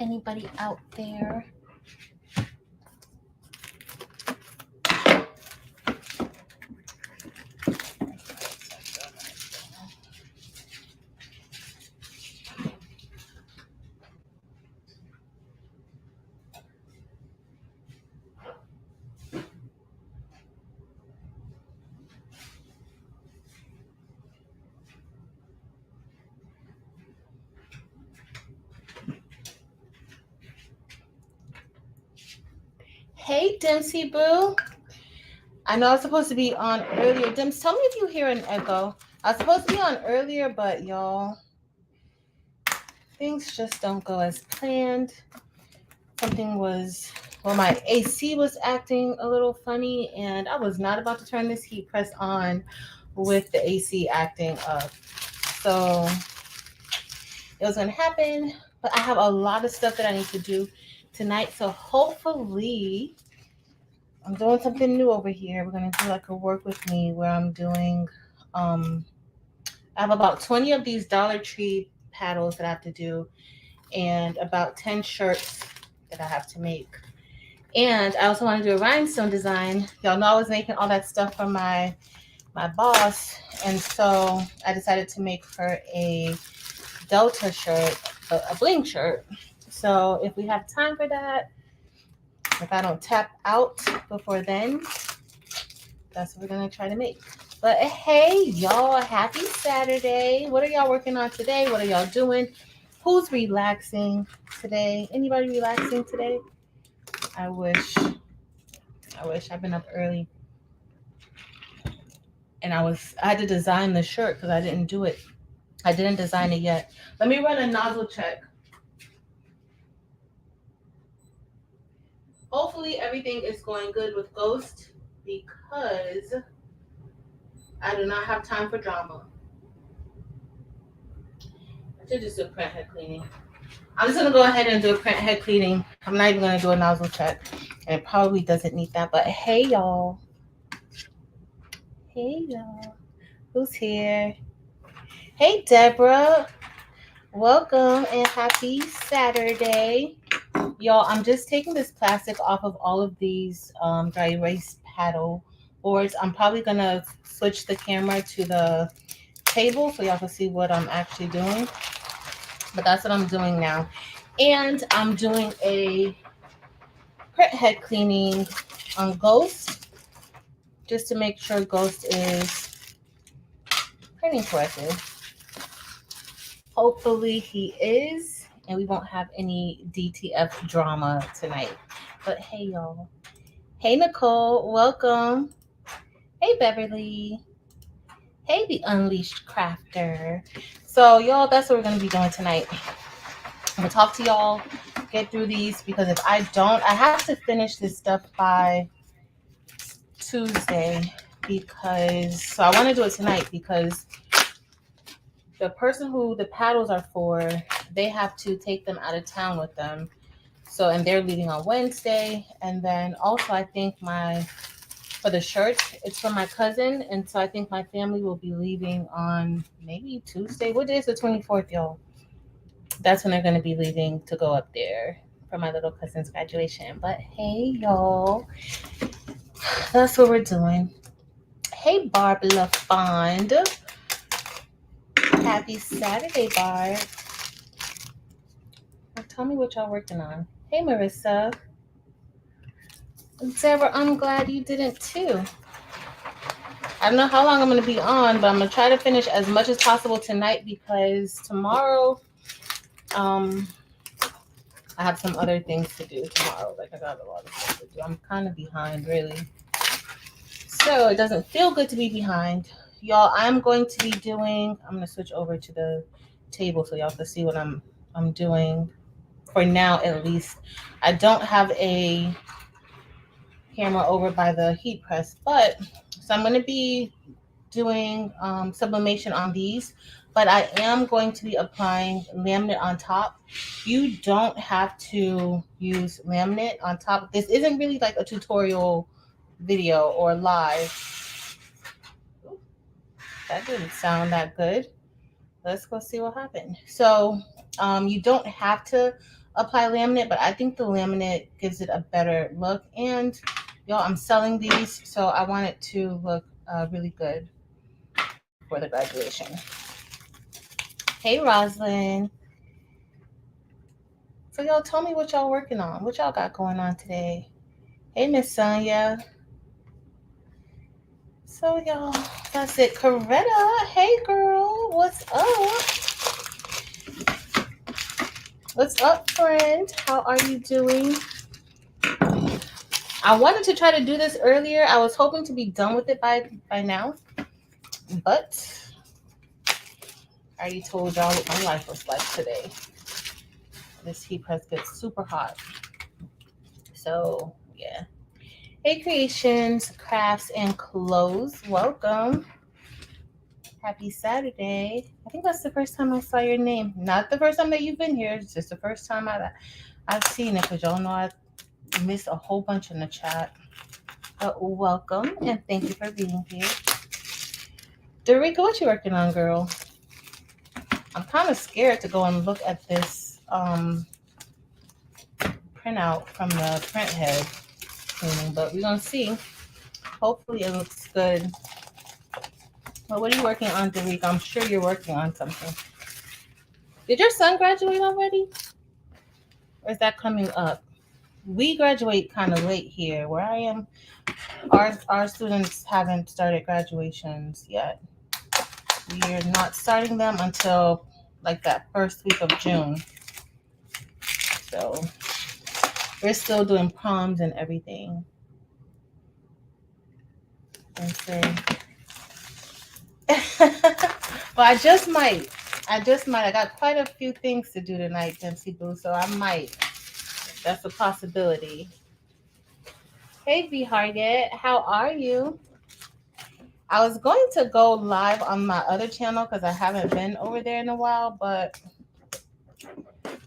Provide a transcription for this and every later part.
anybody out there. Hey, Dempsey Boo. I know I was supposed to be on earlier. Dims, tell me if you hear an echo. I was supposed to be on earlier, but y'all, things just don't go as planned. My AC was acting a little funny, and I was not about to turn this heat press on with the AC acting up. So it was going to happen, but I have a lot of stuff that I need to do tonight. So hopefully I'm doing something new over here. We're going to do like a work with me where I'm doing, I have about 20 of these Dollar Tree paddles that I have to do and about 10 shirts that I have to make. And I also want to do a rhinestone design. Y'all know I was making all that stuff for my boss. And so I decided to make her a Delta shirt, a bling shirt. So if we have time for that, if I don't tap out before then, that's what we're going to try to make. But hey, y'all, happy Saturday. What are y'all working on today? What are y'all doing? Who's relaxing today? Anybody relaxing today? I wish I've been up early. And I had to design the shirt because I didn't do it. I didn't design it yet. Let me run a nozzle check. Hopefully everything is going good with Ghost because I do not have time for drama. I should just do a print head cleaning. I'm just going to go ahead and do a print head cleaning. I'm not even going to do a nozzle check. And it probably doesn't need that. But hey, y'all. Hey, y'all. Who's here? Hey, Deborah. Welcome and happy Saturday. Y'all, I'm just taking this plastic off of all of these dry erase paddle boards. I'm probably going to switch the camera to the table so y'all can see what I'm actually doing. But that's what I'm doing now. And I'm doing a print head cleaning on Ghost just to make sure Ghost is printing correctly. Hopefully he is, and we won't have any DTF drama tonight. But hey, y'all. Hey, Nicole. Welcome. Hey, Beverly. Hey, the Unleashed Crafter. So, y'all, that's what we're going to be doing tonight. I'm going to talk to y'all, get through these, because if I don't, I have to finish this stuff by Tuesday so I want to do it tonight because the person who the paddles are for, they have to take them out of town with them. So, and they're leaving on Wednesday. And then also I think for the shirt, it's for my cousin. And so I think my family will be leaving on maybe Tuesday. What day is the 24th, y'all? That's when they're going to be leaving to go up there for my little cousin's graduation. But hey, y'all, that's what we're doing. Hey, Barb LaFond. Happy Saturday, Barb. Well, tell me what y'all working on. Hey, Marissa. Deborah, I'm glad you didn't too. I don't know how long I'm going to be on, but I'm going to try to finish as much as possible tonight because tomorrow, I have some other things to do tomorrow. Like, I got a lot of stuff to do. I'm kind of behind, really. So it doesn't feel good to be behind. Y'all, I'm going to be doing, I'm going to switch over to the table so y'all can see what I'm doing for now, at least. I don't have a camera over by the heat press, but so I'm going to be doing sublimation on these, but I am going to be applying laminate on top. You don't have to use laminate on top. This isn't really like a tutorial video or live. That didn't sound that good. Let's go see what happened. So you don't have to apply laminate, but I think the laminate gives it a better look. And y'all, I'm selling these, so I want it to look really good for the graduation. Hey, Roslyn. So y'all, tell me what y'all working on. What y'all got going on today? Hey, Miss Sonia. So y'all, that's it. Coretta, hey girl, what's up? What's up, friend? How are you doing? I wanted to try to do this earlier. I was hoping to be done with it by now, but I already told y'all what my life was like today. This heat press gets super hot. So yeah. Hey, creations, crafts, and clothes. Welcome. Happy Saturday. I think that's the first time I saw your name. Not the first time that you've been here. It's just the first time I've seen it, because y'all know I miss a whole bunch in the chat. But welcome and thank you for being here. Dorica, what you working on, girl? I'm kind of scared to go and look at this printout from the print head cleaning, but we're gonna see. Hopefully it looks good. But what are you working on, Dorica? I'm sure you're working on something. Did your son graduate already? Or is that coming up? We graduate kind of late here. Where I am, our students haven't started graduations yet. We are not starting them until like that first week of June. So we're still doing proms and everything. And so, but I just might. I got quite a few things to do tonight, Dempsey Boo. So I might. That's a possibility. Hey, V Harget, how are you? I was going to go live on my other channel because I haven't been over there in a while, but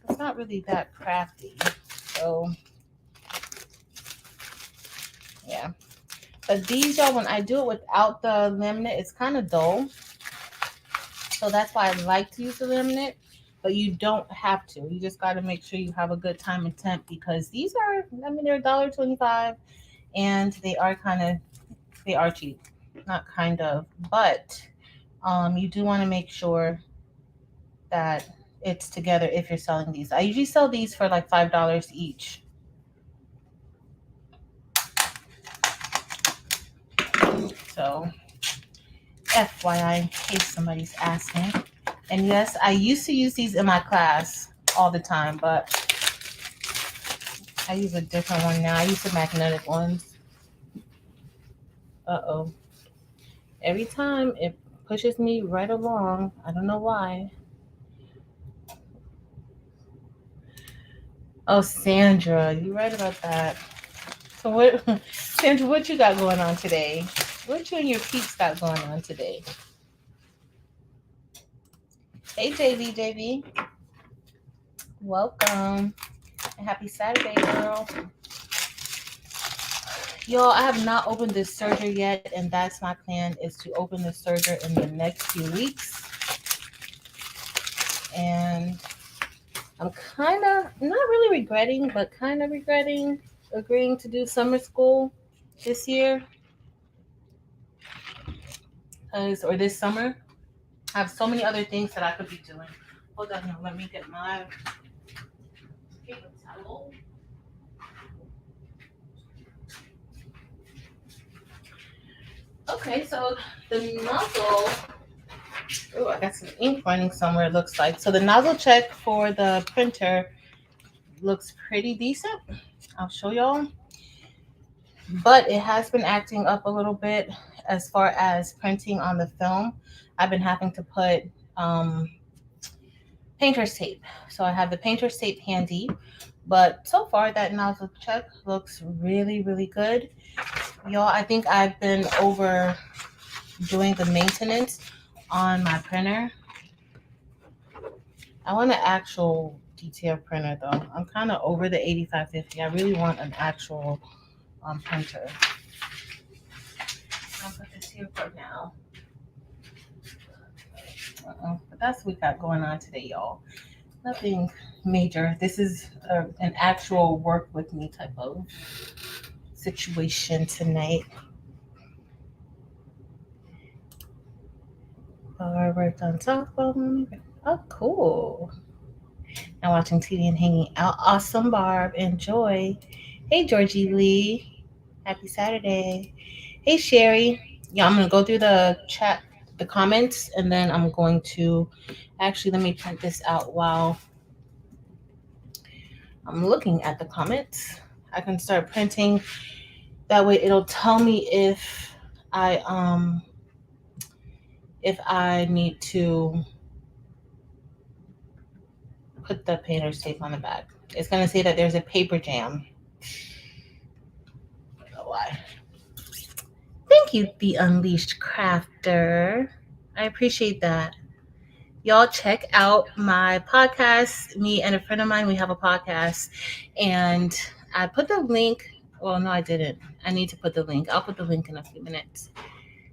it's not really that crafty. So yeah. But these, y'all, when I do it without the laminate, it's kind of dull. So that's why I like to use the laminate, but you don't have to. You just got to make sure you have a good time and temp, because these are, I mean, they're $1.25 and they are cheap. Not kind of, but you do want to make sure that it's together if you're selling these. I usually sell these for like $5 each. So FYI, in case somebody's asking. And yes, I used to use these in my class all the time, but I use a different one now. I use the magnetic ones. Uh-oh. Every time it pushes me right along. I don't know why. Oh, Sandra, you're right about that. So what, Sandra, what you got going on today? What you and your peeps got going on today? Hey, JV. Welcome. And happy Saturday, girl. Y'all, I have not opened this serger yet, and that's my plan, is to open the serger in the next few weeks. And I'm kind of, not really regretting, but kind of regretting agreeing to do summer school this year. Or this summer. I have so many other things that I could be doing. Hold on, let me get my paper towel. Okay, so the nozzle, oh, I got some ink running somewhere, it looks like. So the nozzle check for the printer looks pretty decent. I'll show y'all. But it has been acting up a little bit as far as printing on the film. I've been having to put painter's tape. So I have the painter's tape handy. But so far, that nozzle check looks really, really good. Y'all, I think I've been overdoing the maintenance on my printer. I want an actual DTF printer, though. I'm kind of over the 8550. I really want an actual printer. I'll put this here for now. But that's what we got going on today, y'all. Nothing major. This is an actual work with me type of situation tonight. Bar worked on softball. Oh, cool. Now watching TV and hanging out. Awesome, Barb. Enjoy. Hey, Georgie Lee. Happy Saturday. Hey, Sherry. Yeah, I'm going to go through the chat, the comments, and then I'm going to actually let me print this out while I'm looking at the comments. I can start printing. That way it'll tell me if I need to put the painter's tape on the back. It's going to say that there's a paper jam. I don't know why. Thank you, The Unleashed Crafter. I appreciate that. Y'all check out my podcast. Me and a friend of mine, we have a podcast. And I put the link. Well, no, I didn't. I need to put the link. I'll put the link in a few minutes.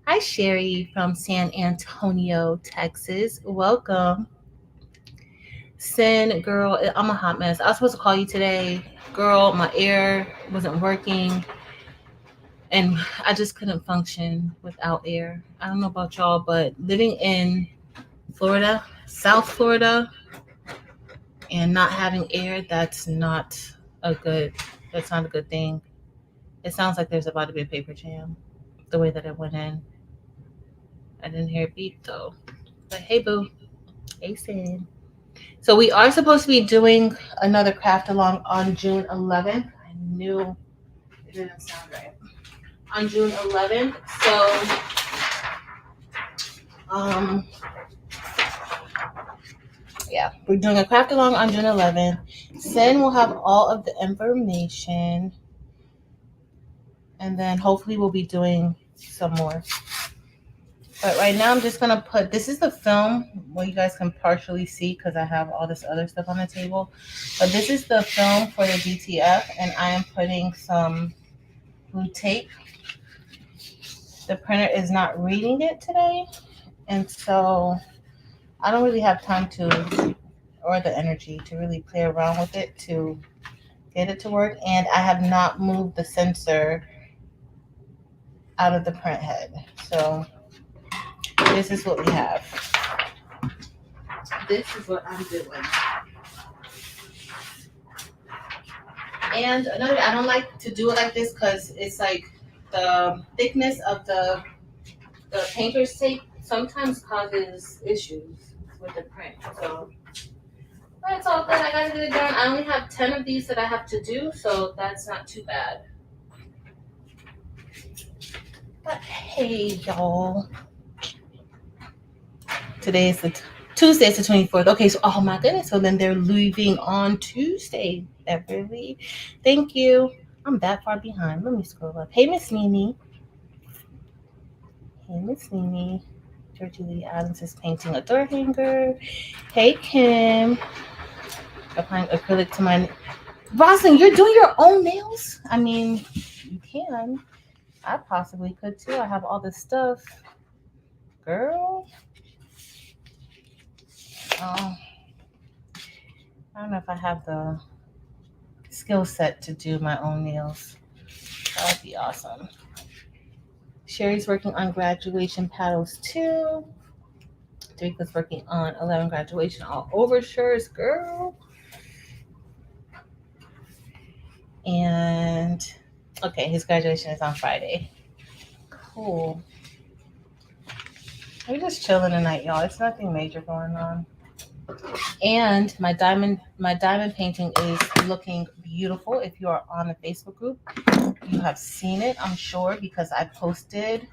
Hi, Sherry from San Antonio, Texas. Welcome. Sin, girl, I'm a hot mess. I was supposed to call you today. Girl, my air wasn't working. And I just couldn't function without air. I don't know about y'all, but living in Florida, South Florida, and not having air, that's not a good thing. It sounds like there's about to be a paper jam, the way that it went in. I didn't hear a beep though. But hey, boo. Hey, Sin. So we are supposed to be doing another craft along on June 11th. I knew it didn't sound right. On June 11th. So, yeah, we're doing a craft along on June 11th. Sin will have all of the information. And then hopefully we'll be doing some more. But right now I'm just going to put, this is the film, well, you guys can partially see because I have all this other stuff on the table. But this is the film for the DTF, and I am putting some blue tape. The printer is not reading it today, and so I don't really have time to, or the energy to really play around with it to get it to work. And I have not moved the sensor out of the print head. So this is what we have. This is what I'm doing. And another, I don't like to do it like this because it's like the thickness of the painter's tape sometimes causes issues with the print. So that's all good. I gotta get it done. I only have 10 of these that I have to do, so that's not too bad. But hey, y'all. Today is Tuesday is the 24th. Okay, so oh my goodness. So then they're leaving on Tuesday. Beverly. Thank you. I'm that far behind. Let me scroll up. Hey, Miss Mimi. Hey, Miss Mimi. Georgie Lee Adams is painting a door hanger. Hey, Kim. Applying acrylic to my... Rosalind, you're doing your own nails? I mean, you can. I possibly could too. I have all this stuff. Girl. I don't know if I have the skill set to do my own nails. That would be awesome. Sherry's working on graduation paddles too. Drake working on 11 graduation all over shirts, girl. And okay, his graduation is on Friday. Cool. We're just chilling tonight, y'all. It's nothing major going on. And my diamond painting is looking beautiful. If you are on the Facebook group, you have seen it, I'm sure, because I posted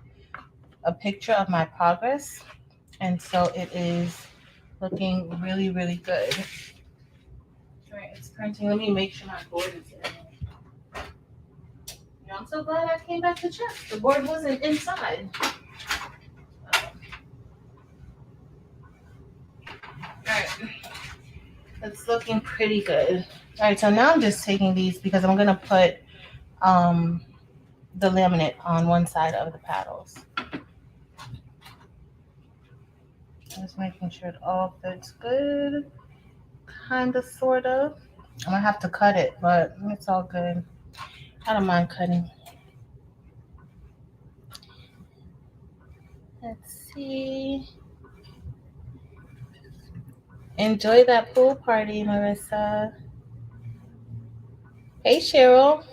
a picture of my progress. And so it is looking really, really good. All right, it's printing. Let me make sure my board is in. I'm so glad I came back to check. The board wasn't inside. Alright. It's looking pretty good. Alright, so now I'm just taking these because I'm going to put the laminate on one side of the paddles. Just making sure it all fits good. Kinda, sorta. I'm gonna have to cut it, but it's all good. I don't mind cutting. Let's see. Enjoy that pool party, Marissa. Hey, Cheryl.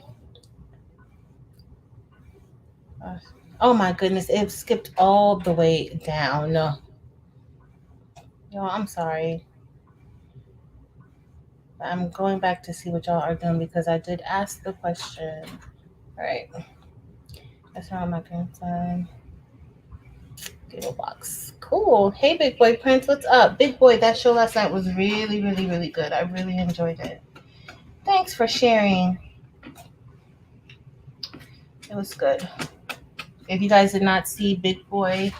Oh my goodness, it skipped all the way down. Y'all, I'm sorry. I'm going back to see what y'all are doing because I did ask the question. All right. That's not my concern. Giggle box. Cool. Hey, Big Boy Prince, what's up? Big Boy, that show last night was really, really, really good. I really enjoyed it. Thanks for sharing. It was good. If you guys did not see Big Boy,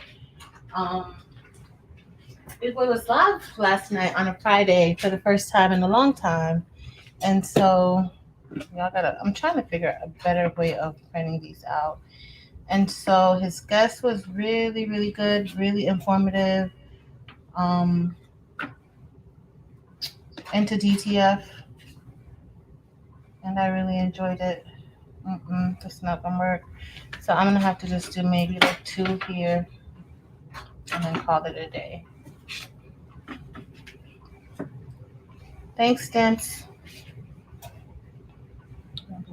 Big Boy was live last night on a Friday for the first time in a long time. And so I'm trying to figure out a better way of printing these out. And so his guest was really, really good, really informative. Into DTF, and I really enjoyed it. That's not gonna work. So I'm gonna have to just do maybe like 2 here and then call it a day. Thanks, Dents.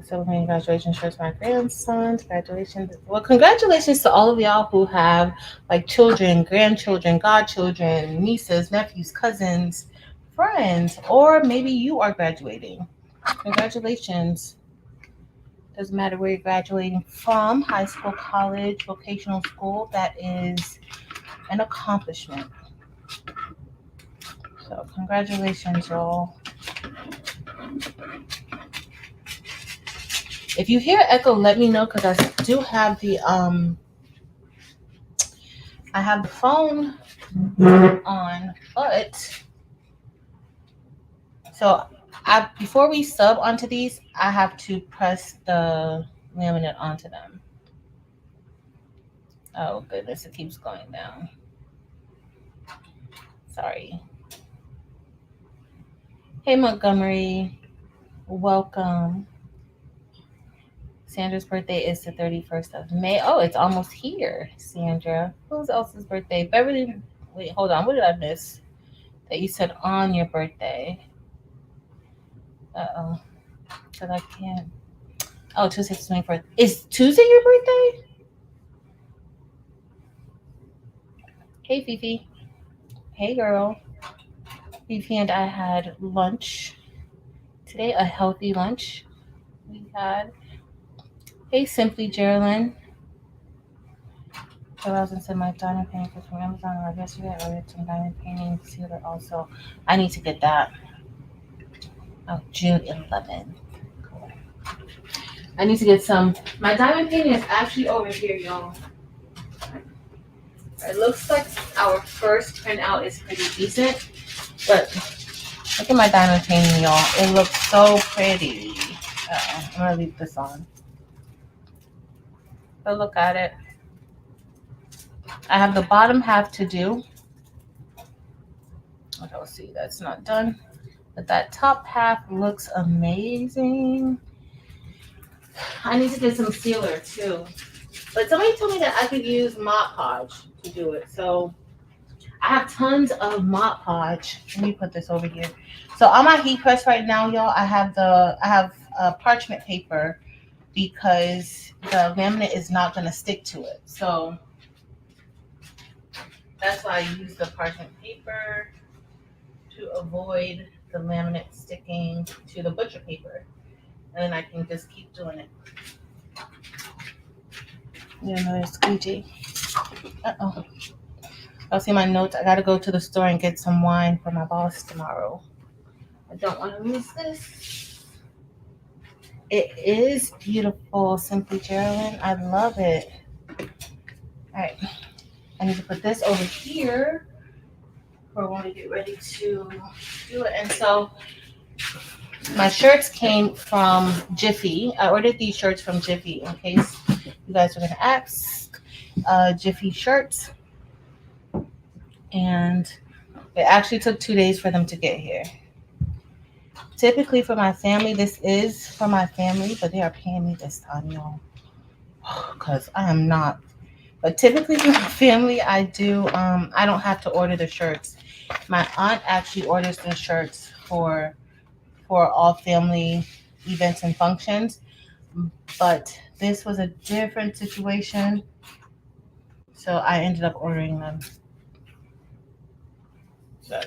Celebrating graduation shirts for my grandson's graduation. Well, congratulations to all of y'all who have like children, grandchildren, godchildren, nieces, nephews, cousins, friends, or maybe you are graduating. Congratulations. Doesn't matter where you're graduating from, high school, college, vocational school, that is an accomplishment. So congratulations, y'all. If you hear echo, let me know because I do have the phone on, but so before we sub onto these, I have to press the laminate onto them. Oh goodness, it keeps going down. Sorry. Hey Montgomery, welcome. Sandra's birthday is the 31st of May. Oh, it's almost here, Sandra. Who's else's birthday? Beverly. Wait, hold on. What did I miss? That you said on your birthday. Uh-oh. Because I can't. Oh, Tuesday's 24th. Is Tuesday your birthday? Hey, Fifi. Hey, girl. Fifi and I had lunch today, a healthy lunch we had. Hey, Simply Geraldine. I was and said my diamond painting was from Amazon or yesterday. I ordered some diamond painting sealer also. I need to get that. Oh, June 11th. Cool. I need to get some. My diamond painting is actually over here, y'all. It looks like our first printout is pretty decent, but look at my diamond painting, y'all. It looks so pretty. I'm gonna leave this on. But look at it. I have the bottom half to do. Okay, let's see, that's not done. But that top half looks amazing. I need to get some sealer too. But somebody told me that I could use Mod Podge to do it. So I have tons of Mod Podge. Let me put this over here. So on my heat press right now, y'all, I have parchment paper because the laminate is not going to stick to it. So that's why I use the parchment paper to avoid the laminate sticking to the butcher paper. And then I can just keep doing it. Another squeegee. Uh-oh. I'll see my notes. I gotta go to the store and get some wine for my boss tomorrow. I don't want to lose this. It is beautiful, Simply Geraldine. I love it. All right. I need to put this over here for when we get ready to do it. And so my shirts came from Jiffy. I ordered these shirts from Jiffy in case you guys are going to ask. Jiffy shirts. And it actually took 2 days for them to get here. Typically for my family, this is for my family, but they are paying me this time, y'all, because I am not. But typically for my family, I don't have to order the shirts. My aunt actually orders the shirts for all family events and functions. But this was a different situation, so I ended up ordering them. So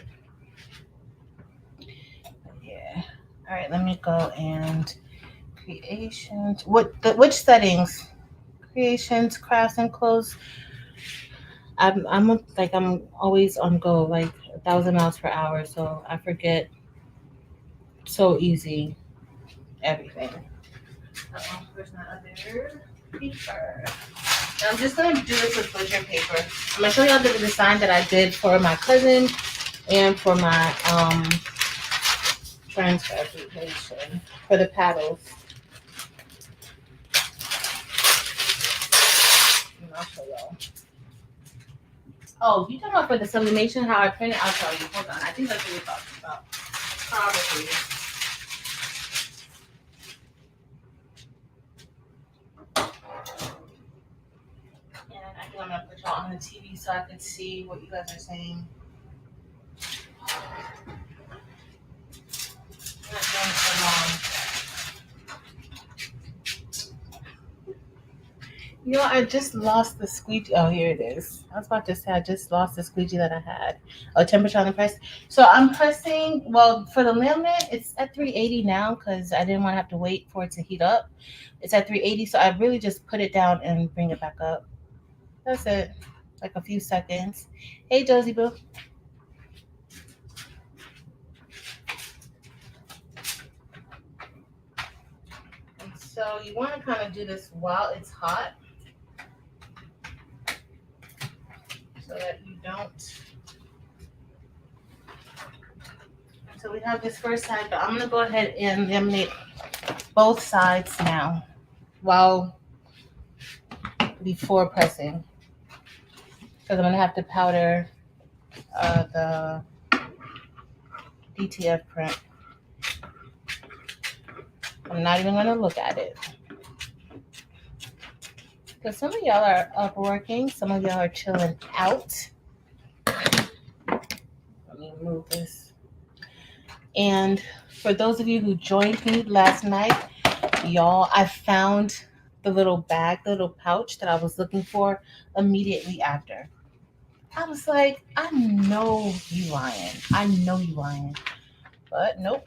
yeah. All right, let me go and creations. Which settings? Creations, crafts, and clothes. I'm always on go, like 1,000 miles per hour, so I forget so easy everything. Where's my other paper? Now I'm just gonna do this with butcher paper. I'm gonna show y'all the design that I did for my cousin and for my transfer application for the paddles. And I'll show y'all. Oh, you talking about for the sublimation, how I printed? I'll tell you. Hold on. I think that's what you're talking about. Probably. And I think I'm gonna put y'all on the TV so I can see what you guys are saying. I'm not doing it so long. You know, I just lost the squeegee. Oh, here it is. I was about to say I just lost the squeegee that I had. Oh, temperature on the press. So I'm pressing, well, for the laminate, it's at 380 now because I didn't want to have to wait for it to heat up. It's at 380, so I really just put it down and bring it back up. That's it. Like a few seconds. Hey, Josie Boo. And so you want to kind of do this while it's hot so that you don't. So we have this first side, but I'm going to go ahead and laminate both sides now while before pressing because I'm going to have to powder the DTF print. I'm not even going to look at it because some of y'all are up working, some of y'all are chilling out. Let me move this. And for those of you who joined me last night, y'all, I found the little bag, the little pouch that I was looking for immediately after. I was like, I know you lying. I know you lying. But nope,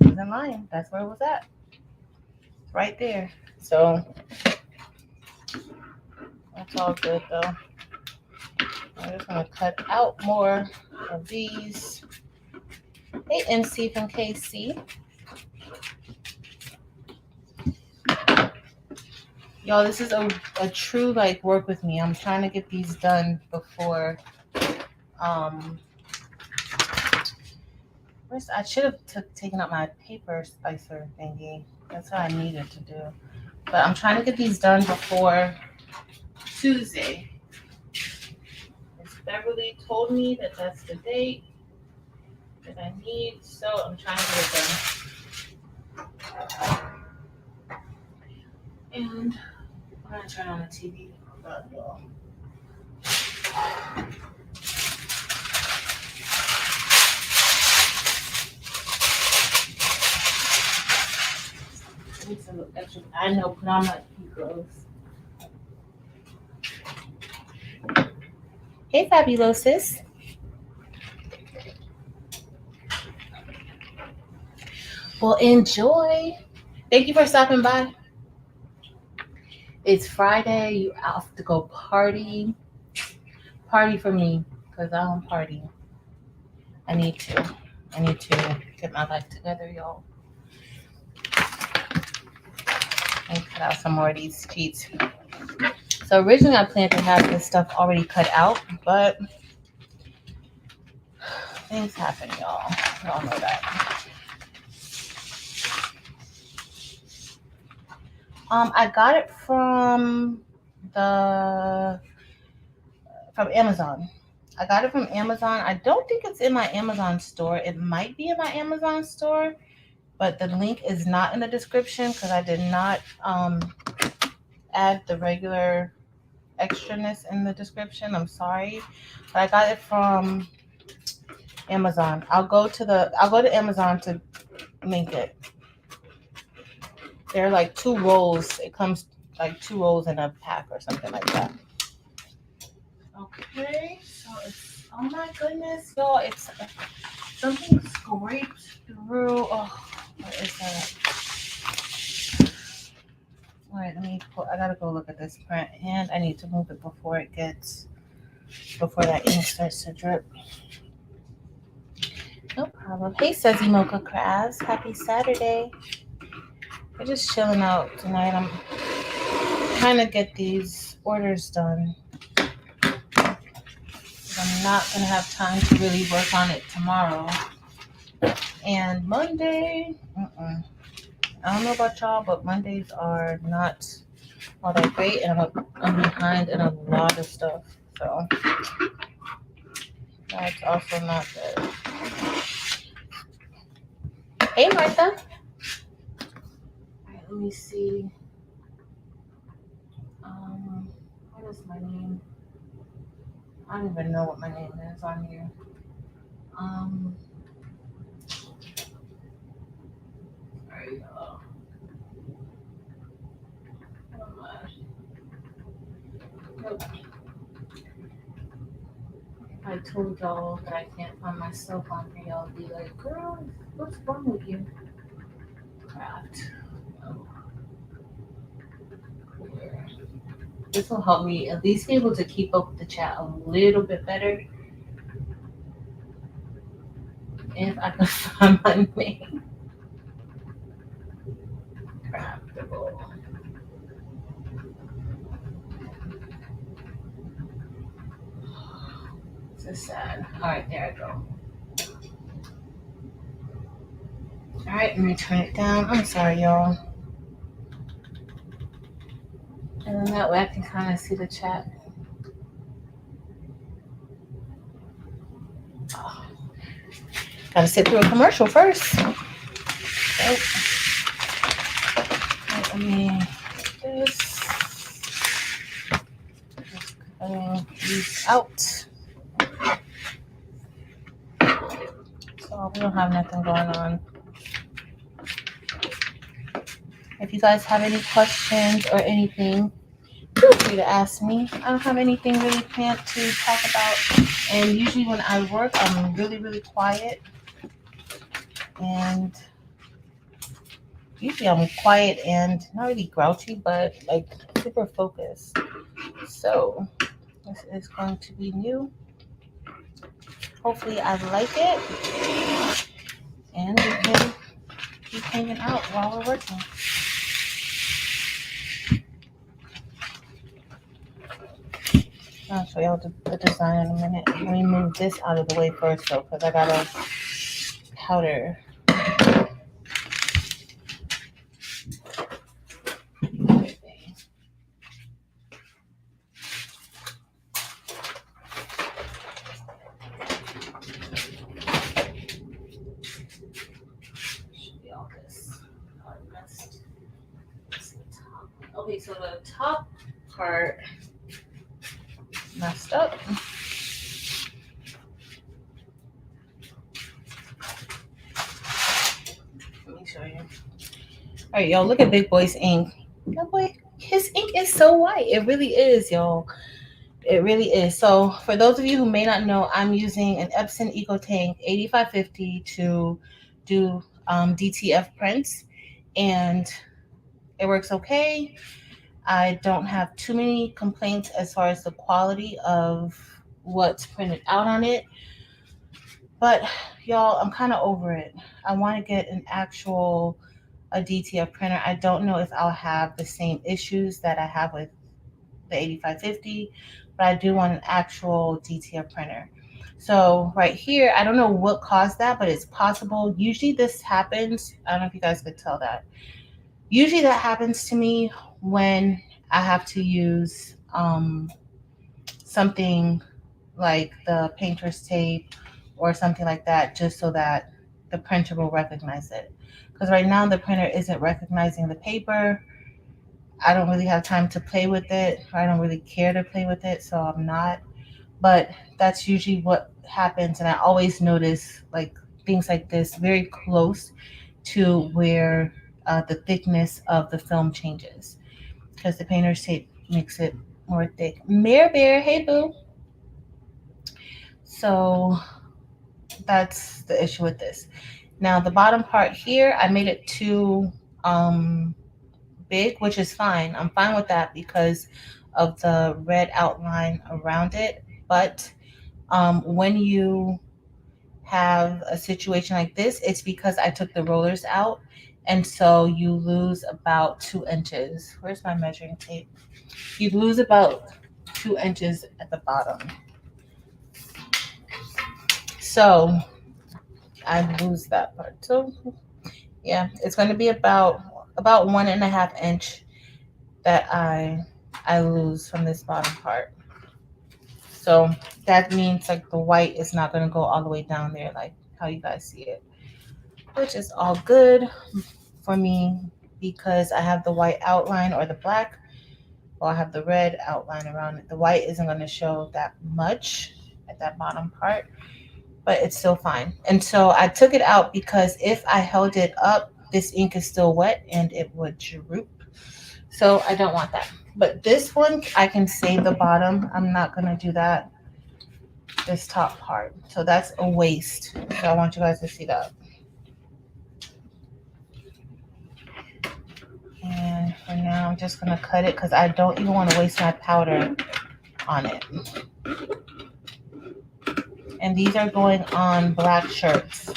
I wasn't lying. That's where it was at. Right there. So that's all good though. I'm just gonna cut out more of these. Hey, MC from KC. Y'all, this is a true like work with me. I'm trying to get these done before first I should have taken out my paper slicer thingy. That's what I needed to do. But I'm trying to get these done before Tuesday. Miss Beverly told me that that's the date that I need, so I'm trying to get it done. And I'm gonna turn on the TV. Hold on, y'all. I need some extra. I know, put on my heat gloves. Hey, Fabulosis. Well, enjoy. Thank you for stopping by. It's Friday. You have to go party. Party for me, because I don't party. I need to. I need to get my life together, y'all. And cut out some more of these sheets. So originally I planned to have this stuff already cut out, but things happen, y'all. Y'all know that. I got it from Amazon. I got it from Amazon. I don't think it's in my Amazon store. It might be in my Amazon store. but the link is not in the description because I did not add the regular extraness in the description. I'm sorry, but I got it from Amazon. I'll go to Amazon to link it. They're like 2 rolls. It comes like 2 rolls in a pack or something like that. Okay, so it's, oh my goodness, y'all, it's something scraped through. Oh, what is that? All right, I gotta go look at this print, and I need to move it before that ink starts to drip. No problem. Hey, Suzy Mocha Crafts. Happy Saturday. We're just chilling out tonight. I'm trying to get these orders done. I'm not going to have time to really work on it tomorrow. And Monday, I don't know about y'all, but Mondays are not all that great. And I'm behind in a lot of stuff. So that's also not good. Hey, Martha. All right, let me see. What is my name? I don't even know what my name is on here. There you go. Nope. If I told y'all that I can't find myself on here, y'all would be like, girl, what's wrong with you? Craft. Oh. This will help me at least be able to keep up with the chat a little bit better. If I can find my name. Craftable. This is sad. Alright, there I go. Alright, let me turn it down. I'm sorry, y'all. And then that way I can kind of see the chat. Oh. Gotta sit through a commercial first. Okay. Let me do this. Just cutting these out. So we don't have nothing going on. If you guys have any questions or anything, feel free to ask me. I don't have anything really planned to talk about. And usually when I work, I'm really, really quiet. And usually I'm quiet and not really grouchy, but like super focused. So this is going to be new. Hopefully I like it. And we can keep hanging out while we're working. I'll show y'all the design in a minute. Let me move this out of the way first though, because I gotta powder. Should be all this. Okay, so the top part messed up. Let me show you. All right, y'all, look at Big Boy's ink. That boy, his ink is so white. It really is, y'all. It really is. So for those of you who may not know, I'm using an Epson EcoTank 8550 to do DTF prints, and it works okay. I don't have too many complaints as far as the quality of what's printed out on it. But y'all, I'm kind of over it. I want to get a DTF printer. I don't know if I'll have the same issues that I have with the 8550, but I do want an actual DTF printer. So right here, I don't know what caused that, but it's possible. Usually this happens. I don't know if you guys could tell that. Usually that happens to me when I have to use something like the painter's tape or something like that, just so that the printer will recognize it. because right now the printer isn't recognizing the paper. I don't really have time to play with it. I don't really care to play with it, so I'm not. But that's usually what happens, and I always notice like things like this very close to where the thickness of the film changes, because the painter's tape makes it more thick. Mare Bear, hey boo. So that's the issue with this. Now the bottom part here, I made it too big, which is fine. I'm fine with that because of the red outline around it. But when you have a situation like this, it's because I took the rollers out, and so you lose about 2 inches. Where's my measuring tape? You lose about 2 inches at the bottom. So I lose that part. So yeah, it's going to be about 1.5 inch that I lose from this bottom part. So that means like the white is not going to go all the way down there like how you guys see it, which is all good for me because I have the white outline or the black, or I have the red outline around it. The white isn't going to show that much at that bottom part, but it's still fine. And so I took it out because if I held it up, this ink is still wet and it would droop. So I don't want that. But this one, I can save the bottom. I'm not going to do that, this top part. So that's a waste. So I want you guys to see that. And for now, I'm just going to cut it because I don't even want to waste my powder on it. And these are going on black shirts.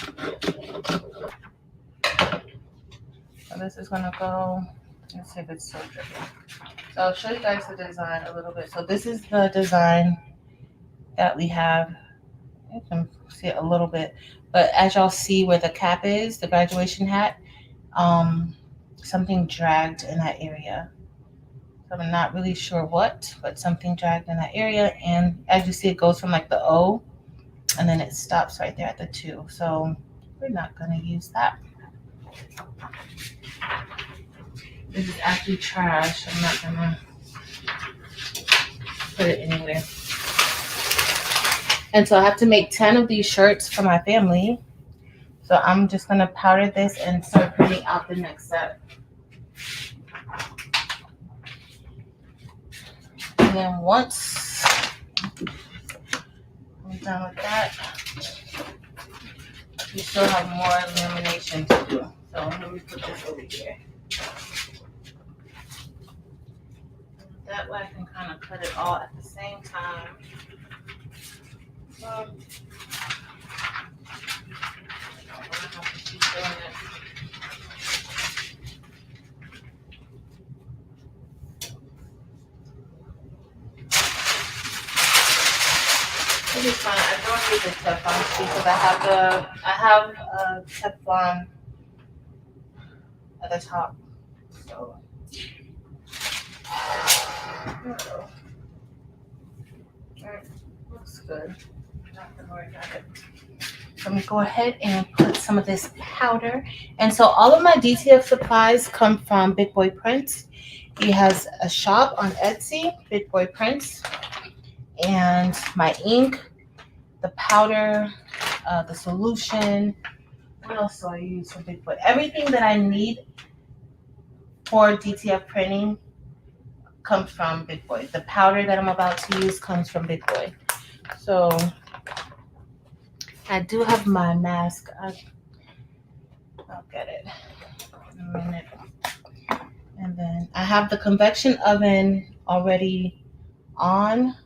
So this is going to go, let's see if it's so dripping. So I'll show you guys the design a little bit. So this is the design that we have. You can see it a little bit. But as y'all see where the cap is, the graduation hat, something dragged in that area. So I'm not really sure what, but something dragged in that area. And as you see, it goes from like the O, and then it stops right there at the 2. So we're not going to use that. This is actually trash. I'm not going to put it anywhere. And so I have to make 10 of these shirts for my family. So I'm just going to powder this and start printing out the next set. And then once I'm done with that, we still have more lamination to do. So let me put this over here. That way I can kind of cut it all at the same time. I don't have to keep doing it. This is fine. I don't need the Teflon sheet because I have a Teflon at the top. So there we go. All right, looks good. Not gonna worry about it. Let me go ahead and put some of this powder. And so all of my DTF supplies come from Big Boy Prints. He has a shop on Etsy, Big Boy Prints. And my ink, the powder, the solution. What else do I use for Big Boy? Everything that I need for DTF printing comes from Big Boy. The powder that I'm about to use comes from Big Boy. So I do have my mask. I'll get it in a minute. And then I have the convection oven already on.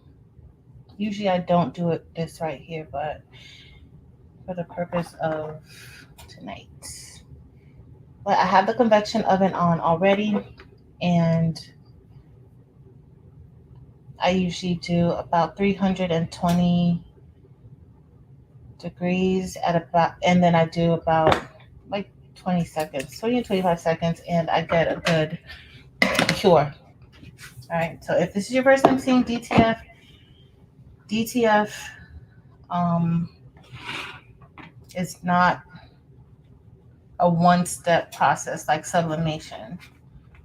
Usually I don't do it this right here, but for the purpose of tonight. But I have the convection oven on already, and I usually do about 320 degrees at about, and then I do about like 20 seconds, 20 to 25 seconds, and I get a good cure. All right, so if this is your first time seeing DTF is not a one-step process like sublimation.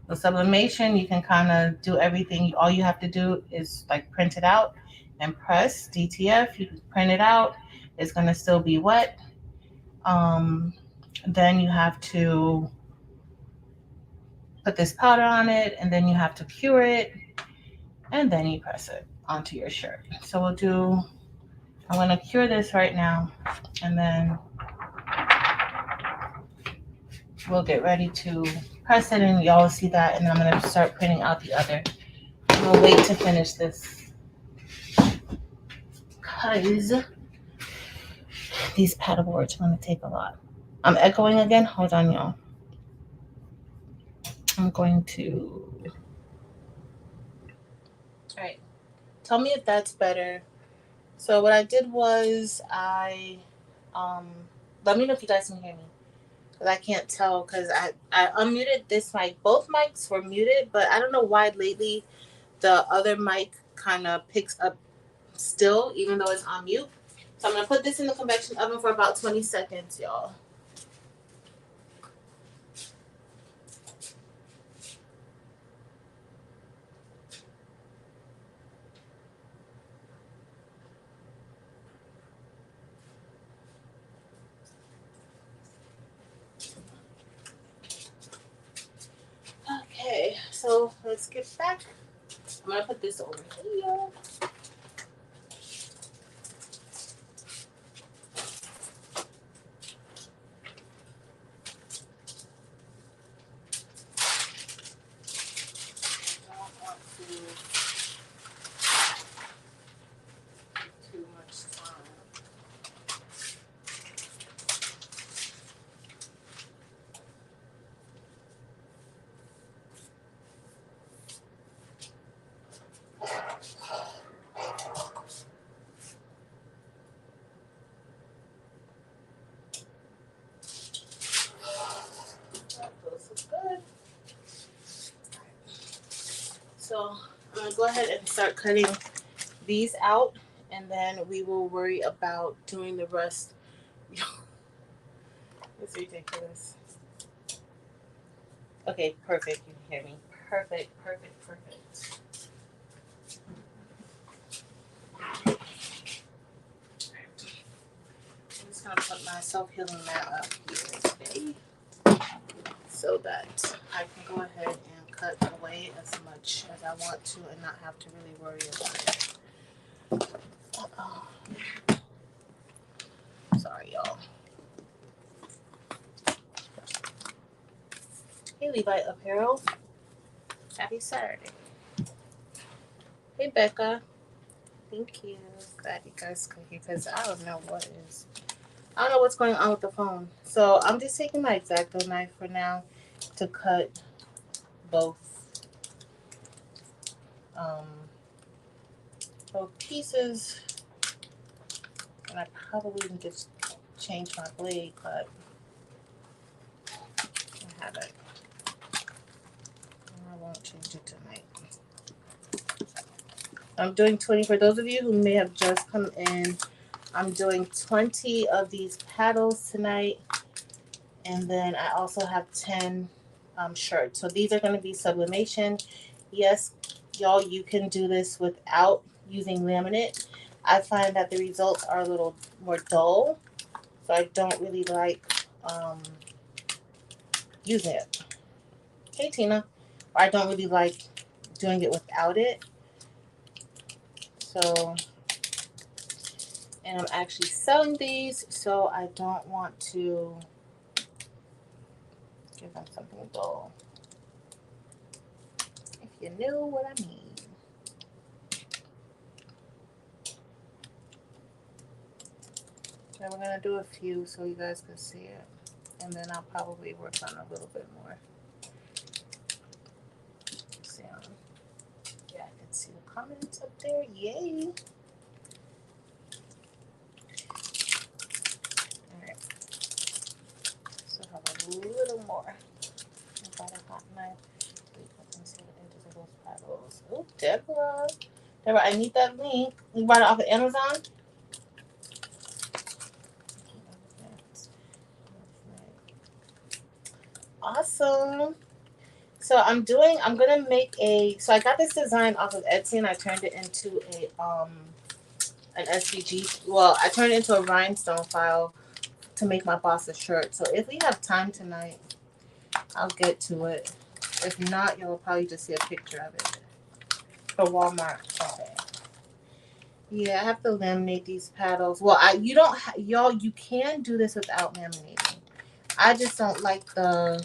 So sublimation, you can kind of do everything. All you have to do is like print it out and press. DTF, you can print it out. It's going to still be wet. Then you have to put this powder on it, and then you have to cure it, and then you press it onto your shirt. So I'm going to cure this right now, and then we'll get ready to press it, and y'all will see that, and then I'm going to start printing out the other. I'm going to wait to finish this because these paddle boards are going to take a lot. I'm echoing again. Hold on, y'all. I'm going to... All right. Tell me if that's better. So what I did was let me know if you guys can hear me. Because I can't tell because I unmuted this mic. Both mics were muted, but I don't know why lately the other mic kind of picks up still, even though it's on mute. So I'm going to put this in the convection oven for about 20 seconds, y'all. Okay, so let's get back. I'm going to put this over here. Too much time. Those look good. So I'm going to go ahead and start cutting these out, and then we will worry about doing the rest. It's ridiculous. Okay, perfect. You can hear me. Perfect. I'm just going to put my self-healing mat up here today so that I can go ahead and cut away as much as I want to and not have to really worry about it. Sorry, y'all. Hey, Levi Apparel. Happy Saturday. Hey, Becca. Thank you. Glad you guys could hear because I don't know what's going on with the phone. So I'm just taking my X-Acto knife for now to cut both pieces. And I probably can just change my blade, but I haven't. I won't change it tonight. I'm doing 20 for those of you who may have just come in. I'm doing 20 of these paddles tonight, and then I also have 10 shirts. So these are going to be sublimation. Yes, y'all, you can do this without using laminate. I find that the results are a little more dull, so I don't really like using it. Hey, Tina. I don't really like doing it without it. So, and I'm actually selling these, so I don't want to give them something dull. If you knew what I mean. And we're going to do a few so you guys can see it. And then I'll probably work on a little bit more. Yeah, I can see the comments up there. Yay! Alright. So I have a little more. I got a hot knife. You can see the edges of those paddles. Oh, Deborah. Deborah, I need that link. You bought it off of Amazon? Awesome. So I'm gonna make so I got this design off of Etsy and I turned it into an SVG. Well, I turned it into a rhinestone file to make my boss a shirt. So if we have time tonight, I'll get to it. If not, you'll probably just see a picture of it for Walmart. Okay. Yeah, I have to laminate these paddles. Well, you don't y'all, you can do this without laminating. I just don't like the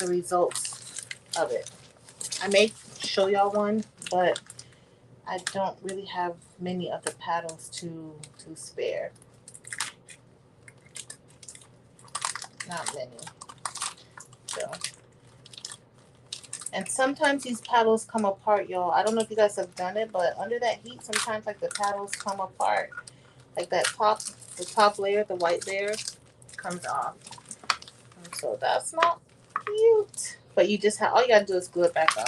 results of it. I may show y'all one, but I don't really have many of the paddles to spare. Not many. So, and sometimes these paddles come apart, y'all. I don't know if you guys have done it, but under that heat, sometimes like the paddles come apart. Like the top layer, the white layer, comes off. And so that's not cute. But you just have, all you gotta do is glue it back on.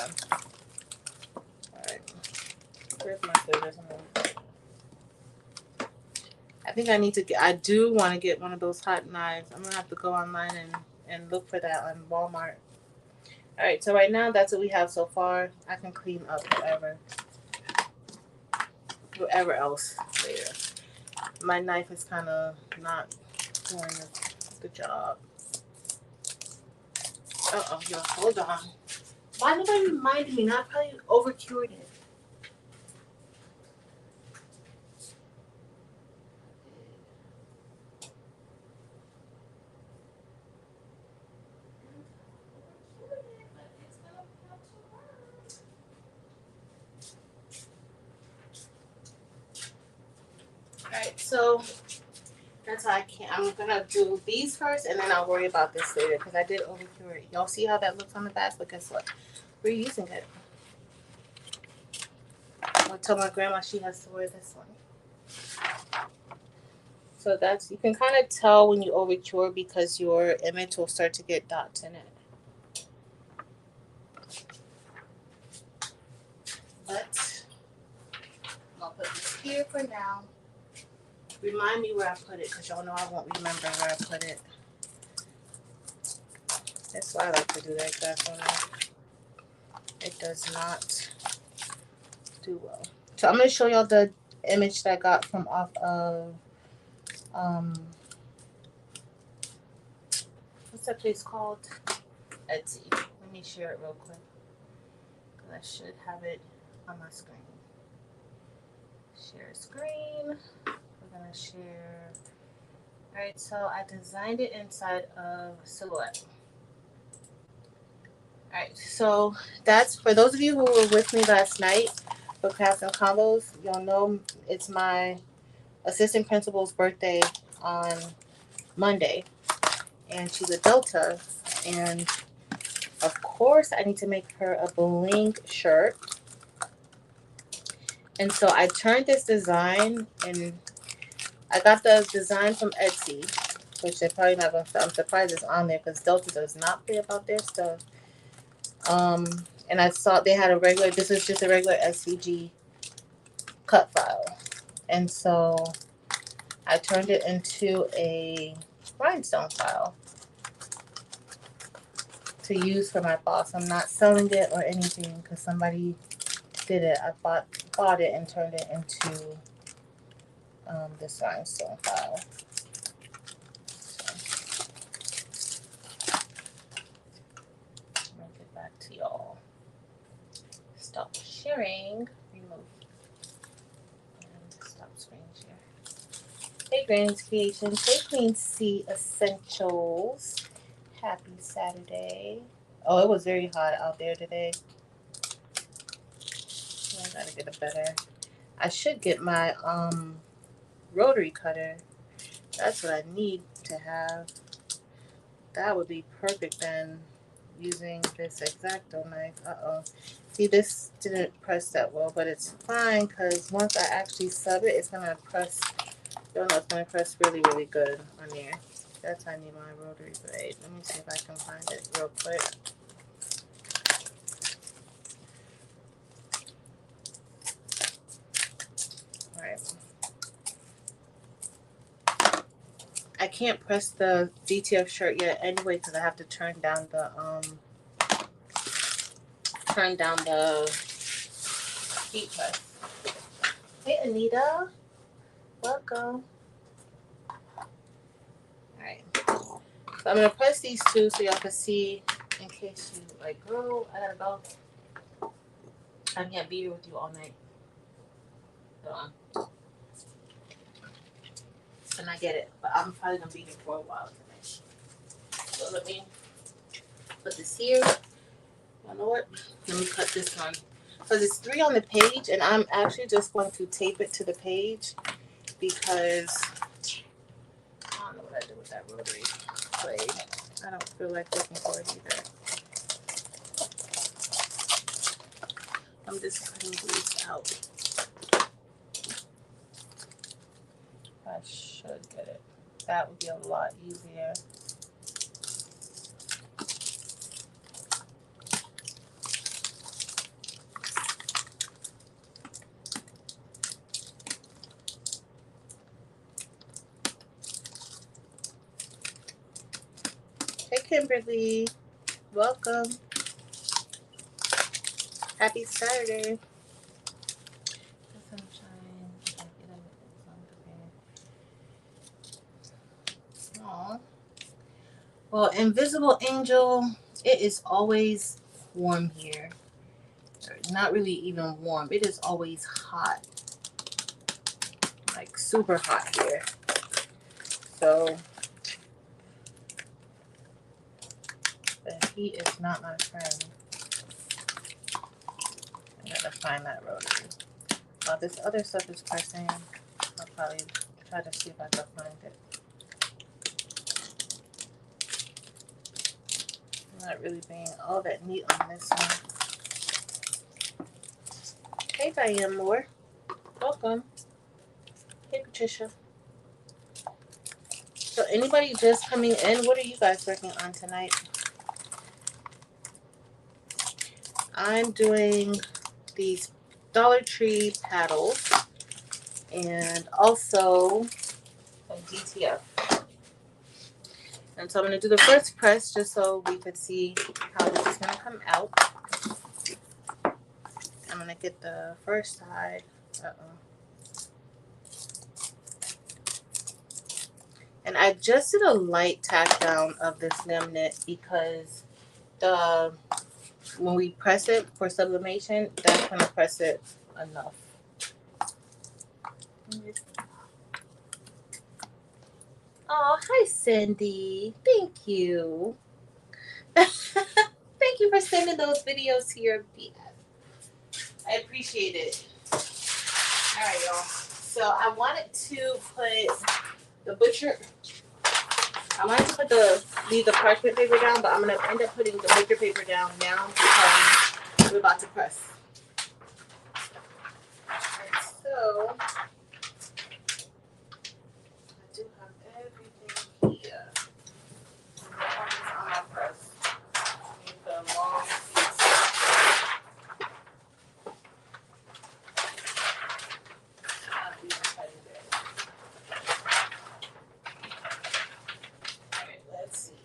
Alright. Where's my scissors? I think I do want to get one of those hot knives. I'm gonna have to go online and look for that on Walmart. Alright, so right now that's what we have so far. I can clean up whatever else later. My knife is kind of not doing the job. Uh-oh, y'all, hold on. Why nobody reminded me? Not probably overcured it. Alright, so that's how I'm gonna do these first and then I'll worry about this later because I did overcure it. Y'all see how that looks on the back? But guess what? We're using it. I told my grandma she has to wear this one. So you can kind of tell when you overcure because your image will start to get dots in it. But I'll put this here for now. Remind me where I put it because y'all know I won't remember where I put it. That's why I like to do that exact one. It does not do well. So I'm going to show y'all the image that I got from off of what's that place called? Etsy. Let me share it real quick. Because I should have it on my screen. Share screen. We're going to share. Alright, so I designed it inside of Silhouette. Alright, so that's for those of you who were with me last night for Crafts and Combos. Y'all know it's my assistant principal's birthday on Monday, and she's a Delta, and of course I need to make her a bling shirt. And so I turned this design, and I got the design from Etsy, which they're probably not going to. I'm surprised it's on there because Delta does not play about their stuff. And I saw they had this was just a regular SVG cut file. And so I turned it into a rhinestone file to use for my boss. I'm not selling it or anything because somebody did it. I bought it and turned it into this rhinestone file. So, let me get back to y'all. Stop sharing. Remove. And stop screen share. Hey Granny's Creations. Hey Queen C Essentials. Happy Saturday. Oh, it was very hot out there today. I gotta get a better. I should get my rotary cutter. That's what I need to have. That would be perfect then, using this X-Acto knife. Uh-oh. See, this didn't press that well, but it's fine because once I actually sub it, it's gonna press. You'll know it's gonna press really, really good on here. That's why I need my rotary blade. Let me see if I can find it real quick. Alright. I can't press the DTF shirt yet anyway because I have to turn down the heat press. Hey Anita, welcome. Alright. So I'm gonna press these two so y'all can see in case you like, girl, I gotta go. I can't be here with you all night. And I get it, but I'm probably gonna be here for a while tonight. So let me put this here. You know what? Let me cut this one. Because it's 3 on the page, and I'm actually just going to tape it to the page because I don't know what I did with that rotary blade. I don't feel like looking for it either. I'm just cutting these out. I should get it. That would be a lot easier. Hey Kimberly, welcome. Happy Saturday. Aww. Well, Invisible Angel, it is always warm here. Not really even warm. It is always hot. Like super hot here. So the heat is not my friend. I gotta find that rotary. While this other stuff is pressing, I'll probably try to see if I can find it. I'm not really being all that neat on this one. Hey Diane Moore. Welcome. Hey Patricia. So anybody just coming in, what are you guys working on tonight? I'm doing these Dollar Tree paddles and also a DTF. And so I'm going to do the first press just so we could see how this is going to come out. I'm going to get the first side. And I just did a light tack down of this laminate because when we press it for sublimation, that's going to press it enough. Oh, hi Cindy. Thank you. Thank you for sending those videos here. I appreciate it. All right, y'all. So I wanted to put leave the parchment paper down, but I'm gonna end up putting the butcher paper down now because we're about to press. And so I do have everything here. On my press. The long piece. Alright, let's see.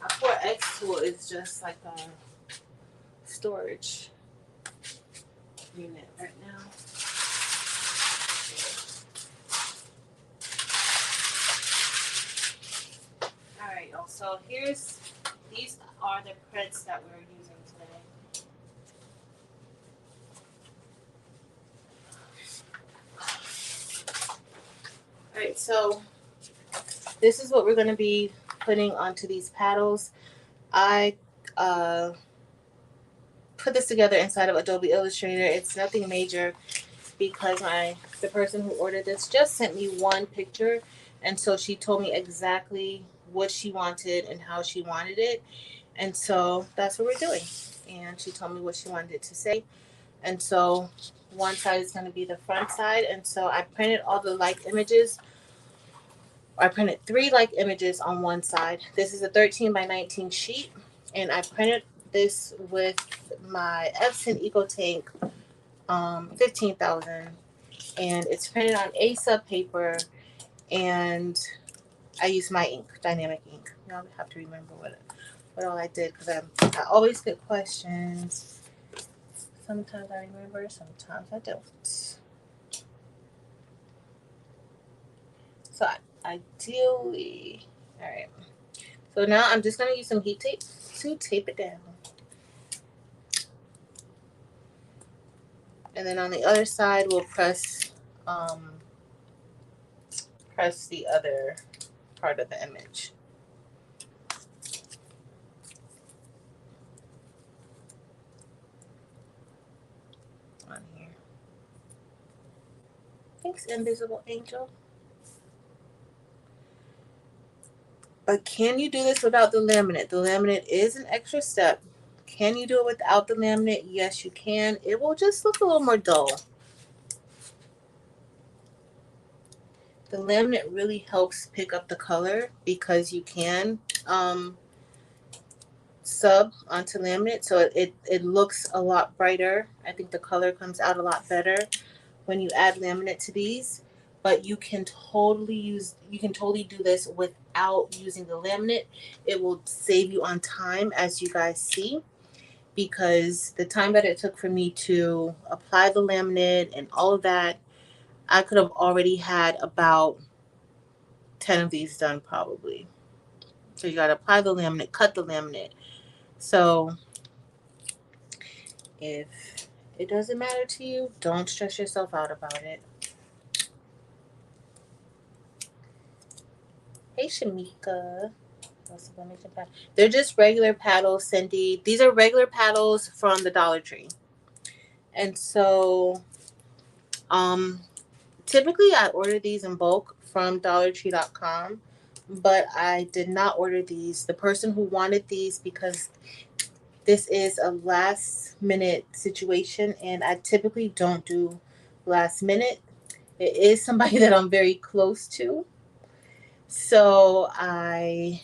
A 4X tool is just like a storage unit right now. Alright, y'all. So these are the prints that we're using today. Alright, so this is what we're going to be putting onto these paddles. I put this together inside of Adobe Illustrator. It's nothing major because the person who ordered this just sent me one picture, and so she told me exactly what she wanted and how she wanted it, and so that's what we're doing. And she told me what she wanted it to say, and so one side is going to be the front side, and so I printed all the like images. I printed 3 like images on one side. This is a 13 by 19 sheet, and I printed this with my Epson EcoTank 15,000, and it's printed on A-sub paper, and I use my ink, dynamic ink. Y'all have to remember what all I did, because I always get questions. Sometimes I remember, sometimes I don't. So ideally, all right. So now I'm just gonna use some heat tape to tape it down. And then on the other side, we'll press the other part of the image. On here. Thanks, Invisible Angel. But can you do this without the laminate? The laminate is an extra step. Can you do it without the laminate? Yes, you can. It will just look a little more dull. The laminate really helps pick up the color because you can sub onto laminate, so it looks a lot brighter. I think the color comes out a lot better when you add laminate to these. But you can totally do this without using the laminate. It will save you on time, as you guys see, because the time that it took for me to apply the laminate and all of that, I could have already had about 10 of these done probably. So you got to apply the laminate, cut the laminate. So if it doesn't matter to you, don't stress yourself out about it. Hey, Shamika. They're just regular paddles, Cindy. These are regular paddles from the Dollar Tree. And so typically I order these in bulk from dollartree.com, but I did not order these. The person who wanted these, because this is a last minute situation, and I typically don't do last minute. It is somebody that I'm very close to. So I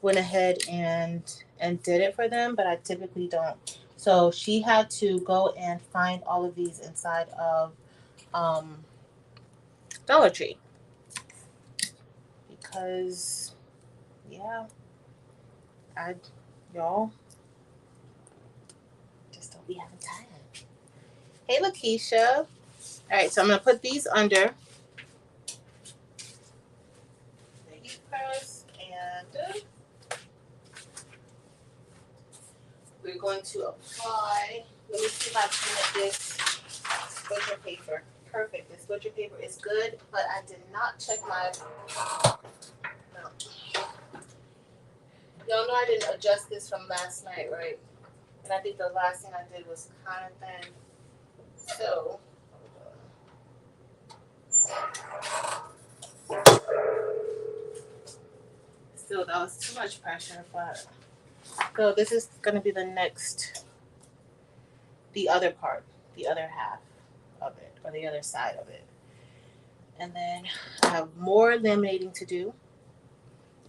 went ahead and did it for them, but I typically don't. So she had to go and find all of these inside of Dollar Tree, because yeah, y'all just don't be having time. Hey, Lakeisha. All right, so I'm gonna put these under the heat press, and we're going to apply. Let me see if I can get this butcher paper. Perfect. This butcher paper is good, but I did not check my. No. Y'all know I didn't adjust this from last night, right? And I think the last thing I did was kind of thin. So. Still, that was too much pressure, but. So this is going to be the other part, the other half of it, or the other side of it. And then I have more laminating to do.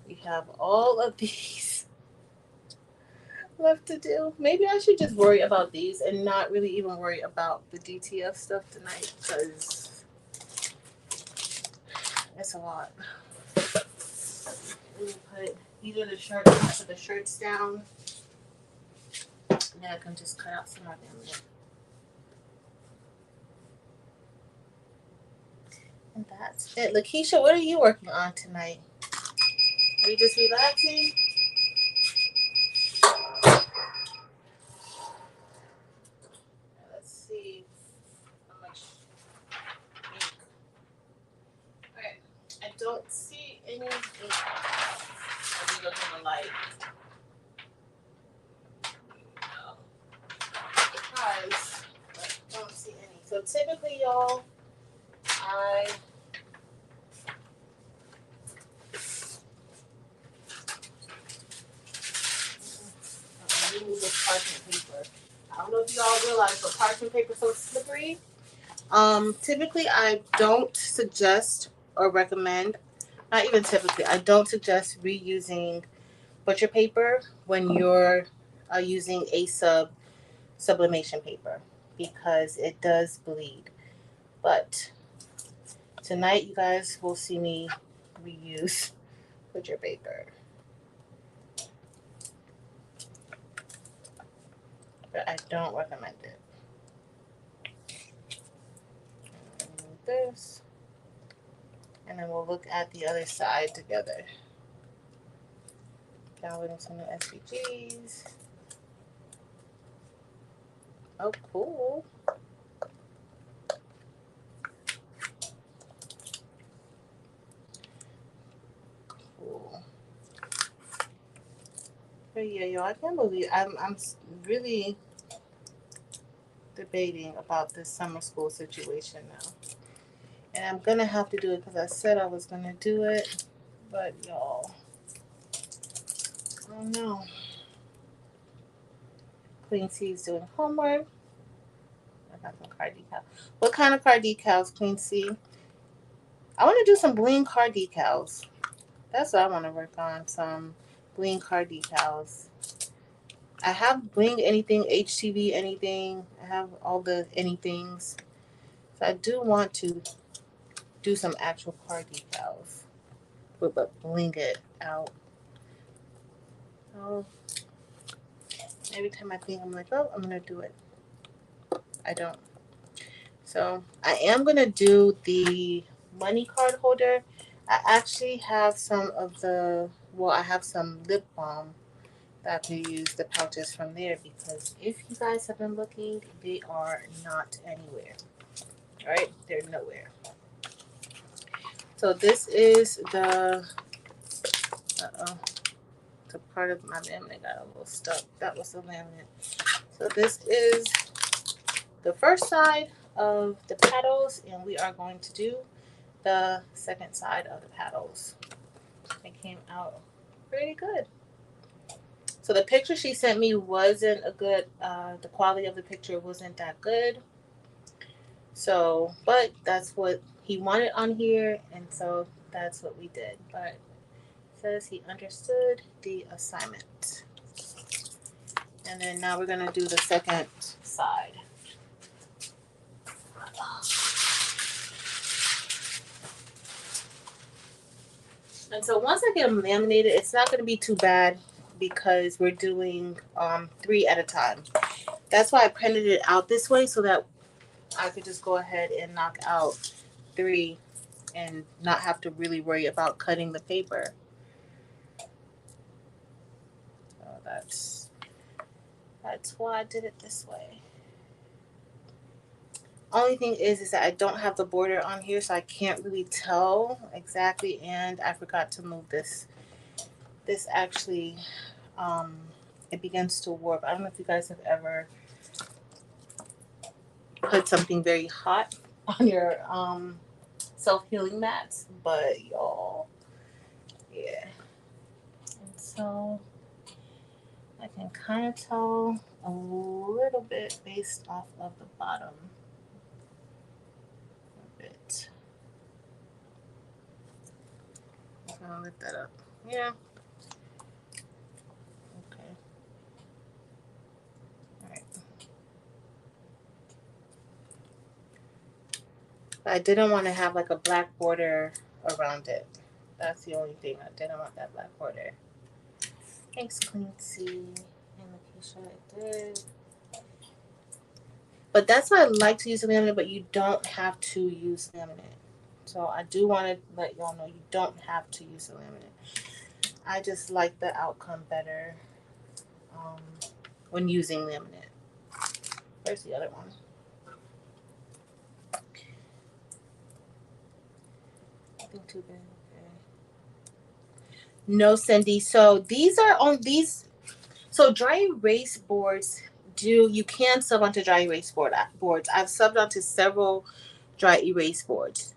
We have all of these left to do. Maybe I should just worry about these and not really even worry about the DTF stuff tonight, because it's a lot. Let me put either the shirts, put the shirts down, and then I can just cut out some of them. And that's it. Lakeisha, what are you working on tonight? Are you just relaxing? Let's see how much ink. Alright, I don't see any ink. Let me look in the light. No. Surprise. But I don't see any. So typically, y'all, remove this parchment paper. I don't know if y'all realize, but parchment paper is so slippery. Typically I don't suggest or recommend, not even typically, I don't suggest reusing butcher paper when you're using sublimation paper, because it does bleed. But Tonight, you guys will see me reuse picture paper. But I don't recommend it. Remove this. And then we'll look at the other side together. Downloading some new SVGs. Oh, cool. Cool. But yeah, yo, I can't believe I'm really debating about this summer school situation now. And I'm gonna have to do it because I said I was gonna do it. But y'all, I don't know. Queen C is doing homework. I got some card decals. What kind of card decals, Queen C? I want to do some bling card decals. That's what I want to work on. Some bling card decals. I have bling anything, HTV anything. I have all the anythings. So I do want to do some actual card decals. But bling it out. Oh. Every time I think I'm like, oh, I'm going to do it. I don't. So I am going to do the money card holder. I actually have some of the, well, I have some lip balm that I could use the pouches from there because if you guys have been looking, they are not anywhere. All right, they're nowhere. So this is the, the part of my laminate got a little stuck. That was the laminate. So this is the first side of the petals, and we are going to do the second side of the petals. It came out pretty good. So the picture she sent me wasn't a good, the quality of the picture wasn't that good. So, but that's what he wanted on here, and so that's what we did. But it says he understood the assignment. And then now we're gonna do the second side. And so once I get them laminated, it's not going to be too bad because we're doing 3 at a time. That's why I printed it out this way so that I could just go ahead and knock out 3 and not have to really worry about cutting the paper. So that's why I did it this way. Only thing is that I don't have the border on here, so I can't really tell exactly. And I forgot to move this. This actually, it begins to warp. I don't know if you guys have ever put something very hot on your self-healing mats, but y'all, yeah. And so I can kind of tell a little bit based off of the bottom. I'll lift that up. Yeah. Okay. All right. I didn't want to have like a black border around it. That's the only thing. I didn't want that black border. Thanks, Queen C. And Lakeisha, I did. But that's why I like to use laminate, but you don't have to use laminate. So I do want to let y'all know you don't have to use the laminate. I just like the outcome better when using laminate. Where's the other one? Nothing too big. Okay. No, Cindy. So these are on these. So dry erase boards you can sub onto dry erase boards. I've subbed onto several dry erase boards.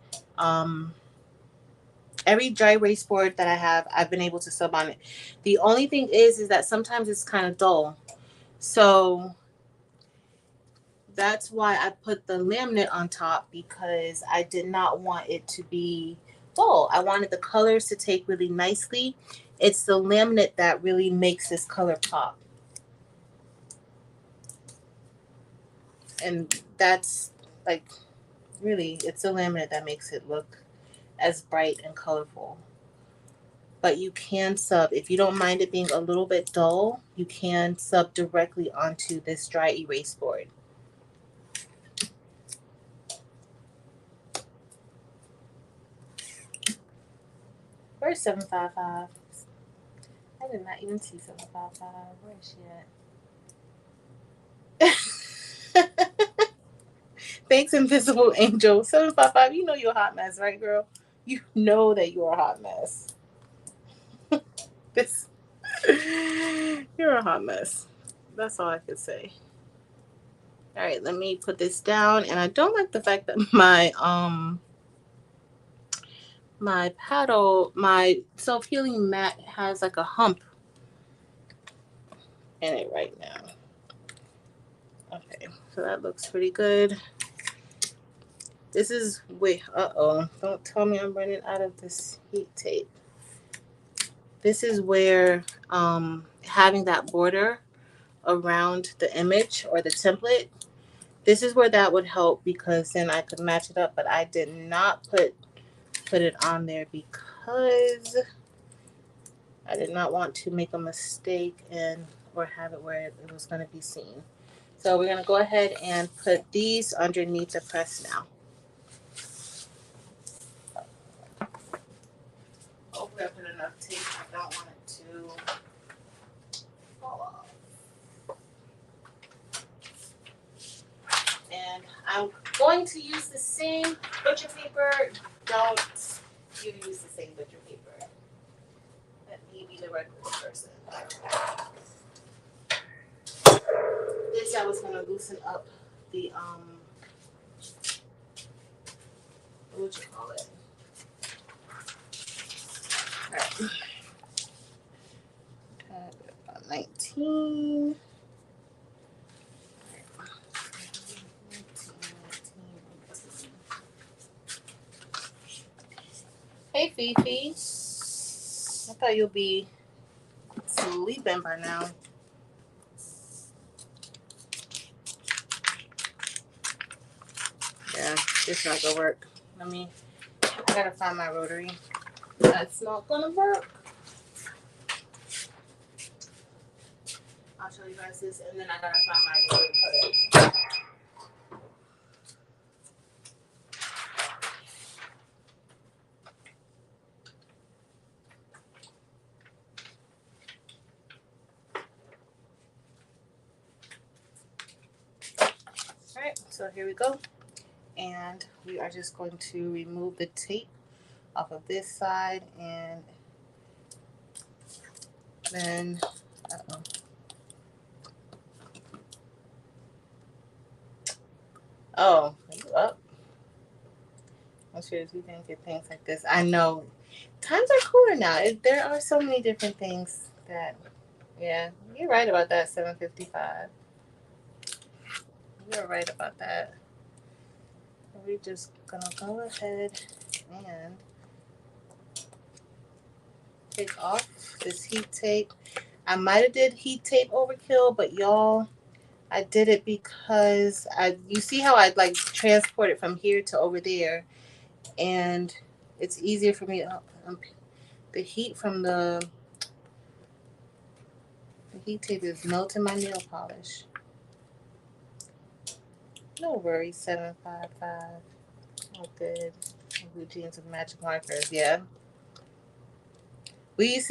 Every dry erase board that I have, I've been able to sub on it. The only thing is that sometimes it's kind of dull. So that's why I put the laminate on top, because I did not want it to be dull. I wanted the colors to take really nicely. It's the laminate that really makes this color pop. And that's like, really, it's the laminate that makes it look as bright and colorful. But you can sub, if you don't mind it being a little bit dull, you can sub directly onto this dry erase board. Where's 755? I did not even see 755. Where is she at? Thanks, Invisible Angel. 755, you know you're a hot mess, right, girl? You know that you're a hot mess. This, you're a hot mess. That's all I could say. All right, let me put this down. And I don't like the fact that my paddle, my self-healing mat has like a hump in it right now. Okay, so that looks pretty good. This is, wait, don't tell me I'm running out of this heat tape. This is where having that border around the image or the template, this is where that would help, because then I could match it up. But I did not put it on there because I did not want to make a mistake and or have it where it was going to be seen. So we're going to go ahead and put these underneath the press now. Hopefully I put enough tape. I don't want it to fall off. And I'm going to use the same butcher paper. Don't you use the same butcher paper. Let me be the regular person. This I was going to loosen up the, what would you call it? All right. 19. Hey, Fifi. I thought you'll be sleeping by now. Yeah, it's not gonna work. I gotta find my rotary. That's not gonna work. I'll show you guys this, and then I gotta find my rotary cutter. Alright, so here we go. And we are just going to remove the tape off of this side, and then, oh, are you up? I'm sure you didn't get things like this. I know. Times are cooler now. There are so many different things that, yeah, you're right about that, 755. You're right about that. We're just gonna go ahead and take off this heat tape. I might have did heat tape overkill, but y'all, I did it because you see how I'd like transport it from here to over there, and it's easier for me. The heat from the heat tape is melting my nail polish. No worries, 755. Oh, good. Blue jeans with magic markers, yeah. We used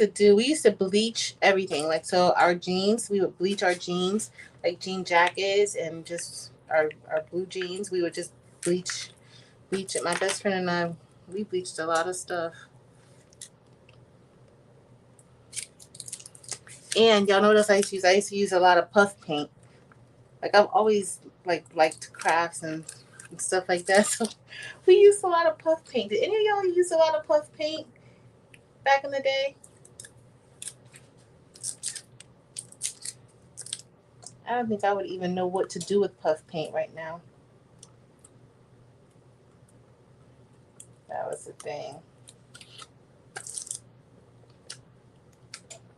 to bleach everything. Like, so our jeans, we would bleach our jeans, like jean jackets and just our blue jeans. We would just bleach it. My best friend and I, we bleached a lot of stuff. And y'all notice I used to use a lot of puff paint. Like, I've always liked crafts and stuff like that. So we used a lot of puff paint. Did any of y'all use a lot of puff paint back in the day? I don't think I would even know what to do with puff paint right now. That was the thing.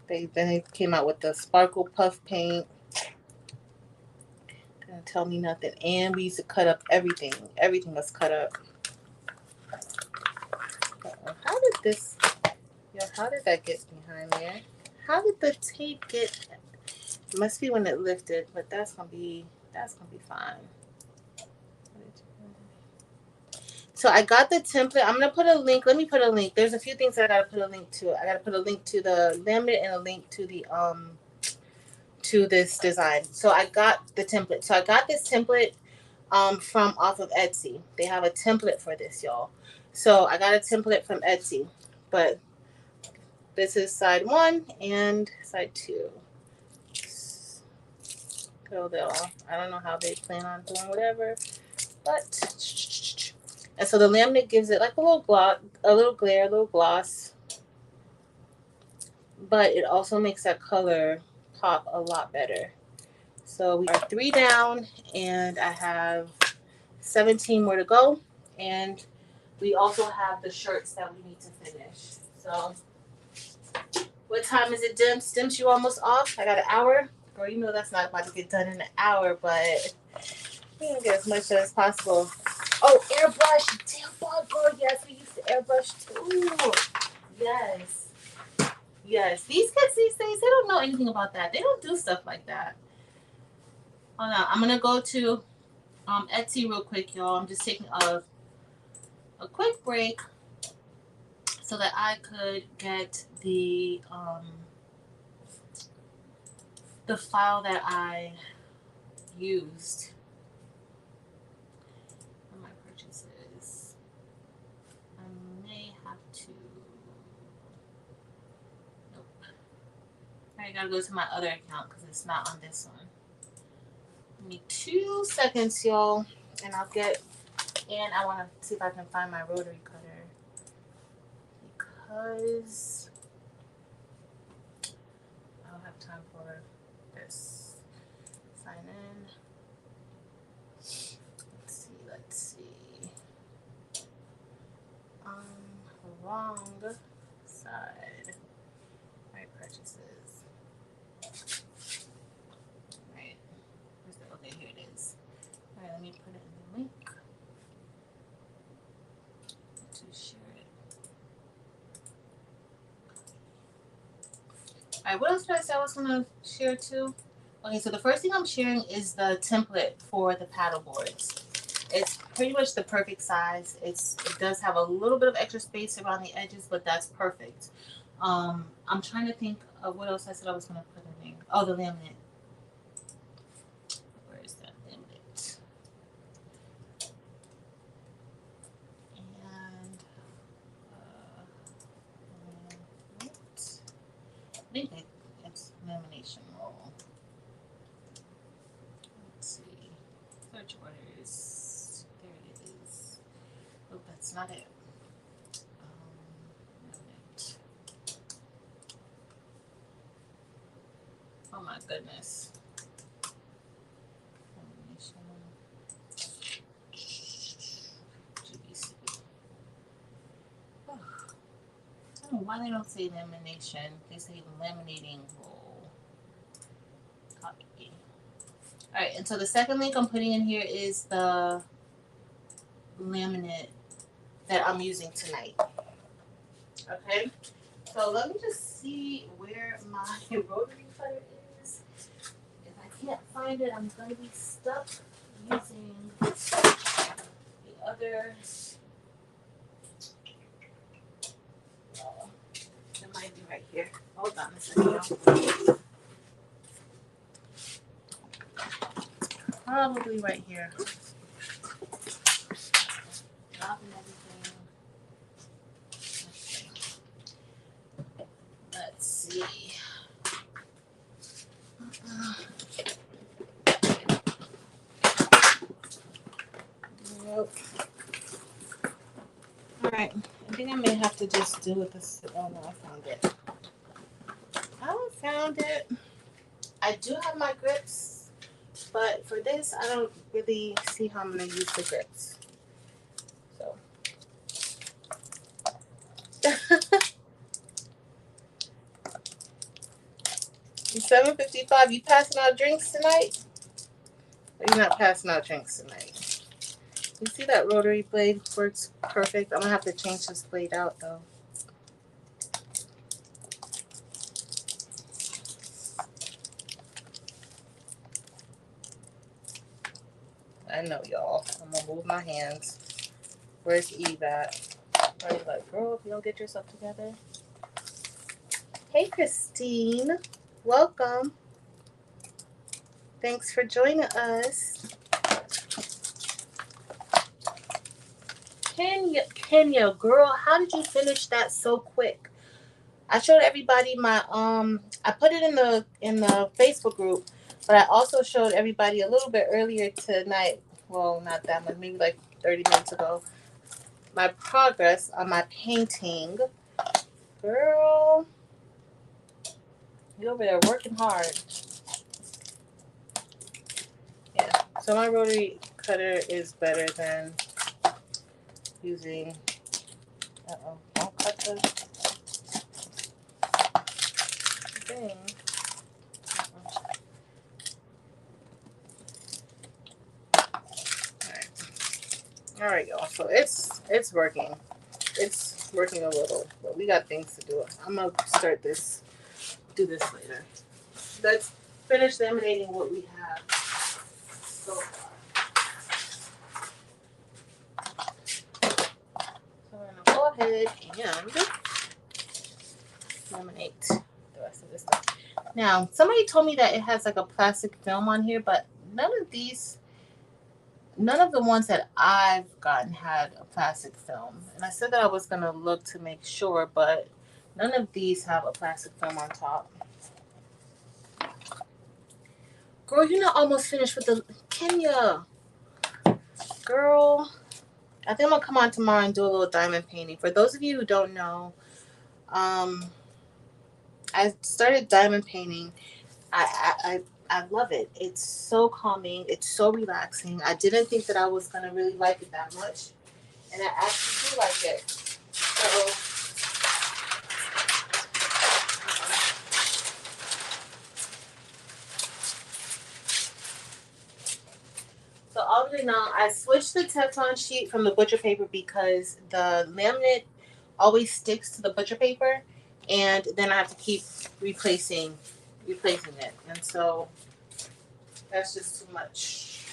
Then they came out with the sparkle puff paint. Didn't tell me nothing. And we used to cut up everything. Everything was cut up. Oh, how did this, yo, how did that get behind there? How did the tape get, it must be when it lifted, but that's gonna be fine. So I got the template. I'm gonna put a link. Let me put a link. There's a few things that I gotta put a link to. I gotta put a link to the laminate and a link to the to this design. So I got the template. So I got this template from off of Etsy. They have a template for this, y'all. So I got a template from Etsy, but this is side 1 and side 2. So I don't know how they plan on doing whatever, but and so the laminate gives it like a little gloss, a little glare, a little gloss, but it also makes that color pop a lot better. So we are 3 down, and I have 17 more to go, and we also have the shirts that we need to finish. So what time is it, Dims? Dims, you almost off? I got an hour. Girl, you know that's not about to get done in an hour, but we're gonna get as much done as possible. Oh, airbrush. Damn, girl. Yes, we used to airbrush too. Yes. Yes. These kids these days, they don't know anything about that. They don't do stuff like that. Hold on. I'm gonna go to Etsy real quick, y'all. I'm just taking a quick break so that I could get the file that I used for my purchases. I may have to. Nope. I gotta go to my other account because it's not on this one. Give me 2 seconds, y'all, and I'll get. And I want to see if I can find my rotary cutter because I don't have time for this. Sign in. Let's see. Wrong side. Right, purchases. Right. Okay, here it is. All right, let me put it in the link to share it. All right, what else did I say I was gonna share too? Okay, so the first thing I'm sharing is the template for the paddle boards. It's pretty much the perfect size. It does have a little bit of extra space around the edges, but that's perfect. I'm trying to think of what else I said I was gonna put in there. Oh, the laminate. Where is that laminate? And I think it's lamination roll. Let's see. Search orders. There it is. Oh, that's not it. Oh my goodness. GBC. Oh. I don't know why they don't say lamination. They say laminating roll. Copy. Alright, and so the second link I'm putting in here is the laminate that I'm using tonight. Okay? So let me just see where my rotary cutter is. If I can't find it, I'm going to be stuck using the other. It might be right here. Hold on a second. Probably right here. Dropping everything. Okay. Let's see. Nope. Alright. I think I may have to just do with this. Oh no, I found it. I found it. I do have my grips, but for this, I don't really see how I'm going to use the grips. So. It's 7:55. You passing out drinks tonight? Or you not passing out drinks tonight? You see that rotary blade works perfect? I'm gonna have to change this blade out though. I know y'all. I'm gonna move my hands. Where's Eve at? Are you like, girl, if you don't get yourself together? Hey Christine. Welcome. Thanks for joining us. Kenya, girl, how did you finish that so quick? I showed everybody my I put it in the Facebook group, but I also showed everybody a little bit earlier tonight. Well, not that much, maybe like 30 minutes ago. My progress on my painting. Girl, you over there working hard. Yeah. So my rotary cutter is better than using don't cut the thing. All right, y'all. So it's working. It's working a little, but we got things to do. I'm gonna do this later. Let's finish laminating what we have so far. So we're gonna go ahead and laminate the rest of this stuff. Now, somebody told me that it has like a plastic film on here, but none of the ones that I've gotten had a plastic film. And I said that I was gonna look to make sure, but none of these have a plastic film on top. Girl, you're not almost finished with the Kenya. Girl, I think I'm gonna come on tomorrow and do a little diamond painting. For those of you who don't know, I started diamond painting. I love it. It's so calming. It's so relaxing. I didn't think that I was gonna really like it that much, and I actually do like it. So obviously now I switched the Teflon sheet from the butcher paper because the laminate always sticks to the butcher paper, and then I have to keep replacing it, and so that's just too much.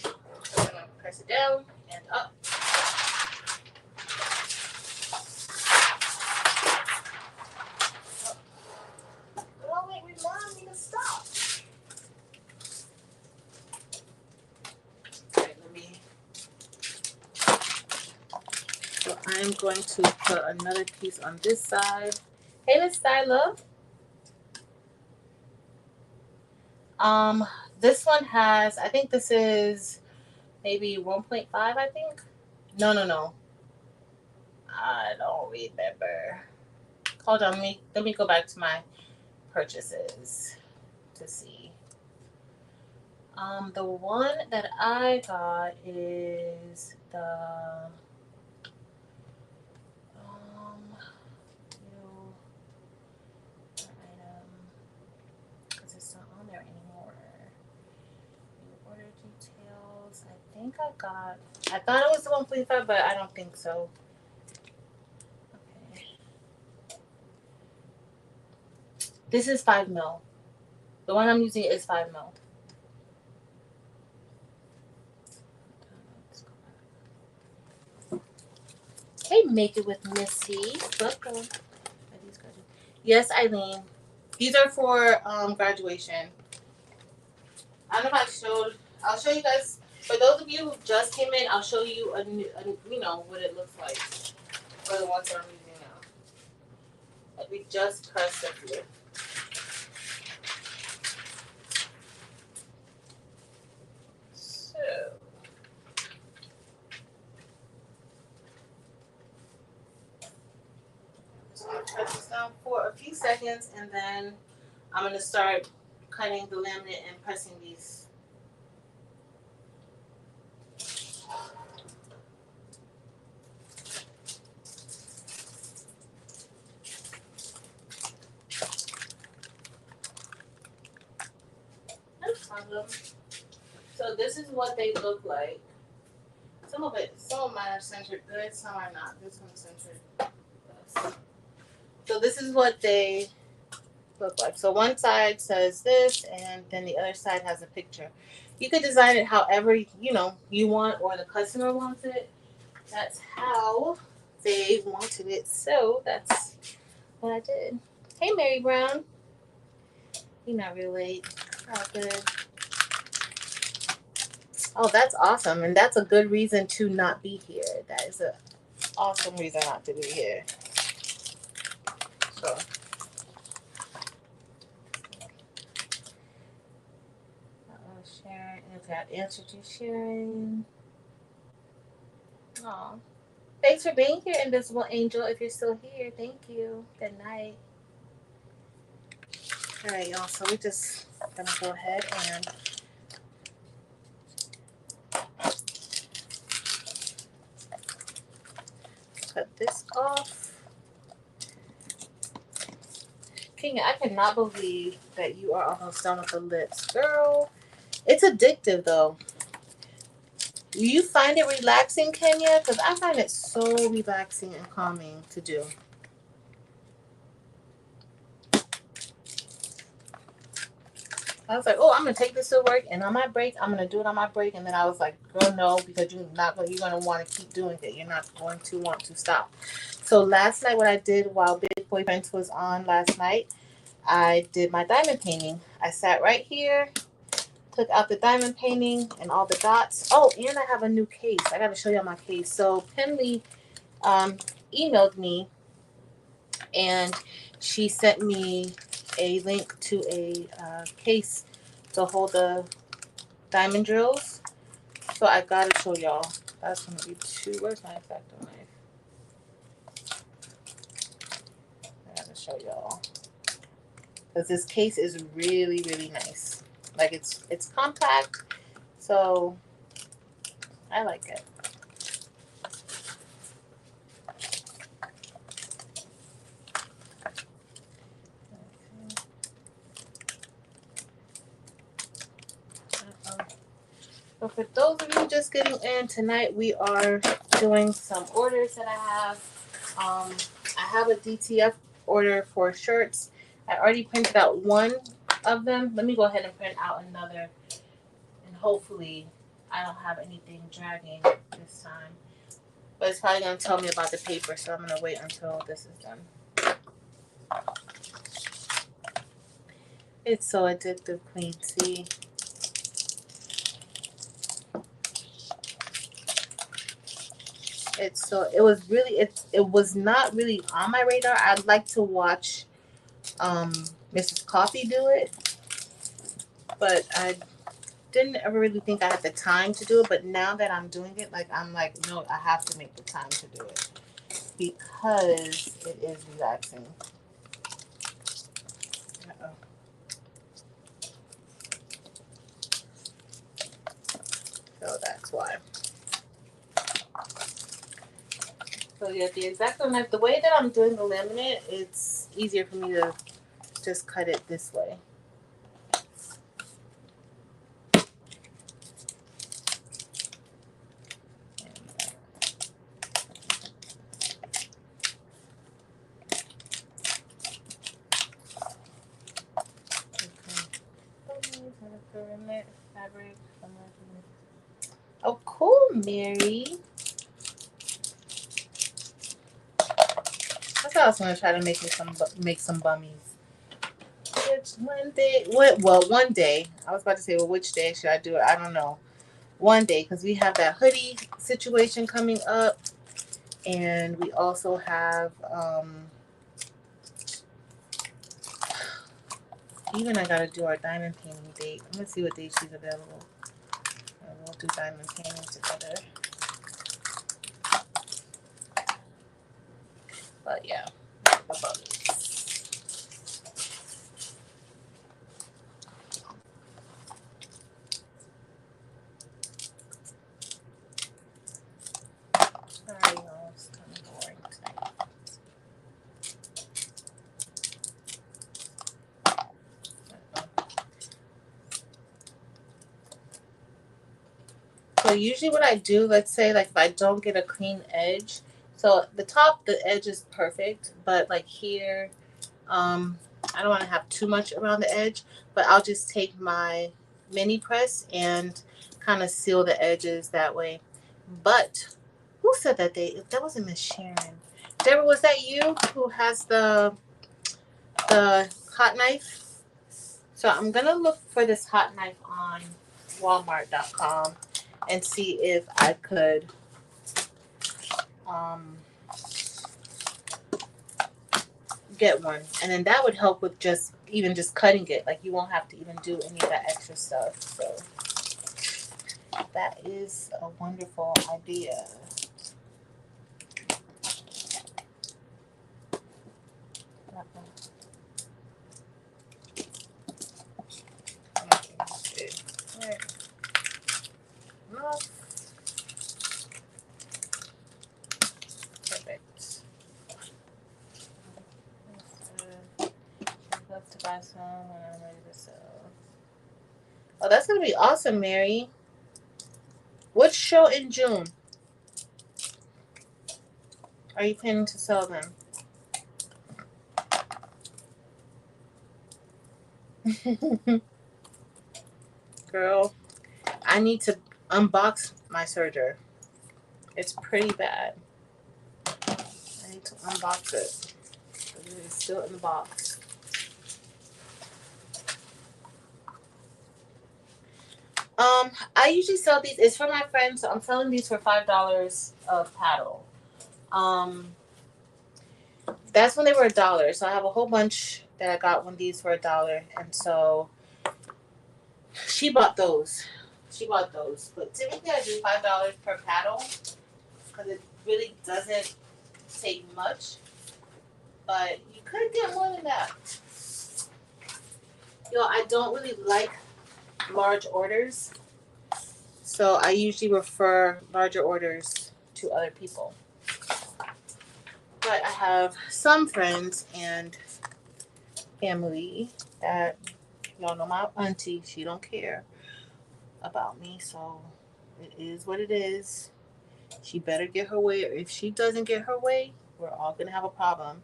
So I'm gonna press it down and up. Oh wait, remind me to stop. Okay, so I'm going to put another piece on this side. Hey, Miss Styla. This one has, I think this is maybe 1.5, I think. No. I don't remember. Hold on, let me go back to my purchases to see. The one that I got is the new item, because it's not on there anymore. New order details. I thought it was the 1.5, but I don't think so. Okay. This is 5 mil. The one I'm using is 5 mil. Hey, Make It With Missy. Welcome. Yes, Eileen. These are for graduation. I don't know if I'll show you guys. For those of you who just came in, I'll show you what it looks like for the ones that I'm using now. Like we just pressed it here. So I'm gonna press this down for a few seconds, and then I'm gonna start cutting the laminate and pressing these. of them. So this is what they look like. Some of mine are centered good, some are not. This one's centered. So this is what they look like. So one side says this, and then the other side has a picture. You could design it however you want, or the customer wants it. That's how they wanted it. So that's what I did. Hey, Mary Brown. You're not real late. Oh, good. Oh, that's awesome. And that's a good reason to not be here. That is an awesome reason not to be here. So. Sharon. Okay, I answered you, Sharon. Aw. Thanks for being here, Invisible Angel. If you're still here, thank you. Good night. All right, y'all. So we're just going to go ahead and cut this off. Kenya, I cannot believe that you are almost done with the lips. Girl, it's addictive, though. Do you find it relaxing, Kenya? Because I find it so relaxing and calming to do. I was like, oh, I'm going to take this to work, and on my break, I'm going to do it on my break. And then I was like, girl, no, because you're going to want to keep doing it. You're not going to want to stop. So last night, what I did while Big Boy Prince was on last night, I did my diamond painting. I sat right here, took out the diamond painting and all the dots. Oh, and I have a new case. I got to show you my case. So Penley emailed me, and she sent me a link to a case to hold the diamond drills. So I gotta show y'all. That's gonna be two. Where's my X-Acto knife? I gotta show y'all because this case is really, really nice. Like it's compact, so I like it. So for those of you just getting in tonight, we are doing some orders that I have. I have a DTF order for shirts. I already printed out one of them. Let me go ahead and print out another, and hopefully I don't have anything dragging this time. But it's probably going to tell me about the paper, so I'm going to wait until this is done. It's so addictive, Queen. See? It was not really on my radar. I'd like to watch Mrs. Coffee do it, but I didn't ever really think I had the time to do it. But now that I'm doing it, I'm like, no, I have to make the time to do it because it is relaxing. So that's why. So yeah, the X-Acto knife, the way that I'm doing the laminate, it's easier for me to just cut it this way. Oh, cool, Mary. I thought I was gonna try to make some bummies. One day. I was about to say, well, which day should I do it? I don't know. One day, because we have that hoodie situation coming up, and we also have even I gotta do our diamond painting date. I'm gonna see what date she's available. And we'll do diamond painting together. But yeah, sorry, y'all, it's kind of boring tonight. So usually what I do, let's say like if I don't get a clean edge, so the top, the edge is perfect, but like here, I don't want to have too much around the edge, but I'll just take my mini press and kind of seal the edges that way. But who said that that wasn't Miss Sharon. Deborah, was that you who has the hot knife? So I'm gonna look for this hot knife on Walmart.com and see if I could get one, and then that would help with just cutting it. Like you won't have to even do any of that extra stuff. So that is a wonderful idea. Perfect. I'd love to buy some when I'm ready to sell. Oh, that's gonna be awesome, Mary. Which show in June are you planning to sell them? Girl, I need to unbox my serger. It's pretty bad. I need to unbox it. It's still in the box. I usually sell these. It's for my friends, so I'm selling these for $5 a paddle. That's when they were $1. So I have a whole bunch that I got when these were $1, and so she bought those. But typically I do $5 per paddle because it really doesn't take much. But you could get more than that. I don't really like large orders, so I usually refer larger orders to other people. But I have some friends and family that, y'all know my auntie, she don't care about me, so it is what it is. She better get her way, or if she doesn't get her way, we're all gonna have a problem.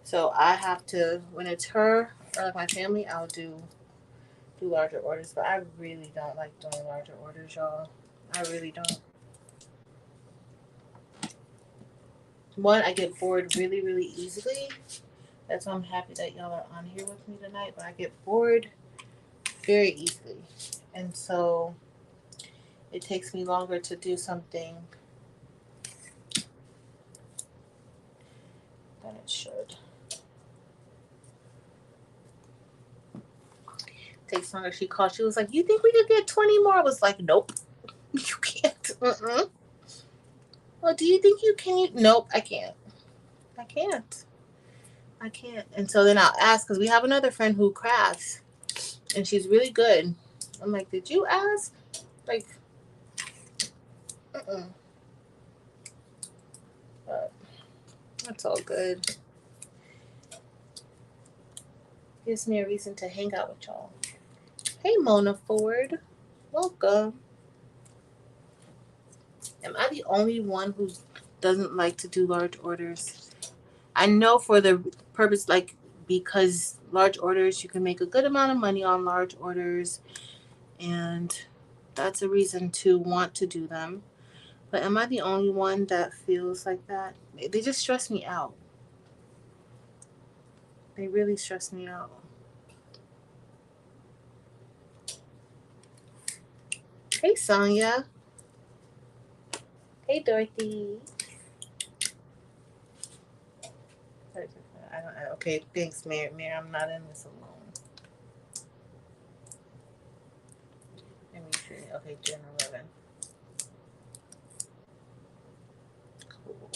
So I have to, when it's her or like my family, I'll do larger orders. But I really don't like doing larger orders, y'all. I really don't. One, I get bored really, really easily. That's why I'm happy that y'all are on here with me tonight. But I get bored very easily, and so it takes me longer to do something than it should. Takes longer. She called. She was like, "You think we could get 20 more?" I was like, "Nope, you can't." Well, do you think you can? Nope, I can't. I can't. And so then I'll ask, because we have another friend who crafts, and she's really good. I'm like, "Did you ask?" Like, but that's all good. Gives me a reason to hang out with y'all. Hey, Mona Ford. Welcome. Am I the only one who doesn't like to do large orders? I know for the purpose, like, because large orders, you can make a good amount of money on large orders, and that's a reason to want to do them. But am I the only one that feels like that? They just stress me out. They really stress me out. Hey, Sonia. Hey, Dorothy. Okay, thanks, Mary. I'm not in this alone. Let me see. Okay, Jen 11. Cool.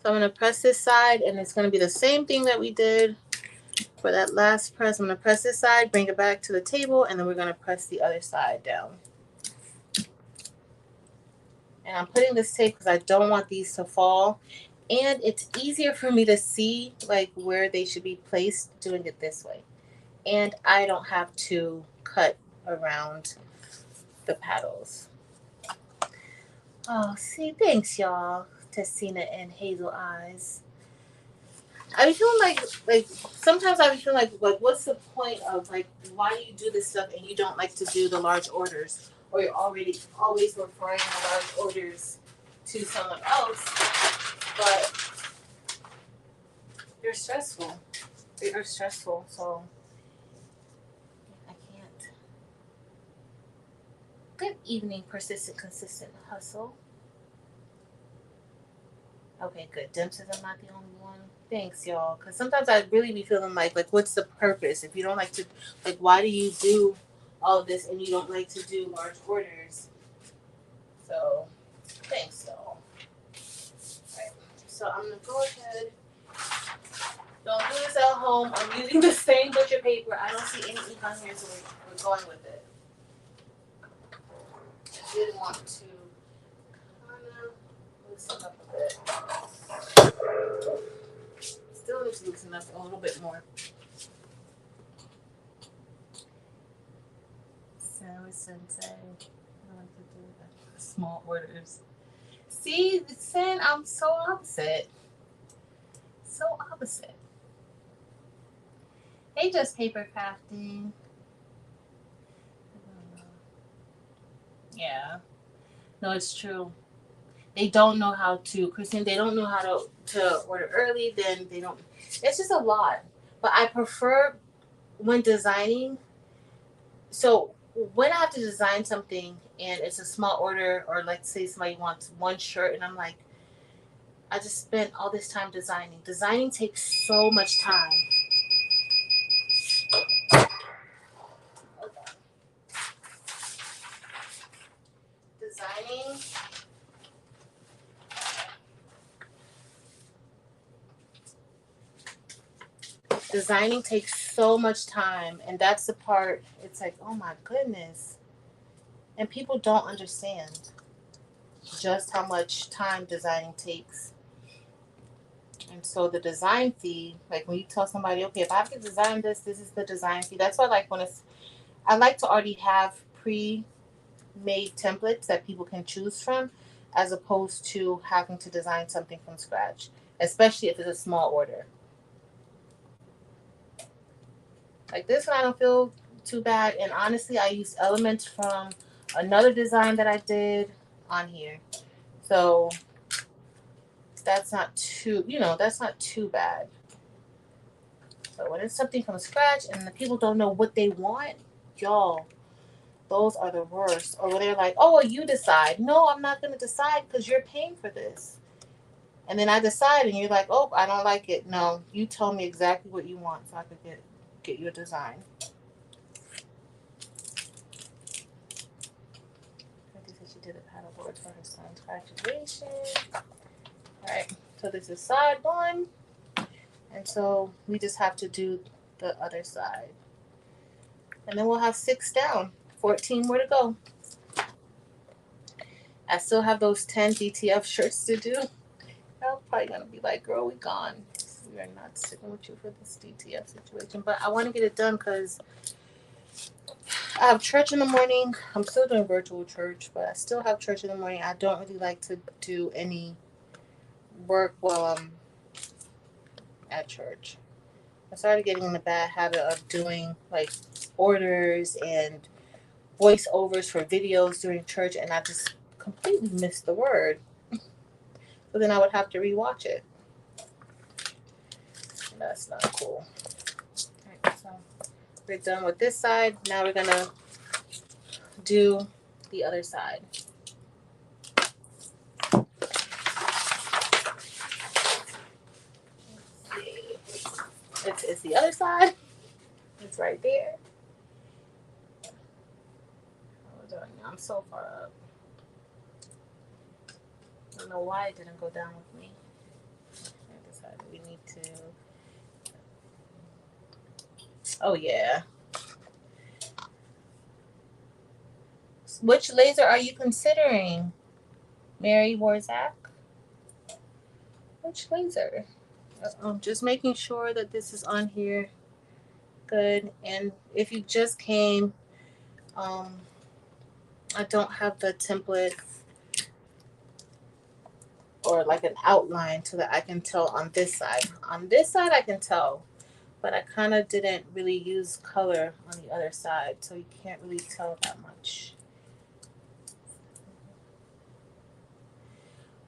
So I'm going to press this side, and it's going to be the same thing that we did for that last press. I'm going to press this side, bring it back to the table, and then we're going to press the other side down. And I'm putting this tape because I don't want these to fall. And it's easier for me to see like where they should be placed doing it this way. and I don't have to cut around the paddles. Oh, see, thanks y'all, Tessina and Hazel Eyes. I be feeling like sometimes I be feeling like what's the point of like why do you do this stuff and you don't like to do the large orders, or you're already always referring the large orders to someone else, but they're stressful. They are stressful, so I can't. Good evening, persistent, consistent hustle. Okay, good. Dim says I'm not the only one. Thanks, y'all. Because sometimes I really be feeling like, what's the purpose? If you don't like to, like, why do you do all of this and you don't like to do large orders? So, thanks, y'all. Right. So, I'm going to go ahead. Don't do this at home. I'm using the same butcher paper. I don't see any ink on here, so we're going with it. I did want to kind of loosen up a bit. Still need to loosen up a little bit more. Sarah Sensei. I like to do the small orders. See, Sin, I'm so opposite. So opposite. They just paper crafting. Yeah. No, it's true. They don't know how to, Christine, they don't know how to order early, then they don't. It's just a lot. But I prefer when designing. So when I have to design something and it's a small order, or let's say somebody wants one shirt, and I'm like, I just spent all this time designing. Designing takes so much time. Designing takes so much time, and that's the part. It's like, oh my goodness, and people don't understand just how much time designing takes. And so the design fee, like when you tell somebody, okay, if I have to design this, this is the design fee. That's why, like when it's, I like to already have pre-made templates that people can choose from, as opposed to having to design something from scratch, especially if it's a small order. Like this one, I don't feel too bad. And honestly, I used elements from another design that I did on here. So that's not too, that's not too bad. But when it's something from scratch and the people don't know what they want, y'all, those are the worst. Or when they're like, oh, well, you decide. No, I'm not going to decide because you're paying for this. And then I decide and you're like, oh, I don't like it. No, you tell me exactly what you want so I could get your design. She did a paddleboard for her son's graduation. Alright, so this is side one. And so we just have to do the other side. And then we'll have 6 down. 14 more to go. I still have those 10 DTF shirts to do. I'm probably going to be like, girl, we gone. We are not sticking with you for this DTF situation. But I want to get it done because I have church in the morning. I'm still doing virtual church, but I still have church in the morning. I don't really like to do any work while I'm at church. I started getting in the bad habit of doing like orders and voiceovers for videos during church, and I just completely missed the word. So then I would have to rewatch it. That's not cool. Alright, so we're done with this side. Now we're gonna do the other side. It's the other side. It's right there. I'm so far up. I don't know why it didn't go down with me. I decided we need to. Oh yeah. Which laser are you considering, Mary Warzak? Which laser? I'm just making sure that this is on here good. And if you just came, I don't have the template or like an outline so that I can tell on this side. On this side I can tell, but I kind of didn't really use color on the other side, so you can't really tell that much.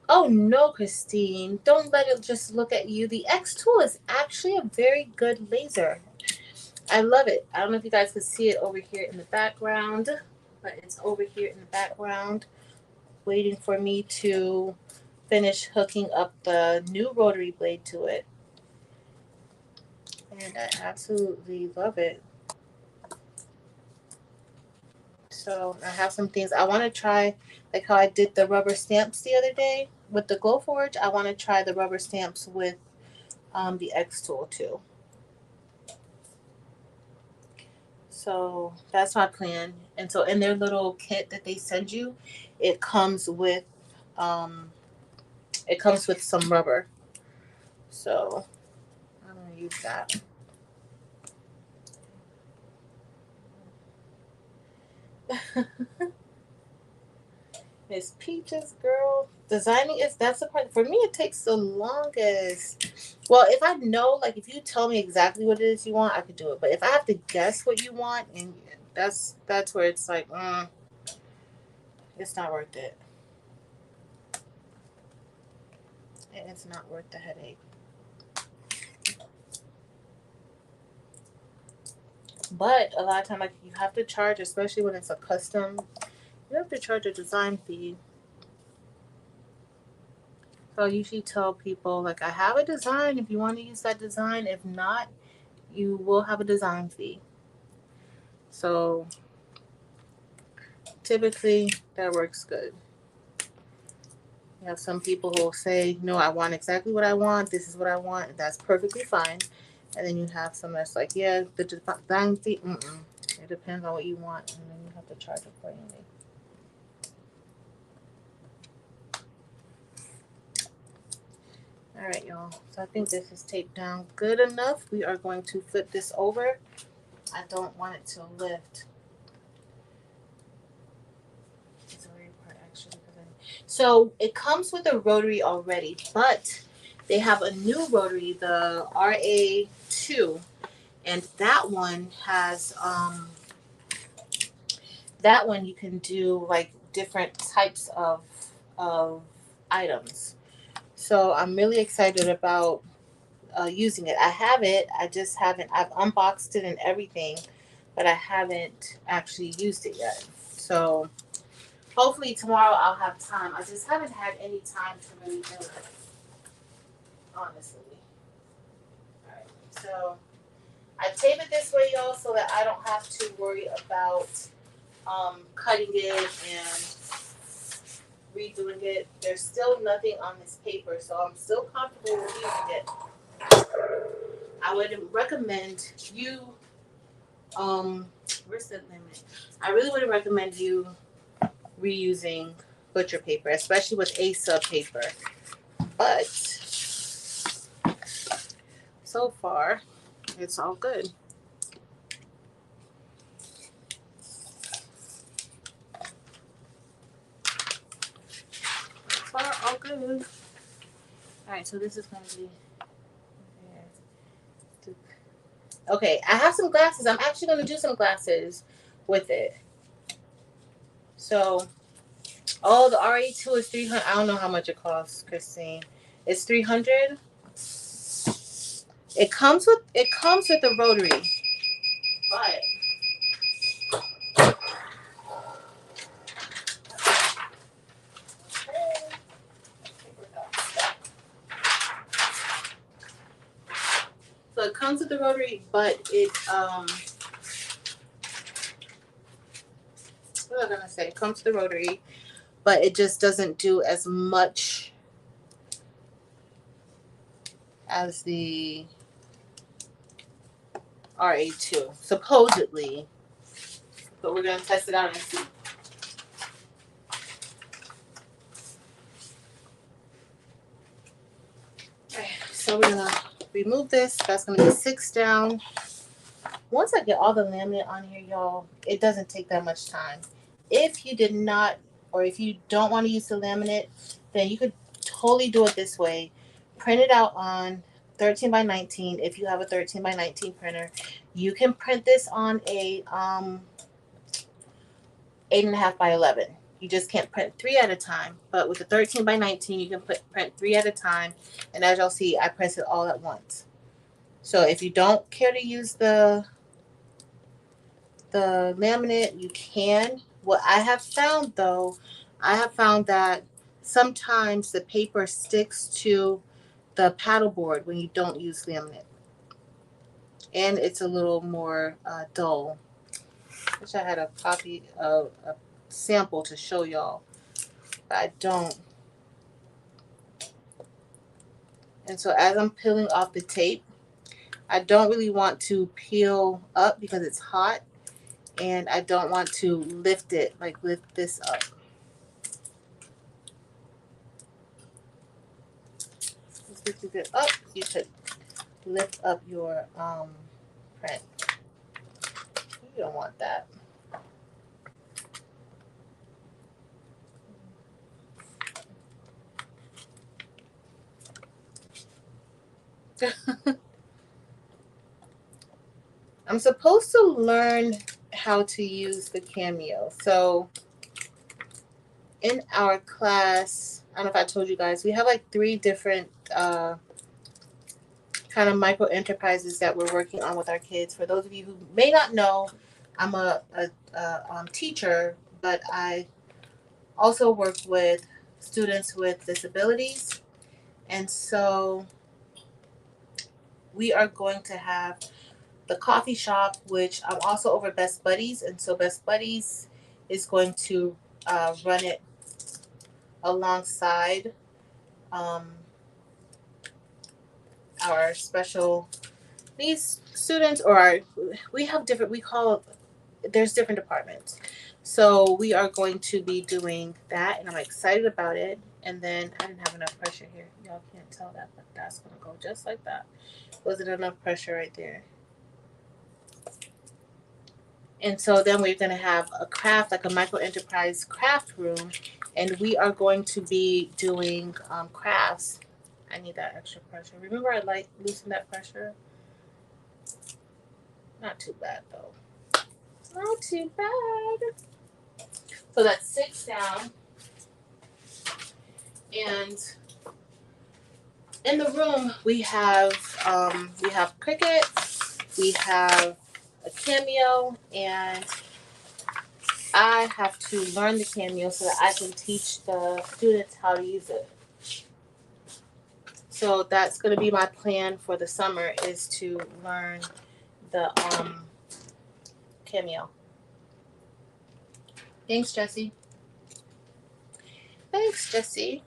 Oh no, Christine, don't let it just look at you. The X tool is actually a very good laser. I love it. I don't know if you guys can see it over here in the background, but it's over here in the background waiting for me to finish hooking up the new rotary blade to it. And I absolutely love it. So I have some things I want to try, like how I did the rubber stamps the other day with the Glowforge. I want to try the rubber stamps with the X tool too. So that's my plan. And so in their little kit that they send you, it comes with some rubber. So I'm gonna use that. Miss Peaches, girl. Designing that's the part for me it takes the longest. Well, if I know, like if you tell me exactly what it is you want, I could do it. But if I have to guess what you want, and that's where it's like, it's not worth it. And it's not worth the headache. But a lot of time, like you have to charge, especially when it's a custom. You have to charge a design fee. So I usually tell people, like, I have a design if you want to use that design. If not, you will have a design fee. So typically that works good. You have some people who will say, no, I want exactly what I want. This is what I want. And that's perfectly fine. And then you have some that's like, yeah, the design fee, it depends on what you want. And then you have to charge accordingly. All right, y'all. So I think this is taped down good enough. We are going to flip this over. I don't want it to lift. It's a weird part, actually. So it comes with a rotary already, but they have a new rotary, the RA2, and that one has that one you can do like different types of items. So I'm really excited about using it. I have it. I just haven't. I've unboxed it and everything, but I haven't actually used it yet. So hopefully tomorrow I'll have time. I just haven't had any time to really do it, honestly. All right. So I tape it this way, y'all, so that I don't have to worry about cutting it and redoing it. There's still nothing on this paper, so I'm still comfortable with using it. I would recommend you, where's the limit? I really would recommend you reusing butcher paper, especially with A-sub paper. But so far, it's all good. So far, all good. Alright, so this is going to be... Okay, I have some glasses. I'm actually going to do some glasses with it. So, oh, the RA2 is 300. I don't know how much it costs, Christine. It's 300. It comes with a rotary, but so it comes with the rotary, but it what was I gonna say? It comes with the rotary, but it just doesn't do as much as the RA2, supposedly. But we're gonna test it out and see. Okay, so we're gonna remove this. That's gonna be 6 down. Once I get all the laminate on here, y'all, it doesn't take that much time. If you did not, or if you don't want to use the laminate, then you could totally do it this way. Print it out on 13 by 19. If you have a 13 by 19 printer, you can print this on a 8.5 by 11. You just can't print 3 at a time. But with the 13 by 19, you can print 3 at a time. And as y'all see, I press it all at once. So if you don't care to use the laminate, you can. What I have found though, I have found that sometimes the paper sticks to the paddle board when you don't use laminate, and it's a little more dull. Wish I had a copy of a sample to show y'all, but I don't. And so as I'm peeling off the tape, I don't really want to peel up because it's hot, and I don't want to lift it, like lift this up. Lift it up, you could lift up your print. You don't want that. I'm supposed to learn how to use the Cameo. So in our class, I don't know if I told you guys, we have like 3 different kind of micro enterprises that we're working on with our kids. For those of you who may not know, I'm a teacher, but I also work with students with disabilities. And so we are going to have the coffee shop, which I'm also over Best Buddies, and so Best Buddies is going to run it alongside our special needs students, or we have different, there's different departments. So we are going to be doing that, and I'm excited about it. And then I didn't have enough pressure here. Y'all can't tell that, but that's going to go just like that. Wasn't enough pressure right there. And so then we're going to have a craft, like a micro enterprise craft room, and we are going to be doing crafts. I need that extra pressure. Remember, I like loosen that pressure. Not too bad though. Not too bad. So that's 6 down, and in the room we have Cricut, we have a Cameo, and I have to learn the Cameo so that I can teach the students how to use it. So that's going to be my plan for the summer, is to learn the Cameo. Thanks, Jessie. Thanks, Jessie.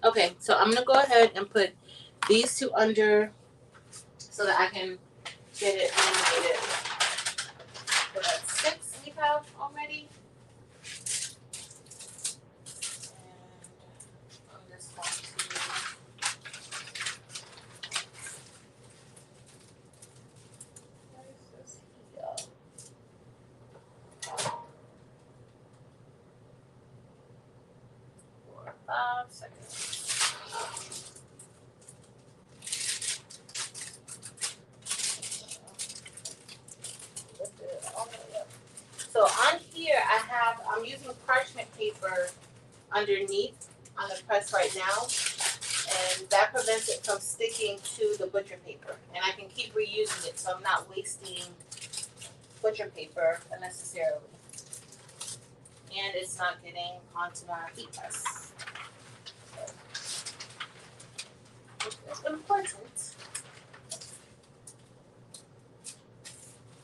Okay, so I'm going to go ahead and put these 2 under so that I can get it laminated. So that's 6 we have already. So on here, I'm using parchment paper underneath on the press right now, and that prevents it from sticking to the butcher paper. And I can keep reusing it, so I'm not wasting butcher paper unnecessarily. And it's not getting onto my heat press. Which is important.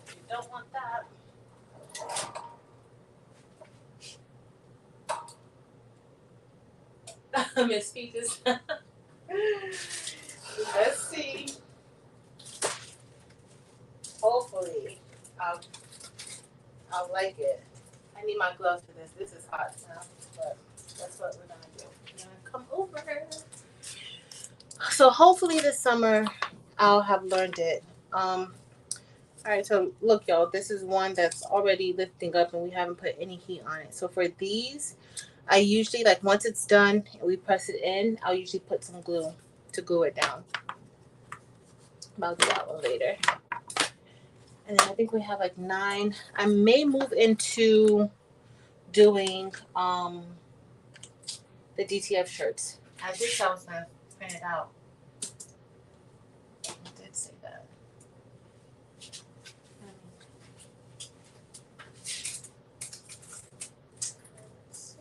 You don't want that. Miss Peaches. Let's see. Hopefully, I'll like it. I need my gloves for this. This is hot now, but that's what we're gonna do. We're gonna come over. So hopefully this summer I'll have learned it. All right, so look, y'all, this is one that's already lifting up and we haven't put any heat on it. So for these, I usually, like, once it's done and we press it in, I'll usually put some glue to glue it down. But I'll do that one later. And then I think we have like 9. I may move into doing the DTF shirts. I think I was gonna print it out. I did say that. Let's see.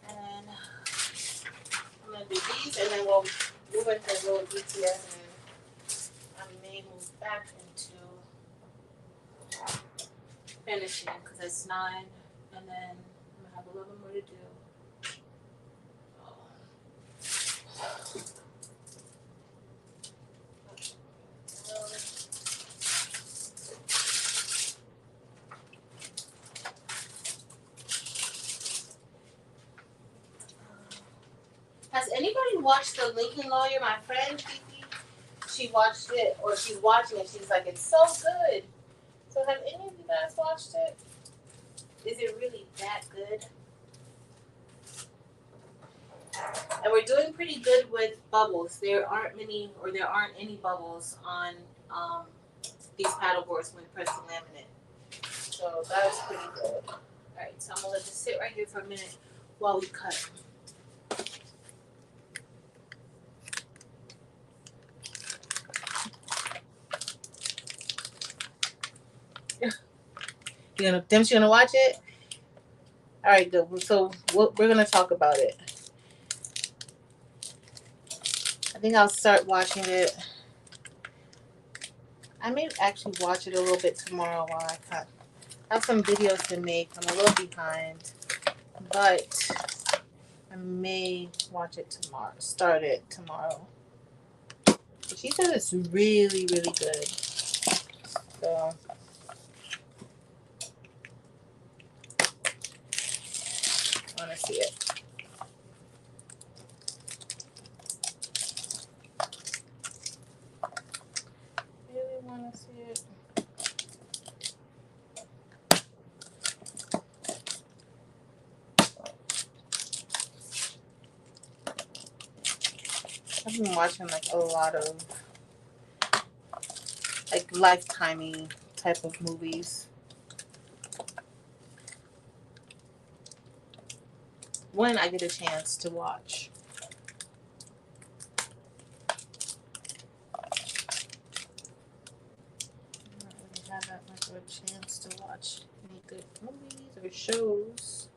And I'm gonna do these, and then we'll move into the little DTF, and I may move back into finishing because it's 9, and then I'm gonna have a little more to do. Has anybody watched The Lincoln Lawyer? My friend Kiki, she watched it, or she's watching it. She's like, it's so good. So have any of you guys watched it? Is it really that good? And we're doing pretty good with bubbles. There aren't any bubbles on these paddle boards when we press the laminate. So that was pretty good. Alright, so I'm gonna let this sit right here for a minute while we cut. You're gonna watch it? Alright, good. So we're gonna talk about it. I think I'll start watching it. I may actually watch it a little bit tomorrow while I cut. I have some videos to make. I'm a little behind, but I may watch it tomorrow. Start it tomorrow. She said it's really, really good. So I want to see it. Really want to see it. I've been watching like a lot of like lifetimey type of movies. When I get a chance to watch. I don't really have that much of a chance to watch any good movies or shows.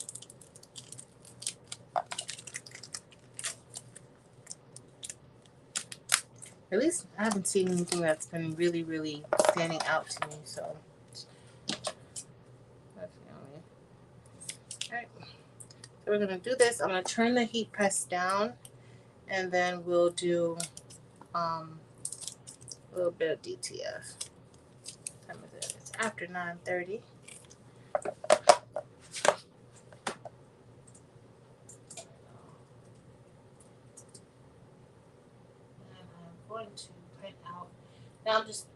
At least I haven't seen anything that's been really, really standing out to me, so that's the only. Alright. So we're gonna do this. I'm gonna turn the heat press down, and then we'll do a little bit of DTF. What time is it? It's after 9:30. And I'm going to print out. Now I'm just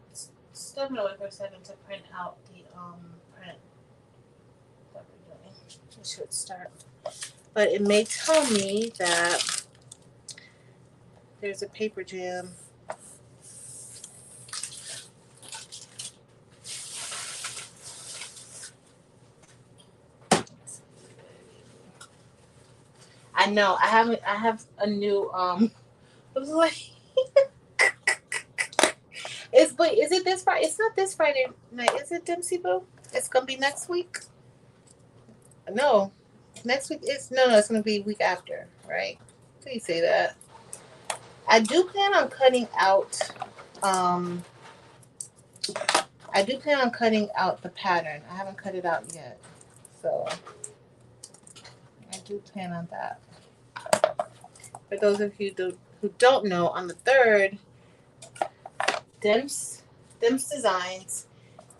stepping away for a second to print out the print that we're doing. It should start. But it may tell me that there's a paper jam. I know. I have a new I was like is it this Friday? It's not this Friday night, is it, Dempsey Boo? It's gonna be next week? No. Next week is it's gonna be week after, right? Please say that. I do plan on cutting out the pattern. I haven't cut it out yet. So I do plan on that. For those of you who don't know, on the 3rd, Demps Designs,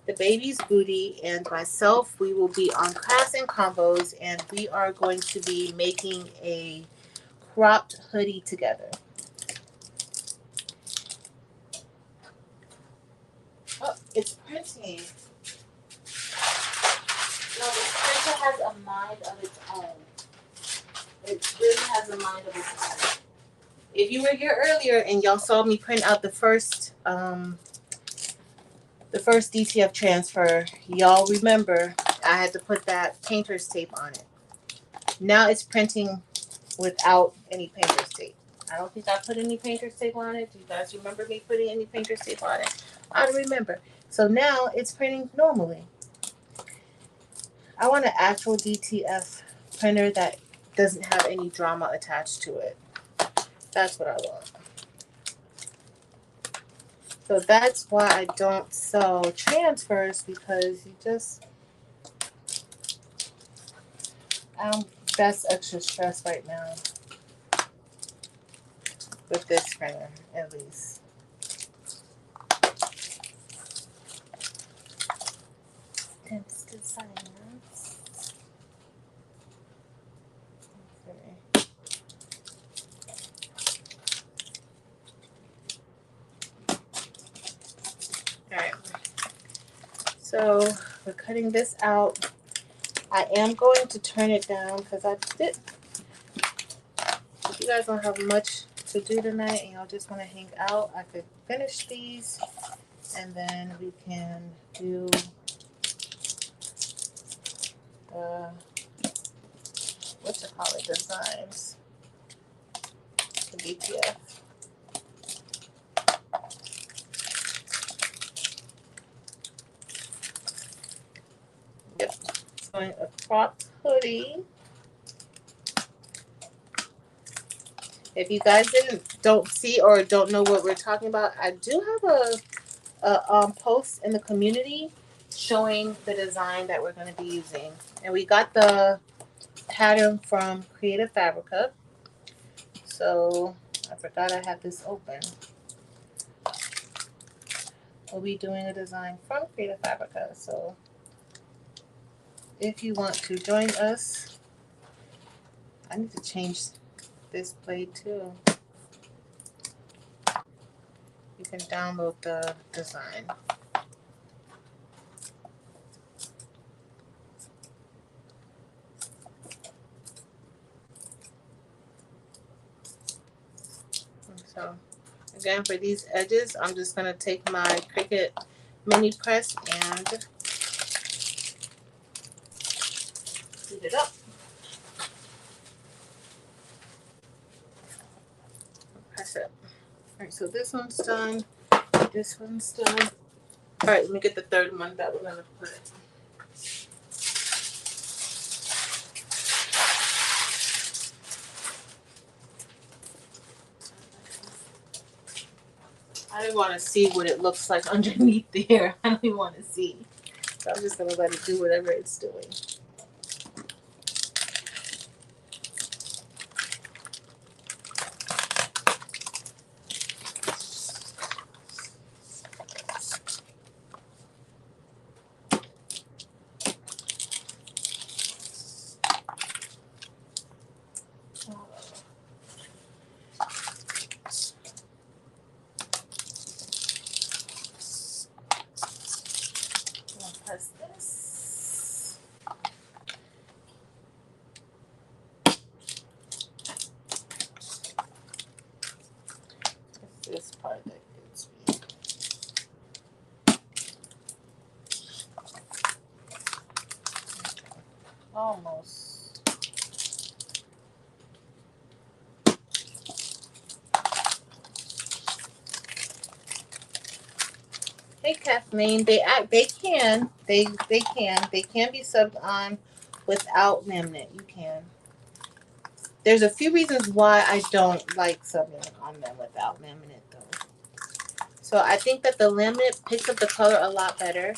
the baby's booty, and myself, we will be on Crafts and Combos, and we are going to be making a cropped hoodie together. It's printing. No, the printer has a mind of its own. It really has a mind of its own. If you were here earlier and y'all saw me print out the first DTF transfer, y'all remember I had to put that painter's tape on it. Now it's printing without any painter's tape. I don't think I put any painter's tape on it. Do you guys remember me putting any painter's tape on it? I don't remember. So now it's printing normally. I want an actual DTF printer that doesn't have any drama attached to it. That's what I want. So that's why I don't sell transfers, because that's extra stress right now with this printer, at least. Temps Designers. Okay. Alright. So we're cutting this out. I am going to turn it down because if you guys don't have much to do tonight and y'all just want to hang out, I could finish these and then we can do the designs, the DTF. Yep, doing a cropped hoodie. If you guys don't see or don't know what we're talking about, I do have a post in the community showing the design that we're going to be using, and we got the pattern from Creative Fabrica. So I forgot I had this open. We'll be doing a design from Creative Fabrica. So if you want to join us, I need to change this blade too. You can download the design. So again, for these edges, I'm just going to take my Cricut mini press and heat it up. Press it. Alright, so this one's done. This one's done. Alright, let me get the third one that we're going to put. I didn't want to see what it looks like underneath there. I don't even want to see. So I'm just going to let it do whatever it's doing. Press this. It's this part that gets me. Almost. Hey Kathleen, they can be subbed on without laminate. You can. There's a few reasons why I don't like subbing on them without laminate though. So I think that the laminate picks up the color a lot better.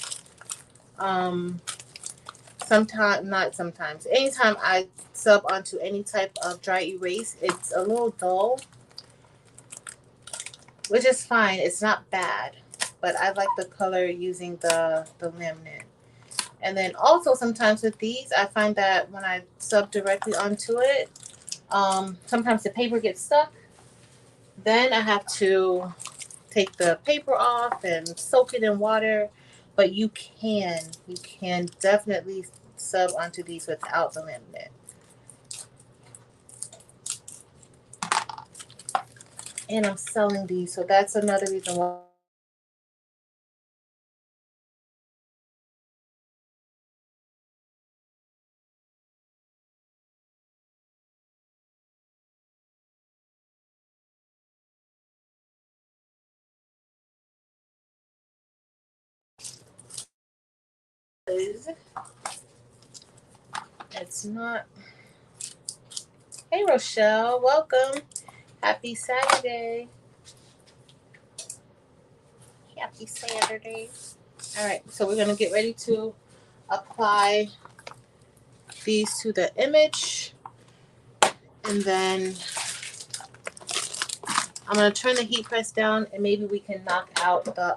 Sometimes. Anytime I sub onto any type of dry erase, it's a little dull, which is fine. It's not bad, but I like the color using the laminate. And then also sometimes with these, I find that when I sub directly onto it, sometimes the paper gets stuck. Then I have to take the paper off and soak it in water but you can definitely sub onto these without the laminate. And I'm selling these, so that's another reason why it's not. Hey Rochelle, welcome. Happy Saturday. Happy Saturday. All right, so we're gonna get ready to apply these to the image, and then I'm gonna turn the heat press down, and maybe we can knock out the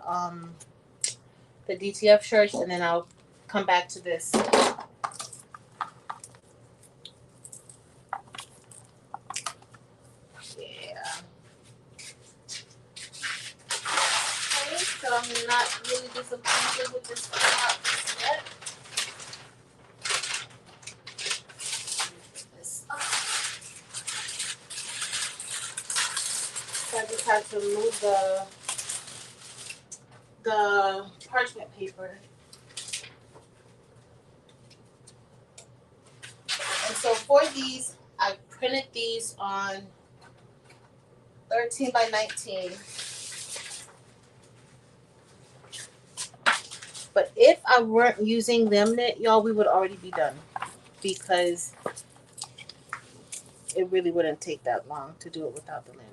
DTF shirts, and then I'll come back to this. Yeah. Okay, so I'm not really disappointed with this part yet. So I just have to move the parchment paper. And so for these, I printed these on 13 by 19. But if I weren't using laminate, y'all, we would already be done, because it really wouldn't take that long to do it without the laminate.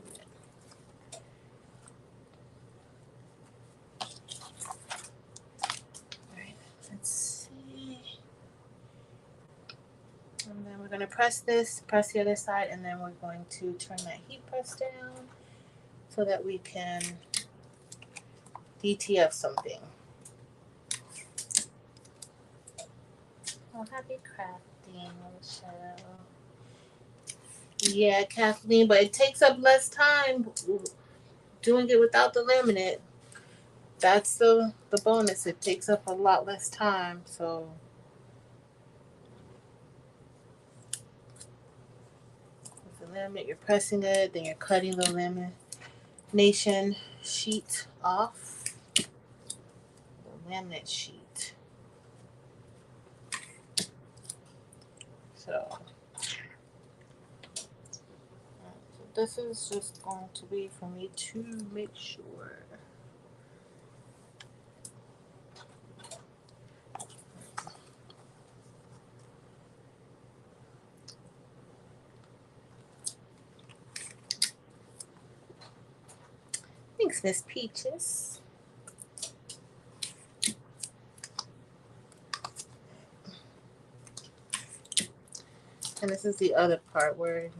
All right, let's see. And then we're going to press this, press the other side, and then we're going to turn that heat press down so that we can DTF something. Oh, happy crafting, Michelle. Yeah, Kathleen, but it takes up less time doing it without the laminate. That's the bonus. It takes up a lot less time. So with the laminate, you're pressing it, then you're cutting the lamination sheet off. The laminate sheet. So this is just going to be for me to make sure. Thanks, Miss Peaches. And this is the other part where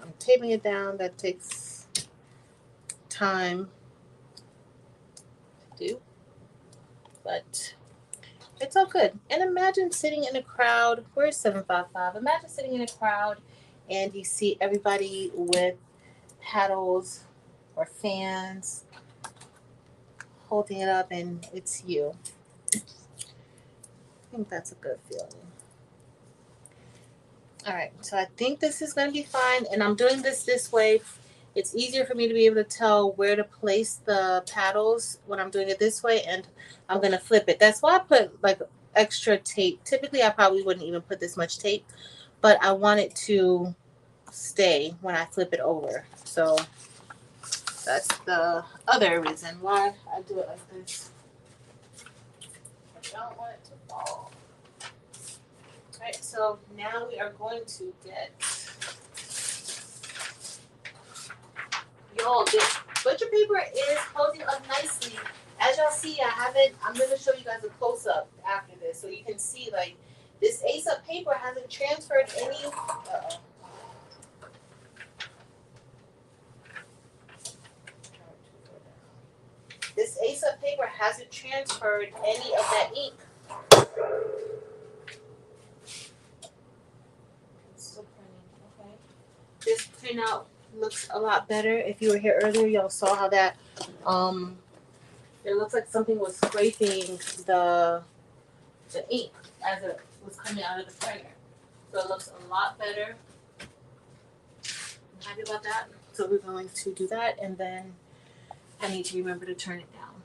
I'm taping it down. That takes time to do, but it's all good. And imagine sitting in a crowd. Where's 755? Imagine sitting in a crowd and you see everybody with paddles or fans holding it up, and it's you. I think that's a good feeling. All right, so I think this is going to be fine, and I'm doing this way. It's easier for me to be able to tell where to place the paddles when I'm doing it this way, and I'm going to flip it. That's why I put like extra tape. Typically, I probably wouldn't even put this much tape, but I want it to stay when I flip it over. So that's the other reason why I do it like this. I don't want it to fall. Alright, so now we are going to get, y'all, this butcher paper is holding up nicely. As y'all see, I'm going to show you guys a close-up after this so you can see, like, this ace of paper hasn't transferred any, This ace of paper hasn't transferred any of that ink. Still printing, okay. This printout looks a lot better. If you were here earlier, y'all saw how that It looks like something was scraping the ink as it was coming out of the printer. So it looks a lot better. I'm happy about that. So we're going to do that, and then I need to remember to turn it down.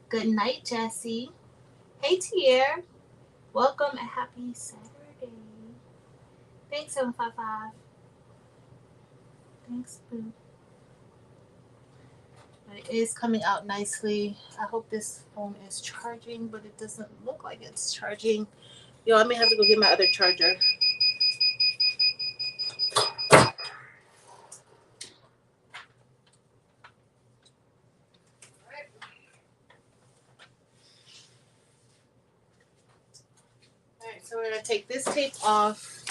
Good night, Jessie. Hey, Tier. Welcome and happy Saturday. Thanks, 755. Thanks, Boo. But it is coming out nicely. I hope this phone is charging, but it doesn't look like it's charging. Yo, I may have to go get my other charger. Alright, so we're gonna take this tape off.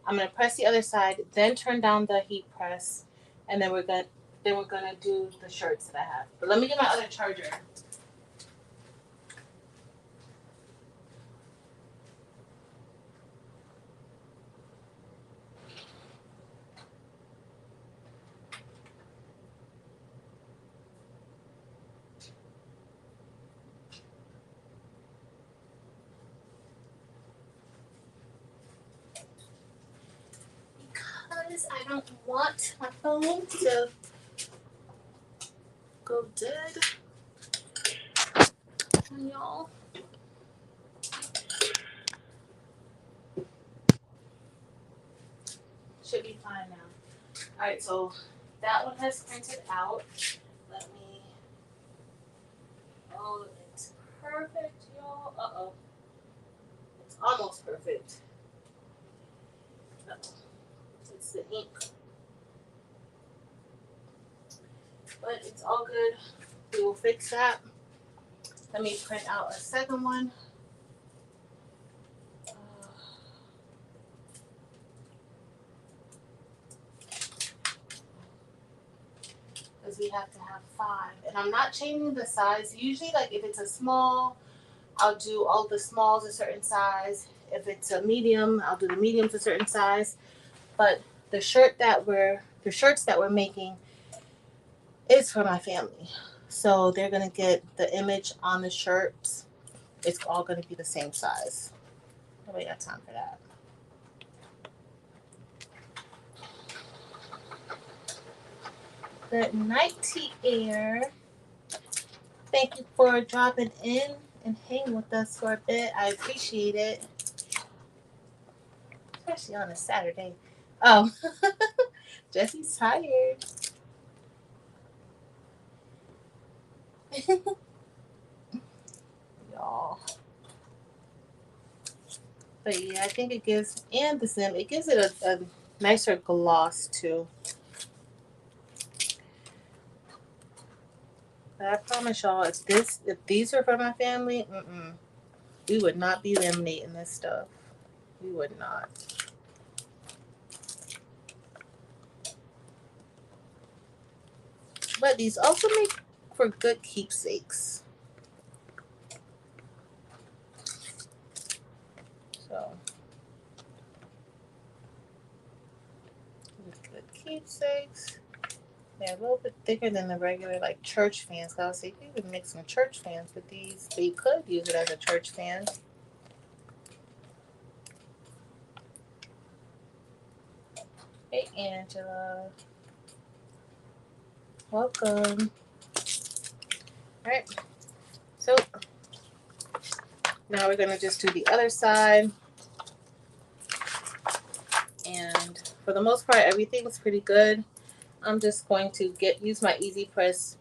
I'm gonna press the other side, then turn down the heat press, and then we're gonna do the shirts that I have. But let me get my other charger. Because I don't want my phone to go dead on y'all. Should be fine now. Alright, so that one has printed out. Let me. Oh, it's perfect, y'all. Uh-oh. It's almost perfect. Uh-oh. It's the ink. But it's all good. We will fix that. Let me print out a second one. Because we have to have 5. And I'm not changing the size. Usually, like if it's a small, I'll do all the smalls a certain size. If it's a medium, I'll do the mediums a certain size. But the shirts that we're making is for my family. So they're gonna get the image on the shirts. It's all gonna be the same size. Nobody got time for that. Good night, T-Air. Thank you for dropping in and hanging with us for a bit. I appreciate it. Especially on a Saturday. Oh, Jesse's tired. Y'all. But yeah, I think it gives, and the sim, it gives it a nicer gloss too. But I promise y'all, if these are for my family, we would not be laminating this stuff. We would not. But these also make for good keepsakes. So, good keepsakes. They're a little bit thicker than the regular like church fans. I was saying you could mix some church fans with these, but you could use it as a church fan. Hey Angela, welcome. All right, so now we're gonna just do the other side, and for the most part, everything's pretty good. I'm just going to use my Easy Press.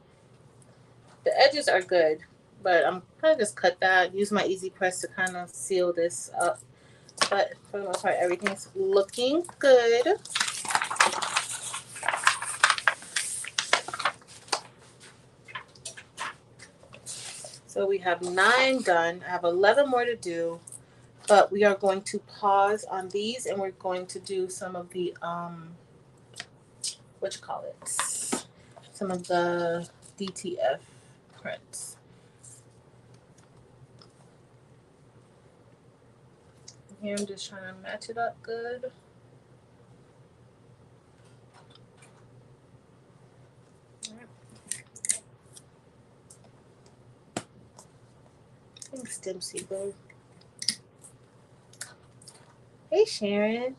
The edges are good, but I'm gonna just cut that. Use my Easy Press to kind of seal this up. But for the most part, everything's looking good. So we have 9 done. I have 11 more to do, but we are going to pause on these, and we're going to do some of the some of the DTF prints. Here I'm just trying to match it up good. Thanks, Dempsey Bird. Hey, Sharon.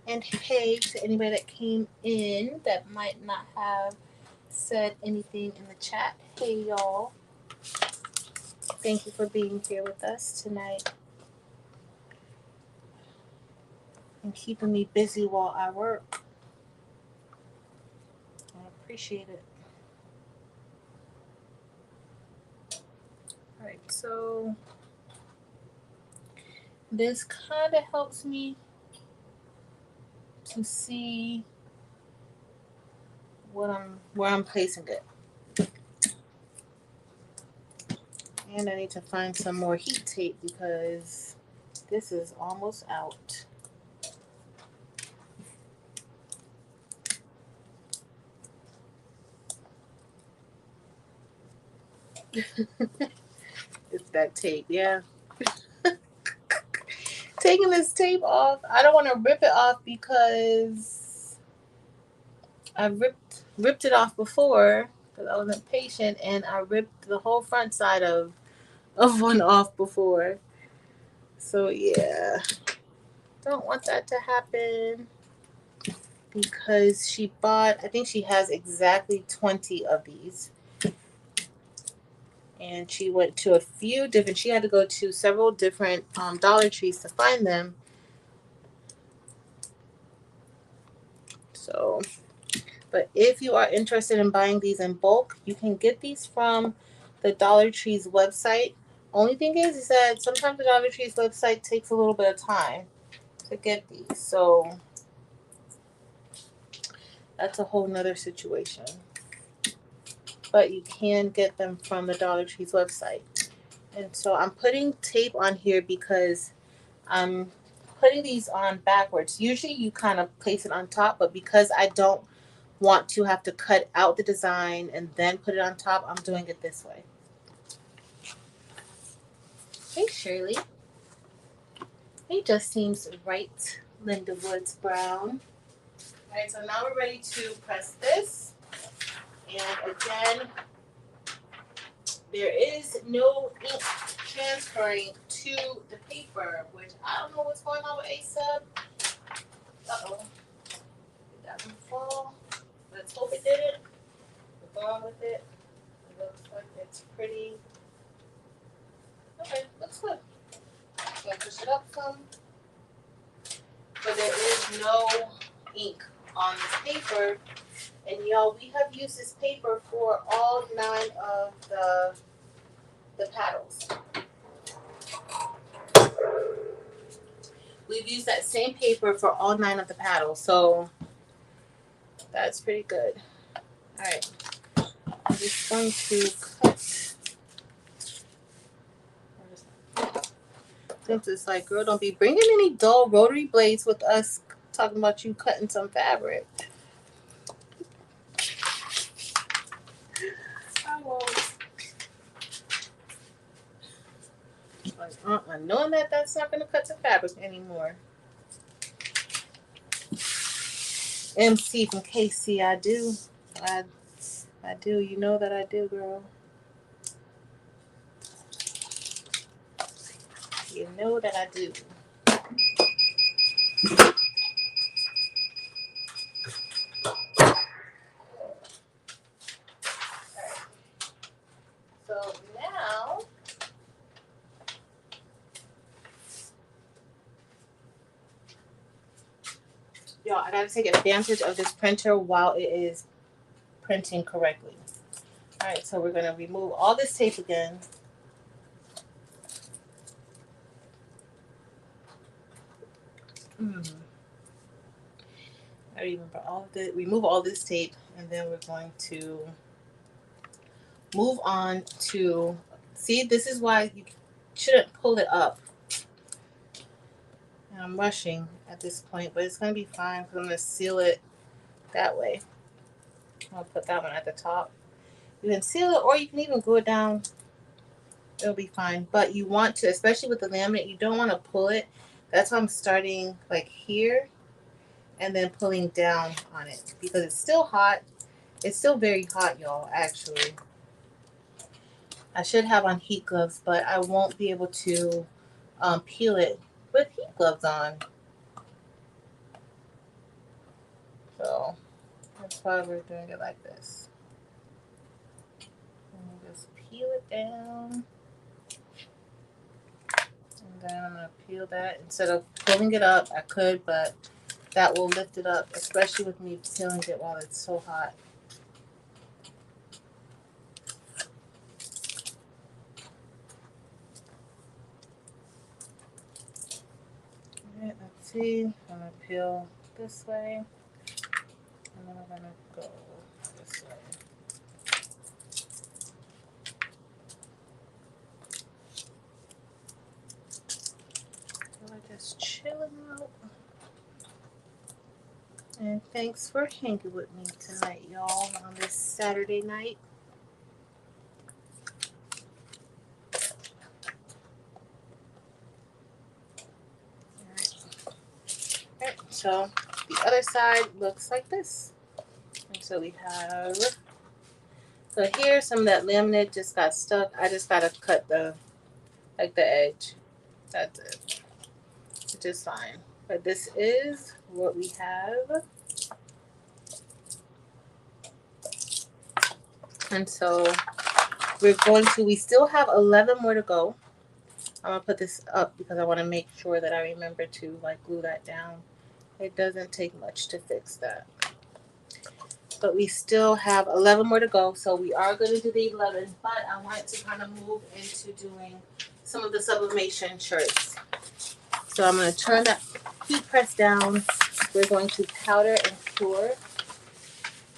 And hey to anybody that came in that might not have said anything in the chat. Hey, y'all. Thank you for being here with us tonight and keeping me busy while I work. I appreciate it. All right, so this kind of helps me to see where I'm placing it. And I need to find some more heat tape because this is almost out. It's that tape, yeah. Taking this tape off, I don't want to rip it off because I ripped it off before because I wasn't patient, and I ripped the whole front side of one off before. So yeah, don't want that to happen because she bought, I think she has exactly 20 of these. And she went to she had to go to several different Dollar Trees to find them. So, but if you are interested in buying these in bulk, you can get these from the Dollar Tree's website. Only thing is that sometimes the Dollar Tree's website takes a little bit of time to get these. So that's a whole nother situation. But you can get them from the Dollar Tree's website. And so I'm putting tape on here because I'm putting these on backwards. Usually you kind of place it on top, but because I don't want to have to cut out the design and then put it on top, I'm doing it this way. Hey, Shirley. Hey, just seems right, Linda Woods Brown. All right, so now we're ready to press this. And again, there is no ink transferring to the paper, which I don't know what's going on with ASAP. Uh-oh. Did that one fall? Let's hope it didn't. We're going with it. It looks like it's pretty. Okay, looks good. I'm gonna push it up some. But there is no ink on this paper. And y'all, we have used this paper for all 9 of the paddles. We've used that same paper for all 9 of the paddles, so that's pretty good. All right, I'm just going to cut. Since it's like, girl, don't be bringing any dull rotary blades with us talking about you cutting some fabric. I won't. Like, knowing that that's not going to cut the fabric anymore. MC from KC, I do. I do. You know that I do, girl. You know that I do. So now, y'all, I gotta take advantage of this printer while it is printing correctly. All right, so we're gonna remove all this tape again. I remember remove all this tape, and then we're going to move on to, see, this is why you shouldn't pull it up. And I'm rushing at this point, but it's going to be fine because I'm going to seal it that way. I'll put that one at the top. You can seal it, or you can even glue it down. It'll be fine. But you want to, especially with the laminate, you don't want to pull it. That's why I'm starting like here and then pulling down on it because it's still hot. It's still very hot, y'all, actually. I should have on heat gloves, but I won't be able to peel it with heat gloves on. So that's why we're doing it like this. And just peel it down. And then I'm going to peel that. Instead of pulling it up, I could, but that will lift it up, especially with me peeling it while it's so hot. Alright, let's see. I'm going to peel this way. And then I'm going to go this way. So I just chilling out. And thanks for hanging with me tonight, y'all, on this Saturday night. Alright, so the other side looks like this. And so we have, so here some of that laminate just got stuck. I just gotta cut the edge. That's it. Which is fine. But this is what we have. And so we still have 11 more to go. I'm gonna put this up because I want to make sure that I remember to like glue that down. It doesn't take much to fix that. But we still have 11 more to go, so we are going to do the 11, but I want to kind of move into doing some of the sublimation shirts. So I'm going to turn that heat press down. We're going to powder and cure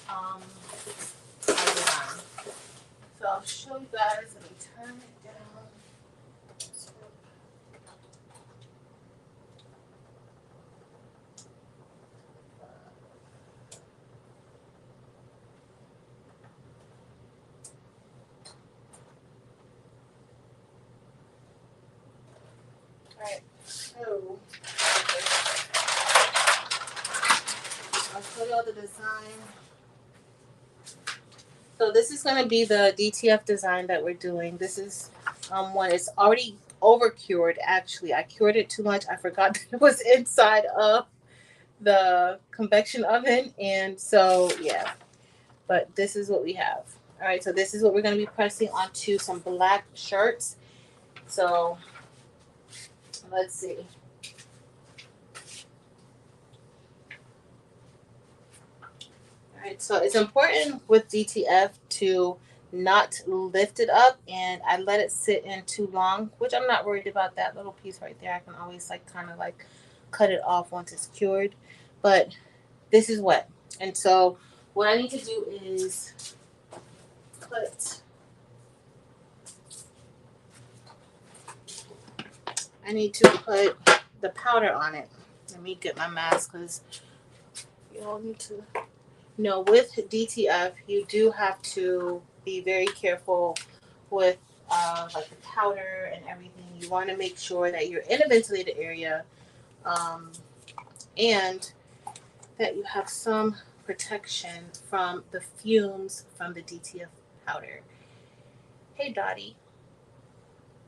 our design. So I'll show you guys. Let me turn it down. Alright, so I'll show you all the design. So this is going to be the DTF design that we're doing. This is one. It's already over cured. Actually, I cured it too much. I forgot that it was inside of the convection oven, and so yeah. But this is what we have. All right, so this is what we're going to be pressing onto some black shirts. So let's see. All right, so it's important with DTF to not lift it up, and I let it sit in too long, which I'm not worried about. That little piece right there, I can always like kind of like cut it off once it's cured. But this is wet, and so what I need to do is put, I need to put the powder on it. Let me get my mask because you all need to know with DTF you do have to be very careful with like the powder and everything. You want to make sure that you're in a ventilated area and that you have some protection from the fumes from the DTF powder. Hey Dottie.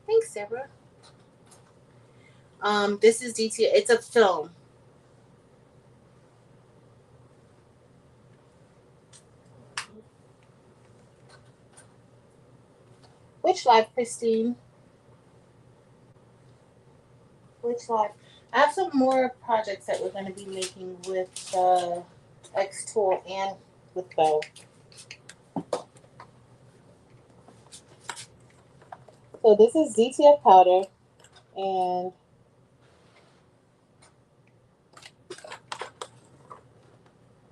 Thanks, Deborah. This is DTF. It's a film. Which live, Christine? Which live? I have some more projects that we're going to be making with the X tool and with bow. So this is DTF powder, and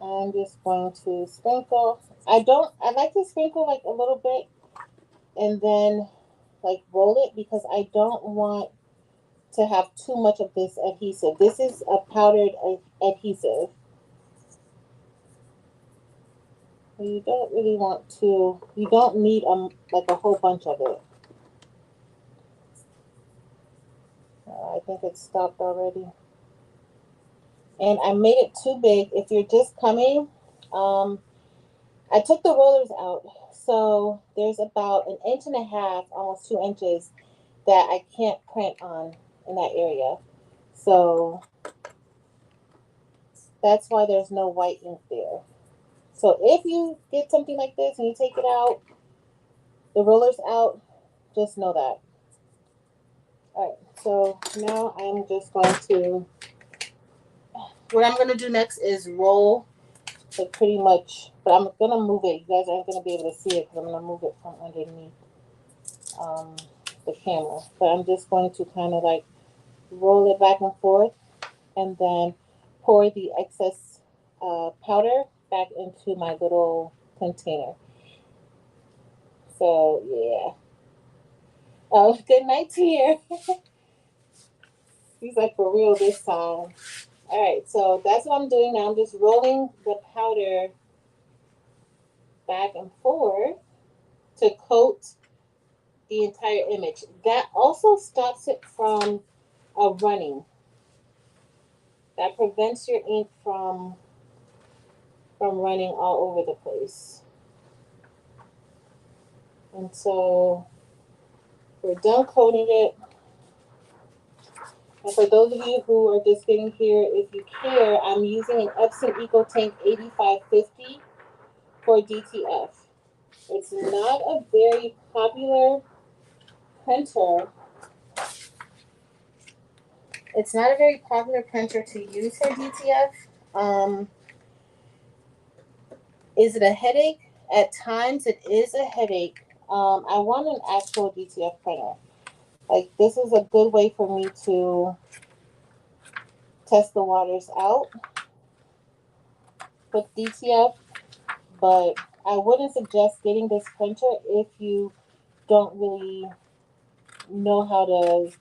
I'm just going to sprinkle. I like to sprinkle like a little bit and then like roll it because I don't want to have too much of this adhesive. This is a powdered adhesive. You don't really want to, you don't need like a whole bunch of it. I think it stopped already. And I made it too big. If you're just coming, I took the rollers out So there's about 1.5 inches, almost 2 inches, that I can't print on in that area. So that's why there's no white ink there. So if you get something like this and you take it out, the roller's out, just know that. All right, so now I'm just going to, what I'm going to do next is roll, like pretty much, but I'm going to move it. You guys aren't going to be able to see it because I'm going to move it from underneath the camera. But I'm just going to kind of like roll it back and forth and then pour the excess powder back into my little container. So yeah. Oh, good night to you. He's like, for real this time. All right, so that's what I'm doing now. I'm just rolling the powder back and forth to coat the entire image. That also stops it from running. That prevents your ink from running all over the place. And so we're done coating it. And for those of you who are just getting here, if you care, I'm using an Epson EcoTank 8550 for DTF. It's not a very popular printer. It's not a very popular printer to use for DTF. Is it a headache? At times it is a headache. I want an actual DTF printer. Like, this is a good way for me to test the waters out with DTF, but I wouldn't suggest getting this printer if you don't really know how to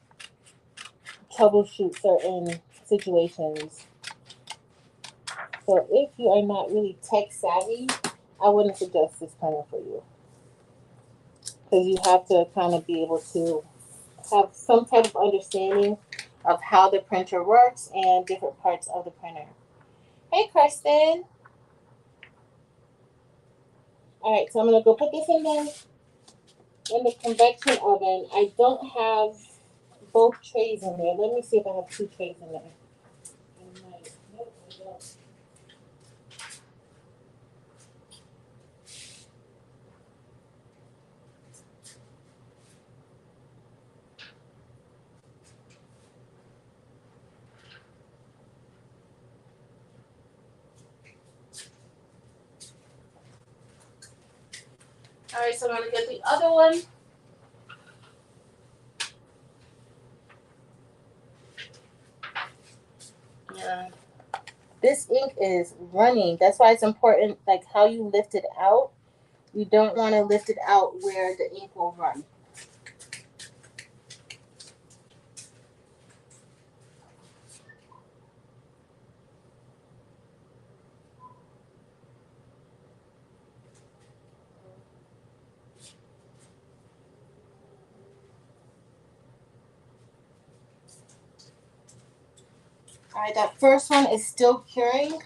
troubleshoot certain situations. So if you are not really tech savvy, I wouldn't suggest this printer for you, because you have to kind of be able to have some type of understanding of how the printer works and different parts of the printer. Hey, Kristen. All right, so I'm gonna go put this in the convection oven. I don't have both trays in there. Let me see if I have 2 trays in there. Nope, I don't. All right, so I'm gonna get the other one. Yeah. This ink is running. That's why it's important, like how you lift it out. You don't want to lift it out where the ink will run. All right, that first one is still curing,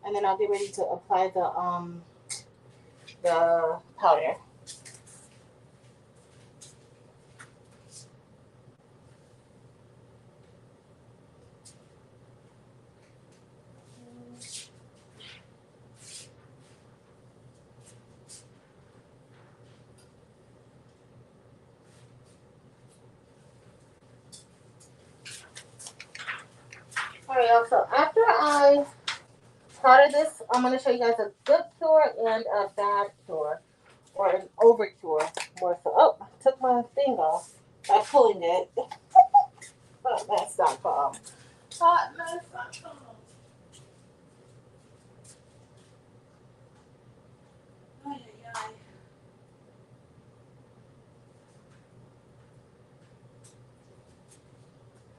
and then I'll get ready to apply the powder. All right, y'all. So after I powder this, I'm gonna show you guys a good cure and a bad cure, or an over cure, more so. Oh, I took my thing off by pulling it. Hotmess.com. Hotmess.com. Ay, ay, ay.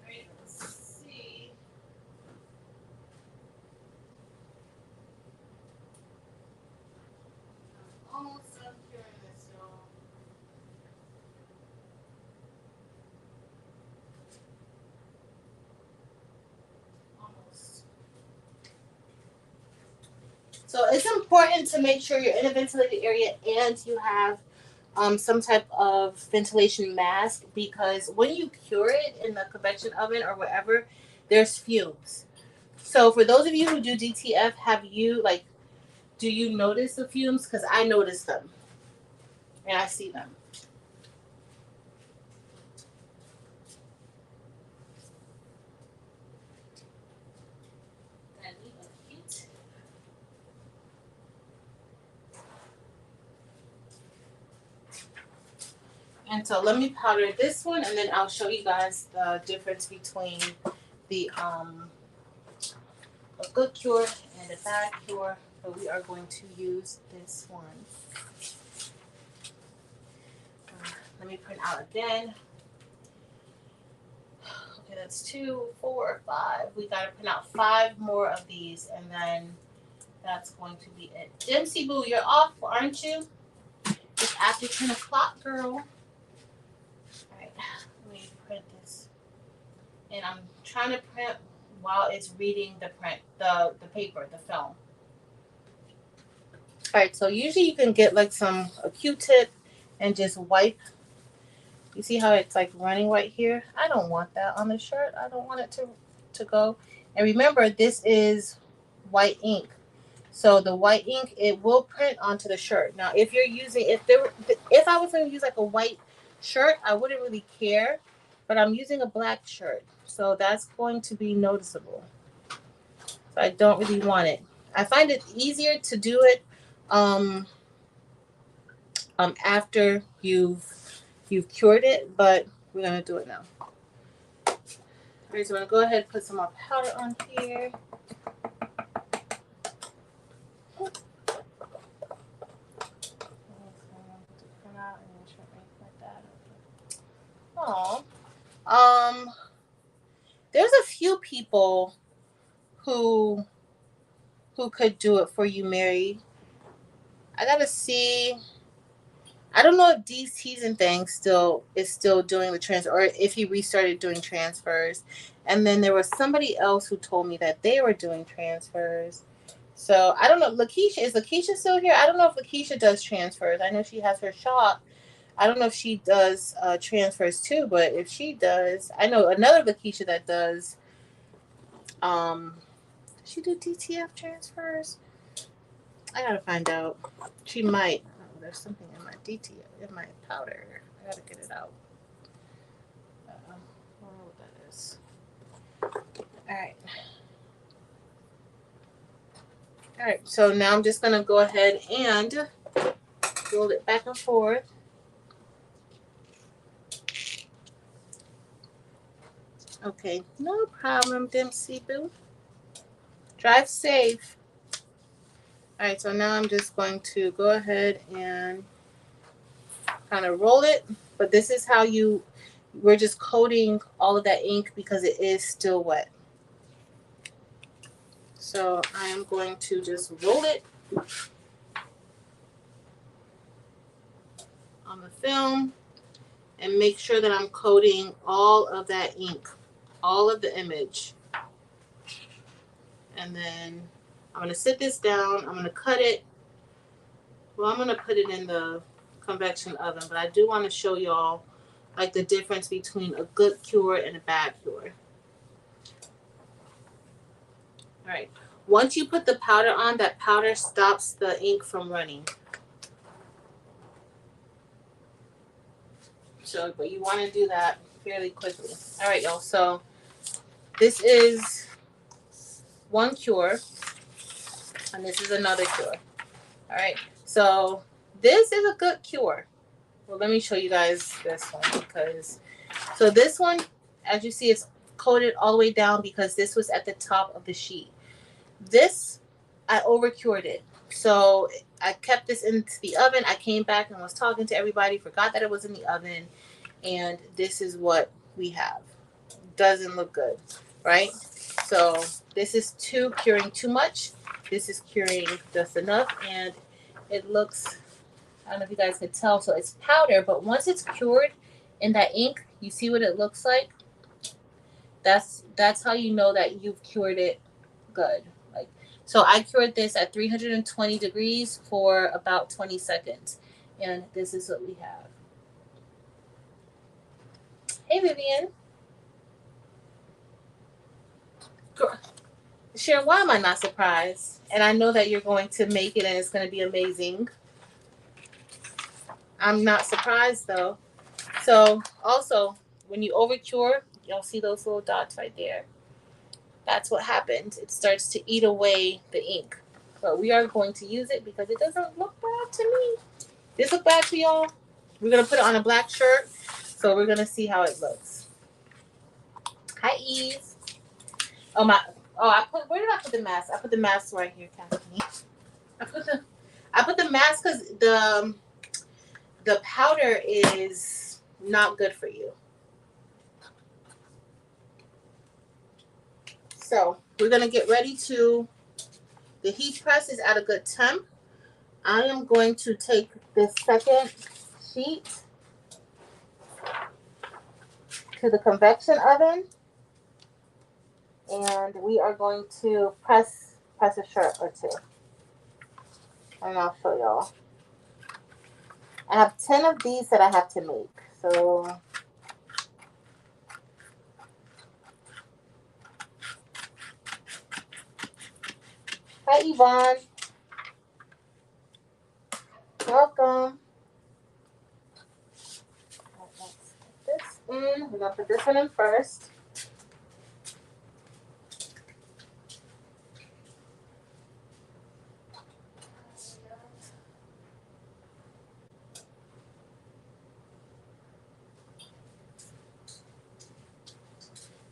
Alright, let's see. I'm almost done curing this, y'all. Almost. So it's important to make sure you're in a ventilated area and you have some type of ventilation mask, because when you cure it in the convection oven or whatever, there's fumes. So for those of you who do DTF, do you notice the fumes? Because I notice them and I see them. And so let me powder this one, and then I'll show you guys the difference between the a good cure and a bad cure. But we are going to use this one. Let me print out again. Okay, that's 2, 4, 5. We gotta print out 5 more of these, and then that's going to be it. Dempsey Boo, you're off, aren't you? It's after 10 o'clock, girl. Alright, let me print this. And I'm trying to print while it's reading the paper, the film. Alright, so usually you can get like a Q-tip and just wipe. You see how it's like running right here? I don't want that on the shirt. I don't want it to go. And remember, this is white ink. So the white ink, it will print onto the shirt. Now, if you're using, if I was going to use like a white shirt, I wouldn't really care. But I'm using a black shirt, so that's going to be noticeable. So I don't really want it. I find it easier to do it after you've cured it, but we're gonna do it now. All right, so I'm gonna go ahead and put some more powder on here. Oh, there's a few people who could do it for you, Mary. I gotta see. I don't know if DT's and things is still doing the transfer, or if he restarted doing transfers. And then there was somebody else who told me that they were doing transfers. So I don't know. Is Lakeisha still here? I don't know if Lakeisha does transfers. I know she has her shop. I don't know if she does transfers too, but if she does, I know another Lakeisha that does. Does she do DTF transfers? I gotta find out. She might. Oh, there's something in my DTF, in my powder. I gotta get it out. I don't know what that is. Alright. Alright, so now I'm just gonna go ahead and roll it back and forth. Okay, no problem, Dempsey Boo. Drive safe. Alright, so now I'm just going to go ahead and kind of roll it. But this is how we're just coating all of that ink because it is still wet. So I am going to just roll it on the film and make sure that I'm coating all of that ink, all of the image. And then I'm going to sit this down. I'm going to cut it. Well, I'm going to put it in the convection oven, but I do want to show y'all like the difference between a good cure and a bad cure. All right. Once you put the powder on, that powder stops the ink from running. So, but you want to do that fairly quickly. All right, y'all. So this is one cure, and this is another cure. All right. So this is a good cure. Well, let me show you guys this one so this one, as you see, it's coated all the way down because this was at the top of the sheet. This, I over cured it. So I kept this into the oven. I came back and was talking to everybody, forgot that it was in the oven, and this is what we have. Doesn't look good, right? So this is curing too much. This is curing just enough, and it looks, I don't know if you guys could tell, so it's powder, but once it's cured in that ink, you see what it looks like? That's how you know that you've cured it good. Like, So I cured this at 320 degrees for about 20 seconds. And this is what we have. Hey, Vivian. Sharon, why am I not surprised? And I know that you're going to make it and it's going to be amazing. I'm not surprised though. So also, when you over cure, you'll see those little dots right there. That's what happens. It starts to eat away the ink. But we are going to use it because it doesn't look bad to me. Does it look bad to y'all? We're going to put it on a black shirt. So we're going to see how it looks. Hi, Eve. Oh, my. Oh, where did I put the mask? I put the mask right here, Kathleen. I put the mask because the powder is not good for you. So we're going to get ready to, the heat press is at a good temp. I am going to take this second sheet to the convection oven, and we are going to press a shirt or two. And I'll show y'all. I have 10 of these that I have to make. So hi, Yvonne. Welcome. Let's put this in. We're going to put this one in first.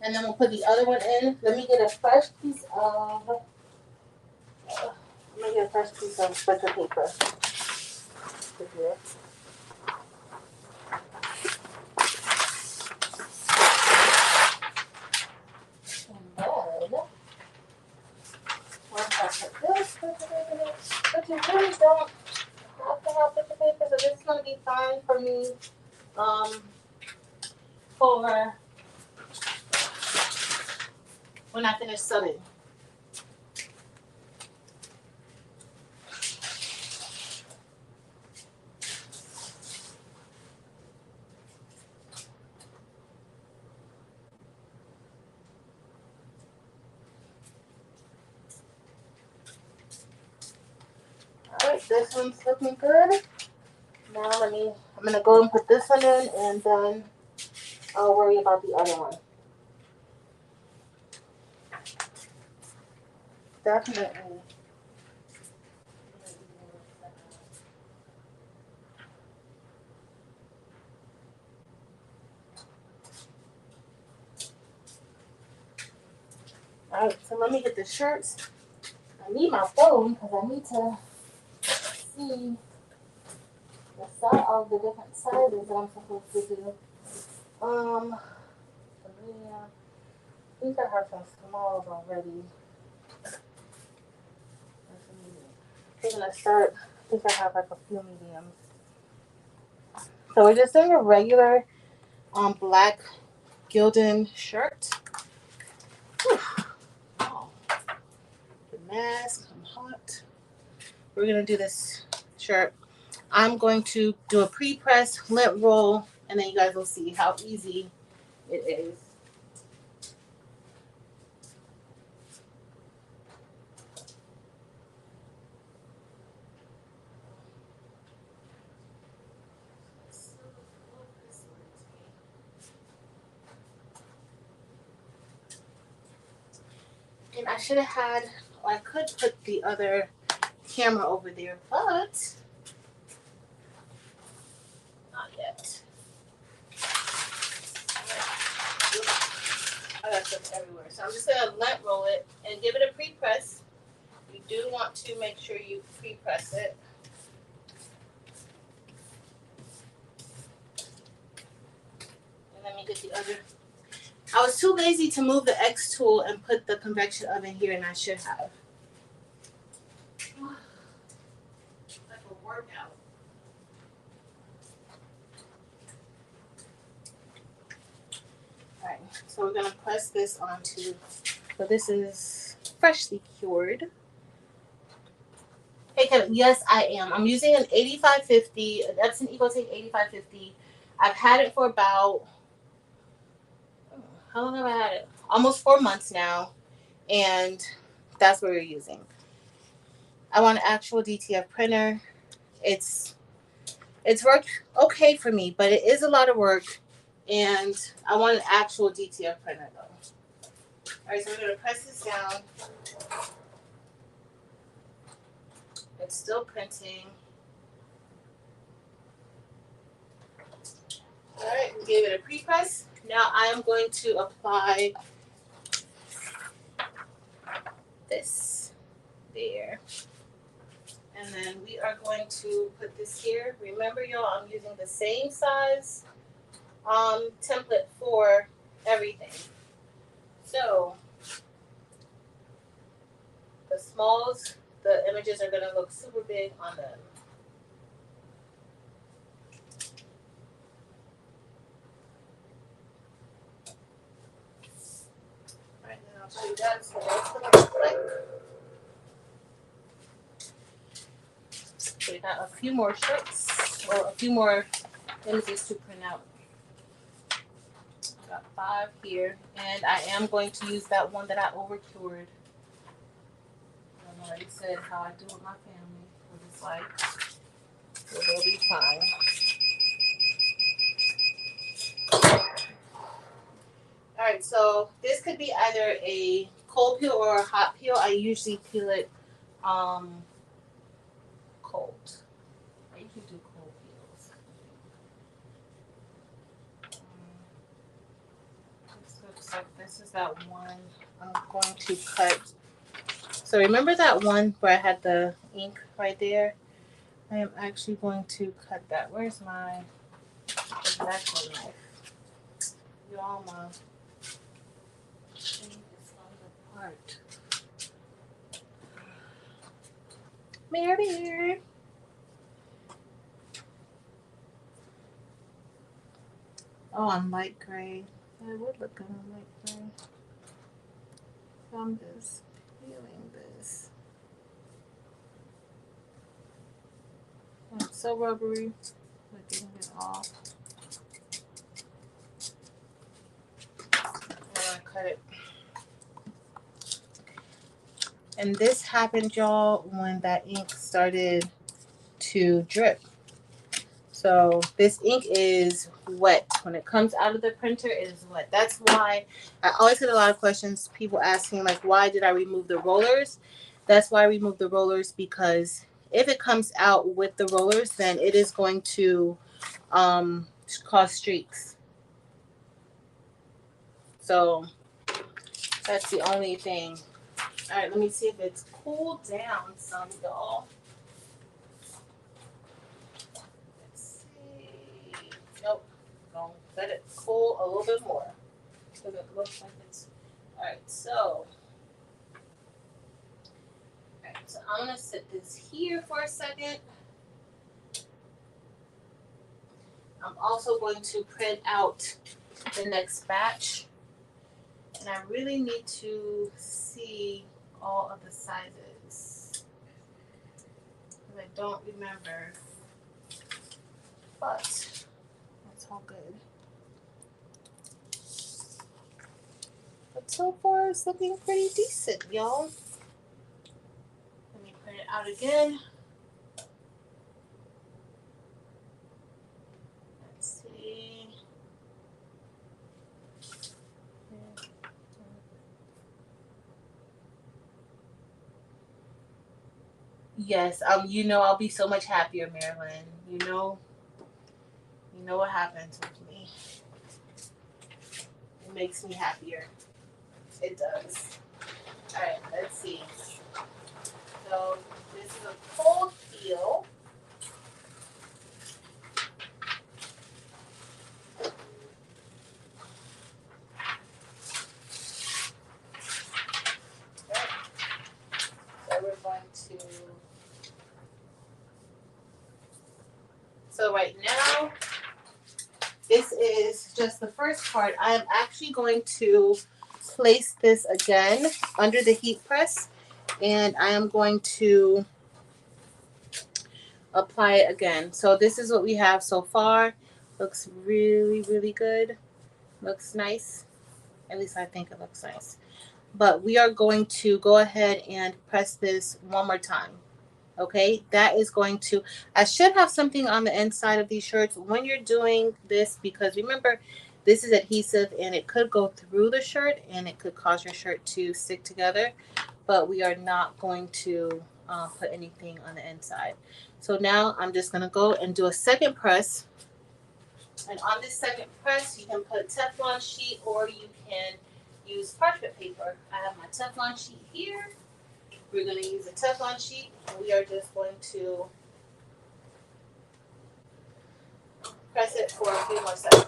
And then we'll put the other one in. Let me get a fresh piece of, butcher paper. Here. But you really don't have to have picture paper, so this is going to be fine for me for when I finish sewing. Alright, this one's looking good. Now I'm gonna go and put this one in, and then I'll worry about the other one. Definitely. Alright, so let me get the shirts. I need my phone because I need to see the side of the different sizes that I'm supposed to do. Yeah, I think I have some smalls already. I'm gonna start. I think I have like a few mediums. So we're just doing a regular black Gildan shirt. Oh, the mask, I'm hot. We're gonna do this shirt. I'm going to do a pre-press lint roll, and then you guys will see how easy it is. And I should have had, or I could put the other camera over there, but not yet. I got stuff everywhere. So I'm just going to lint roll it and give it a pre-press. You do want to make sure you pre-press it. And let me get the other. I was too lazy to move the X tool and put the convection oven here, and I should have. Like a workout. Alright, so we're going to press this onto, so this is freshly cured. Hey Kevin, yes I am. I'm using an 8550, an Epson EcoTape 8550. I've had it for about, how long have I had it? Almost 4 months now, and that's what we're using. I want an actual DTF printer. It's worked okay for me, but it is a lot of work, and I want an actual DTF printer though. All right, so we're gonna press this down. It's still printing. All right, we gave it a pre-press. Now I am going to apply this there. And then we are going to put this here. Remember, y'all, I'm using the same size template for everything. So the smalls, the images are going to look super big on them. All right, then I'll show you that. So that's going to look like. So we got a few more shirts, or a few more images to print out. Got 5 here, and I am going to use that one that I overcured. I already said how I do with my family, what it's like, so they'll be fine. All right, so this could be either a cold peel or a hot peel. I usually peel it cold. I usually do cold peels. This looks like this is that one I'm going to cut. So remember that one where I had the ink right there? I am actually going to cut that. Where's my exacto knife? Y'all, my thing is falling apart. Mary. Oh, I'm light gray. I would look good on light gray. So I'm just peeling this. It's so rubbery. We're getting it off. I'm gonna cut it. And this happened, y'all, when that ink started to drip. So this ink is wet. When it comes out of the printer, it is wet. That's why I always get a lot of questions, people asking like, why did I remove the rollers? That's why I removed the rollers, because if it comes out with the rollers, then it is going to cause streaks. So that's the only thing. All right, let me see if it's cooled down some, y'all. Let's see. Nope. Don't let it cool a little bit more, because it looks like it's all right. So I'm gonna set this here for a second. I'm also going to print out the next batch, and I really need to see all of the sizes, because I don't remember, but that's all good. But so far it's looking pretty decent, y'all. Let me print it out again. Let's see. Yes, you know I'll be so much happier, Marilyn. You know what happens with me. It makes me happier. It does. All right, let's see. So this is a cold peel. Okay. So we're going to. So right now, this is just the first part. I am actually going to place this again under the heat press, and I am going to apply it again. So this is what we have so far. Looks really, really good. Looks nice. At least I think it looks nice. But we are going to go ahead and press this one more time. Okay, that is going to, I should have something on the inside of these shirts when you're doing this, because remember, this is adhesive and it could go through the shirt and it could cause your shirt to stick together, but we are not going to put anything on the inside. So now I'm just going to go and do a second press. And on this second press, you can put Teflon sheet or you can use parchment paper. I have my Teflon sheet here. We're going to use a Teflon sheet, and we are just going to press it for a few more seconds.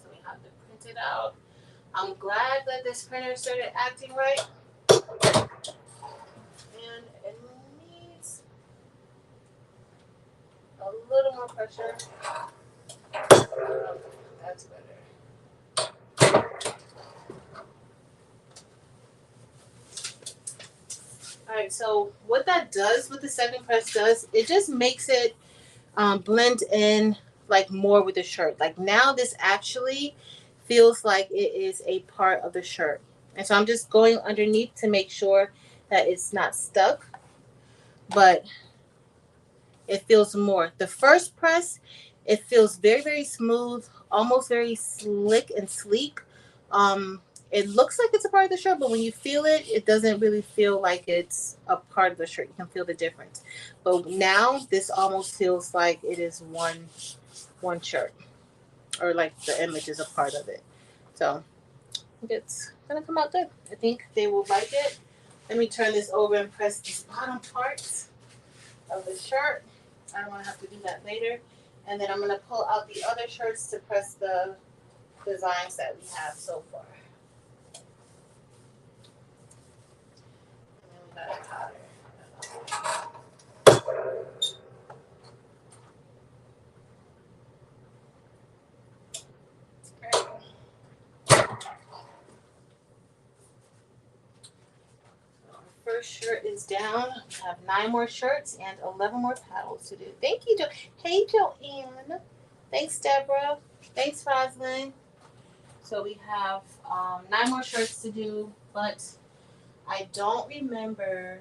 So we have to print it out. I'm glad that this printer started acting right. And it needs a little more pressure. That's better. Alright, so what that does, what the second press does, it just makes it blend in like more with the shirt. Like now this actually feels like it is a part of the shirt. And so I'm just going underneath to make sure that it's not stuck, but it feels more. The first press, it feels very, very smooth, almost very slick and sleek. It looks like it's a part of the shirt, but when you feel it, it doesn't really feel like it's a part of the shirt. You can feel the difference. But now this almost feels like it is one shirt, or like the image is a part of it. So I think it's gonna come out good. I think they will like it. Let me turn this over and press this bottom part of the shirt. I don't want to have to do that later. And then I'm going to pull out the other shirts to press the designs that we have so far. And then we got a powder. First shirt is down. I have 9 more shirts and 11 more paddles to do. Thank you, Jo. Hey, Joanne. Thanks, Deborah. Thanks, Roslyn. So we have 9 more shirts to do, but I don't remember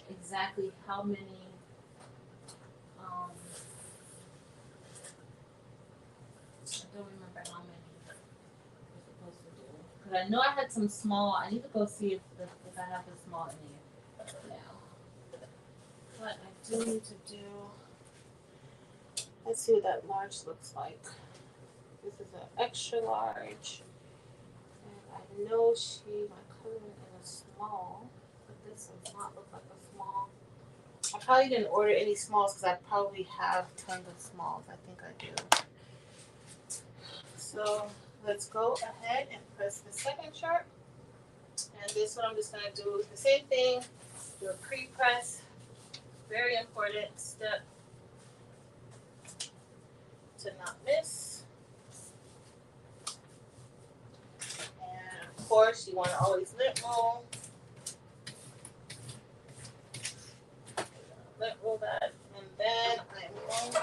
exactly how many. I don't remember how many we're supposed to do. Because I know I had some small. I need to go see if I have the small in here now. But I do need to do. Let's see what that large looks like. This is an extra large. And I know my cousin in a small, but this does not look like a small. I probably didn't order any smalls because I probably have tons of smalls. I think I do. So let's go ahead and press the second shirt. And this one I'm just going to do the same thing. Do a pre-press. Very important step to not miss. And of course, you want to always lint roll. Lint roll that. And then I'm going to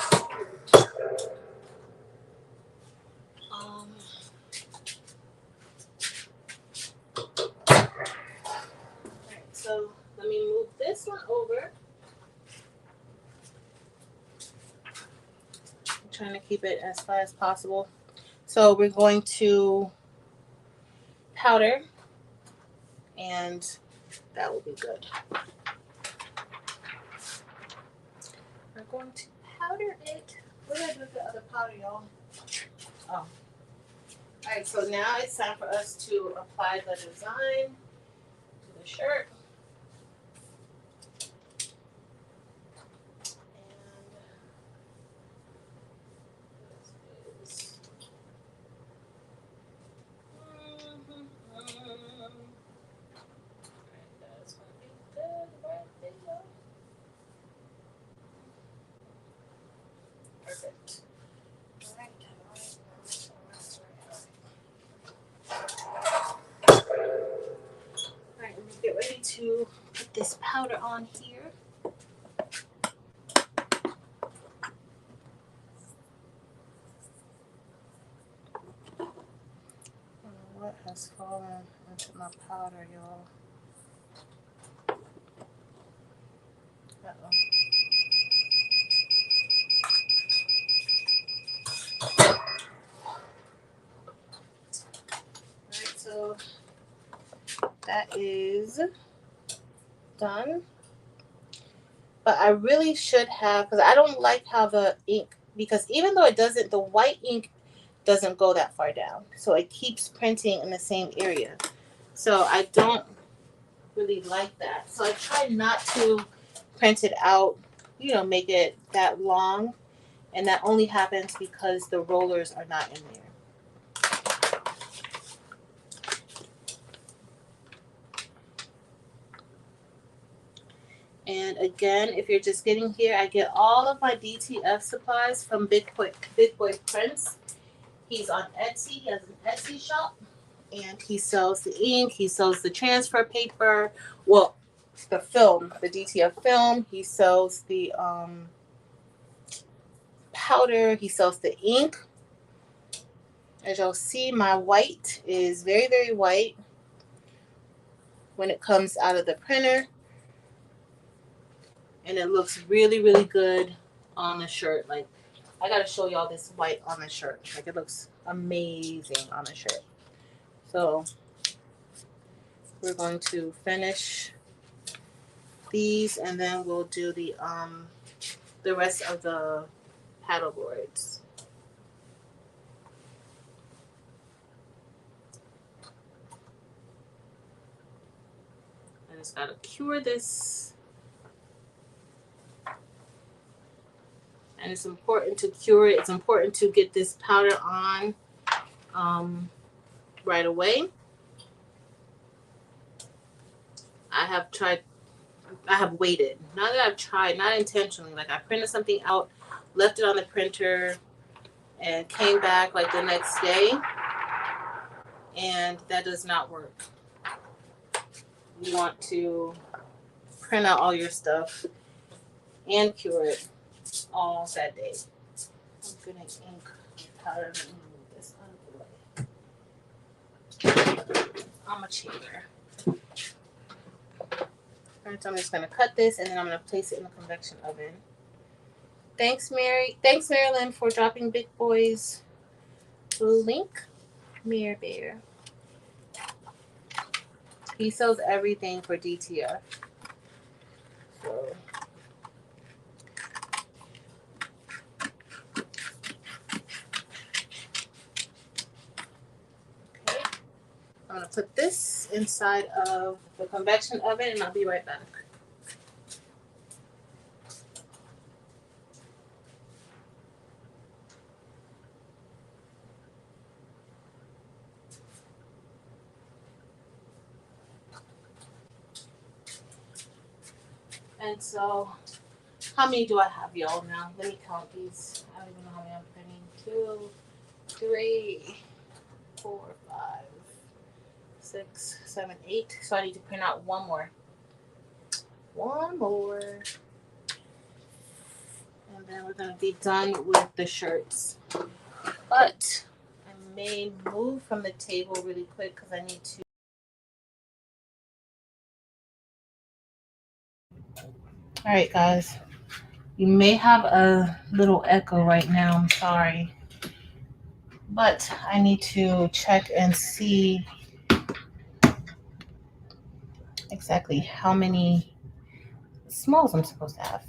alright, so let me move this one over. I'm trying to keep it as flat as possible. So we're going to powder, and that will be good. We're going to powder it. What did I do with the other powder, y'all? Oh. Alright, so now it's time for us to apply the design to the shirt. Perfect. ready to put this powder on here. What has fallen into my powder, y'all? Uh-oh. Alright, so that is done. But I really should have, because I don't like how the ink, because even though it doesn't, the white ink doesn't go that far down. So it keeps printing in the same area. So I don't really like that. So I try not to print it out, you know, make it that long. And that only happens because the rollers are not in there. And again, if you're just getting here, I get all of my DTF supplies from Big Boy Prince. He's on Etsy. He has an Etsy shop. And he sells the ink. He sells the transfer paper. Well, the film, the DTF film. He sells the powder. He sells the ink. As you'll see, my white is very, very white when it comes out of the printer. And it looks really, really good on the shirt. Like, I gotta show y'all this white on the shirt. Like, it looks amazing on the shirt. So we're going to finish these, and then we'll do the rest of the paddle boards. I just gotta cure this. And it's important to cure it. It's important to get this powder on right away. I have waited. Not that I've tried, not intentionally. Like, I printed something out, left it on the printer, and came back like the next day. And that does not work. You want to print out all your stuff and cure it all that day. I'm gonna ink powder. Let me move this out of the way. I'm a cheater. Alright, so I'm just gonna cut this, and then I'm gonna place it in the convection oven. Thanks, Marilyn, for dropping Big Boy's link. Mirror Bear. He sells everything for DTF. So. Okay. I'm going to put this inside of the convection oven, and I'll be right back. And so, how many do I have, y'all, now? Let me count these. I don't even know how many I'm printing. 2, 3, 4, 5, 6, 7, 8. So I need to print out one more. One more. And then we're going to be done with the shirts. But I may move from the table really quick because I need to. All right, guys. You may have a little echo right now. I'm sorry. But I need to check and see exactly how many smalls I'm supposed to have.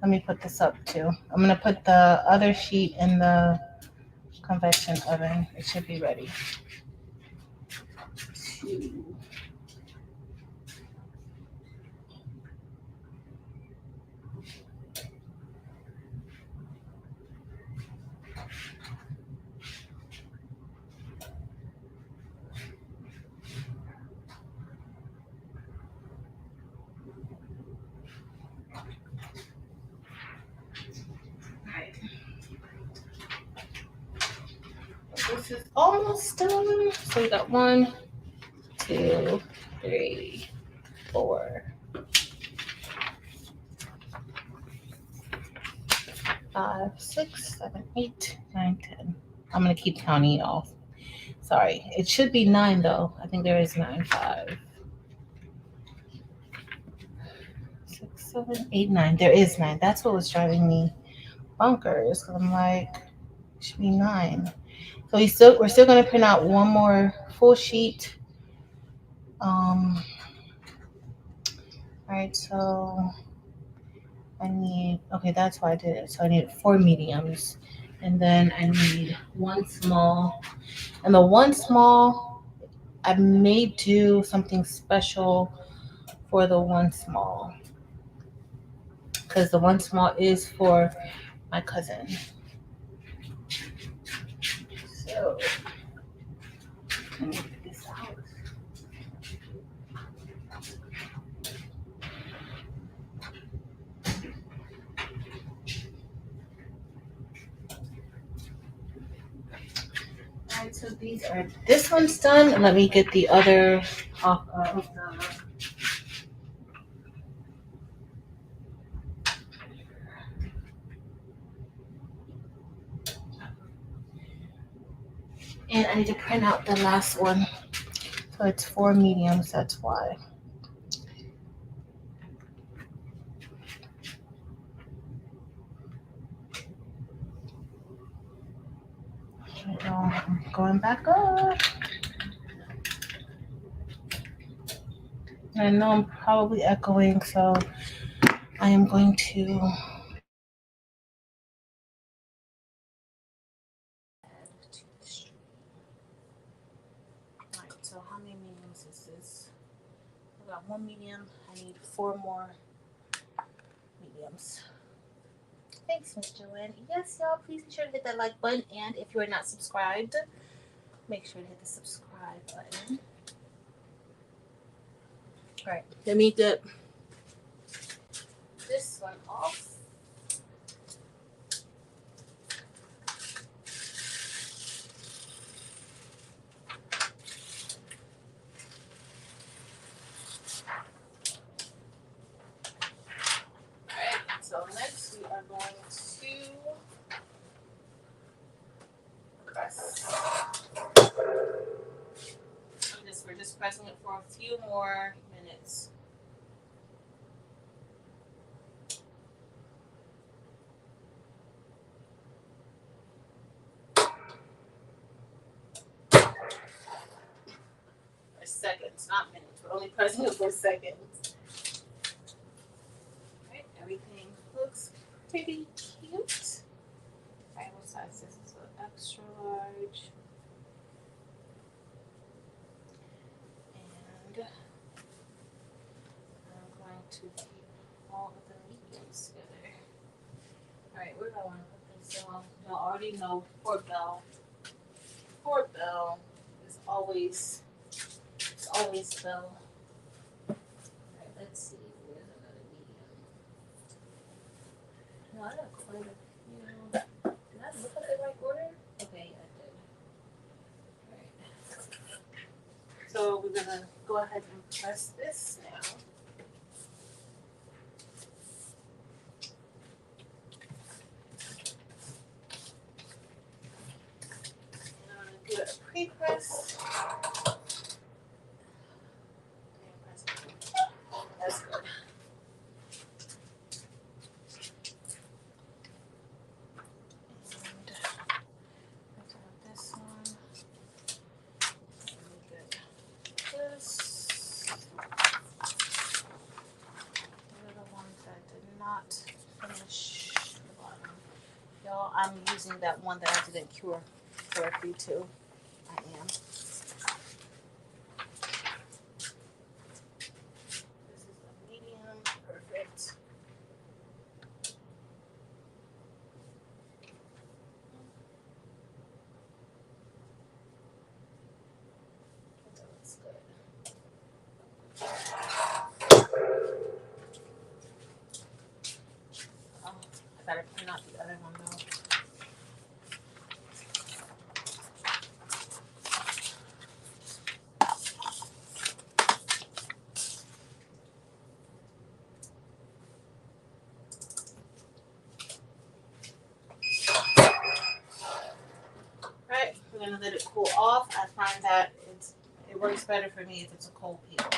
Let me put this up too. I'm going to put the other sheet in the convection oven. It should be ready. 2. This is almost done. So we got 1, 2, 3, 4, 5, 6, 7, 8, 9, 10. I'm gonna keep counting y'all. Sorry, it should be 9 though. I think there is 9. 5, 6, 7, 8, 9. There is 9. That's what was driving me bonkers. Cause I'm like, it should be 9. So we're still gonna print out one more full sheet. All right, so I need, okay, that's why I did it. So I need 4 mediums, and then I need 1 small. And the 1 small, I may do something special for the 1 small, because the 1 small is for my cousin. So let me get this out. Alright, so this one's done. Let me get the other off of the. And I need to print out the last one. So it's 4 mediums, that's why. I'm going back up. I know I'm probably echoing, so I am going to. Alright, so how many mediums is this? I got 1 medium. I need 4 more mediums. Thanks, Miss Joanne. Yes, y'all, please be sure to hit that like button. And if you are not subscribed, make sure to hit the subscribe button. Alright, let me get this one off. Alright, so next we are going to press. We're just pressing it for a few more minutes. For seconds, not minutes. We're only pressing it for seconds. Alright, everything looks pretty cute. Alright, what size is this? So extra large. And I'm going to keep all of the mediums together. Alright, where do I want to put this? So y'all already know Fort Bell. Fort Bell is always Bell. Alright, let's see. Where's another medium? No, I got quite a few. Did I look at the right order? Okay, yeah, I did. Alright. So we're gonna go ahead and press this now. And I'm gonna do a pre-press. That's good. And this one. Let me get this. These are the ones that did not finish the bottom. Y'all, I'm using that one that I didn't cure correctly too. I am. This is a medium. Perfect. That looks good. Oh, I gotta print out the other one though. gonna let it cool off. I find that it works better for me if it's a cold peel.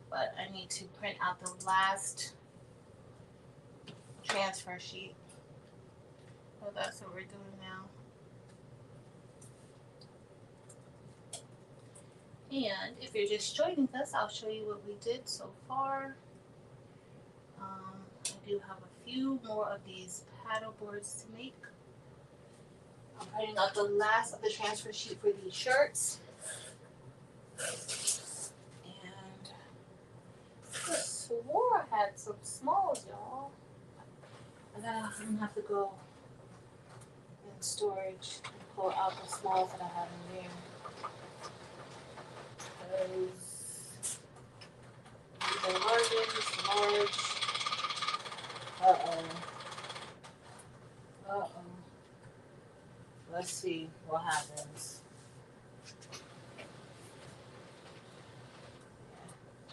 But I need to print out the last transfer sheet. So that's what we're doing now. And if you're just joining us, I'll show you what we did so far. I do have a few more of these paddle boards to make. I'm printing out the last of the transfer sheet for these shirts. And I swore I had some smalls, y'all. I'm gonna have to go in storage and pull out the smalls that I have in there. Because these are large. Let's see what happens.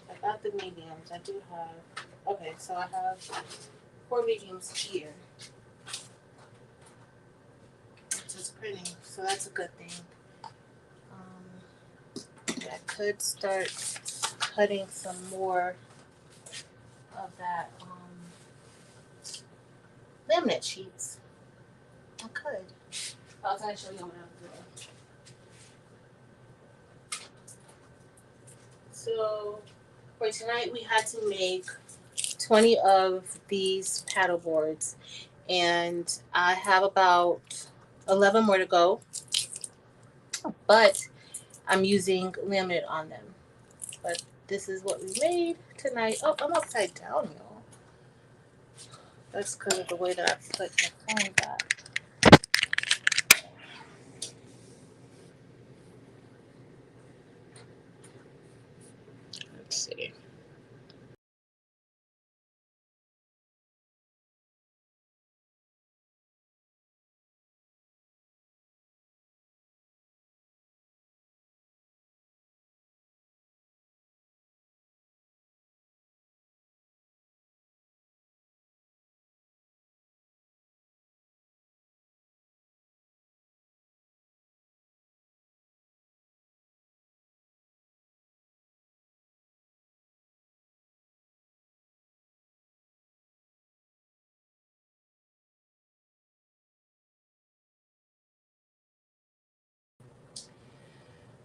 I got the mediums. I do have. Okay, so I have 4 mediums here. Just printing, so that's a good thing. I could start cutting some more of that laminate sheets. I could. I'll try to show you what I'm doing. So for tonight, we had to make 20 of these paddle boards, and I have about 11 more to go, but I'm using laminate on them. But this is what we made tonight. Oh, I'm upside down, y'all. That's because of the way that I put the phone back. Let's see.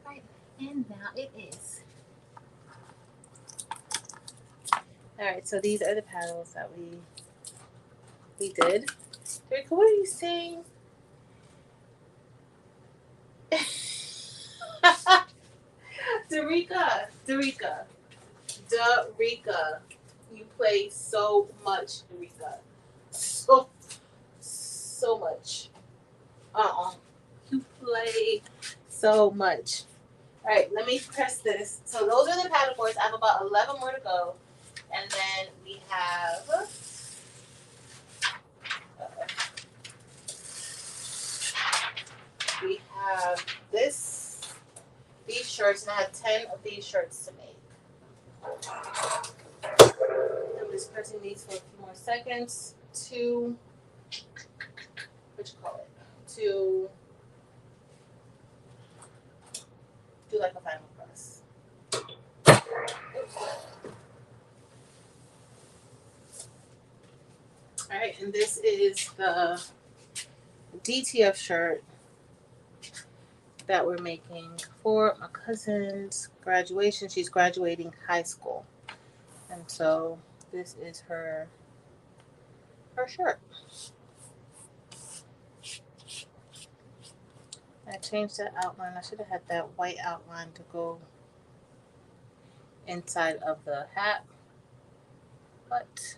Right, and now it is. Alright, so these are the paddles that we did. Rick, what are you saying? Derica, you play so much, Derica. So much. You play so much. All right, let me press this. So those are the paddle boards. I have about 11 more to go, and then we have. We have these shirts, and I have 10 of these shirts to make. I'm just pressing these for a few more seconds to, to do like a final press. All right, and this is the DTF shirt that we're making for my cousin's graduation. She's graduating high school, and so this is her shirt. I changed that outline. I should have had that white outline to go inside of the hat, but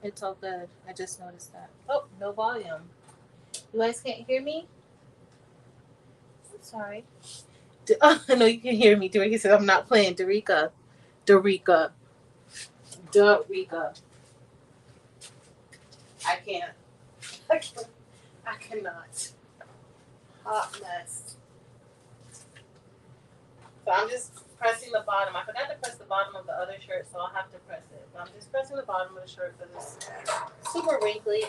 it's all good. I just noticed that. Oh, no volume. You guys can't hear me? I'm sorry. I know you can hear me. Derica said I'm not playing. Derica. I can't. I cannot. Hot mess. So I'm just pressing the bottom. I forgot to press the bottom of the other shirt, so I'll have to press it. But I'm just pressing the bottom of the shirt because it's super wrinkly.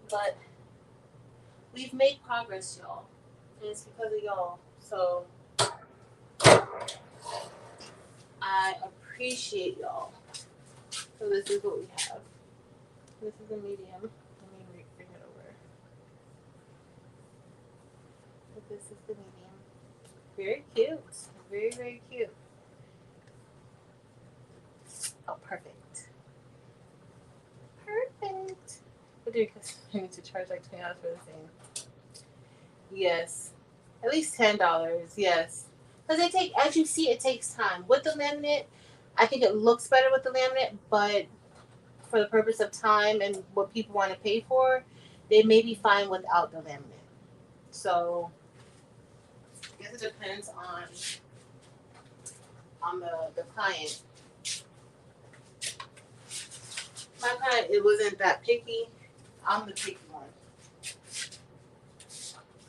But we've made progress, y'all. And it's because of y'all. So I appreciate y'all. So this is what we have. This is a medium. Let me bring it over. But this is the medium. Very cute. Very, very cute. Oh, perfect. Perfect. What do you I need to charge like $20 for this thing? Yes. At least $10. Yes. Because they take, as you see, it takes time. With the laminate, I think it looks better with the laminate, but for the purpose of time and what people want to pay for, they may be fine without the laminate. So I guess it depends on the client. My client, it wasn't that picky. I'm the picky one.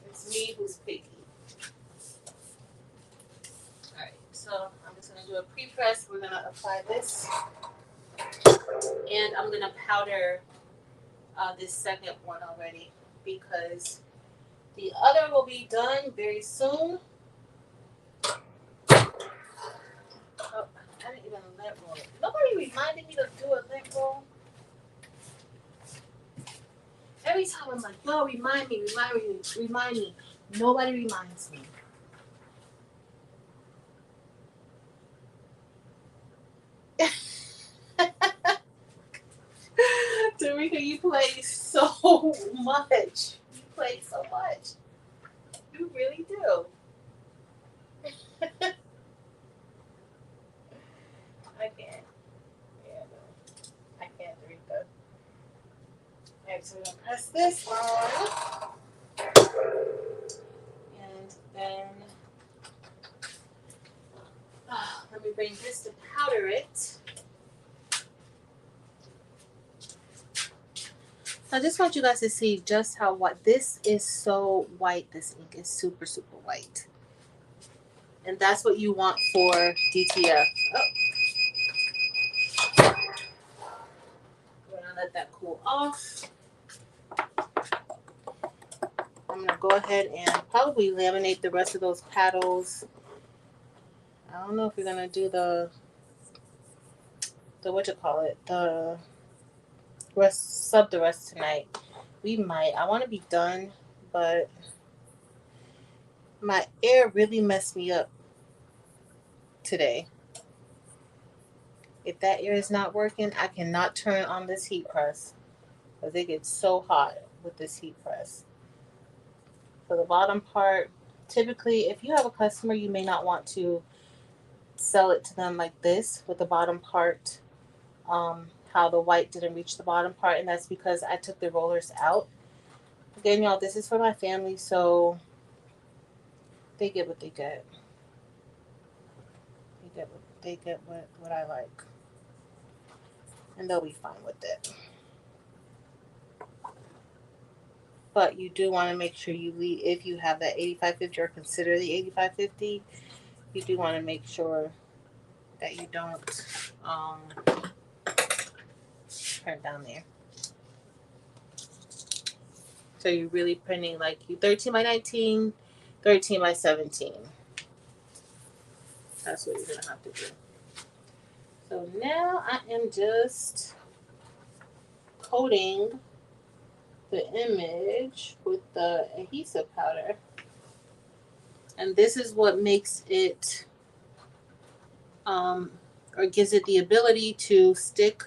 It's me who's picky. Alright, so I'm just going to do a pre-press. We're going to apply this. And I'm going to powder this second one already because the other will be done very soon. Oh, I didn't even lint roll. Nobody reminded me to do a lint roll. Every time I'm like, yo, remind me. Nobody reminds me. Tarika, you play so much. You play so much. You really do. I can't. Yeah, no. I can't, Tarika. Alright, so we're going to press this on. And then let me bring this to powder it. I just want you guys to see just how white. This is so white. This ink is super, super white. And that's what you want for DTF. Oh. We're going to let that cool off. I'm going to go ahead and probably laminate the rest of those paddles. I don't know if we're going to do the the rest, sub the rest tonight. We might. I want to be done, but my air really messed me up today. If that air is not working, I cannot turn on this heat press because it gets so hot with this heat press. For the bottom part, typically, if you have a customer, you may not want to sell it to them like this with the bottom part, how the white didn't reach the bottom part, and that's because I took the rollers out. Again, y'all, this is for my family, so they get what they get. They get what I like, and they'll be fine with it. But you do want to make sure you leave, if you have that 8550 or consider the 8550, you do want to make sure that you don't print down there. So you're really printing like you 13 by 19, 13 by 17. That's what you're going to have to do. So now I am just coating the image with the adhesive powder. And this is what makes it, or gives it the ability to stick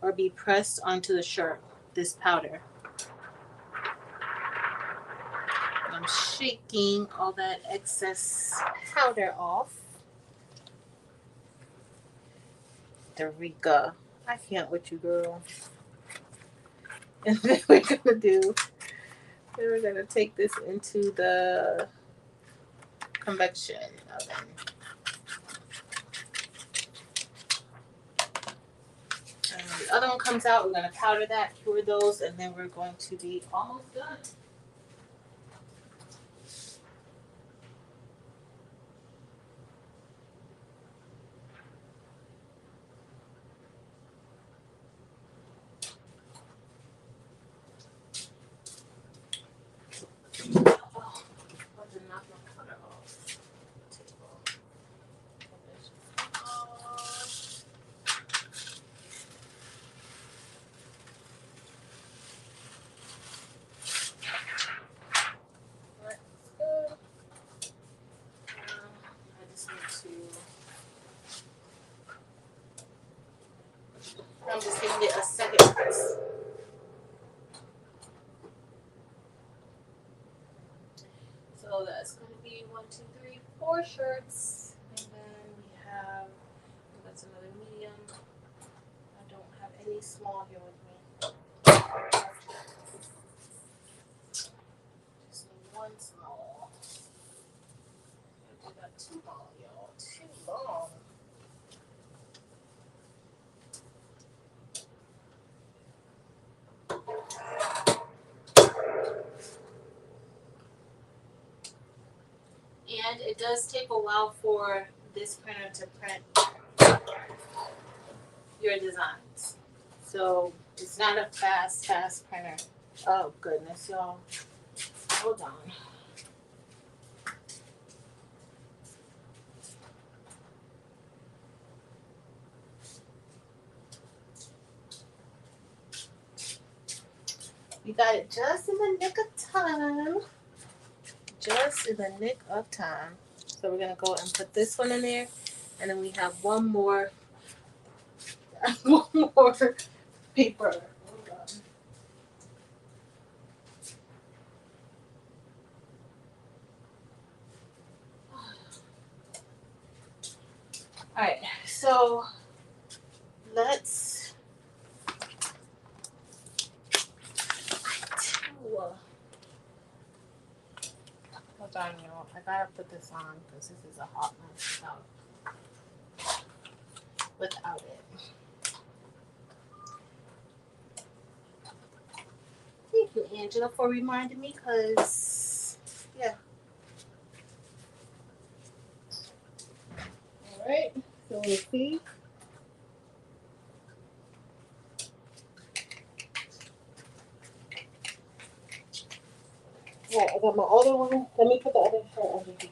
or be pressed onto the shirt, this powder. I'm shaking all that excess powder off. Tarika, I can't with you, girl. And then we're gonna take this into the convection oven. And when the other one comes out, we're gonna powder that, cure those, and then we're going to be almost done. So that's going to be 1, 2, 3, 4 shirts. And then we have, that's another medium. I don't have any small here with me. Just need one small. I got too long, y'all. Too long. And it does take a while for this printer to print your designs. So it's not a fast printer. Oh goodness, y'all. Hold on. We got it just in the nick of time. Just in the nick of time. So we're gonna go and put this one in there, and then we have one more paper. Hold on. All right, so let's. Hold on, y'all. I gotta put this on because this is a hot mess without it. Thank you, Angela, for reminding me. Cause yeah. All right. So we'll see. Alright, I got my other one. Let me put the other shirt under here.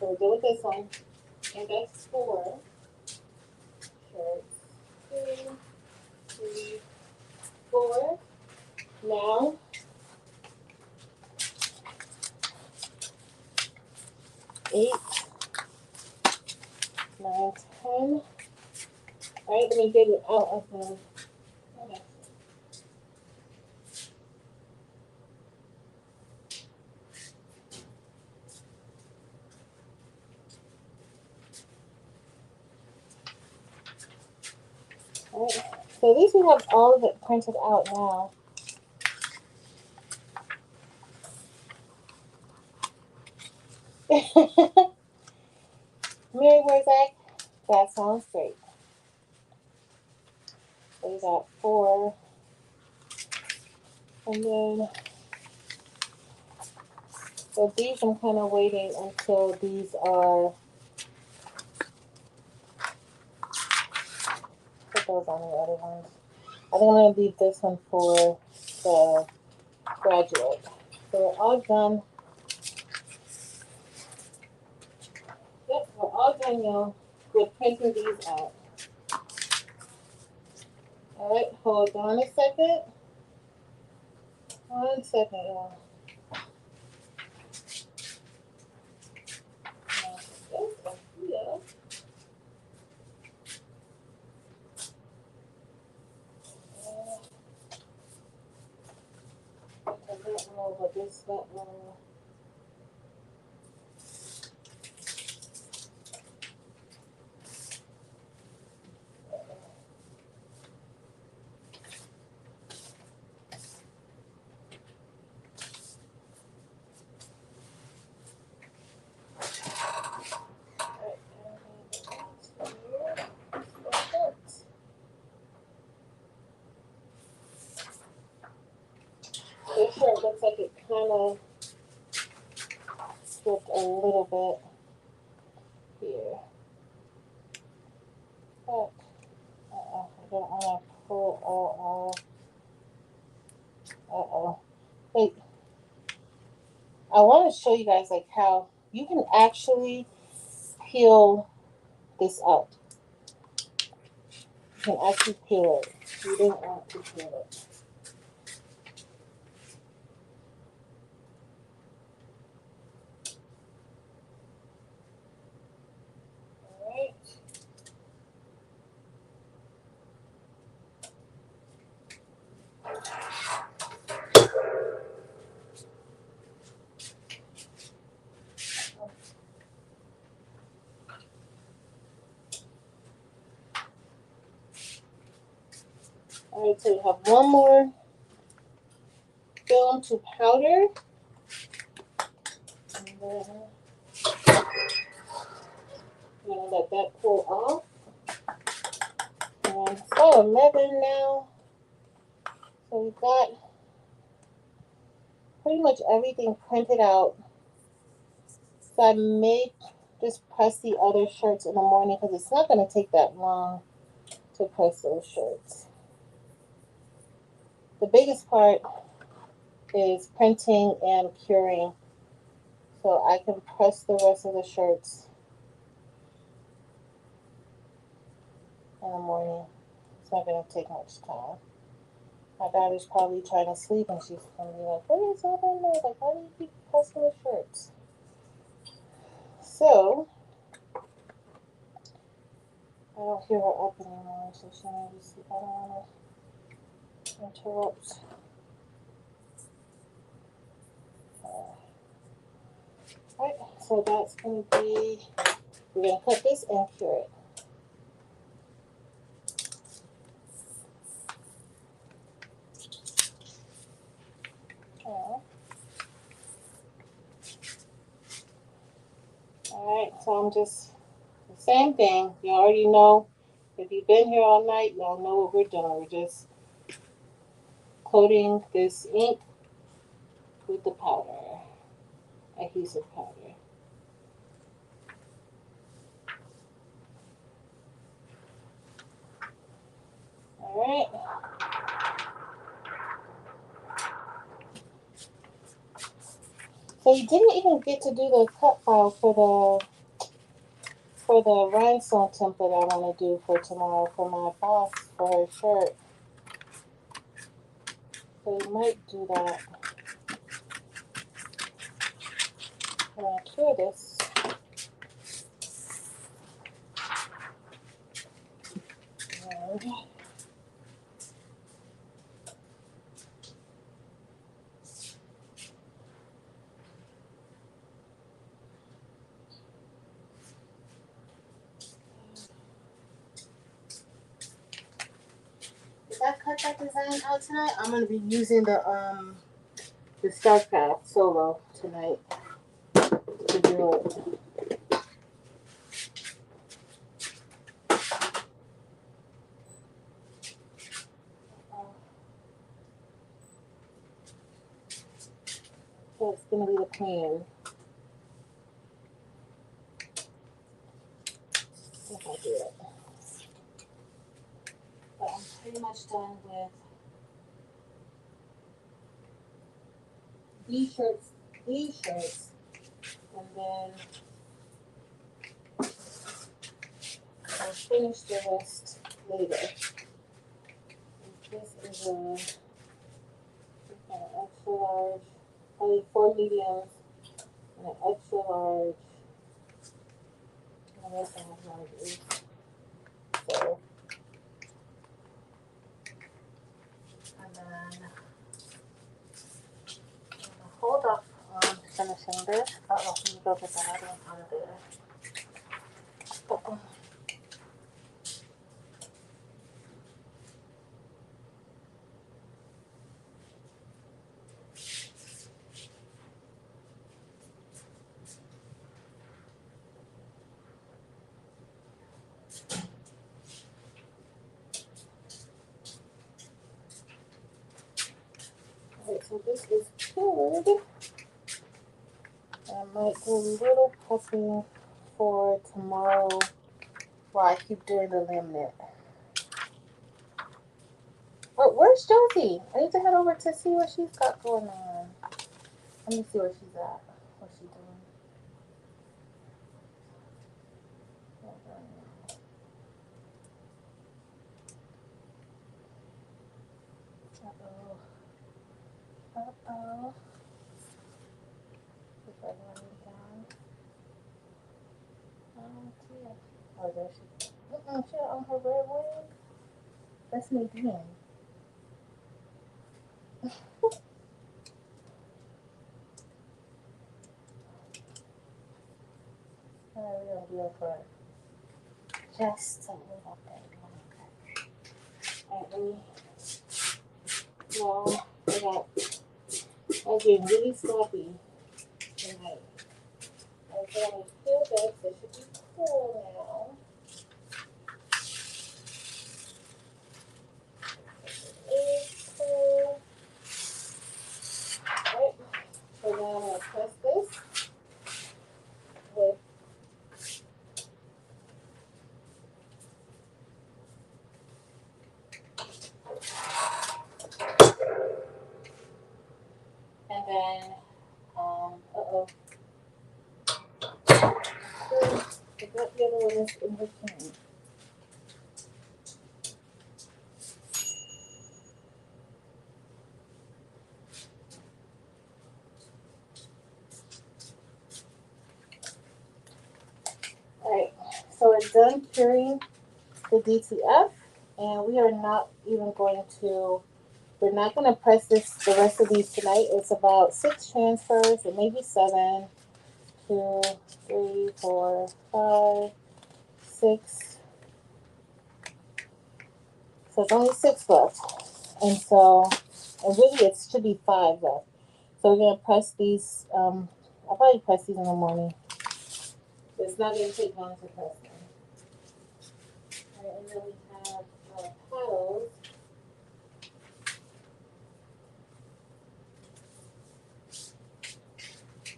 So we'll go with this one. And that's 4 shirts. 2, 3, 4. Now, 8, 9, 10. Alright, let me get it out of the. Okay. Alright, so at least we have all of it printed out now. Mary Warzak, that sounds great. So we got 4. And then, so these I'm kind of waiting until these are, put those on the other ones. I think I'm going to leave this one for the graduate. So we're all done. Yep, we're all done, y'all, with printing these out. Alright, hold on a second. 1 second, y'all. But this that one. This shirt looks like it kind of slipped a little bit here. But I don't want to pull all. Wait, I want to show you guys like how you can actually peel this out. You can actually peel it. You didn't want to peel it. Alright. Alright, so we have one more film to powder. And then I'm gonna let that pull off. And it's about 11 now. So we've got pretty much everything printed out. So I may just press the other shirts in the morning because it's not going to take that long to press those shirts. The biggest part is printing and curing. So I can press the rest of the shirts in the morning. It's not going to take much time. My daughter's probably trying to sleep and she's going to be like, what is all in there? Like, why do you keep pressing the shirts? So, I don't hear her up anymore, so she may be asleep. I don't want to interrupt. Alright, so that's going to be, we're going to cut this and cure it. Alright, so I'm just, the same thing. You already know, if you've been here all night, y'all know what we're doing. We're just coating this ink with the powder, adhesive powder. Alright. So we didn't even get to do the cut file for the rhinestone template I want to do for tomorrow for my boss for her shirt. So we might do that. I'm going to cure this. And if I cut that design out tonight, I'm going to be using the StarCraft Solo tonight to do it. So it's going to be the plan. If I do it. But I'm pretty much done with these shirts, and then I'll finish the rest later. This is an extra large, I need 4 mediums and an extra large. And the rest I have larges. So, and then I'm gonna hold off on finishing this. Uh-oh, let me go get that other one out of there. Uh-oh. Alright, so this is cured. I might do a little prepping for tomorrow while I keep doing the laminate. Oh, where's Josie? I need to head over to see what she's got going on. Let me see where she's at. What's she doing? Uh-oh. Uh-oh. Is that running down? I don't see it. Oh, there she is. She on her red wing. That's Nadine. Alright, we're gonna do it for just a little bit. Okay. Alright, let me No, I was being really sloppy tonight. I'm going to feel this. It should be cool now. It's cool. Right. So now I'm going to press this with and then I got the other one is in between. Alright, so we're done curing the DTF, and we are not even going to, we're not going to press the rest of these tonight. It's about 6 transfers, and maybe 7, 2, 3, 4, 5, 6. So it's only 6 left. And so, and really it should be 5 left. So we're going to press these, I'll probably press these in the morning. It's not going to take long to press them. Alright, and then we have our paddles.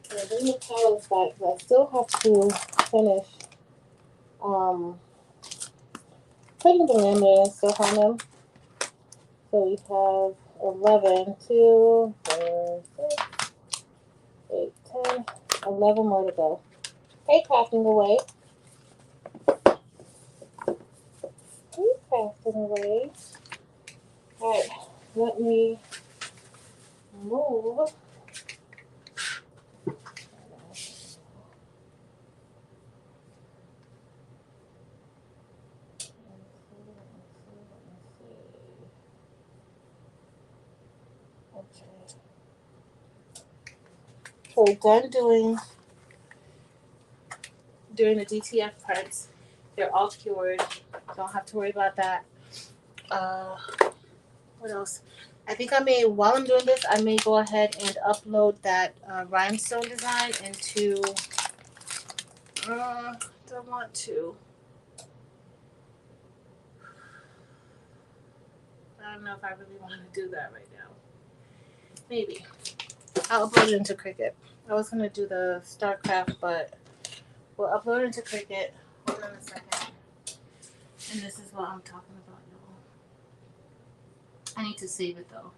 So I bring the paddles back, but I still have to finish putting the laminate stuff on them. So we have 11, 2, 4, 6, 8, 10, 11 more to go. Hey, crafting away. Hey, crafting away. Alright, let me move. Okay. So we're done doing the DTF parts. They're all cured. Don't have to worry about that. What else? I think while I'm doing this, I may go ahead and upload that rhinestone design into, don't want to. I don't know if I really want to do that right now. Maybe. I'll upload it into Cricut. I was going to do the StarCraft, but we'll upload it into Cricut. Hold on a second. And this is what I'm talking about, y'all. I need to save it, though.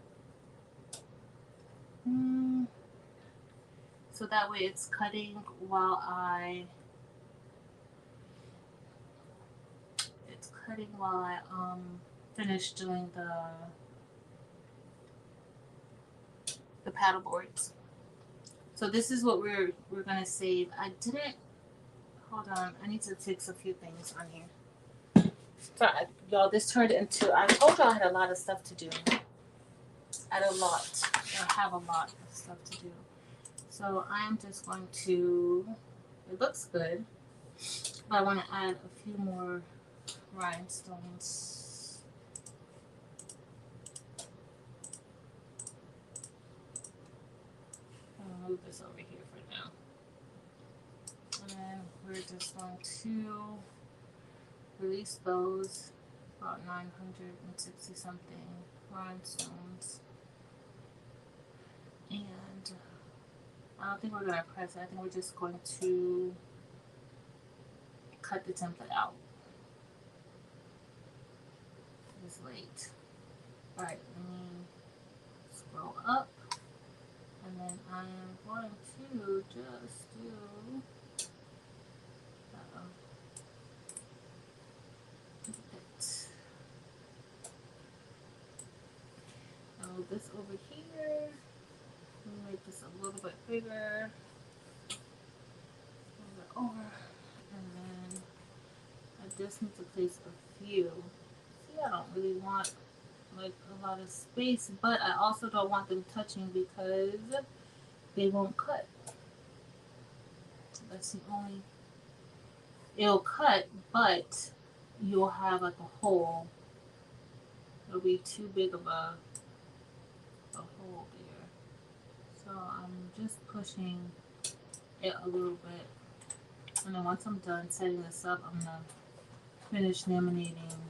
So that way it's cutting while I finish doing the paddle boards. So this is what we're gonna save. Hold on, I need to fix a few things on here. Sorry, y'all, this turned into, I told y'all I had a lot of stuff to do. I have a lot of stuff to do. So I am just going to, it looks good, but I want to add a few more rhinestones. I'll move this over here for now. And then we're just going to release those, about 960 something rhinestones. And I don't think we're going to press it. I think we're just going to cut the template out. It's late. Alright, let me scroll up. And then I am going to just do I'll move this over here. Let me make this a little bit bigger. Move it over. And then I just need to place a few. See, I don't really want like a lot of space, but I also don't want them touching because they won't cut. That's the only, it'll cut, but you'll have like a hole. It'll be too big of a a hole there. So I'm just pushing it a little bit. And then once I'm done setting this up, I'm going to finish laminating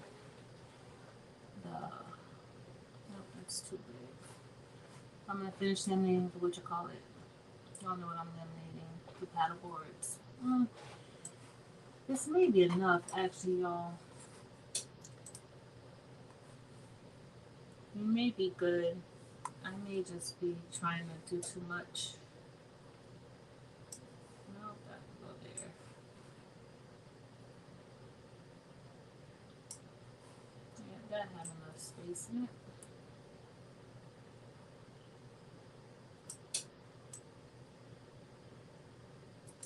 the, nope, that's too big. I'm going to finish laminating the, what you call it. Y'all know what I'm laminating, the paddle boards. This may be enough, actually, y'all. You may be good. I may just be trying to do too much. No, that can go there. Yeah, that had enough space in it.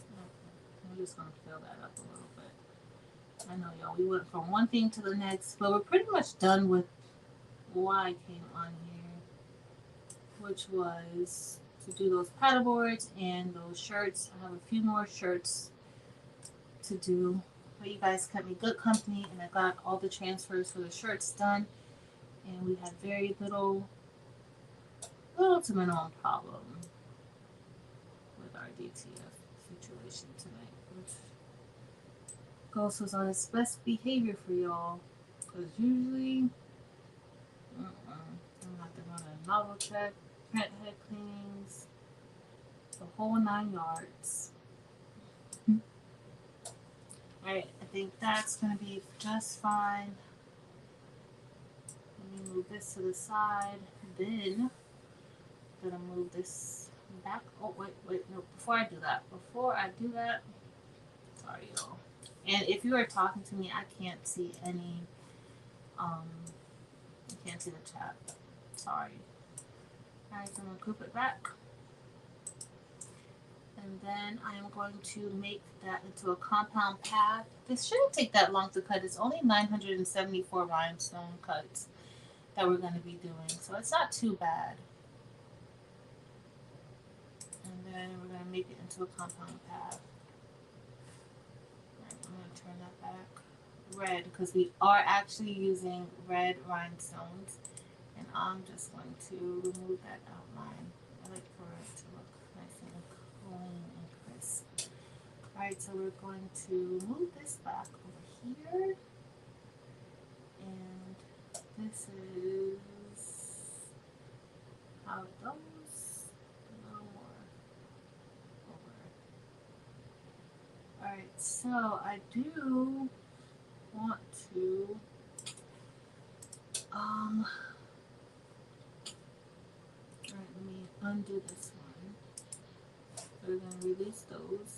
Okay, I'm just gonna fill that up a little bit. I know, y'all, we went from one thing to the next, but we're pretty much done with why I came on here, which was to do those paddle boards and those shirts. I have a few more shirts to do, but you guys kept me good company, and I got all the transfers for the shirts done, and we had very little to minimum problem with our DTF situation tonight, which Ghost was on his best behavior for y'all, because usually I'm gonna have to run a novel check, print head cleanings, the whole 9 yards. Alright, I think that's gonna be just fine. Let me move this to the side. Then I'm gonna move this back. Oh wait, no, before I do that, sorry y'all. And if you are talking to me, I can't see any I can't see the chat. Sorry. Alright, so I'm gonna group it back. And then I am going to make that into a compound pad. This shouldn't take that long to cut. It's only 974 rhinestone cuts that we're going to be doing. So it's not too bad. And then we're going to make it into a compound pad. Right, I'm going to turn that back red because we are actually using red rhinestones. And I'm just going to remove that outline. I like for it to look nice and clean and crisp. Alright, so we're going to move this back over here. And this is how it goes. A little more over. Alright, so I do want to alright, let me undo this one. We're going to release those.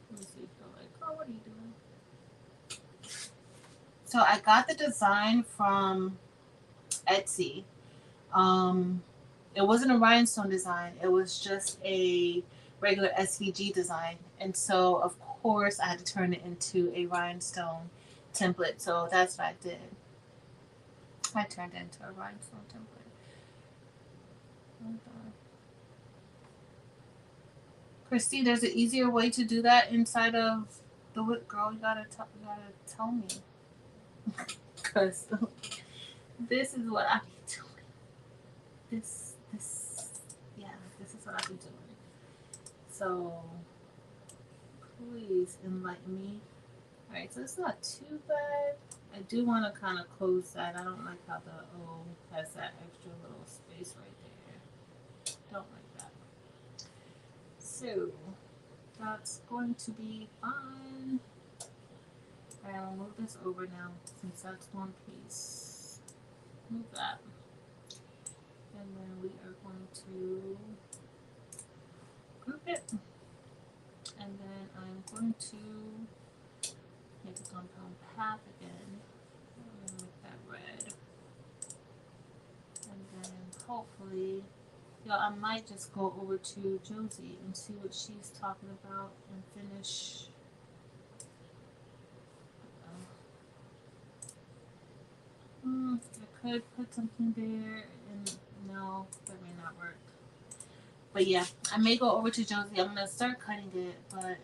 Let me see if they're like, oh, what are you doing? So I got the design from Etsy. It wasn't a rhinestone design. It was just a regular SVG design. And so, of course, I had to turn it into a rhinestone template. So that's what I did. I turned it into a rhinestone template. Okay. Christy, there's an easier way to do that inside of the whip. Girl, you gotta tell me. Because this is what I be doing. Yeah, this is what I be doing. So, please enlighten me. Alright, so it's not too bad. I do want to kind of close that. I don't like how the O has that extra little space right there. Don't like that. So, that's going to be fine. Alright, I'll move this over now since that's one piece. Move that. And then we are going to group it. And then I'm going to make a compound path again. I'm going to make that red. And then hopefully, I might just go over to Josie and see what she's talking about and finish. I could put something there, and no, that may not work. But yeah, I may go over to Josie. I'm gonna start cutting it, but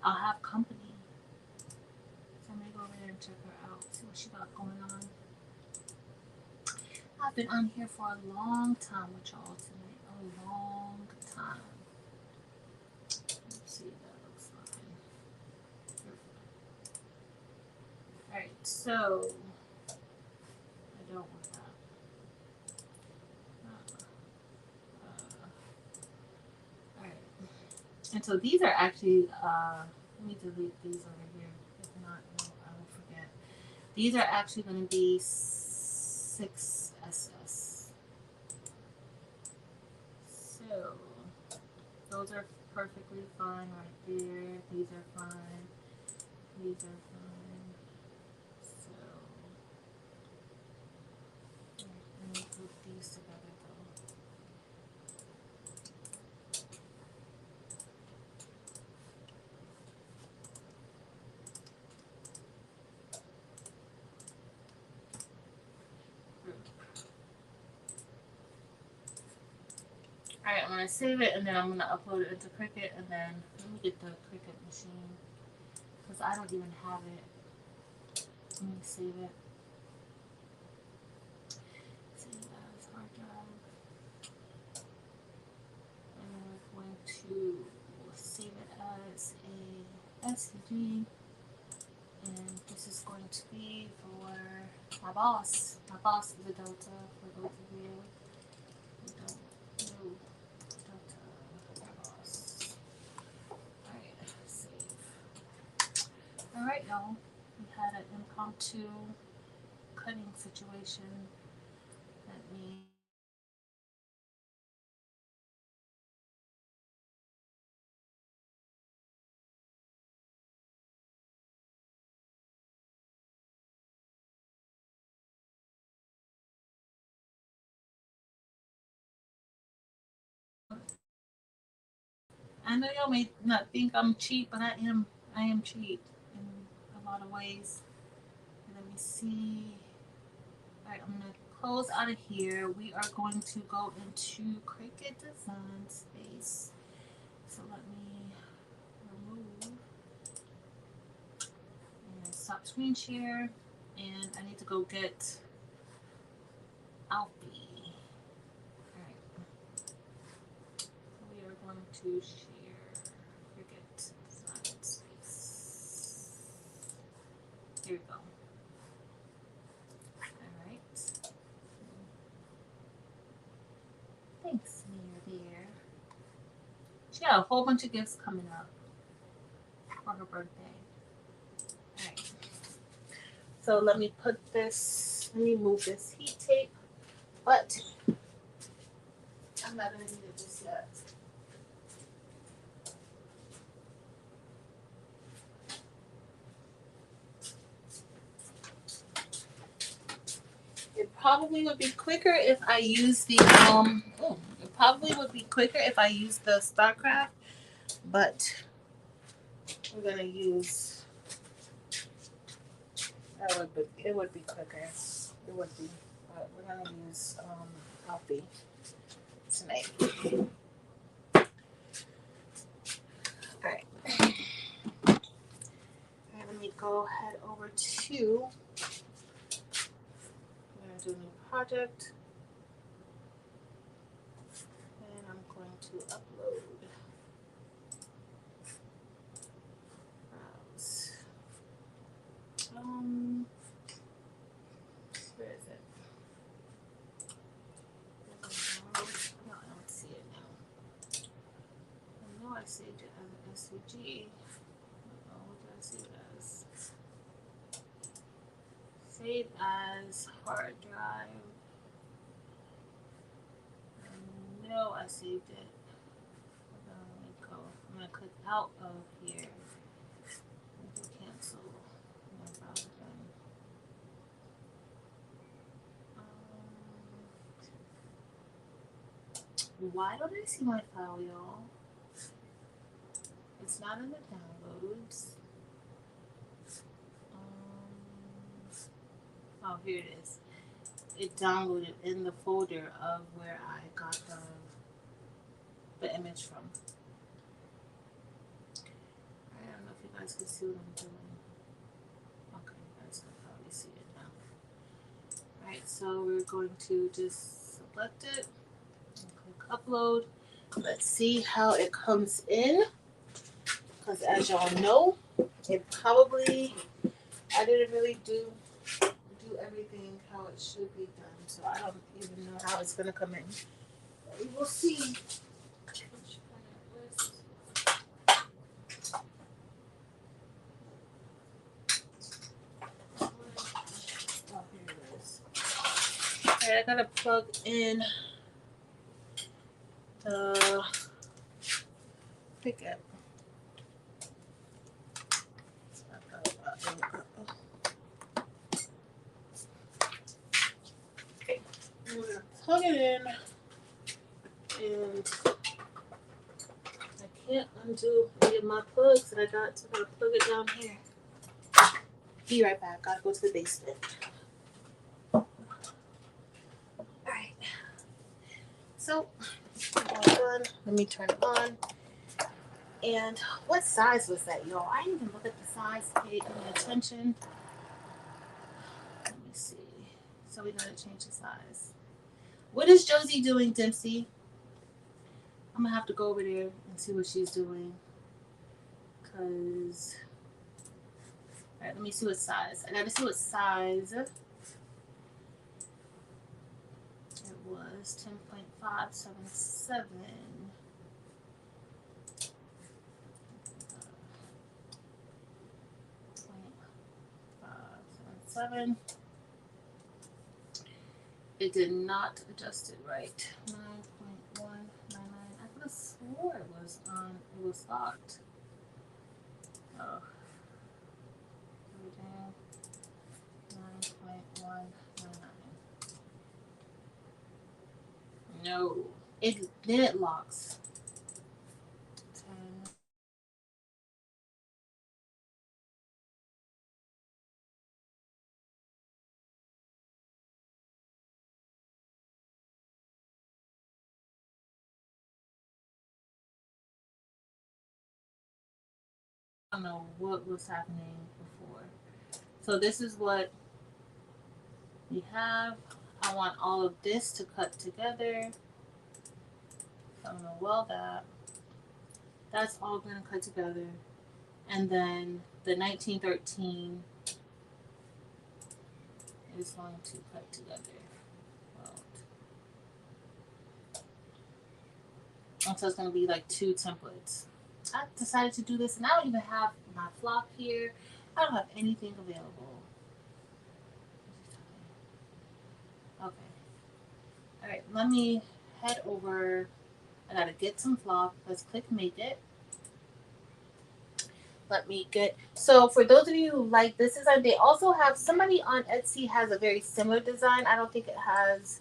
I'll have company. So I may go over there and check her out, see what she got going on. I've been on here for a long time with y'all tonight. A long time. Let's see if that looks fine. Alright, so I don't want that. Alright. And so these are actually, let me delete these over here. If not, no, I will forget. These are actually going to be 6SS. So those are perfectly fine right there. These are fine. These are fine. So let me put these together though. Alright, I'm going to save it and then I'm going to upload it into Cricut, and then let me get the Cricut machine because I don't even have it. Let me save it. Save as hard drive. And we're going to save it as a SVG. And this is going to be for my boss. My boss is a Delta, for those of you who don't know. Delta, my boss. Alright, save. Alright, y'all. We had an impromptu cutting situation. Let me. I know y'all may not think I'm cheap, but I am cheap in a lot of ways. Let me see. Alright, I'm gonna close out of here. We are going to go into Cricut Design Space. So let me remove and stop screen share, and I need to go get Alfie. Alright. We are going to share Cricut Design Space. Here we go. Alright. Thanks, Mia Bear. She got a whole bunch of gifts coming up for her birthday. Alright. So let me put this, let me move this heat tape, but I'm not going to need it just yet. It probably would be quicker if I use the, it probably would be quicker if I use the StarCraft, but we're going to use, it would be quicker. It would be, but we're going to use Alfie tonight. Alright. Let me go head over to, I'm going to do a new project. And I'm going to upload. Browse. Where is it? No, I don't see it now. I know I saved it as an SVG. Oh, what did I save it as? Save as hard drive. No, I saved it. Let me go. I'm going to click out of here. Cancel. My browser done. Why don't I see my file, y'all? It's not in the downloads. Oh, here it is. It downloaded in the folder of where I got the image from. I don't know if you guys can see what I'm doing. Okay, you guys can probably see it now. Alright, so we're going to just select it and click upload. Let's see how it comes in. Because as y'all know, it probably, I didn't really do everything how it should be done. So I don't even know how it's going to come in. But we will see. Alright, I gotta plug in the Cricut. Okay, I'm gonna plug it in, and I can't undo any of my plugs that I got, so I gotta plug it down here. Be right back. Gotta go to the basement. Alright. So, all done. Let me turn it on. And what size was that, y'all? I didn't even look at the size, pay any attention. Let me see. So we gotta change the size. What is Josie doing, Dempsey? I'm gonna have to go over there and see what she's doing. Cause, all right, let me see what size. I gotta see what size it was. 10.577. 0.577. It did not adjust it right. 9.199. I could have swore it was locked. Oh. 9.199. No. Then it locks. 10. I don't know what was happening before. So this is what we have. I want all of this to cut together. So I'm gonna weld that. That's all gonna cut together. And then the 1913 is going to cut together. Weld. And so it's gonna be like 2 templates. I decided to do this, and I don't even have my flock here. I don't have anything available. Okay. All right, let me head over. I gotta get some flock. Let's click make it. Let me get. So for those of you who like this design, they also have somebody on Etsy has a very similar design. I don't think it has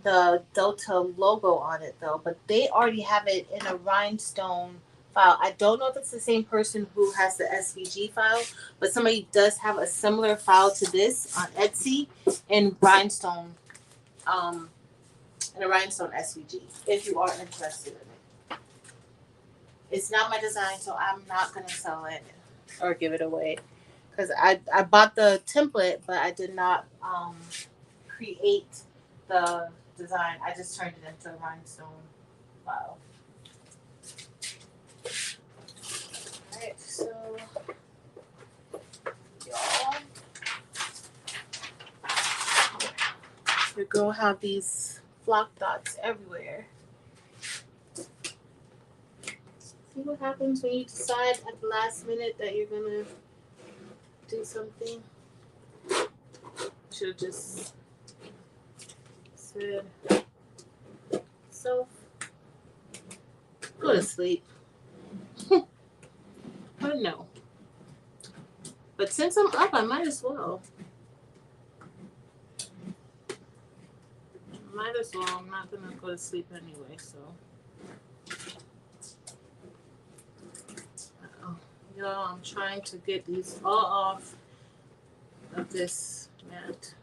the Delta logo on it though, but they already have it in a rhinestone file. I don't know if it's the same person who has the SVG file, but somebody does have a similar file to this on Etsy in rhinestone, in a rhinestone SVG. If you are interested in it, it's not my design, so I'm not gonna sell it or give it away because I bought the template, but I did not create the design. I just turned it into a rhinestone file. Alright, so y'all, your girl have these flock dots everywhere. See what happens when you decide at the last minute that you're gonna do something? Should have just said, so go to sleep. But no. But since I'm up, I might as well. Might as well. I'm not gonna go to sleep anyway, so. Y'all, I'm trying to get these all off of this mat.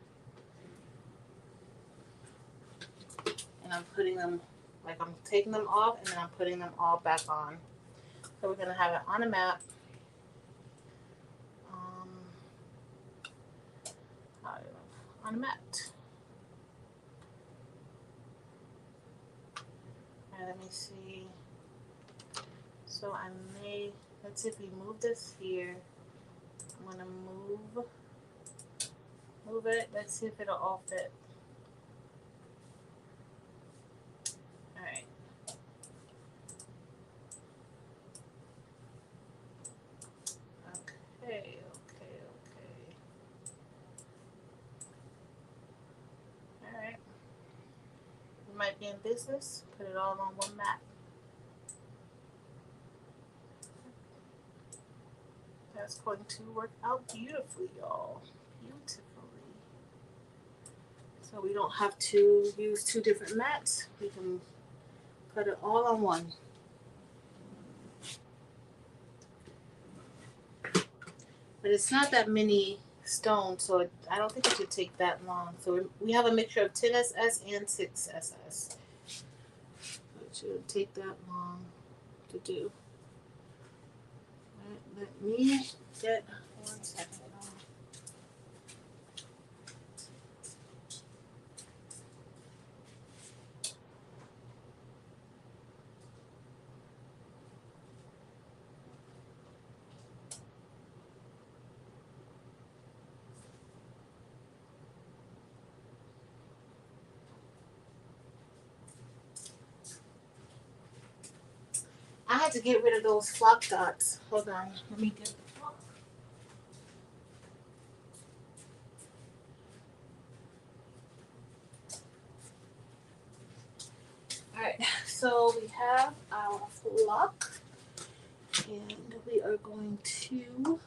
And I'm putting them, like I'm taking them off and then I'm putting them all back on. So we're gonna have it on a mat. On a mat. Let me see. So I may, let's see if we move this here. I'm gonna move it. Let's see if it'll all fit. All right. Okay. All right. You might be in business. Put it all on one mat. That's going to work out beautifully, y'all. Beautifully. So we don't have to use two different mats. We can put it all on one. But it's not that many stones, so I don't think it should take that long. So we have a mixture of 10SS and 6SS. It shouldn't take that long to do. All right, let me get 1 second. I had to get rid of those flock dots. Hold on, let me get the flock. Alright, so we have our flock, and we are going to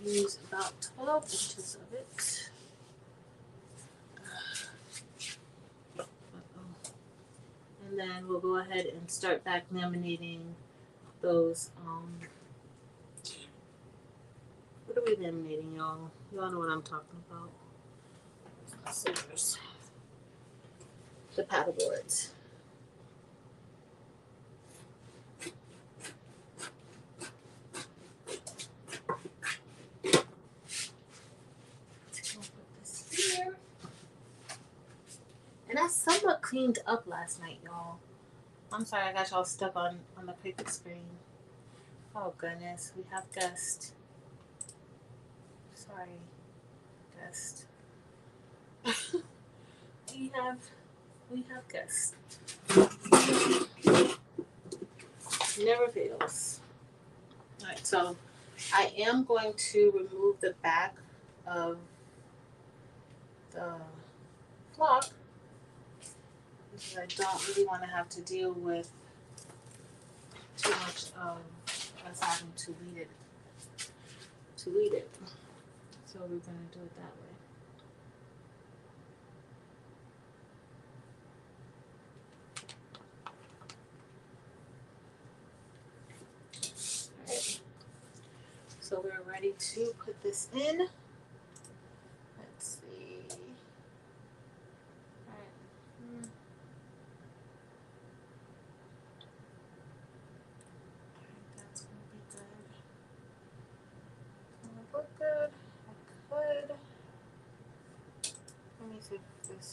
use about 12 inches of it. And then we'll go ahead and start back laminating those, what are we laminating, y'all? Y'all know what I'm talking about. Scissors. The paddle boards. And I somewhat cleaned up last night, y'all. I'm sorry I got y'all stuck on the Cricut screen. Oh goodness, we have guests. Sorry, guest. we have guests. Never fails. Alright, so I am going to remove the back of the flock because I don't really want to have to deal with too much of us having to weed it. So we're going to do it that way. Alright. So we're ready to put this in. Let's see. Alright. That's going to be good. It's going to look good. I could. Let me see if this.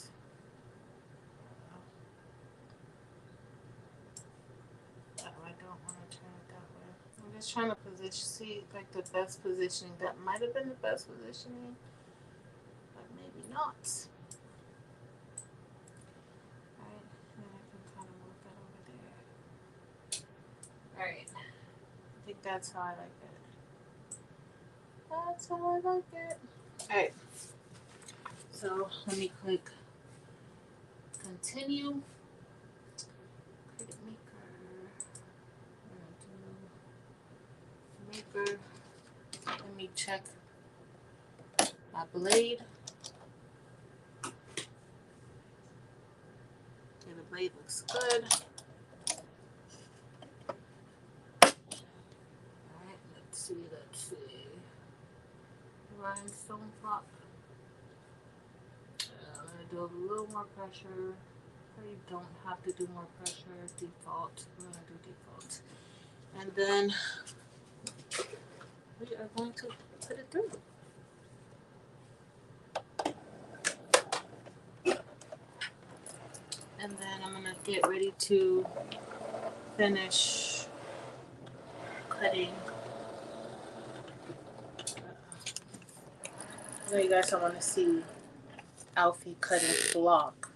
Oh, I don't want to turn it that way. I'm just trying to position, see like the best positioning. That might have been the best positioning, but maybe not. Alright, and then I can kind of move that over there. Alright, I think that's how I like it. That's how I like it. Alright, so let me click continue. Cricut Maker. Let me check my blade. Okay, the blade looks good. Alright, let's see. Rhinestone flock. I'm going to do a little more pressure. You don't have to do more pressure. Default. We're going to do default. And then we are going to put it through. And then I'm gonna get ready to finish cutting. I know you guys don't want to see Alfie cutting block.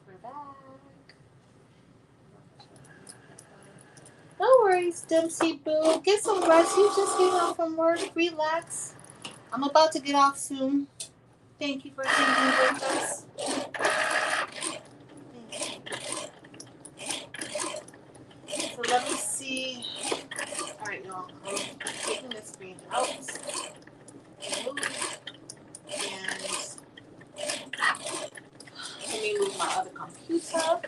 We're back. No worries, Dempsey Boo. Get some rest. You just came out from work. Relax. I'm about to get off soon. Thank you for attending with us. So let me see. All right, y'all. I'm taking this screen out. And let me move my other computer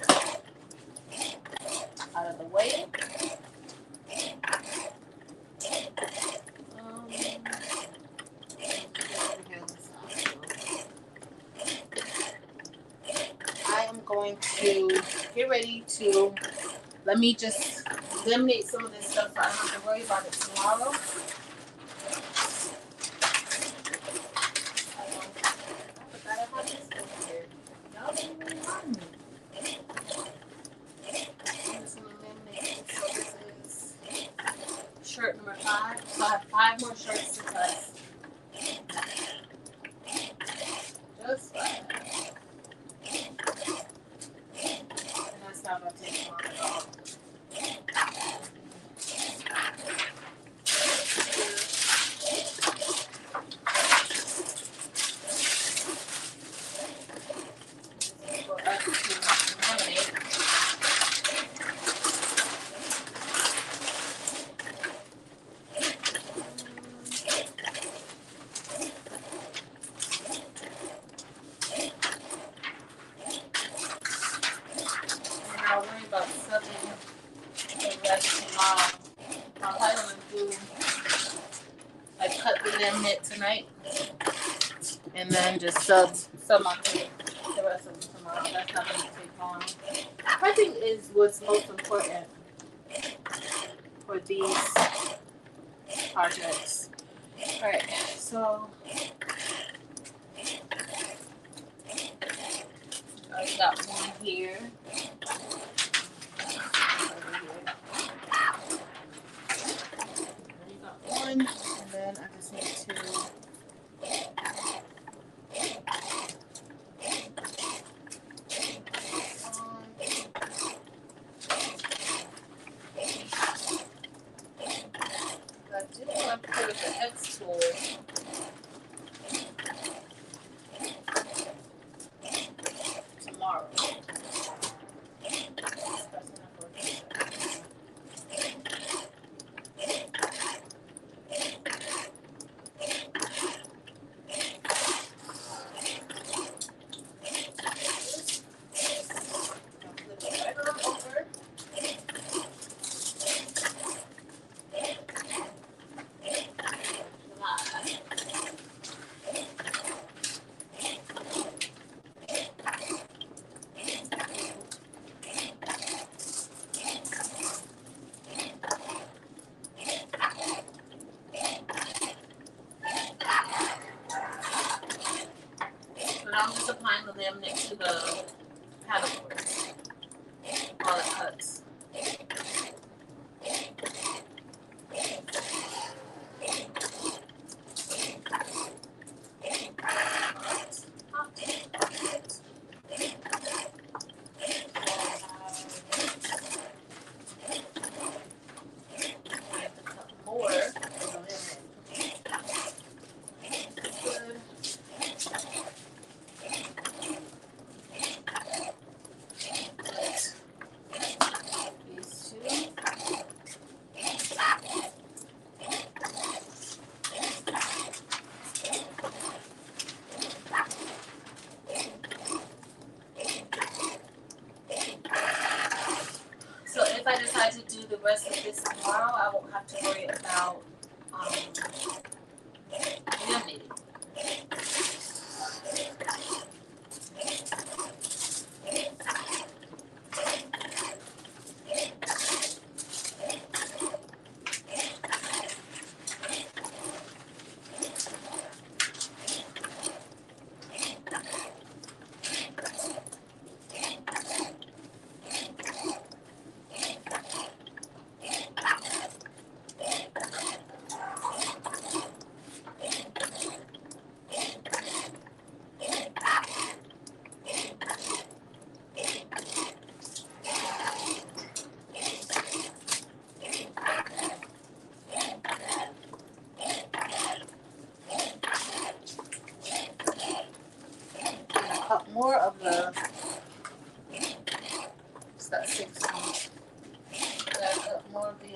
out of the way. I am going to get ready to, let me just eliminate some of this stuff so I don't have to worry about it tomorrow. Shirt number 5. So I have 5 more shirts to cut. Just like that. And that's not going to take long at all. Tonight, and then just sub my the rest of them tomorrow. That's not going to take long. I think is what's most important for these projects. All right, so I got one here. And then I just need to I did want to put the X tool tomorrow. I'm just applying the laminate to the paddle boards while it cuts. If I decide to do the rest of this tomorrow, I won't have to worry about laminating. more of the, it's that 16. Gotta put more of the,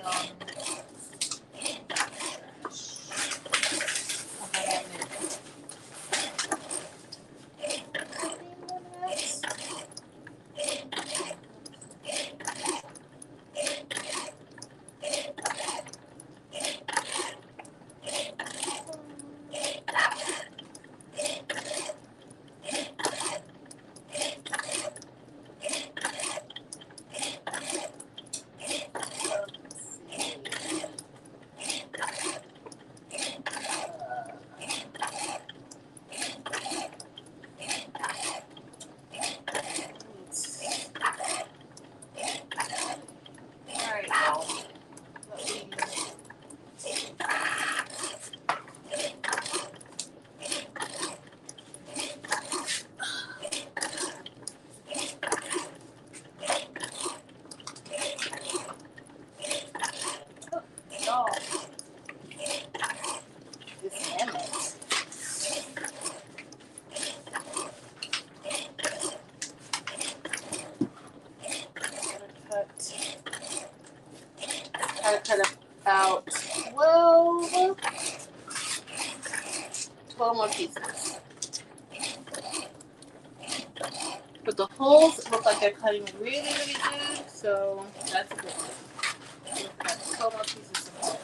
cut about 12 more pieces. But the holes look like they're cutting really, really good, so that's a good thing. 12 more pieces of hole.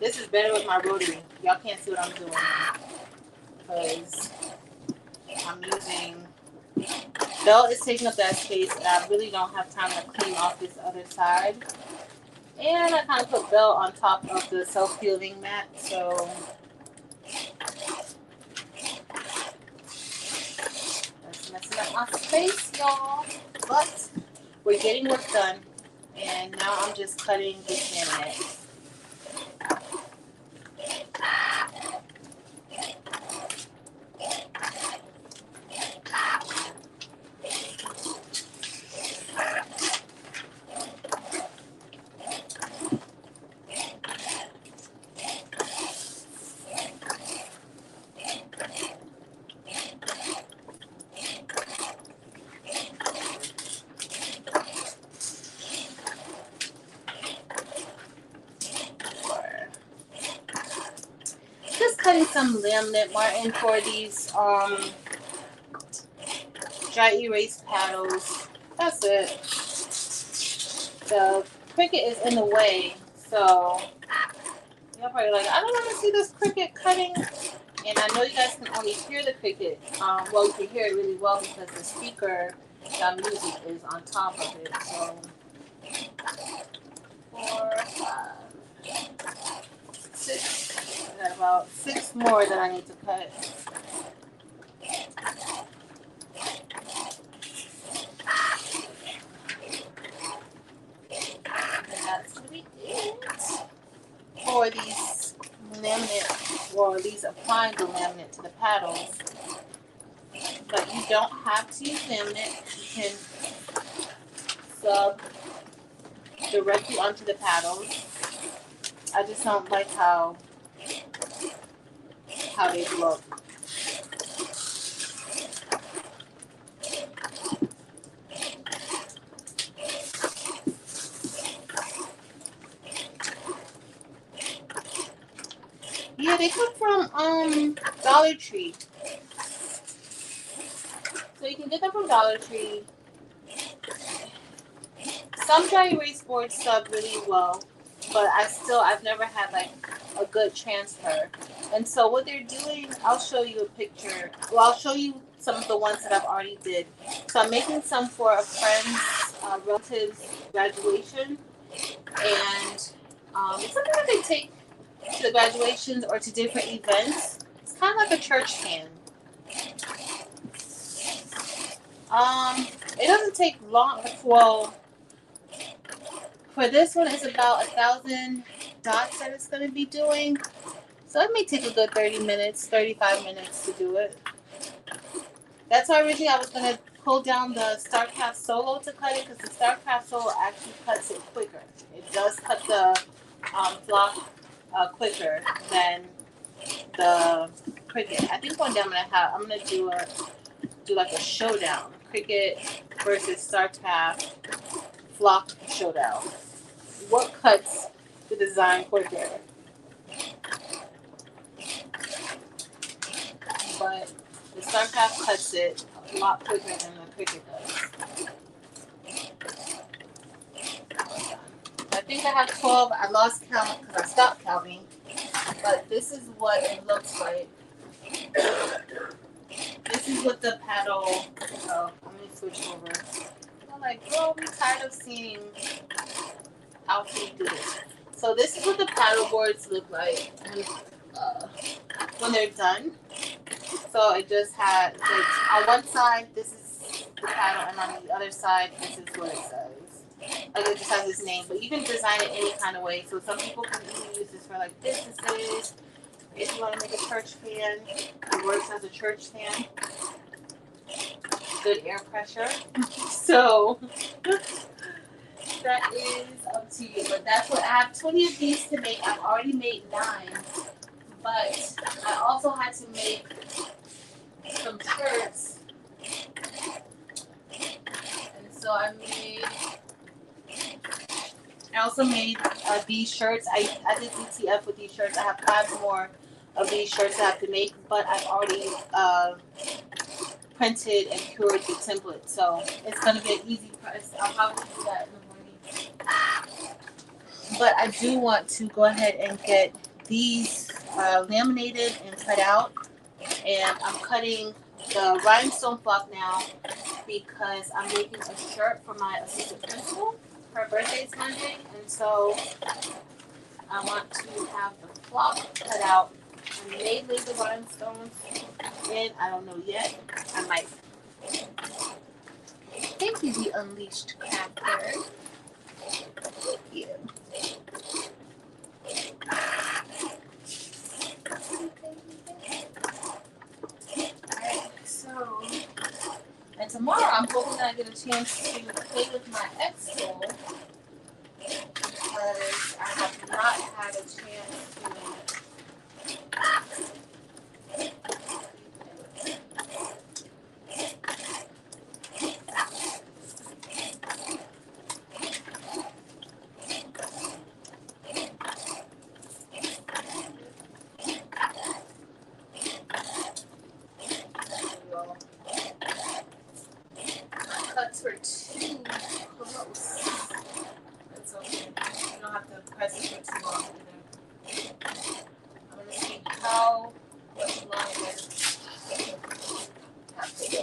This is better with my rotary. Y'all can't see what I'm doing because I'm using, belt is taking up that space and I really don't have time to clean off this other side. And I kind of put belt on top of the self-healing mat, so that's messing up my space, y'all. But we're getting work done and now I'm just cutting this laminate. Cutting some laminate marking for these dry erase paddles. That's it. The Cricut is in the way, so y'all probably like, I don't want to see this Cricut cutting. And I know you guys can only hear the Cricut. Well, you can hear it really well because the speaker that I'm using is on top of it. So 4, 5, 6. I got about 6 more that I need to cut. And that's going to be it for these laminate, or these applying the laminate to the paddles. But you don't have to use laminate. You can sub directly onto the paddles. I just don't like how they look. Yeah, they come from Dollar Tree. So you can get them from Dollar Tree. Some dry erase boards sub really well, but I've never had like a good transfer. And so what they're doing, I'll show you a picture. Well, I'll show you some of the ones that I've already did. So I'm making some for a friend's relative's graduation. And it's something that they take to the graduations or to different events. It's kind of like a church can. It doesn't take long. Well, for this one, it's about 1,000 dots that it's going to be doing. So it may take a good 30 minutes, 35 minutes to do it. That's why originally I was going to pull down the StarCraft Solo to cut it, because the StarCraft Solo actually cuts it quicker. It does cut the block quicker than the Cricut. I think one day I'm gonna do like a showdown, Cricut versus StarCraft flock showdown. What cuts the design quicker? But the StarCraft cuts it a lot quicker than the Cricut does. I think I have 12. I lost count because I stopped counting. But this is what it looks like. This is what the paddle. Oh, let me switch over. I'm like, girl, I'm tired of seeing how she do this. So this is what the paddle boards look like when they're done. So it just had, like, on one side, this is the paddle, and on the other side, this is what it says. Like, it just has its name, but you can design it any kind of way. So some people can even use this for, like, businesses. If you want to make a church fan, it works as a church fan. Good air pressure. So that is up to you. But that's what I have 20 of these to make. I've already made 9. But I also had to make some shirts. And so I also made these shirts. I did DTF with these shirts. I have 5 more of these shirts I have to make, but I've already printed and cured the template. So it's going to be an easy press. I'll probably do that in the morning. But I do want to go ahead and get these laminated and cut out. And I'm cutting the rhinestone flock now because I'm making a shirt for my assistant principal. Her birthday is Monday, and so I want to have the flock cut out. I may lay the rhinestones in. I don't know yet. I might. Thank you, the Unleashed Crafter. Thank you. Alright, so, and tomorrow I'm hoping that I get a chance to play with my X-Tool because I have not had a chance to. Cuts were too close. That's okay. You don't have to press it for too long either. I'm going to see how much longer I have to go.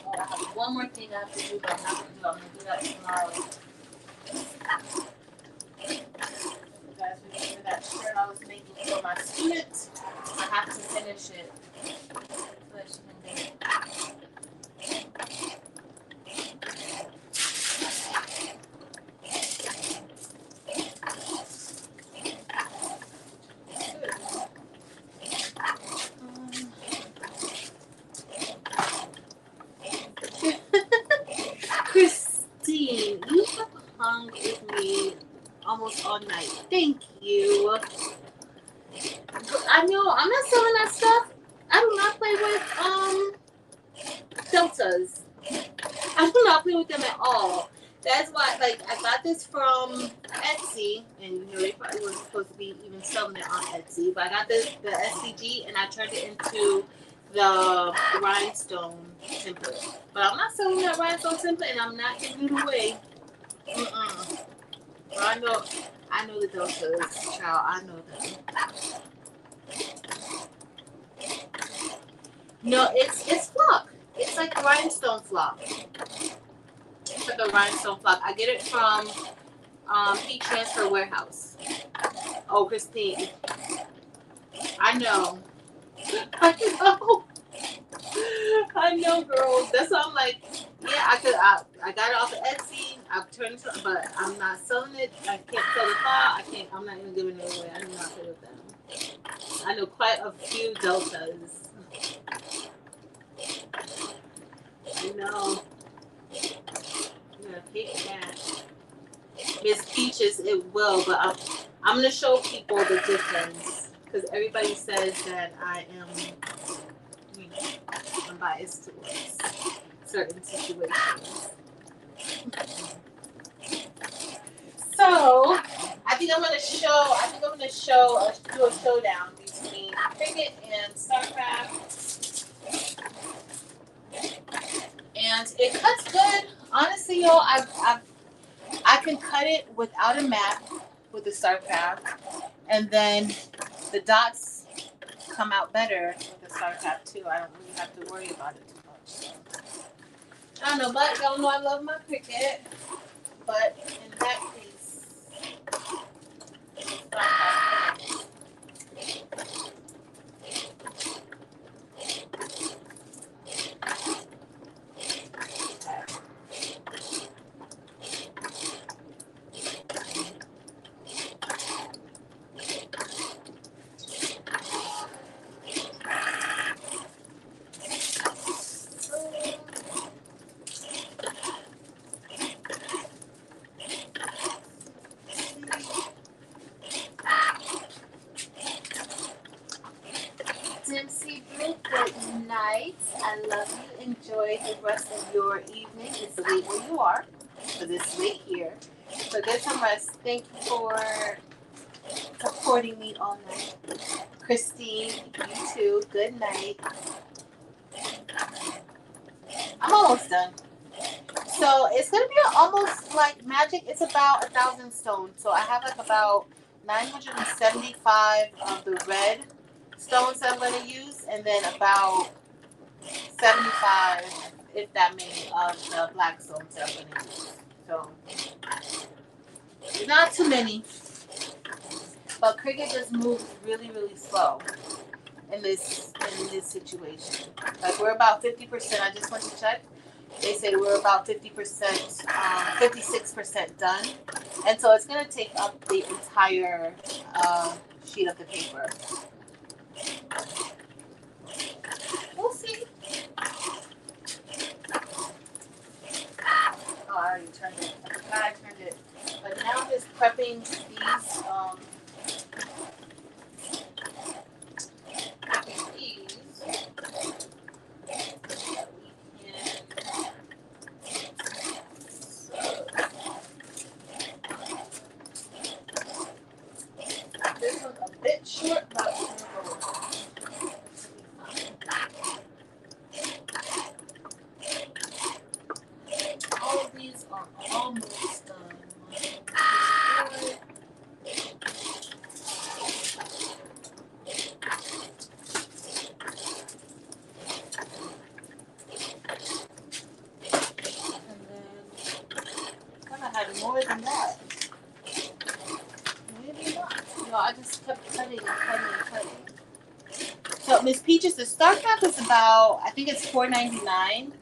Oh, I have one more thing I have to do, but I'm not going to do. I'm going to do that tomorrow. That shirt I was making for my student, I have to finish it so that she can do it. Christine, you have hung with me almost all night. Thank you. I know I'm not selling that stuff. I do not play with deltas. I do not play with them at all. That's why, like, I got this from Etsy, and you know they probably wasn't supposed to be even selling it on Etsy. But I got the SCG, and I turned it into the rhinestone template. But I'm not selling that rhinestone template, and I'm not giving it away. Well, I know the deltas, child. I know them. No, it's flock. It's like a rhinestone flock. It's like a rhinestone flock. I get it from Heat Transfer Warehouse. Oh, Christine. I know. I know. I know, girls. That's why I'm like, yeah, I got it off of Etsy. I've turned it, but I'm not selling it. I can't sell the file. I can't. I'm not even giving it away. I do not play with them. I know quite a few deltas. I know. Yeah, take that. Miss Peaches, it will, but I'm gonna show people the difference because everybody says that I am, you know, I'm biased towards certain situations. So I think I'm gonna show. Do a showdown between Cricut and StarCraft, and it cuts good. Honestly, y'all, I can cut it without a map with the StarCraft, and then the dots come out better with the StarCraft too. I don't really have to worry about it too much. So. I don't know, but y'all know I love my Cricut. But in that case, StarCraft. Dempsey Blue, good night. I love you. Enjoy the rest of your evening. It's late where you are, but it's late here. So get some rest. Thank you for supporting me all night. Christine, you too. Good night. I'm almost done. So it's gonna be almost like magic. It's about 1,000 stones. So I have like about 975 of the red stones that I'm going to use, and then about 75, if that many, of the black stones that I'm going to use. So not too many, but Cricut just moves really, really slow in this situation. Like we're about 50%. I just went to check. They said we're about 50%, 56% done, and so it's going to take up the entire sheet of the paper. We'll see. Oh, I already turned it. I forgot I turned it. But now I'm just prepping these. This one's a bit short, but it's going to go. All of these are almost done. More than that. Maybe not. No, I just kept cutting and cutting and cutting. So Miss Peaches, the StarCraft is about, I think it's $4.99.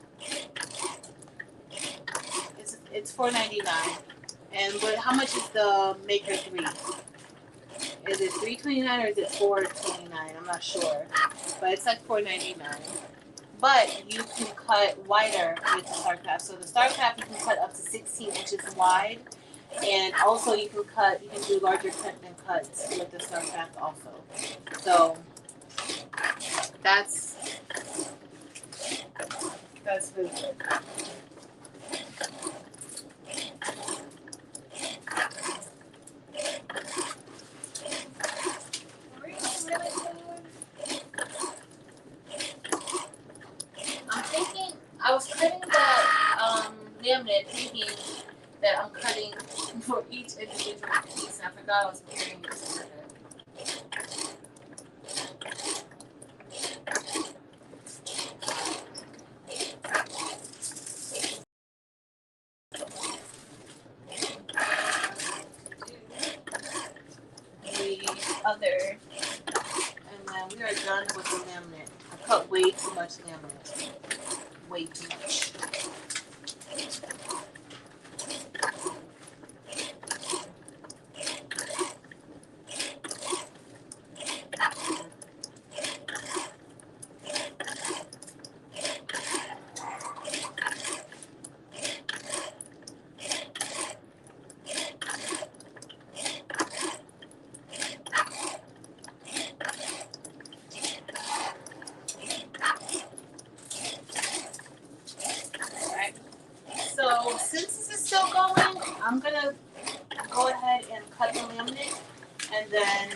It's $4.99. And how much is the Maker 3? Is it $3.29 or is it $4.29? I'm not sure. But it's like $4.99. But you can cut wider with the StarCraft. So the StarCraft you can cut up to 16 inches wide, and also you can do larger cut than cuts with the StarCraft also. So that's really good. I was cutting that laminate, thinking that I'm cutting for each individual piece, and I forgot I was carrying it together. the laminate. I cut way too much laminate. Way too much. So since this is still going, I'm gonna go ahead and cut the laminate, and then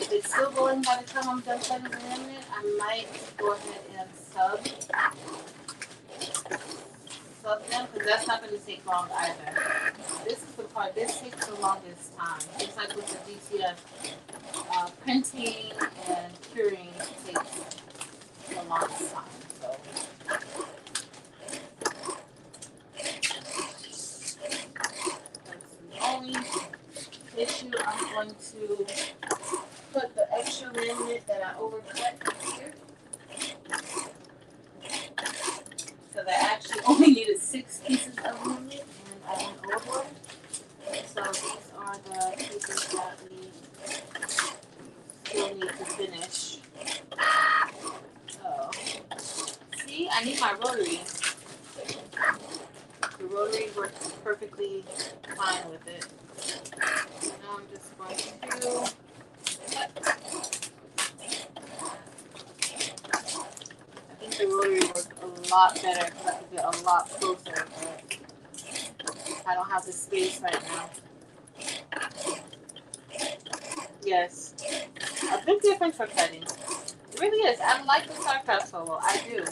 if it's still going by the time I'm done cutting the laminate, I might go ahead and sub them, because that's not going to take long either. This is the part, this takes the longest time. Just like with the DTF, printing and curing takes the longest time. So. Only issue, I'm going to put the extra laminate that I overcut here, because I actually only needed 6 pieces of laminate and I went overboard. So these are the pieces that we still need to finish. So, see, I need my rotary. The rotary works perfectly fine with it. Now I'm just going to I think the rotary works a lot better because I can get a lot closer, but I don't have the space right now. Yes, a big difference for cutting. It really is. I like the StarCraft solo. I do.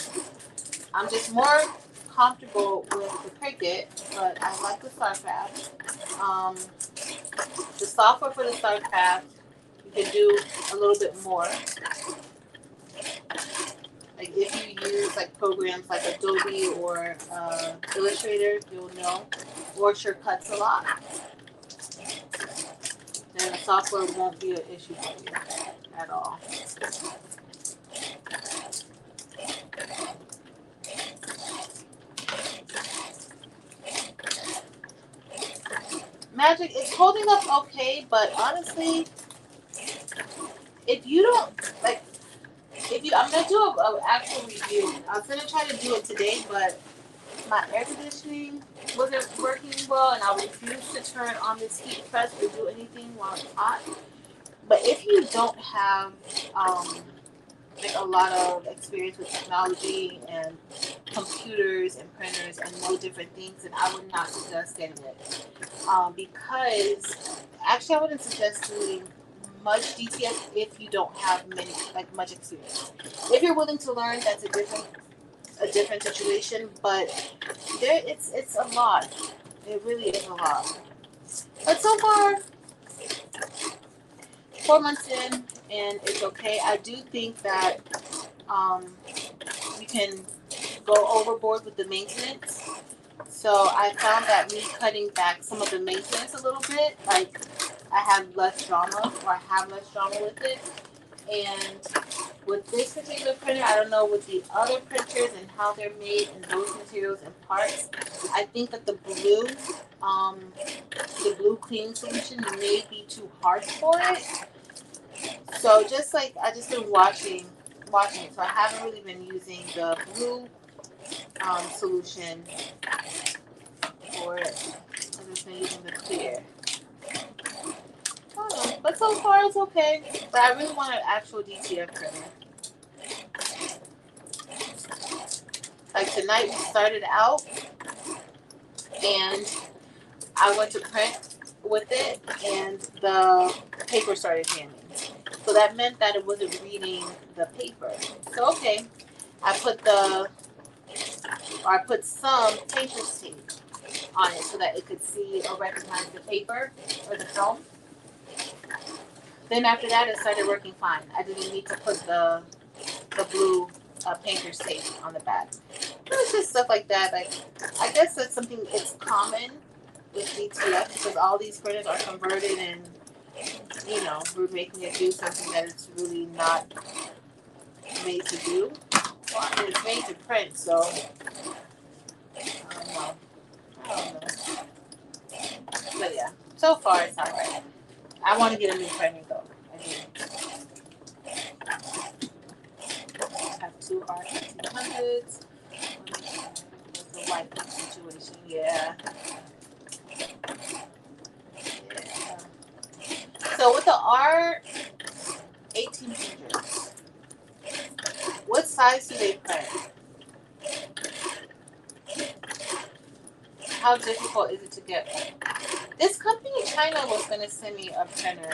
I'm just more comfortable with the Cricut, but I like the StarCraft. The software for the StarCraft, you can do a little bit more. Like if you use like programs like Adobe or Illustrator, you'll know, or shortcuts a lot. Then the software won't be an issue for you at all. Magic is holding up okay, but honestly, if you don't like, I'm gonna do an actual review. I was gonna try to do it today, but my air conditioning wasn't working well, and I refused to turn on this heat press or do anything while it's hot. But if you don't have like a lot of experience with technology and computers and printers and know different things, then I would not suggest getting it. Because actually I wouldn't suggest doing much DTF if you don't have much experience. If you're willing to learn, that's a different situation, but it's a lot. It really is a lot. But so far, 4 months in, and it's okay. I do think that you can go overboard with the maintenance. So I found that me cutting back some of the maintenance a little bit, like I have less drama with it. And with this particular printer, I don't know with the other printers and how they're made and those materials and parts. I think that the blue cleaning solution may be too harsh for it. So just like I just been watching it, so I haven't really been using the blue solution for it. I've just been using the clear. But so far it's okay. But I really want an actual DTF printer. Like tonight we started out and I went to print with it and the paper started jamming. So that meant that it wasn't reading the paper. So okay, I put some painter's tape on it so that it could see or recognize the paper or the film. Then after that, it started working fine. I didn't need to put the blue painter's tape on the back. It's just stuff like that. Like I guess that's something it's common with DTF because all these printers are converted and we're making it do something that it's really not made to do. Well, I mean, it's made to print, so I don't know. I don't know. But yeah, so far it's alright. I want to get a new printer though. I do. I have two R1800s. It's a white situation. Yeah. Yeah. So with the R1800s, what size do they print? How difficult is it to get one? This company in China was gonna send me a printer,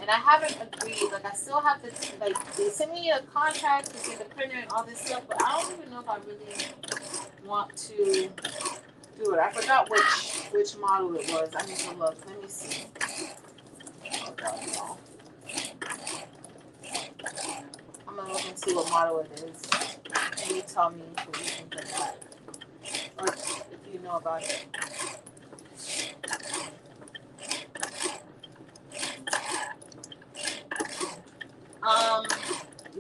and I haven't agreed. Like I still have to like they sent me a contract to get the printer and all this stuff, but I don't even know if I really want to do it. I forgot which model it was. I need to look. Let me see. Oh God, no. I'm gonna look and see what model it is. And you tell me what you think of that, or if you know about it.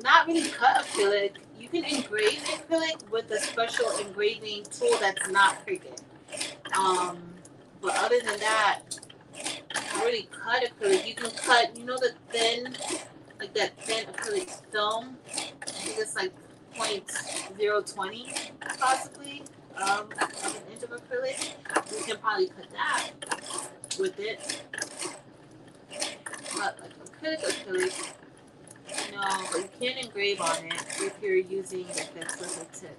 Not really cut acrylic. You can engrave acrylic with a special engraving tool that's not Cricut. But other than that, not really cut acrylic. You can cut, you know, the thin, like that thin acrylic film. I think it's like 0.020 possibly of an inch of acrylic. You can probably cut that with it. But like acrylic. No, but you can engrave on it if you're using like that special tip.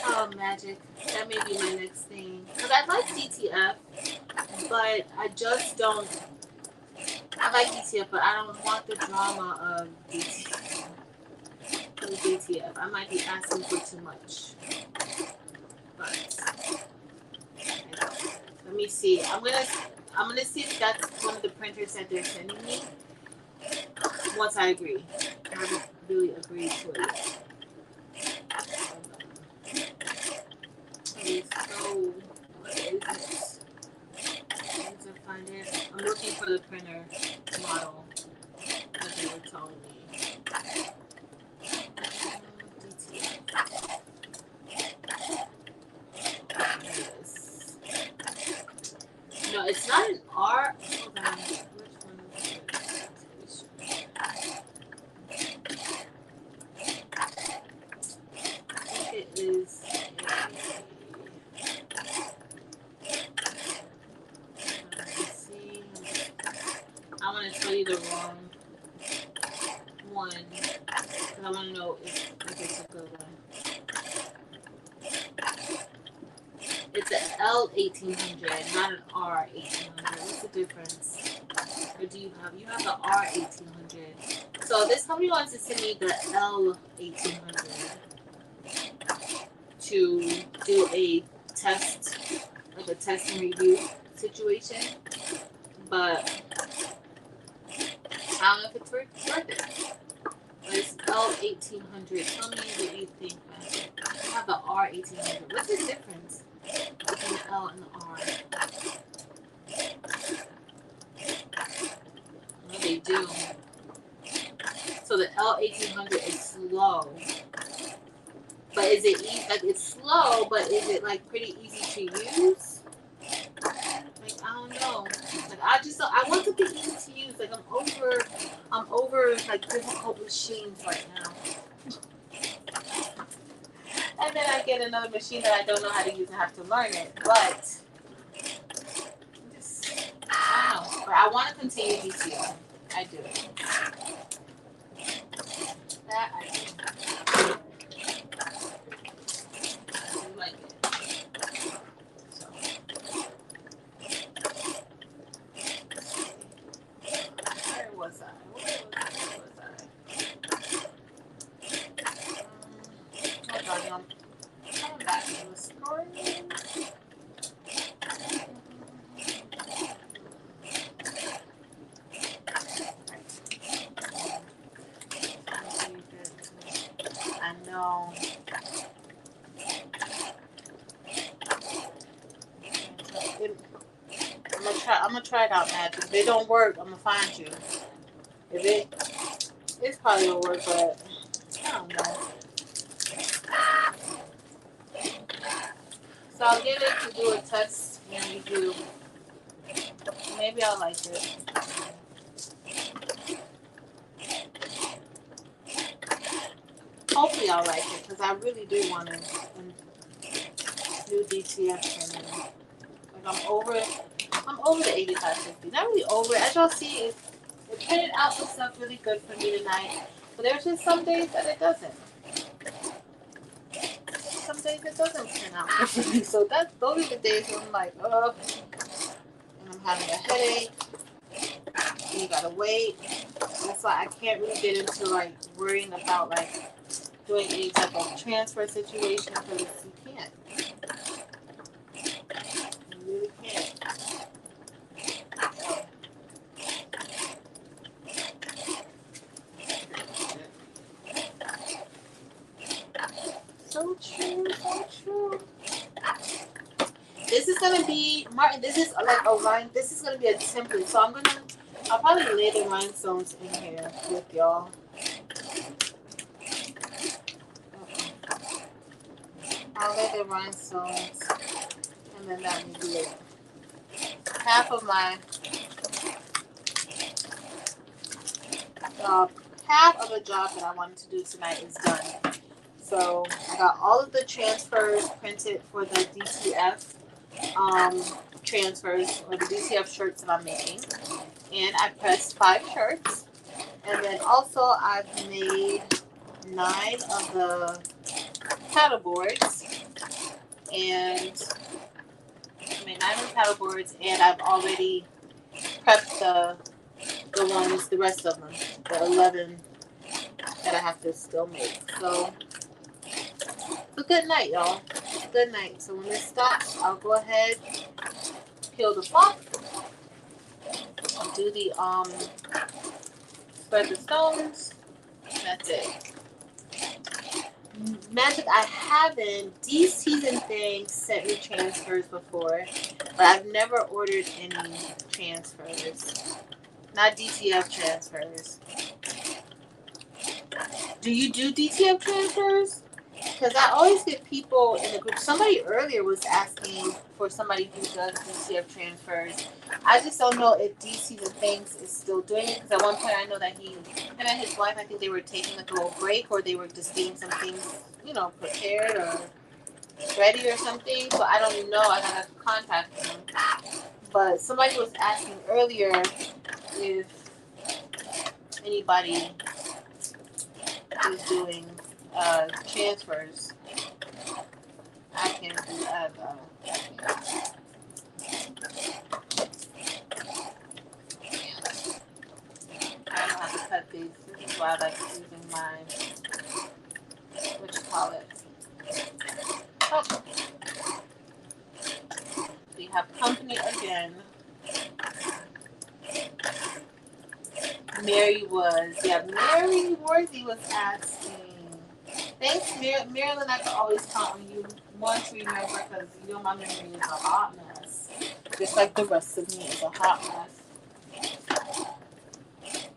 Oh, magic. That may be my next thing. Because I like DTF, but I just don't. I like DTF, but I don't want the drama of DTF. I might be asking for too much. But let me see. I'm gonna see if that's one of the printers that they're sending me. Once I agree. I haven't really agreed to it yet. Okay, so what is it? I need to find it. I'm looking for the printer model that they were telling me. No, it's not an R. Hold on. Which one is it? I think it is I want to tell you the wrong one because I want to know if it's a good one. It's an L1800, not an R1800. What's the difference? Or do you have the R1800? So this company wants to send me the L1800 to do a test, like a test and review situation, but I don't know if it's worth it. But it's L1800. Tell me what you think, man. I have the R1800. What's the difference between the L and the R? What they do. So the L1800 is slow. But is it easy? Like it's slow, but is it like pretty easy to use? Like I don't know. Like I want something easy to use. Like I'm over like difficult machines right now. And then I get another machine that I don't know how to use and have to learn it. But I don't know. But I want to continue DTF. I do. That I do. Like it. So. Where was I? Oh God, I'm coming back to the story. I know. I'm gonna try it out, Magic. If it don't work, I'm gonna find you. If it It's probably will work, but I don't know. So I'll get it to do a test when we do. Maybe I'll like it. Hopefully I'll like it because I really do want to do DTF trimming. Like I'm over the 8550. Not really over it. As y'all see, it printed out the stuff really good for me tonight. But there's just some days that it doesn't. Some days it doesn't print out for me. So those are the days where I'm like, oh, and I'm having a headache. And you gotta wait. That's why I can't really get into like worrying about like doing any type of transfer situation because you can't. You really can't. So true, so true. This is gonna be Martin. This is like a line. This is gonna be a template. So I'll probably lay the rhinestones in here with y'all. I'll lay the rhinestones, and then that will be it. Half of the job that I wanted to do tonight is done. So I got all of the transfers printed for the DTF transfers or the DTF shirts that I'm making, and I pressed 5 shirts, and then also I've made 9 of the paddle boards, and I made 9 of the paddle boards, and I've already prepped the rest of them, the 11 that I have to still make. So it's a good night, y'all. It's a good night. So when this stops, I'll go ahead, peel the box, I'll do the spread the stones. That's it. Magic, I haven't de-seasoned things sent me transfers before, but I've never ordered any transfers. Not DTF transfers. Do you do DTF transfers? Because I always get people in the group. Somebody earlier was asking for somebody who does DTF transfers. I just don't know if D-Season Things is still doing it. Because at one point I know that him and his wife, I think they were taking like a little break, or they were just getting some things, prepared or ready or something. So I don't know. I gotta contact them. But somebody was asking earlier if anybody is doing transfers. I can't do that though. I don't know how to cut these. This is why I like using my, what you call it? Oh. We have company again. Mary Worthy was asking. Thanks, Marilyn. I can always count on you. One to remember, because my memory is a hot mess. Just like the rest of me is a hot mess.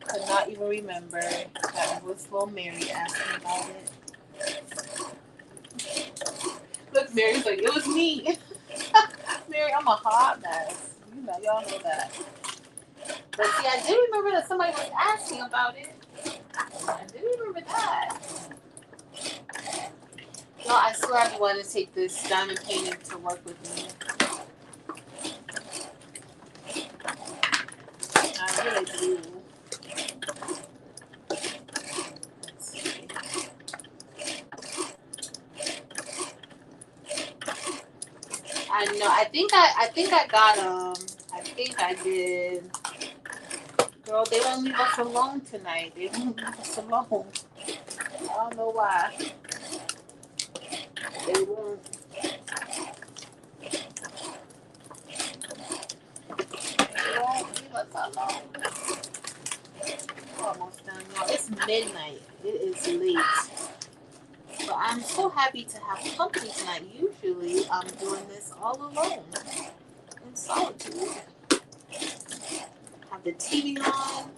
Could not even remember that it was little Mary asking about it. Look, Mary's like, it was me. Mary, I'm a hot mess. Y'all know that. But see, I did remember that somebody was asking about it. I did remember that. No, I swear I want to take this diamond painting to work with me. I really do. Let's see. I know. I think I got I think I did. Girl, they won't leave us alone tonight. They won't leave us alone. I don't know why. They won't. They won't leave us alone. We're almost done, y'all. It's midnight. It is late. But I'm so happy to have company tonight. Usually, I'm doing this all alone in solitude. Have the TV on,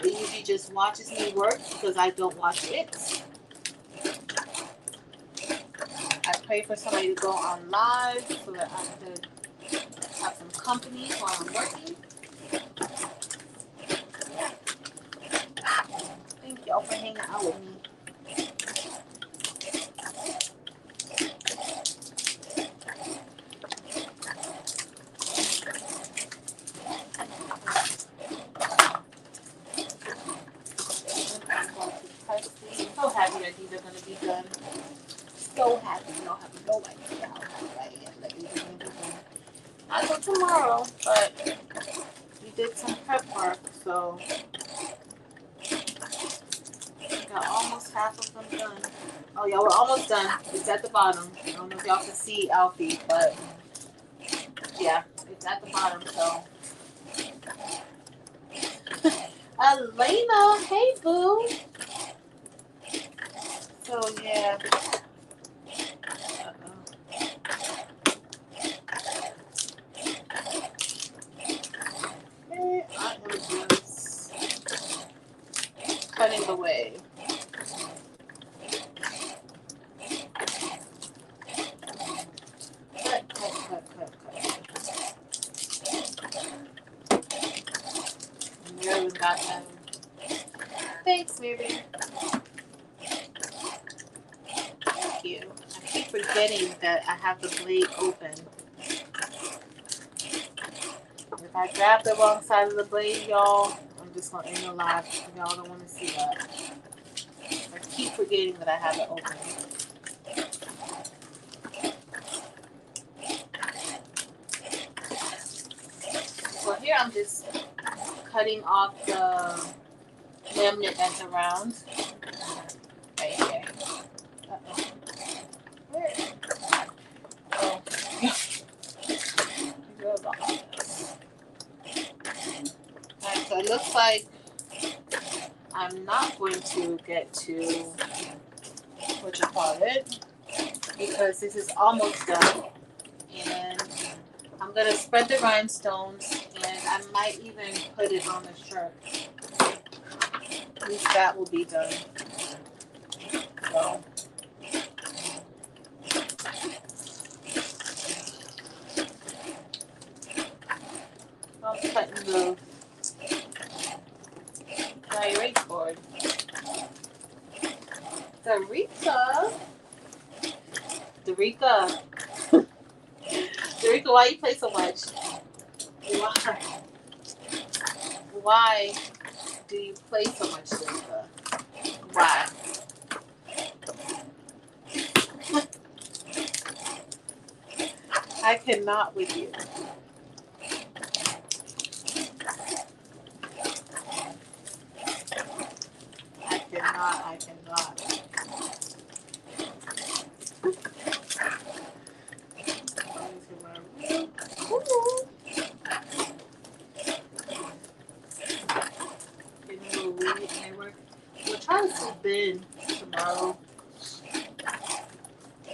It usually just watches me work because I don't watch it. I pray for somebody to go on live so that I could have some company while I'm working. Thank y'all for hanging out with me. I'm so happy that these are going to be done. So happy. You don't have no idea how happy I am that these are going to be done. Not until tomorrow, but we did some prep work, so we got almost half of them done. Oh yeah, we're almost done. It's at the bottom. I don't know if y'all can see Alfie, but yeah, it's at the bottom, so. Elena, hey boo. So yeah. I am just cutting away. Cut. Mary got them. Thanks, Mary. Thank you. I keep forgetting that I have the blade open. If I grab the wrong side of the blade, y'all, I'm just going to end the live. Y'all don't want to see that. I keep forgetting that I have it open. So here I'm just cutting off the laminate that's around. Right here. Where? Oh. Alright, so it looks like I'm not going to get to what you call it because this is almost done, and I'm gonna spread the rhinestones, and I might even put it on the shirt. At least that will be done. So I'm cutting the dry erase board. Dorica, why you play so much? Why? Why do you play so much, Dorica? Why? I cannot with you. I cannot. We'll try to sleep in tomorrow.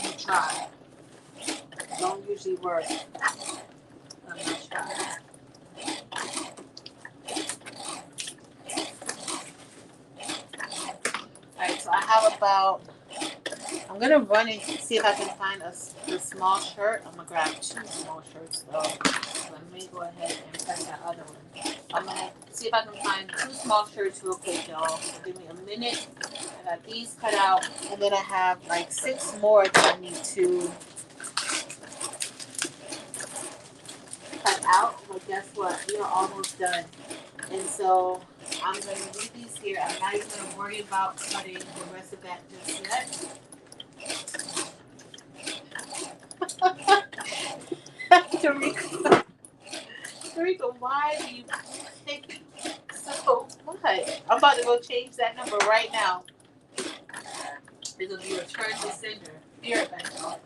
We'll try. Don't usually work. I'm gonna try. Alright, so I have about, I'm gonna run and see if I can find the small shirt. I'm gonna grab 2 small shirts though. So let me go ahead and press that other one. I'm gonna see if I can find 2 small shirts real quick, y'all. So give me a minute. I got these cut out, and then I have like 6 more that I need to cut out. But guess what? We are almost done. And so I'm going to leave these here. I'm not even going to worry about cutting the rest of that just yet. Tarika, why do you think so? What? I'm about to go change that number right now. It's going to be return to sender. Be right back, y'all.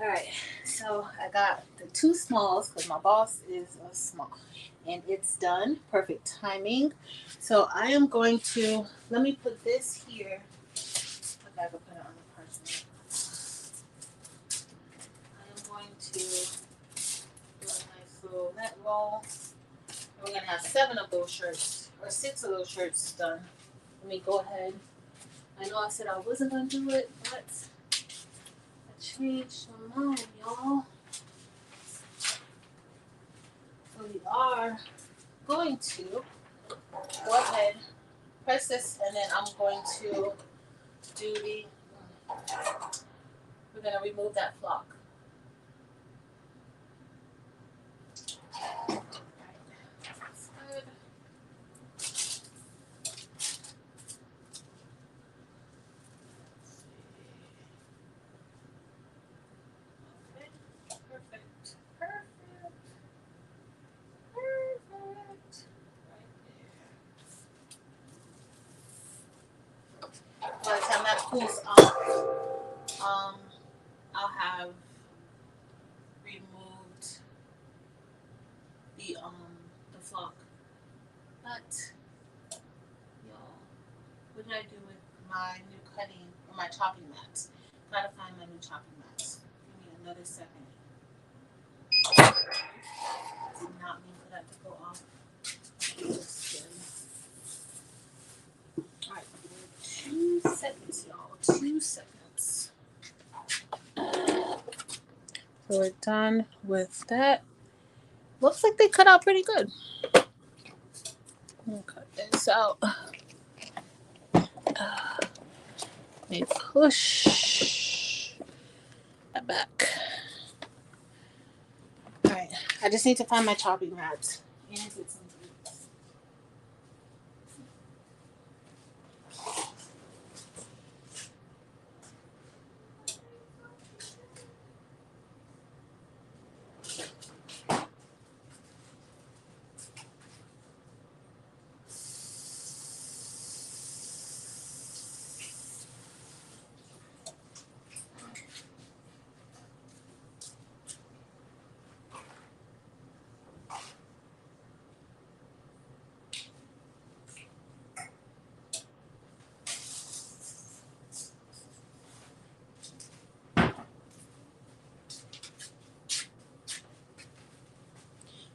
All right, so I got the 2 smalls because my boss is a small, and it's done. Perfect timing. So I am going to, let me put this here. Okay, I can put it on the person. I am going to do a nice little net roll. We're gonna have 7 of those shirts, or 6 of those shirts done. Let me go ahead. I know I said I wasn't gonna do it, but I changed my mind, y'all. So we are going to go ahead, press this, and then I'm going to do the, we're gonna remove that flock. That's good. Okay, perfect, perfect, perfect. Right there. By the time that cools off, I'll have removed the flock. But y'all, what did I do with my new cutting or my chopping mats? Gotta find my new chopping mats. Give me another second. Did not mean for that to go off. Alright, 2 seconds, y'all. 2 seconds. So we're done with that. Looks like they cut out pretty good. I'm gonna cut this out. Let me push that back. Alright, I just need to find my chopping mats and get some grease.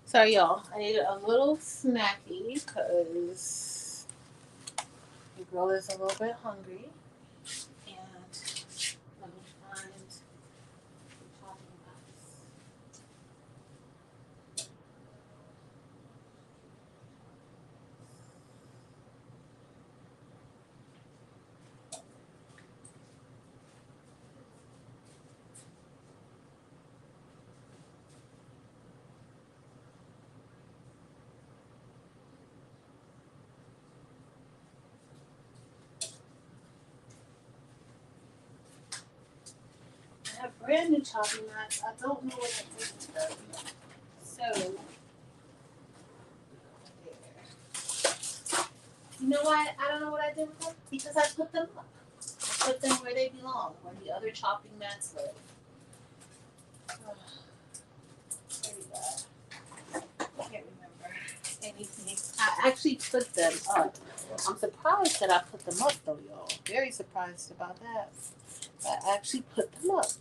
Sorry, y'all. I needed a little snacky because the girl is a little bit hungry. And let me find the chopping mats. I have brand new chopping mats. I don't know what I did with them. So, you know what? I don't know what I did with them because I put them up. I put them where they belong, where the other chopping mats live. Very bad. I can't remember anything. I actually put them up. I'm surprised that I put them up though, y'all. Very surprised about that. I actually put them up.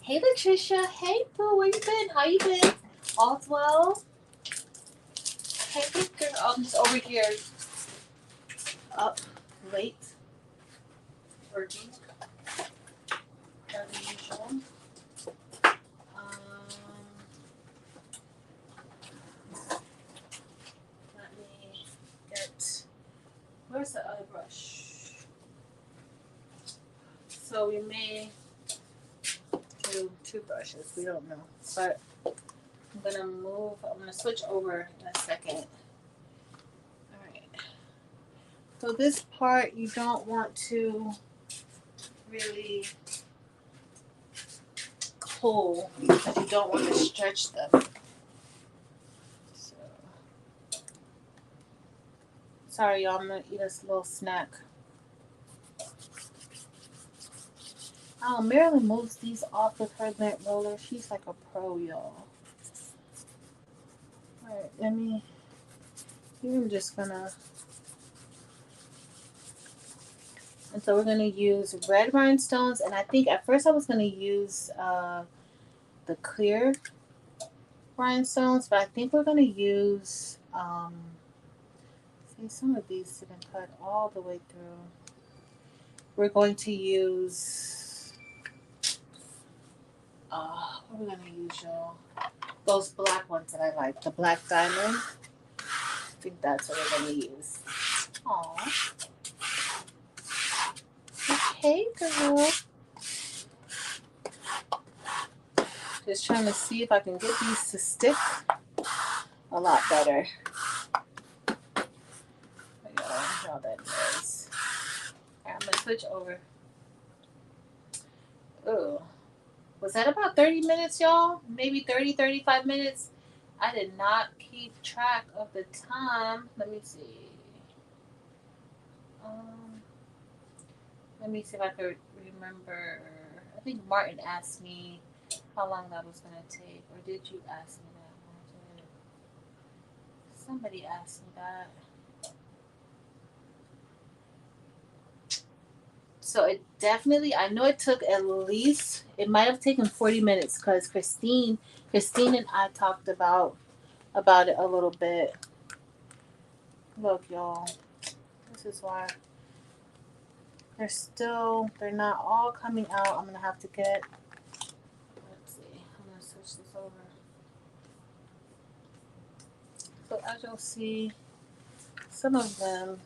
Hey Latricia. Hey Boo, where you been? How you been? All's well? Hey good girl. I'm just over here up late working as usual. Let me get, where's the other brush? So we may do 2 brushes, we don't know. But I'm gonna switch over in a second. Alright. So this part you don't want to really pull because you don't want to stretch them. So sorry y'all, I'm gonna eat a little snack. Oh, Marilyn moves these off with her lint roller. She's like a pro, y'all. Alright, I'm just gonna, and so we're gonna use red rhinestones, and I think at first I was gonna use the clear rhinestones, but I think we're gonna use, see, some of these didn't cut all the way through. We're going to use, what are we gonna use, y'all? Those black ones that I like, the black diamond. I think that's what we're gonna use. Aww. Okay, girl. Just trying to see if I can get these to stick a lot better. Y'all, that noise. Alright, I'm gonna switch over. Ooh. Was that about 30 minutes, y'all? Maybe 30, 35 minutes? I did not keep track of the time. Let me see. Let me see if I could remember. I think Martin asked me how long that was going to take. Or did you ask me that? Somebody asked me that. So it definitely, I know it took at least, it might have taken 40 minutes because Christine and I talked about it a little bit. Look, y'all, this is why they're not all coming out. I'm going to have to get, let's see, I'm going to switch this over. So as you'll see, some of them,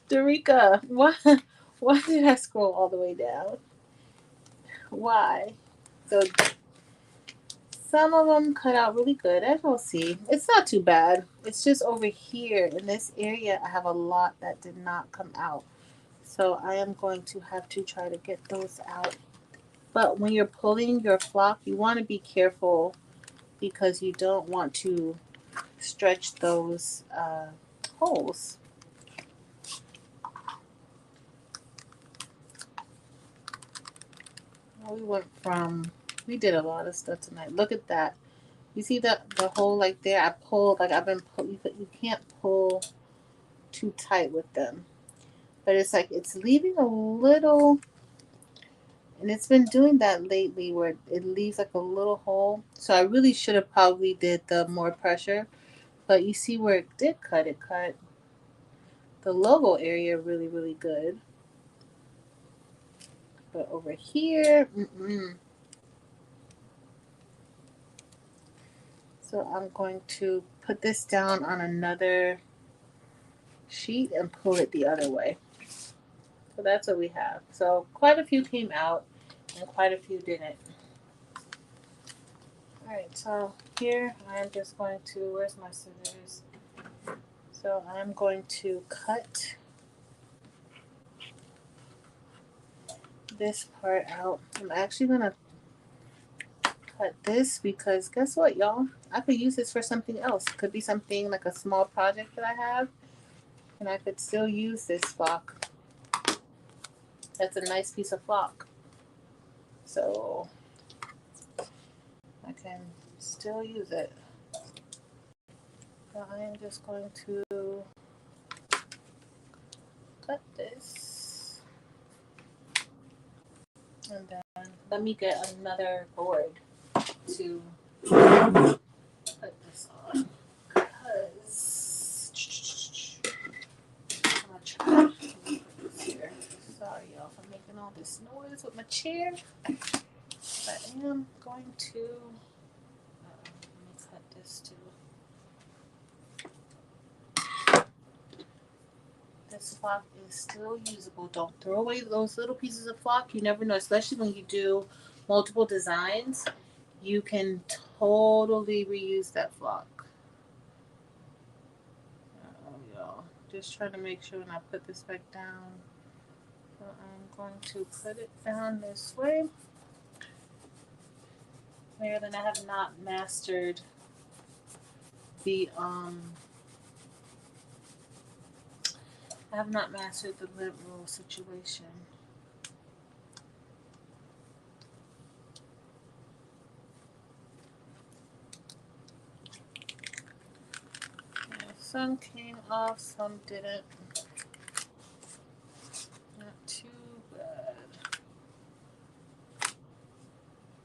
Dorica, why did I scroll all the way down? Why? So some of them cut out really good, as you'll see. It's not too bad. It's just over here in this area, I have a lot that did not come out. So I am going to have to try to get those out. But when you're pulling your flock, you want to be careful because you don't want to stretch those holes. We did a lot of stuff tonight. Look at that. You see the hole like there? I pulled, like I've been pulling. You can't pull too tight with them. But it's like it's leaving a little, and it's been doing that lately where it leaves like a little hole. So I really should have probably did the more pressure. But you see where it did cut, it cut the logo area really, really good. But over here, So I'm going to put this down on another sheet and pull it the other way. So that's what we have. So quite a few came out and quite a few didn't. Alright, so here I'm just going to, where's my scissors? So I'm going to cut this part out. I'm actually going to cut this because guess what, y'all? I could use this for something else. It could be something like a small project that I have, and I could still use this flock. That's a nice piece of flock. So I can still use it. So I am just going to cut this. And then let me get another board to put this on. Because I'm going to try to put this here. Sorry, y'all, for making all this noise with my chair. But I am going to, let me cut this too. This flock is still usable. Don't throw away those little pieces of flock. You never know, especially when you do multiple designs. You can totally reuse that flock. Oh, y'all. Just trying to make sure when I put this back down. So I'm going to put it down this way. Marilyn, I have not mastered the I have not mastered the lid roll situation. Yeah, some came off, some didn't. Not too bad.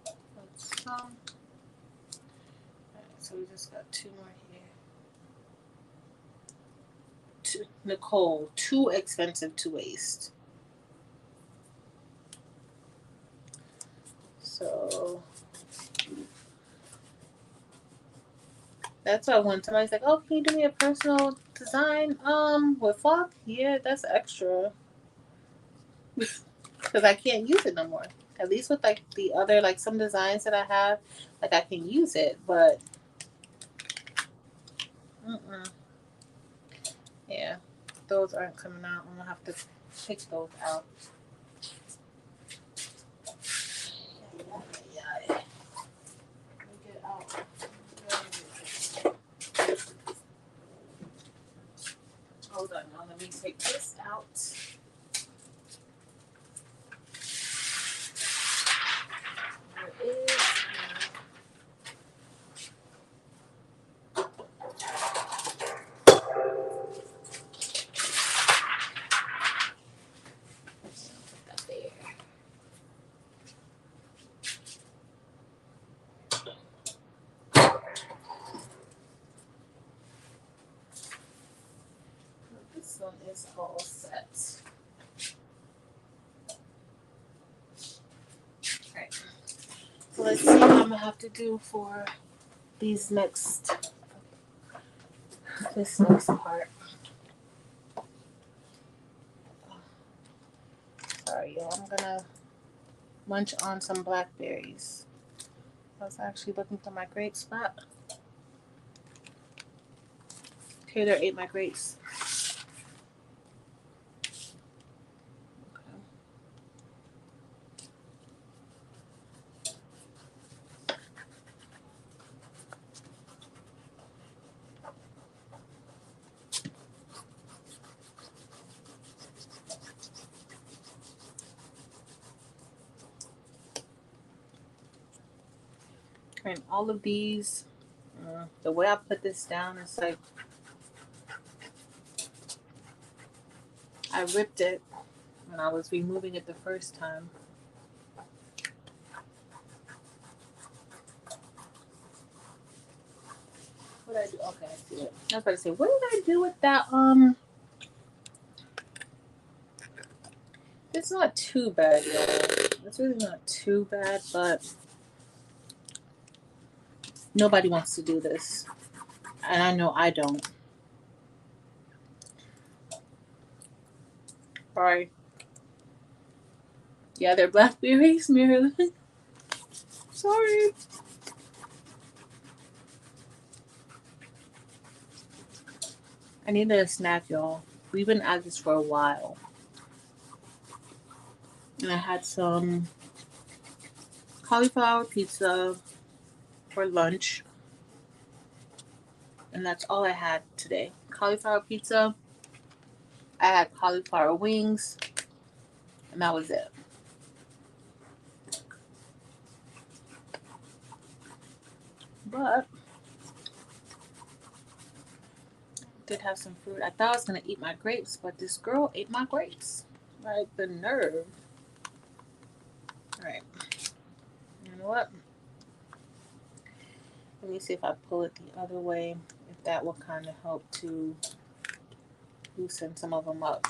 But some. Alright, so we just got 2 more here. Nicole, too expensive to waste. So that's why when somebody's like, "Oh, can you do me a personal design with flock?" Yeah, that's extra. Because I can't use it no more. At least with like the other, like some designs that I have, like I can use it, but yeah, those aren't coming out. I'm gonna have to pick those out. Get out. Hold on, now let me take this out. There is put that there. This one is all set. Alright. So let's see what I'm gonna have to do for this next part. Sorry, y'all. I'm gonna munch on some blackberries. I was actually looking for my grape spot. Taylor ate my grapes. And all of these, the way I put this down is like I ripped it when I was removing it the first time. What did I do? Okay, I see it. I was about to say, what did I do with that? It's not too bad, y'all. It's really not too bad, but nobody wants to do this. And I know I don't. Sorry. Yeah, they're blackberries, Marilyn. Sorry. I needed a snack, y'all. We've been at this for a while. And I had some cauliflower pizza for lunch. And that's all I had today. Cauliflower pizza. I had cauliflower wings. And that was it. But I did have some fruit. I thought I was going to eat my grapes, but this girl ate my grapes. Like, the nerve. Alright. You know what? Let me see if I pull it the other way. If that will kind of help to loosen some of them up.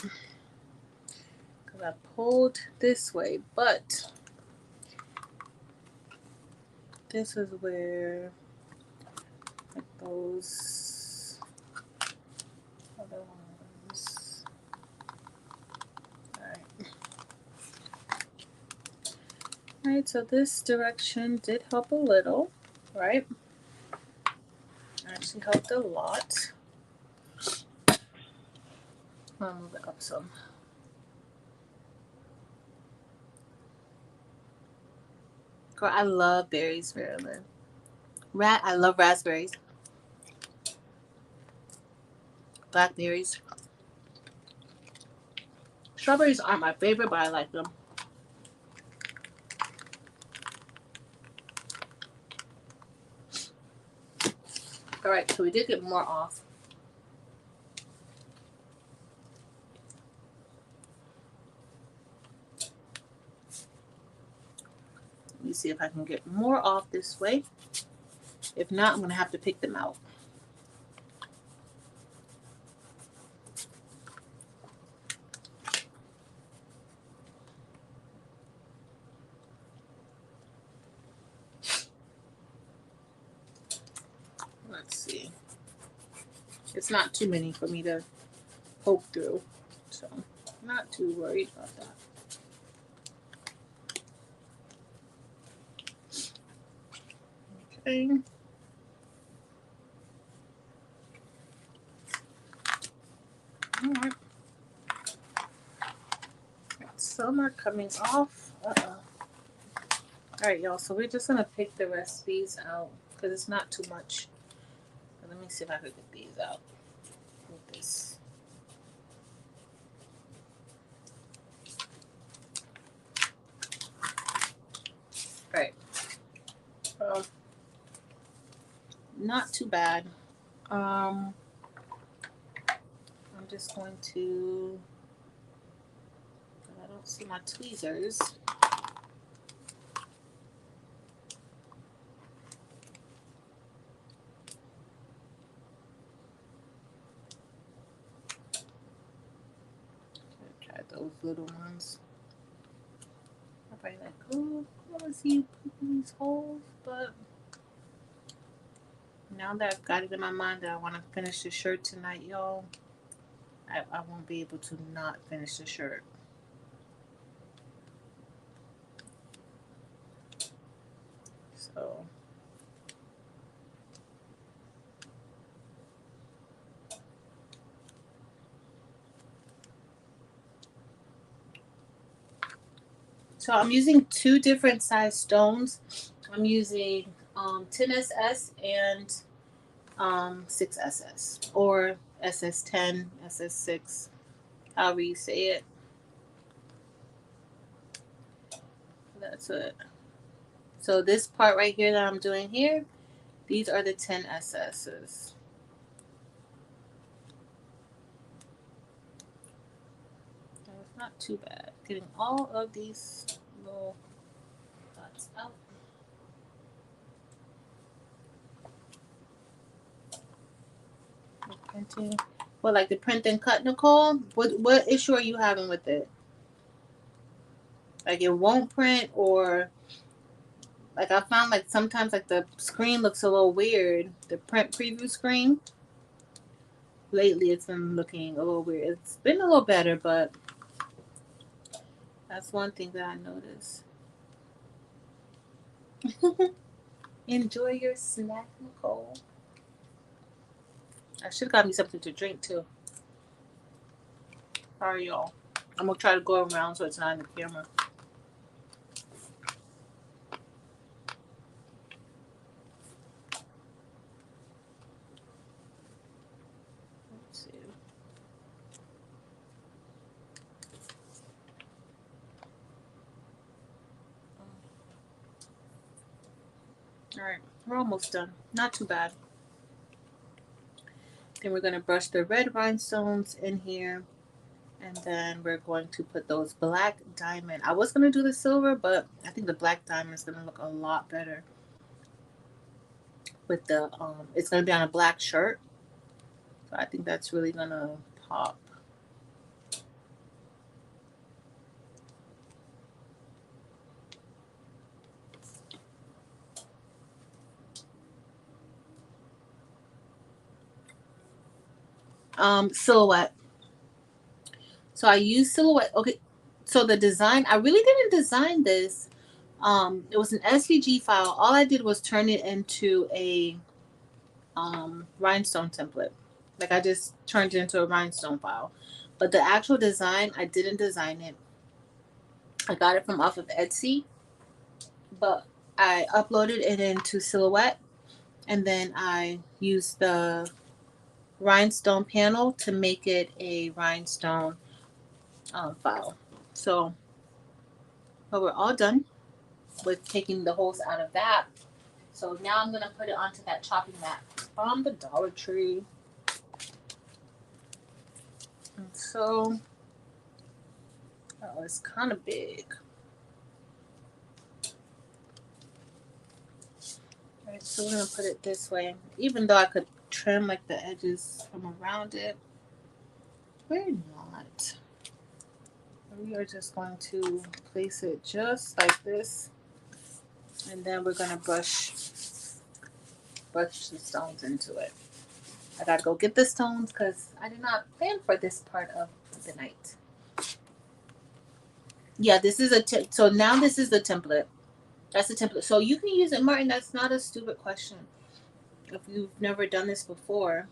Because I pulled this way, but this is where like those other ones. Alright, so this direction did help a little, right? Actually helped a lot. I'll move it up some. Girl, I love berries, Marilyn. I love raspberries. Blackberries. Strawberries aren't my favorite, but I like them. Alright, so we did get more off. Let me see if I can get more off this way. If not, I'm going to have to pick them out. Let's see. It's not too many for me to poke through, so I'm not too worried about that. Okay. Alright. Some are coming off. Alright, y'all, so we're just gonna pick the rest of these out because it's not too much. Let me see if I can get these out with this. Alright. Not too bad. I'm just going to, I don't see my tweezers. Try those little ones. I'm probably like, oh, I want to see you poking these holes, but now that I've got it in my mind that I want to finish the shirt tonight, y'all, I won't be able to not finish the shirt. So I'm using two different size stones. I'm using 10SS and 6SS, or SS10, SS6, however you say it. That's it. So this part right here that I'm doing here, these are the 10SSs. It's not too bad. Getting all of these little dots out. Printing. Well, like the print and cut, Nicole? What issue are you having with it? Like it won't print, or like I found like sometimes like the screen looks a little weird. The print preview screen. Lately it's been looking a little weird. It's been a little better, but that's one thing that I noticed. Enjoy your snack, Nicole. I should have got me something to drink too. Sorry, y'all. I'm gonna try to go around so it's not in the camera. Let's see. All right, we're almost done. Not too bad. Then we're gonna brush the red rhinestones in here. And then we're going to put those black diamond. I was going to do the silver, but I think the black diamond is going to look a lot better with the, it's going to be on a black shirt. So I think that's really going to pop. Silhouette. So I use silhouette. Okay. So the design, I really didn't design this. It was an SVG file. All I did was turn it into a rhinestone template. Like I just turned it into a rhinestone file. But the actual design, I didn't design it. I got it from off of Etsy. But I uploaded it into Silhouette. And then I used the rhinestone panel to make it a rhinestone file. So, but we're all done with taking the holes out of that. So now I'm going to put it onto that chopping mat from the Dollar Tree. And so, oh, it's kind of big. All right, so we're going to put it this way. Even though I could trim like the edges from around it, we're not. We are just going to place it just like this. And then we're going to brush the stones into it. I gotta go get the stones because I did not plan for this part of the night. Yeah, this is so now this is the template. That's the template. So you can use it, Martin. That's not a stupid question if you've never done this before.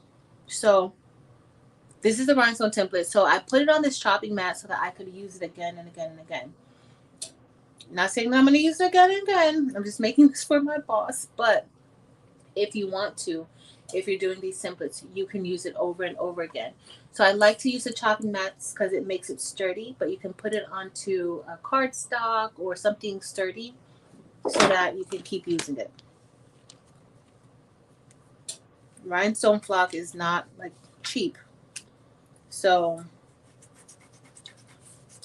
So this is the rhinestone template. So I put it on this chopping mat so that I could use it again and again and again. Not saying that I'm going to use it again and again. I'm just making this for my boss. But if you want to, if you're doing these templates, you can use it over and over again. So I like to use the chopping mats because it makes it sturdy, but you can put it onto a cardstock or something sturdy so that you can keep using it. Rhinestone flock is not like cheap. So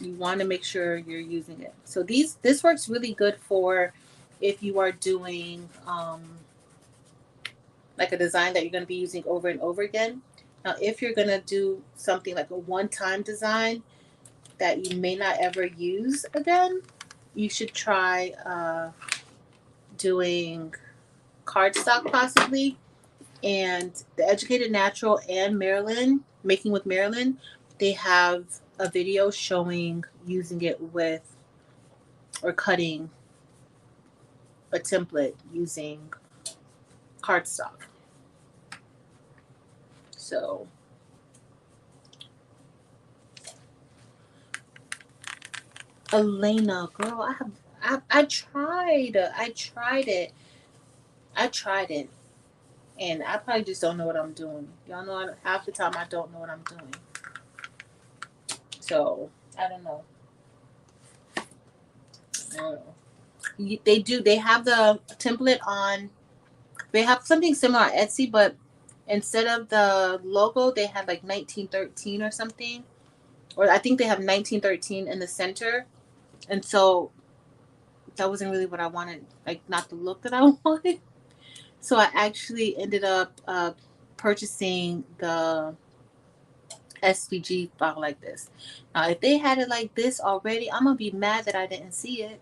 you want to make sure you're using it. So this works really good for if you are doing like a design that you're going to be using over and over again. Now, if you're going to do something like a one-time design that you may not ever use again, you should try doing cardstock possibly. And the Educated Natural and Marilyn, Making with Marilyn, they have a video showing using it with or cutting a template using cardstock. So Elena, girl, I tried it, and I probably just don't know what I'm doing. Y'all know half the time I don't know what I'm doing. So I don't know. They have the template on. They have something similar on Etsy, but instead of the logo, they had like 1913 or something, or I think they have 1913 in the center, and so that wasn't really what I wanted, like not the look that I wanted. So I actually ended up purchasing the SVG file like this. Now, if they had it like this already, I'm gonna be mad that I didn't see it,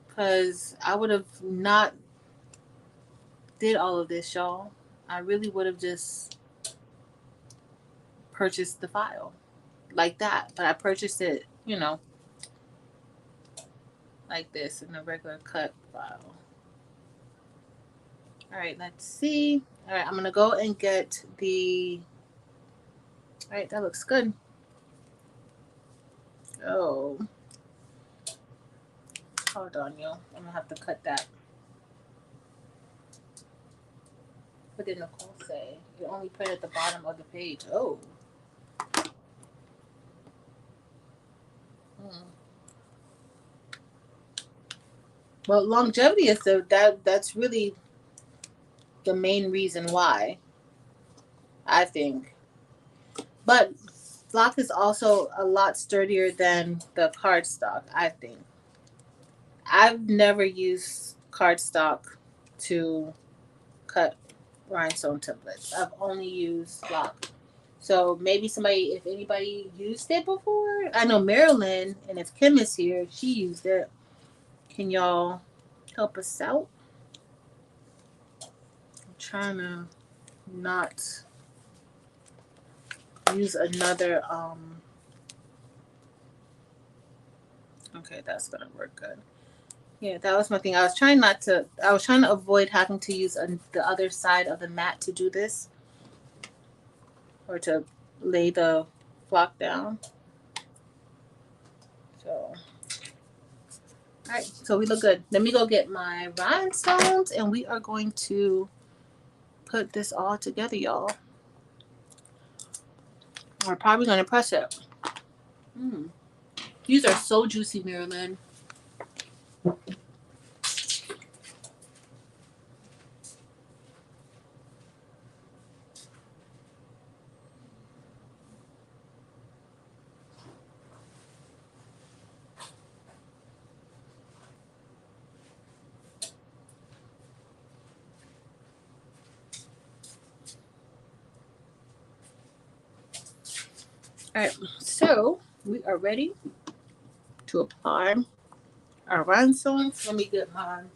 because I would have not did all of this, y'all. I really would have just purchased the file like that, but I purchased it, like this in a regular cut file. All right, let's see. All right, I'm gonna go and get the. All right, that looks good. Oh, hold on, y'all. I'm gonna have to cut that. What did Nicole say? You only print at the bottom of the page. Oh. Well, longevity is that's really the main reason why, I think. But flock is also a lot sturdier than the cardstock, I think. I've never used cardstock to cut rhinestone templates. I've only used flock. So maybe if anybody used it before. I know Marilyn, and if Kim is here, she used it. Can y'all help us out? I'm trying to not use another okay, that's gonna work good. Yeah, that was my thing. I was trying to avoid having to use the other side of the mat to do this, or to lay the flock down. So, all right, so we look good. Let me go get my rhinestones, and we are going to put this all together, y'all. We're probably going to press it. These are so juicy, Marilyn. Alright, so we are ready to apply our rhinestones. Let me get mine.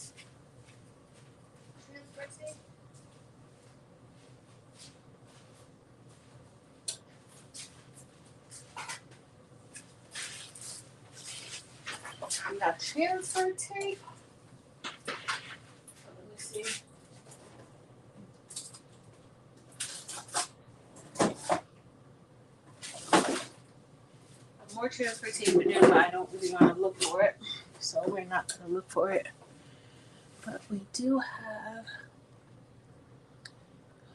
We got transfer tape. Let me see. More transfer tape in there, but I don't really want to look for it. So we're not going to look for it. But we do have.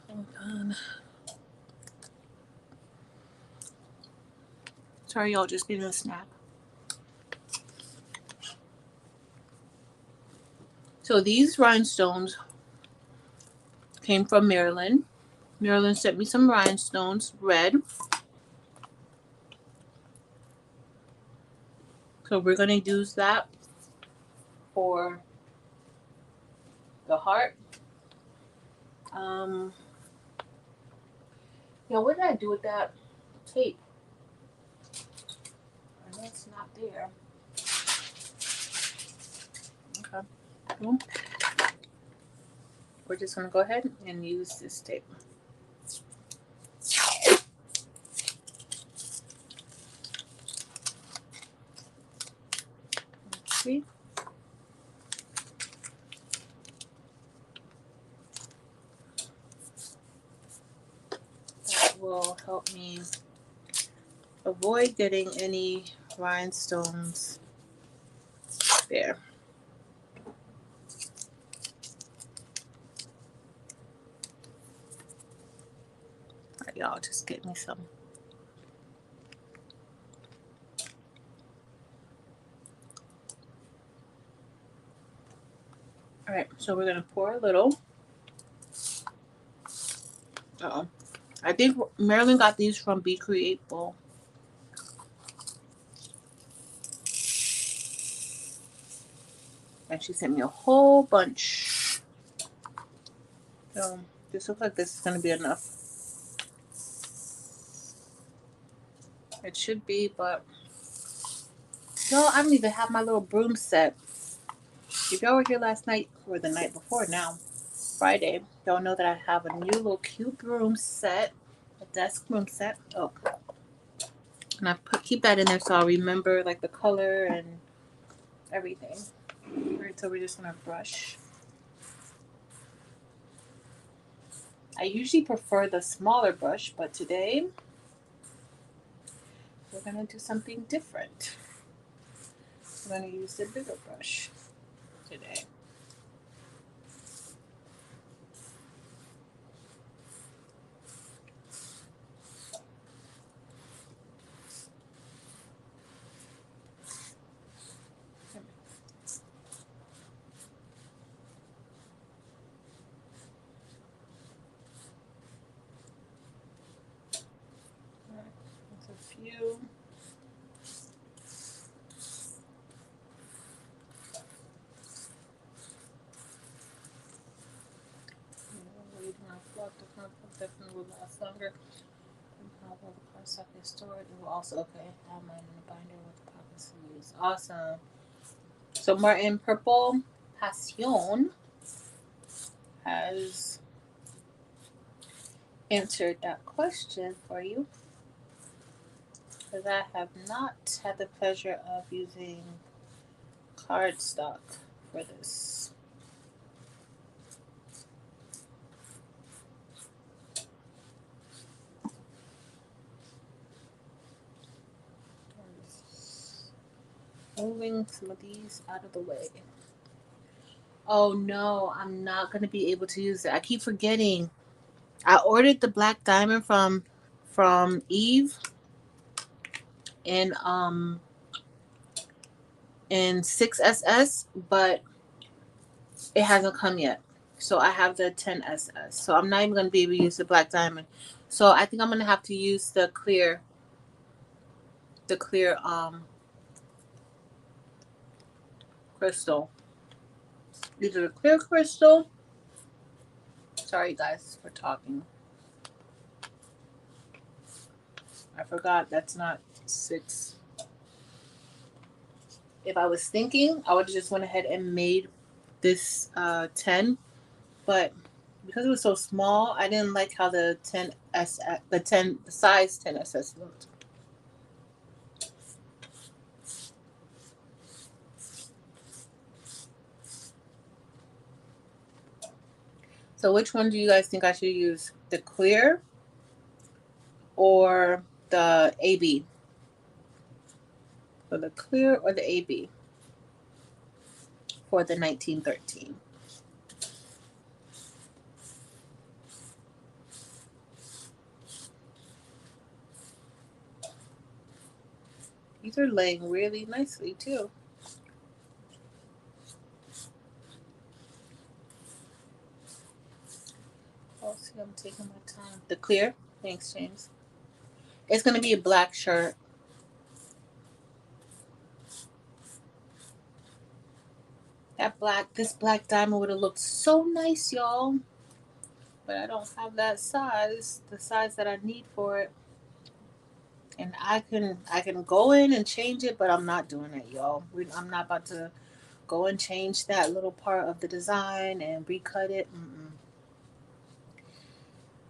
Hold on. Sorry, y'all, just getting a snack. So these rhinestones came from Maryland. Maryland sent me some rhinestones, red. So we're going to use that for the heart. Yeah, what did I do with that tape? I know it's not there. Okay. Well, we're just going to go ahead and use this tape. See? That will help me avoid getting any rhinestones there. Alright, y'all, just get me some. Alright, so we're going to pour a little. Uh-oh. I think Marilyn got these from Be Createful. And she sent me a whole bunch. So this looks like this is going to be enough. It should be, but no, I don't even have my little broom set. If y'all were here last night or the night before now, Friday, y'all know that I have a new little cute broom set, a desk broom set. Oh, and I keep that in there so I'll remember like the color and everything. Alright, so we're just gonna brush. I usually prefer the smaller brush, but today we're gonna do something different. I'm gonna use the bigger brush today. A few. Definitely will last longer. How will the car socket stored? It will also have mine in a binder with the pocket sleeves. Awesome. So Martin Purple Passion has answered that question for you. Because I have not had the pleasure of using cardstock for this. Moving some of these out of the way. Oh no, I'm not going to be able to use it. I keep forgetting. I ordered the black diamond from from Eve in 6SS, but it hasn't come yet. So I have the 10SS. So I'm not even going to be able to use the black diamond. So I think I'm going to have to use the clear crystal. Either the clear crystal. Sorry guys for talking. I forgot that's not 6. If I was thinking, I would have just went ahead and made this 10, but because it was so small, I didn't like how the size 10SS looked. So which one do you guys think I should use? The clear or the AB? So the clear or the AB for the 1913? These are laying really nicely too. Oh, see, I'm taking my time. The clear? Thanks, James. It's going to be a black shirt. This black diamond would have looked so nice, y'all. But I don't have that size, the size that I need for it. And I can go in and change it, but I'm not doing it, y'all. I'm not about to go and change that little part of the design and recut it.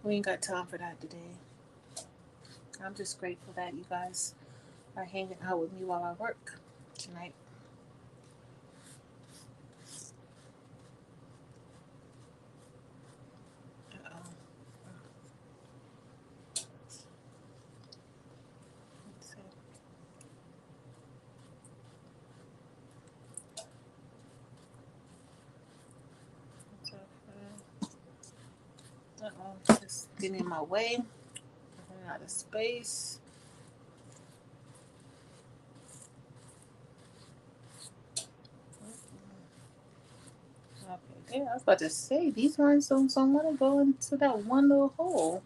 We ain't got time for that today. I'm just grateful that you guys are hanging out with me while I work tonight. Just getting in my way. Running out of space. Okay, yeah, I was about to say these rhinestones don't want to go into that one little hole.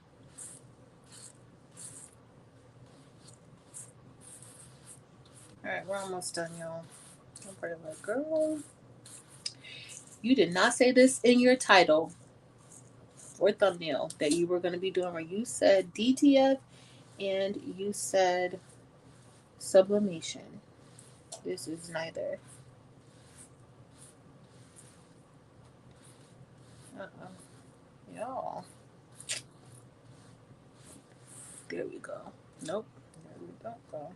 Alright, we're almost done, y'all. I'm pretty like, girl, you did not say this in your title or thumbnail that you were going to be doing where you said DTF and you said sublimation. This is neither. Y'all. There we go. Nope. There we don't go.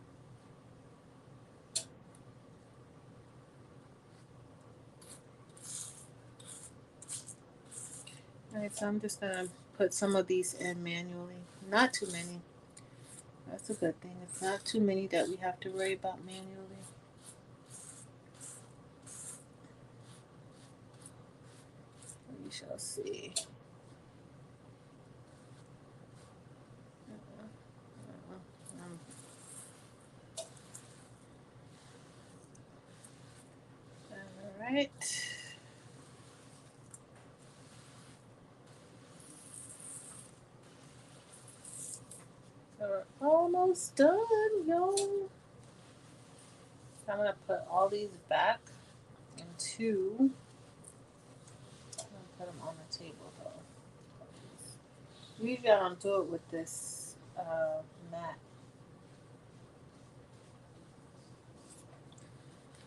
Alright, so I'm just gonna put some of these in manually. Not too many. That's a good thing. It's not too many that we have to worry about manually. We shall see. Alright. So we're almost done, y'all. So I'm gonna put all these back into. I'm gonna put them on the table though. Usually I don't do it with this mat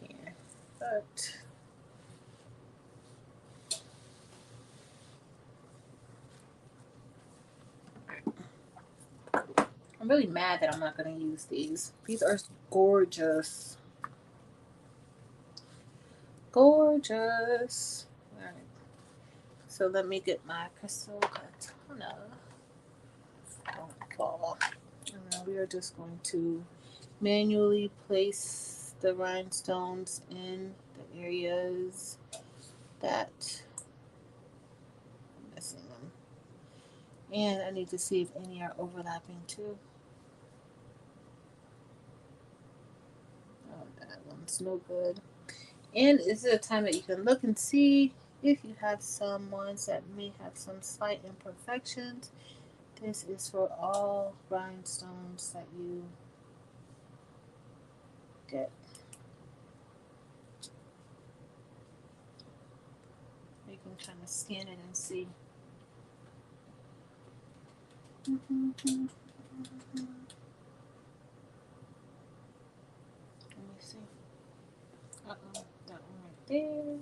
here, but I'm really mad that I'm not gonna use these. These are gorgeous. Gorgeous. Alright. So let me get my crystal katana. Don't fall. And then we are just going to manually place the rhinestones in the areas that I'm missing them. And I need to see if any are overlapping too. Oh, that one's no good. And this is a time that you can look and see if you have some ones that may have some slight imperfections. This is for all rhinestones that you get. You can kind of scan it and see. Let me see. Uh-oh, that one right there.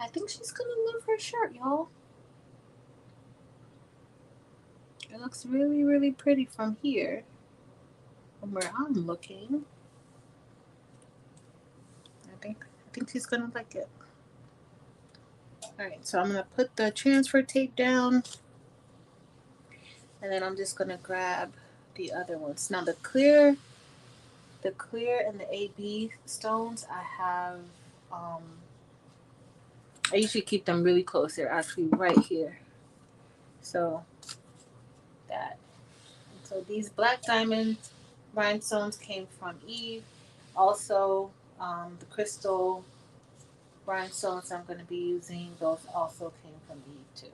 I think she's gonna love her shirt, y'all. It looks really, really pretty from here, from where I'm looking. I think she's gonna like it. Alright, so I'm gonna put the transfer tape down, and then I'm just gonna grab the other ones. Now the clear and the AB stones, I have I usually keep them really close. They're actually right here. So that. So these black diamond rhinestones came from Eve. Also, the crystal rhinestones I'm going to be using, those also came from Eve too.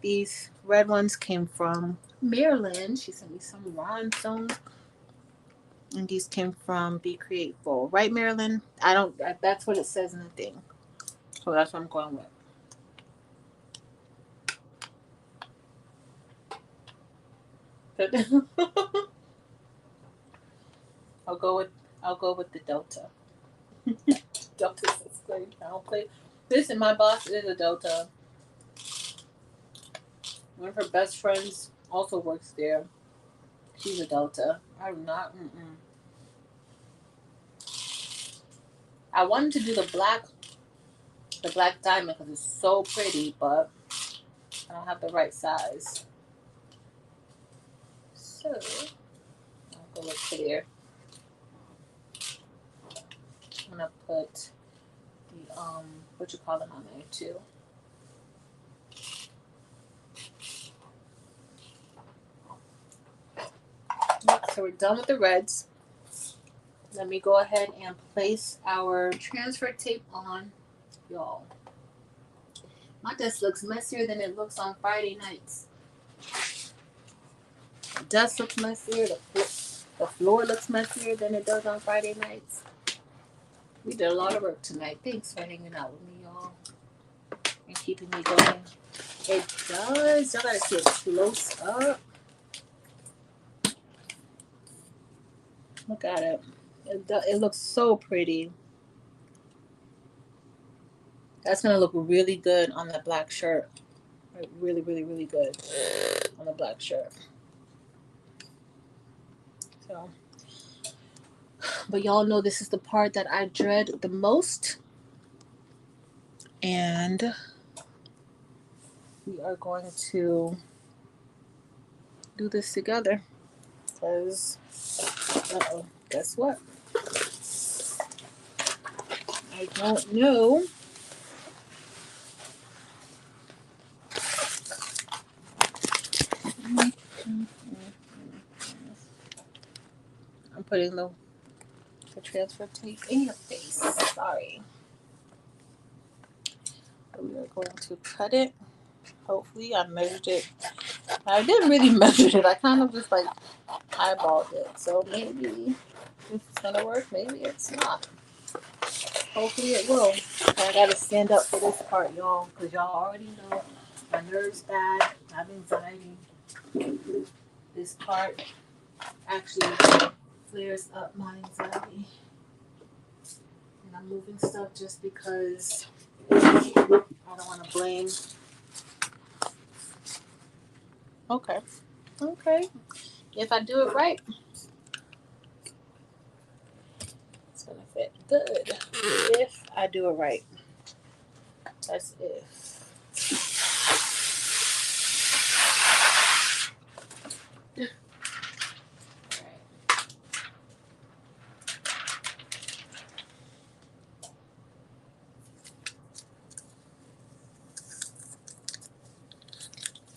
These red ones came from Maryland. She sent me some rhinestones. And these came from Be Createful. Right, Maryland? That's what it says in the thing. So that's what I'm going with. I'll go with the Delta. Delta is great. I don't play. Listen, my boss is a Delta. One of her best friends also works there. She's a Delta. I'm not. I wanted to do the black diamond because it's so pretty, but I don't have the right size. So I'll go with clear. I'm gonna put the what you call them on there too. So we're done with the reds. Let me go ahead and place our transfer tape on, y'all. My desk looks messier than it looks on Friday nights. The desk looks messier. The floor looks messier than it does on Friday nights. We did a lot of work tonight. Thanks for hanging out with me, y'all, and keeping me going. It does. Y'all gotta see it close up. Look at it. It looks so pretty. That's gonna look really good on that black shirt. Like really, really, really good on the black shirt. So, but y'all know this is the part that I dread the most, and we are going to do this together. Because, guess what? I don't know. I'm putting the transfer tape in your face. Sorry. But we are going to cut it. Hopefully, I measured it. I didn't really measure it. I kind of just like eyeballed it. So maybe this is gonna work. Maybe it's not. Hopefully it will. I gotta stand up for this part, y'all, because y'all already know my nerves bad. I have anxiety. This part actually flares up my anxiety. And I'm moving stuff just because I don't want to blame. Okay. If I do it right, it's gonna fit good. If I do it right. That's if.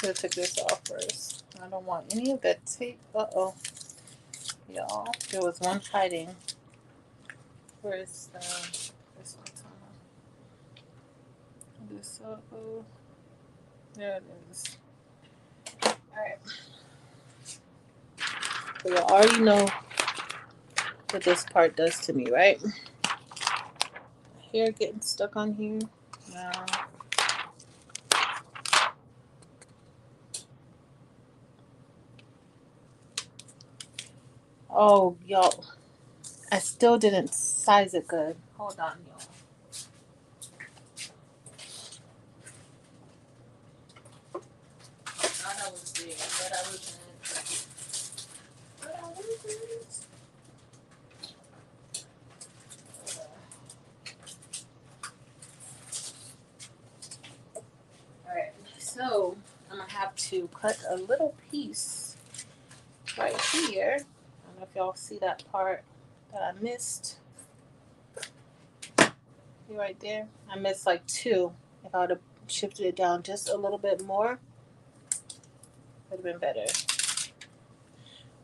gonna take this off first. I don't want any of that tape. Uh-oh. Y'all, there was one hiding. Where is this one? This there it is. Alright. So you already know what this part does to me, right? Hair getting stuck on here. Now oh y'all, I still didn't size it good. Hold on, y'all. I thought I was there, but I wasn't. Alright, so I'm gonna have to cut a little piece right here. I don't know if y'all see that part that I missed. See right there? I missed like 2. If I would have shifted it down just a little bit more, would have been better.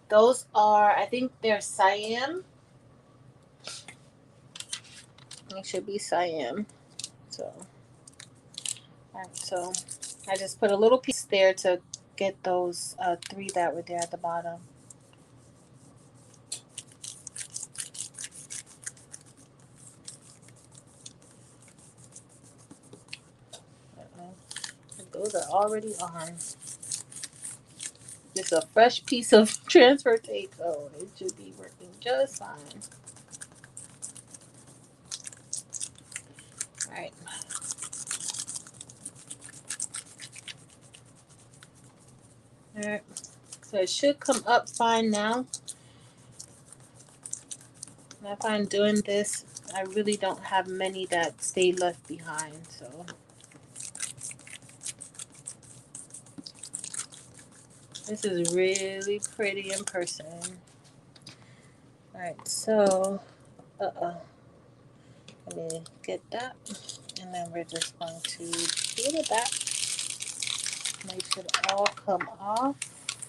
Those are, I think they're cyan. They should be cyan. So, alright, so I just put a little piece there to get those 3 that were there at the bottom. Those are already on. It's a fresh piece of transfer tape, so it should be working just fine. Alright. Alright. So it should come up fine now. And if I'm doing this, I really don't have many that stay left behind, so. This is really pretty in person. Alright, so, let me get that. And then we're just going to peel it back. Make it all come off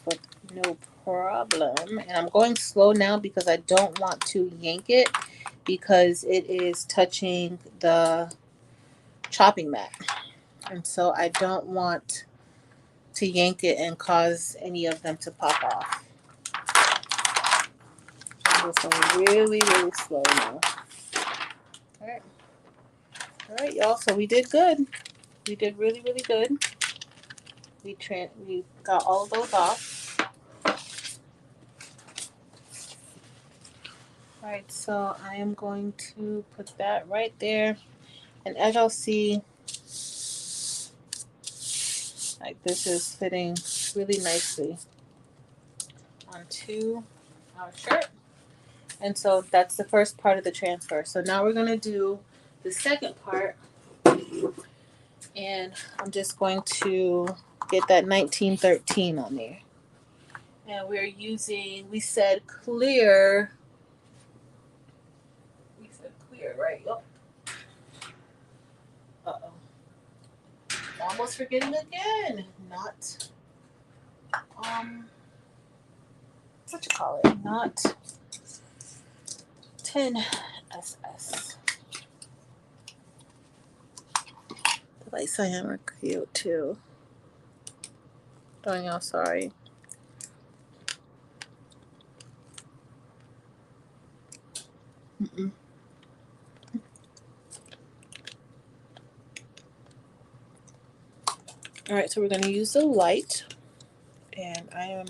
with no problem. And I'm going slow now because I don't want to yank it because it is touching the chopping mat. And so I don't want to yank it and cause any of them to pop off. I'm just going really, really slow now. Alright. Alright, y'all. So we did good. We did really, really good. We got all of those off. Alright, so I am going to put that right there. And as y'all see, like this is fitting really nicely onto our shirt. And so that's the first part of the transfer. So now we're going to do the second part. And I'm just going to get that 1913 on there. And we're using, we said clear, right? Oh. Uh-oh. Almost forgetting again. Not, what you call it? Not 10SS. The lights I am are cute too. Don't y'all sorry. All right, so we're going to use the light, and I am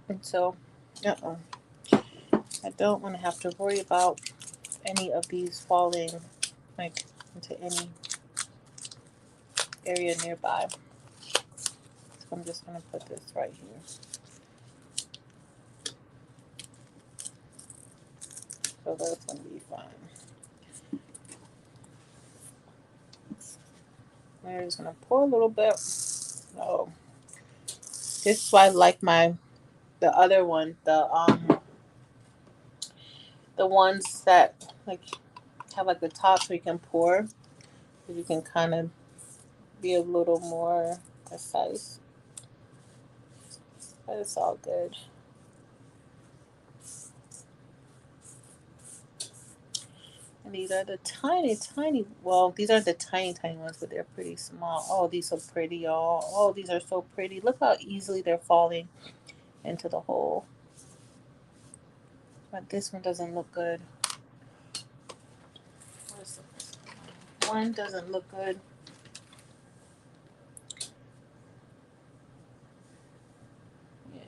I don't want to have to worry about any of these falling like into any area nearby. So I'm just going to put this right here. So that's going to be fine. I'm just going to pour a little bit. Oh, this is why I like the other one, the ones that like have like the top so you can pour. so you can kind of be a little more precise. But it's all good. And these are the tiny, well, these are the tiny ones, but they're pretty small. Oh, these are pretty, y'all. Oh, these are so pretty. Look how easily they're falling into the hole. But this one doesn't look good. One doesn't look good. Yeah.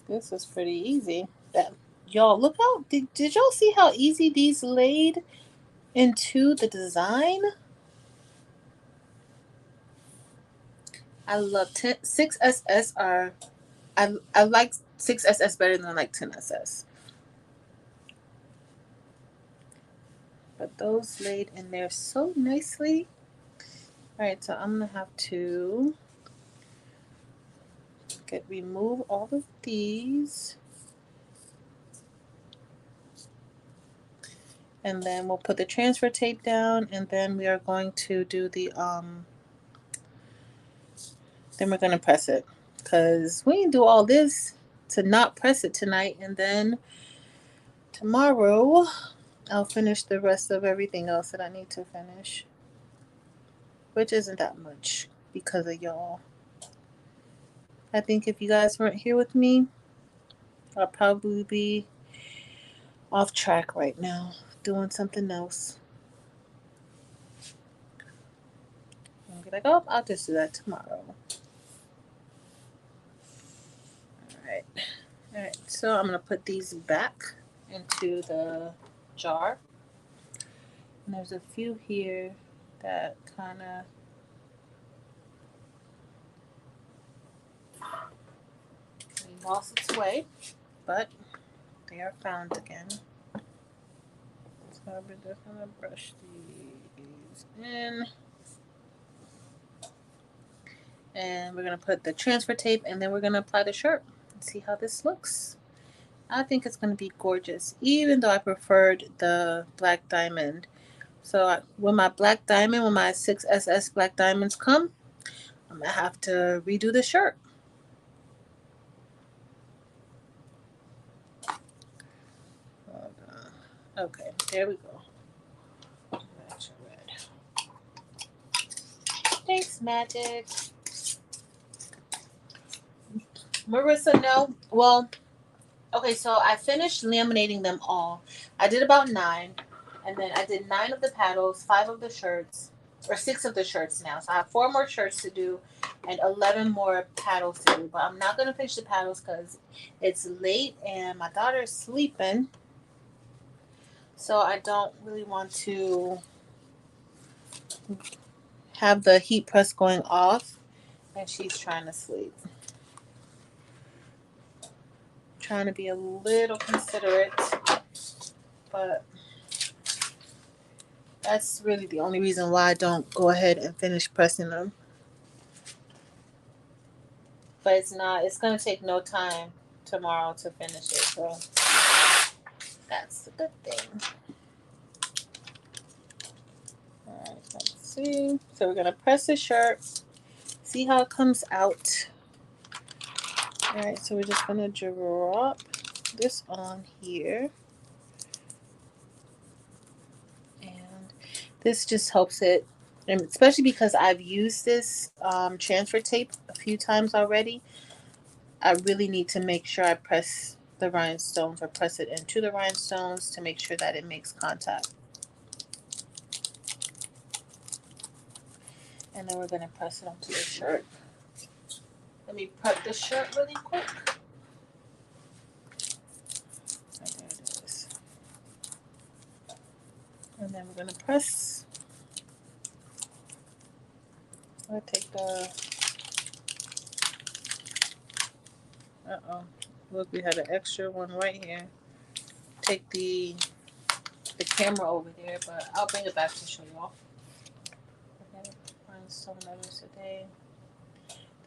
This is pretty easy. That y'all look how did y'all see how easy these laid into the design? I love 6SS are I like 6SS better than I like 10SS. But those laid in there so nicely. Alright, so I'm gonna have to remove all of these. And then we'll put the transfer tape down, and then we are going to do the then we're gonna press it. Cause we can do all this to not press it tonight, and then tomorrow I'll finish the rest of everything else that I need to finish. Which isn't that much because of y'all. I think if you guys weren't here with me, I'll probably be off track right now, doing something else. I'll be like, oh, I'll just do that tomorrow. Alright, so I'm going to put these back into the jar. And there's a few here that kind of lost its way, but they are found again. So we're just going to brush these in. And we're going to put the transfer tape, and then we're going to apply the shirt and see how this looks. I think it's going to be gorgeous, even though I preferred the black diamond. So when my 6SS black diamonds come, I'm going to have to redo the shirt. Okay, there we go. Thanks, Magic. Marissa, no. Well, okay, so I finished laminating them all. I did about 9, and then I did 9 of the paddles, 5 of the shirts, or 6 of the shirts now. So I have 4 more shirts to do and 11 more paddles to do. But I'm not going to finish the paddles because it's late and my daughter is sleeping. So I don't really want to have the heat press going off and she's trying to sleep. Trying to be a little considerate, but that's really the only reason why I don't go ahead and finish pressing them. But it's going to take no time tomorrow to finish it, so that's the good thing. Alright, let's see. So we're going to press the shirt, see how it comes out. Alright, so we're just going to drop this on here. And this just helps it, and especially because I've used this transfer tape a few times already. I really need to make sure I press the rhinestones or press it into the rhinestones to make sure that it makes contact. And then we're going to press it onto the shirt. Let me prep the shirt really quick. There it is. And then we're going to press. I'm going to take the... Uh-oh. Look, we had an extra one right here. Take the camera over there, but I'll bring it back to show y'all. Okay, rhinestone letters today.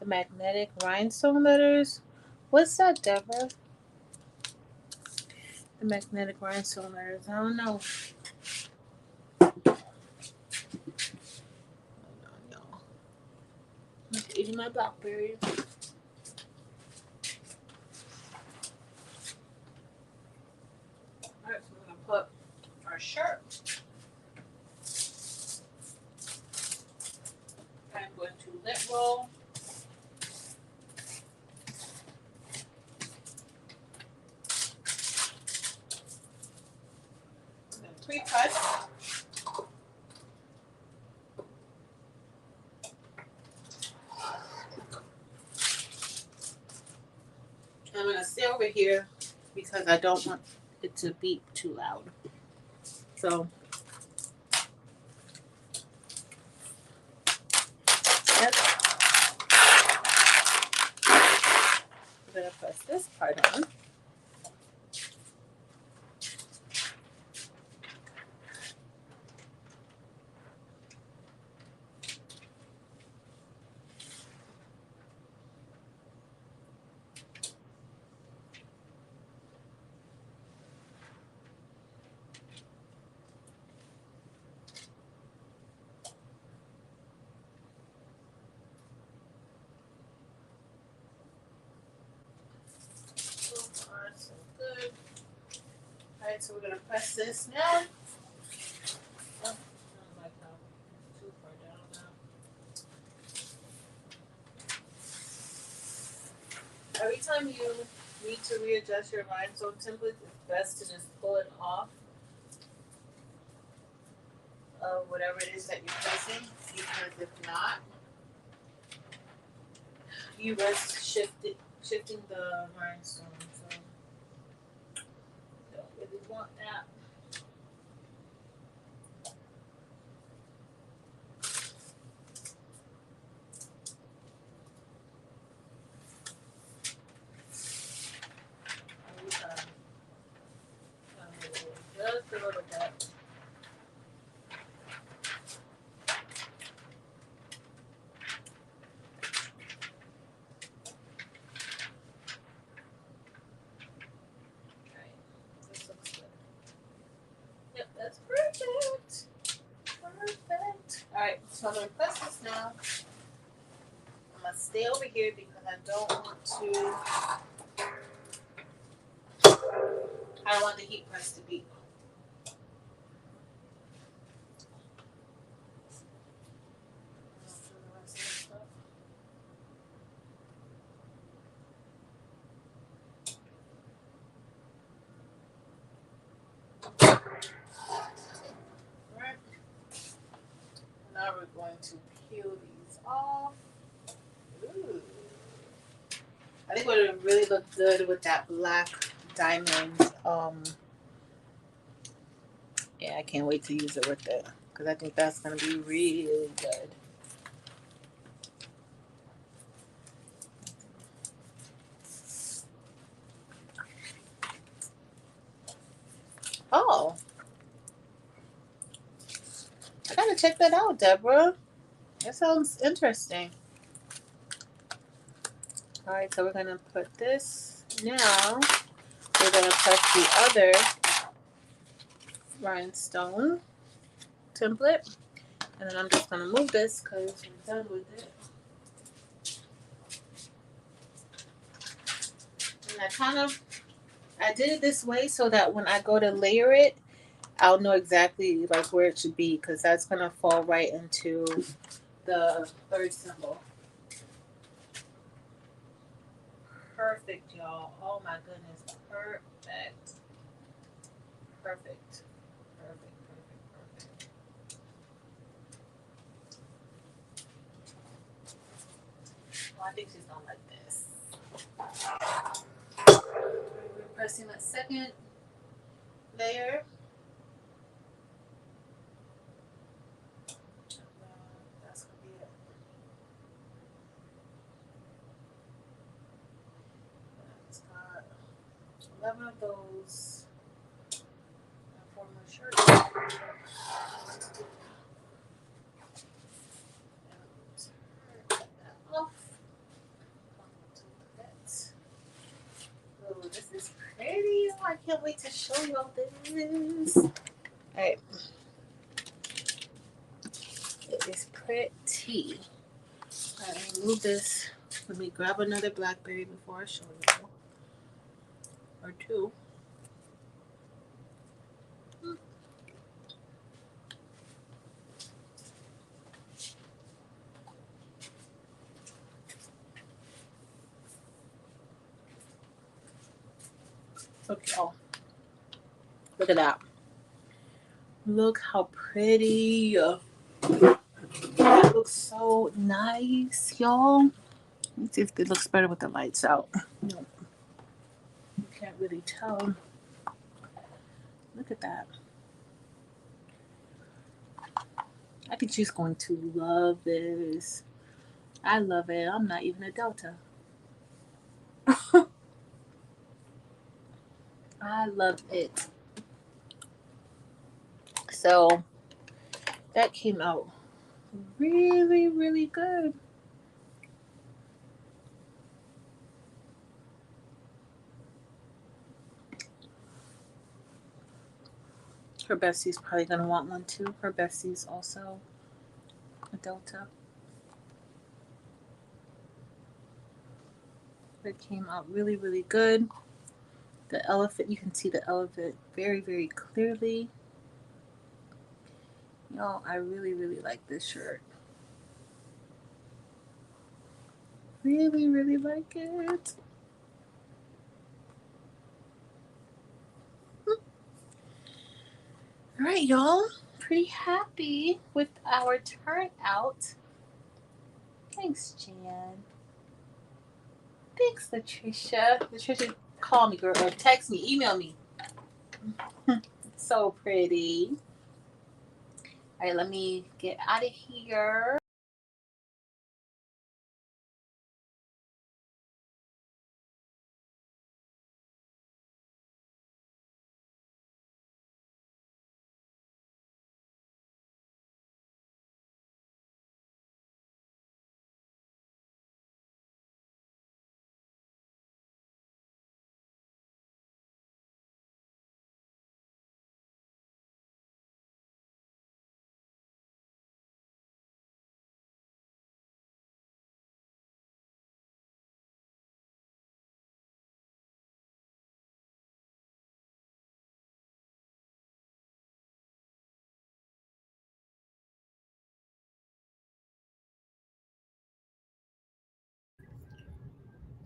The magnetic rhinestone letters. What's that, Deborah? The magnetic rhinestone letters. I don't know. No. I'm eating my blackberry. Alright, so we're gonna put our shirt. I'm going to lint roll. And then pre-press. I'm going to stay over here because I don't want it to beep too loud. So, yep. We're going to press this part on. So far, so good. Alright, so we're going to press this now. Oh, I don't like how it's too far down now. Every time you need to readjust your rhinestone template, it's best to just pull it off of whatever it is that you're pressing, because if not, you risk shifting the rhinestone. So don't really want that. Just a little bit. This looks good. Yep, that's perfect. Perfect. Alright, so I'm going to press this now. I'm going to stay over here because I don't want the heat press to beat. Alright. Now we're going to peel these off. Ooh. I think it would really look good with that black diamond. Yeah, I can't wait to use it with it because I think that's going to be really good. Oh, I gotta check that out, Deborah. That sounds interesting. All right, so we're gonna put this now. We're gonna press the other rhinestone template, and then I'm just gonna move this because we're done with it. And I did it this way so that when I go to layer it, I'll know exactly like where it should be because that's gonna fall right into the third symbol. Perfect, y'all. Oh my goodness. Perfect. Perfect. Well, I think she's gonna like this. We're pressing that second layer. That's gonna be it. It's got 11 of those for my shirt. Turn that off. can't wait to show you all this. All right. It is pretty. All right, remove this. Let me grab another blackberry before I show you. Or two. Okay. Oh, look at that. Look how pretty. That looks so nice, y'all. Let's see if it looks better with the lights out. No, you can't really tell. Look at that. I think she's going to love this. I love it. I'm not even a Delta. I love it. So that came out really, really good. Her bestie's probably going to want one too. Her bestie's also a Delta. It came out really, really good. The elephant, you can see the elephant very, very clearly. Y'all, I really, really like this shirt. Really, really like it. All right, y'all. Pretty happy with our turnout. Thanks, Jan. Thanks, Latricia. Latricia, call me, girl, or text me, email me. So pretty. All right, let me get out of here.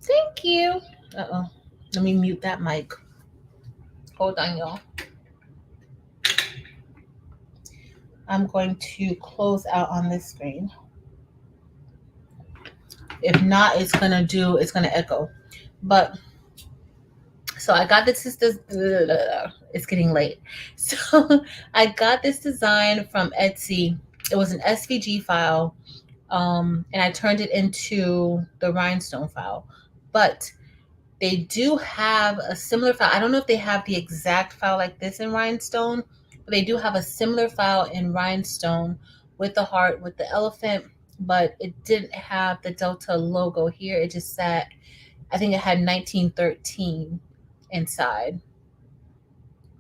Thank you. Uh-oh. Let me mute that mic. Hold on, y'all. I'm going to close out on this screen. If not, it's gonna echo. But so I got this. It's getting late. So I got this design from Etsy. It was an SVG file, and I turned it into the rhinestone file. But they do have a similar file. I don't know if they have the exact file like this in rhinestone, but they do have a similar file in rhinestone with the heart, with the elephant, but it didn't have the Delta logo here. It just said, I think it had 1913 inside.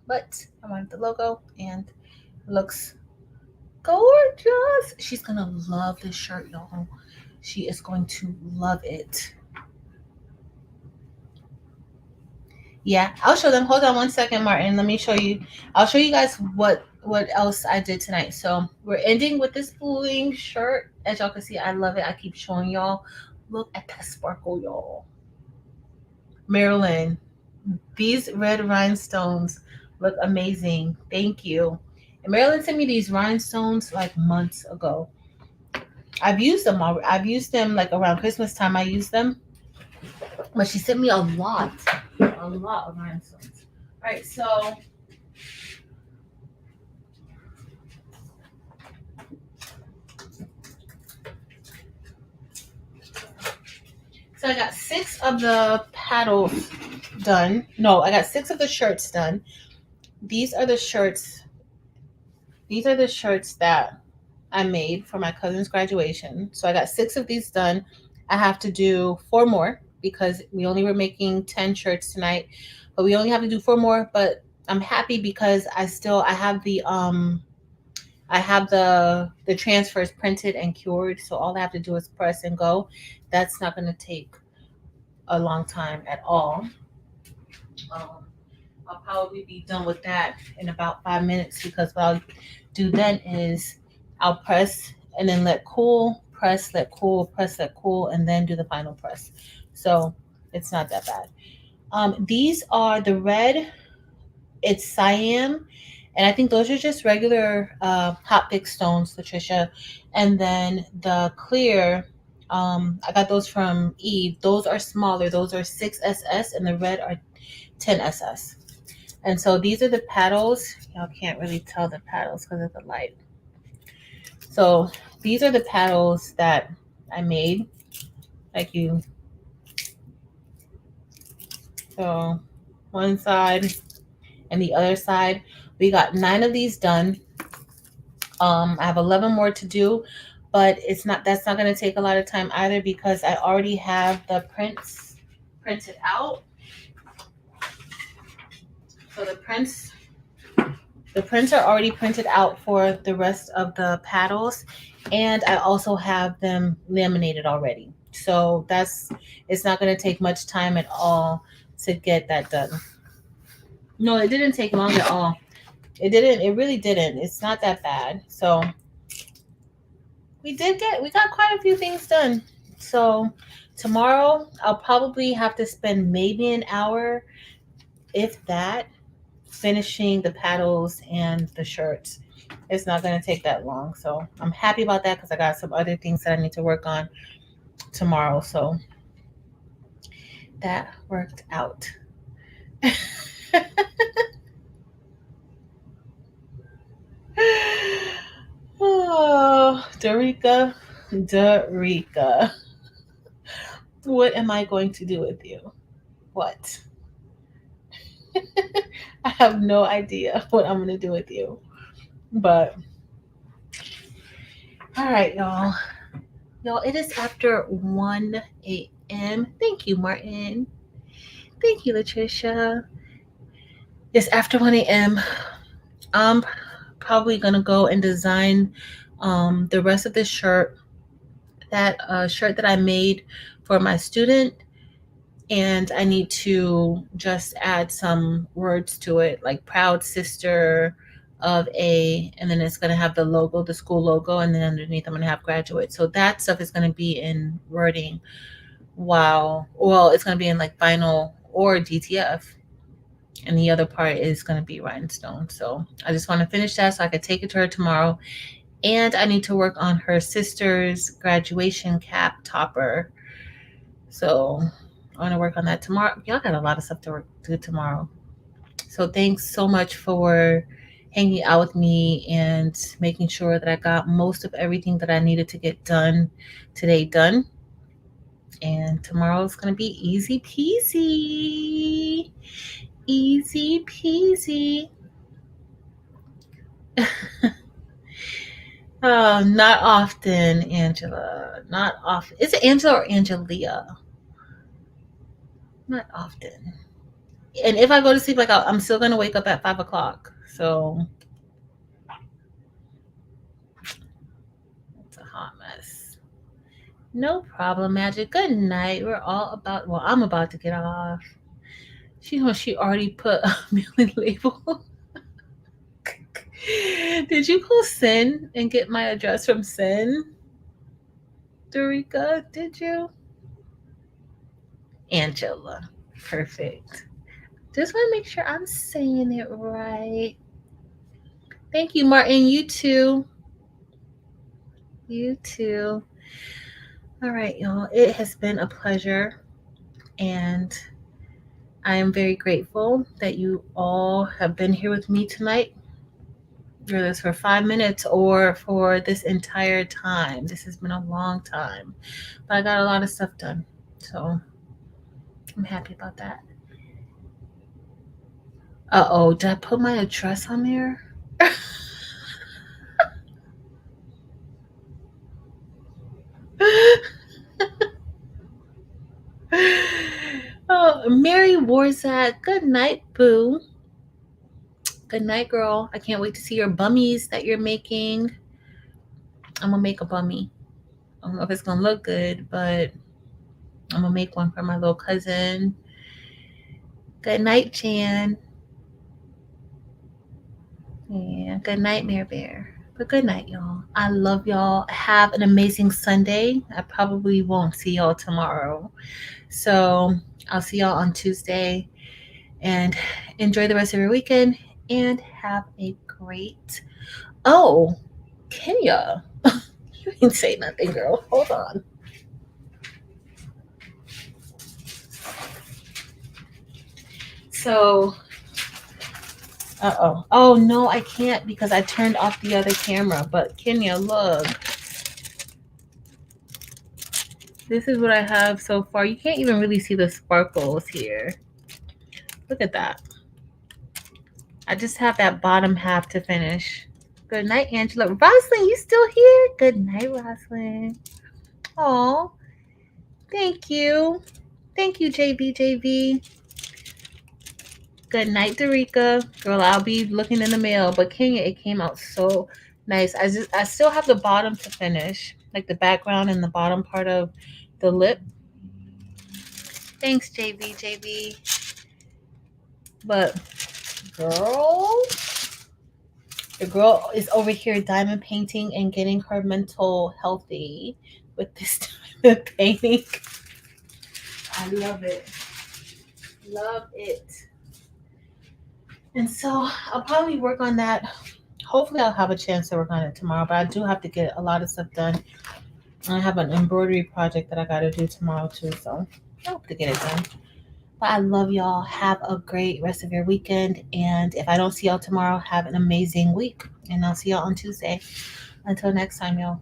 But I wanted the logo and it looks gorgeous. She's gonna love this shirt, y'all. She is going to love it. Yeah, I'll show them. Hold on one second, Martin. Let me show you. I'll show you guys what else I did tonight. So we're ending with this bling shirt. As y'all can see, I love it. I keep showing y'all. Look at that sparkle, y'all. Marilyn, these red rhinestones look amazing. Thank you. And Marilyn sent me these rhinestones like months ago. I've used them already. I've used them like around Christmas time. I used them, but she sent me a lot of rhinestones. All right, so I got 6 of the paddles done. No, I got 6 of the shirts done. These are the shirts. These are the shirts that I made for my cousin's graduation. So I got 6 of these done. I have to do 4 more because we only were making 10 shirts tonight. but we only have to do 4 more. But I'm happy because I have the transfers printed and cured, so all I have to do is press and go. That's not going to take a long time at all. Um, I'll probably be done with that in about 5 minutes, because what I'll do then is I'll press and then let cool, press, let cool, press, let cool, and then do the final press. So it's not that bad. These are the red, it's cyan, and I think those are just regular hot pick stones, Latricia. And then the clear, I got those from Eve. Those are smaller. Those are 6SS, and the red are 10SS. And so these are the paddles. Y'all can't really tell the paddles because of the light. So these are the paddles that I made. Like you. So one side and the other side. We got 9 of these done. I have 11 more to do, but that's not going to take a lot of time either, because I already have the prints printed out. So the prints are already printed out for the rest of the paddles, and I also have them laminated already. So it's not going to take much time at all to get that done. No, it didn't take long at all. It really didn't. It's not that bad. So we got quite a few things done. So tomorrow I'll probably have to spend maybe an hour, if that, finishing the paddles and the shirts. It's not going to take that long. So I'm happy about that, because I got some other things that I need to work on tomorrow. So that worked out. Oh, Dorica. What am I going to do with you? What? I have no idea what I'm going to do with you. But, all right, y'all. Y'all, it is after 1 a.m. Thank you, Martin. Thank you, Latricia. It's after 1 a.m. I'm probably going to go and design the rest of this shirt. That shirt that I made for my student. And I need to just add some words to it, like proud sister of a, and then it's going to have the logo, the school logo, and then underneath I'm going to have graduate. So that stuff is going to be in wording. It's going to be in like vinyl or DTF, and the other part is going to be rhinestone. So I just want to finish that so I could take it to her tomorrow. And I need to work on her sister's graduation cap topper. So I want to work on that tomorrow. Y'all got a lot of stuff to do tomorrow. So thanks so much for hanging out with me and making sure that I got most of everything that I needed to get done today done. And tomorrow is going to be easy peasy. Easy peasy. Oh, not often, Angela. Not often. Is it Angela or Angelia? Not often. And if I go to sleep, like I'm still gonna wake up at 5 o'clock. So it's a hot mess. No problem, Magic. Good night. I'm about to get off. She already put a mailing label. Did you call Sin and get my address from Sin? Dorica, did you? Angela. Perfect. Just want to make sure I'm saying it right. Thank you, Martin. You too. You too. All right, y'all. It has been a pleasure. And I am very grateful that you all have been here with me tonight, whether it's for 5 minutes or for this entire time. This has been a long time, but I got a lot of stuff done. So I'm happy about that. Uh-oh, did I put my address on there? Oh, Mary Warzat. Good night, boo. Good night, girl. I can't wait to see your bummies that you're making. I'm gonna make a bummy. I don't know if it's gonna look good, but I'm gonna make one for my little cousin. Good night, Jan. Yeah, good night, Mare Bear. But good night, y'all. I love y'all. Have an amazing Sunday. I probably won't see y'all tomorrow. So I'll see y'all on Tuesday. And enjoy the rest of your weekend and have a great. Oh, Kenya. You didn't say nothing, girl. Hold on. So, oh no, I can't because I turned off the other camera. But Kenya, look. This is what I have so far. You can't even really see the sparkles here. Look at that. I just have that bottom half to finish. Good night, Angela. Rosalind, you still here? Good night, Rosalind. Oh, thank you. Thank you, JB. Good night, Darika. Girl, I'll be looking in the mail. But Kenya, it came out so nice. I still have the bottom to finish, like the background and the bottom part of the lip. Thanks, JB. But girl, the girl is over here diamond painting and getting her mental healthy with this diamond painting. I love it. Love it. And so I'll probably work on that. Hopefully I'll have a chance to work on it tomorrow, but I do have to get a lot of stuff done. I have an embroidery project that I got to do tomorrow too, so I hope to get it done. But I love y'all. Have a great rest of your weekend. And if I don't see y'all tomorrow, have an amazing week. And I'll see y'all on Tuesday. Until next time, y'all.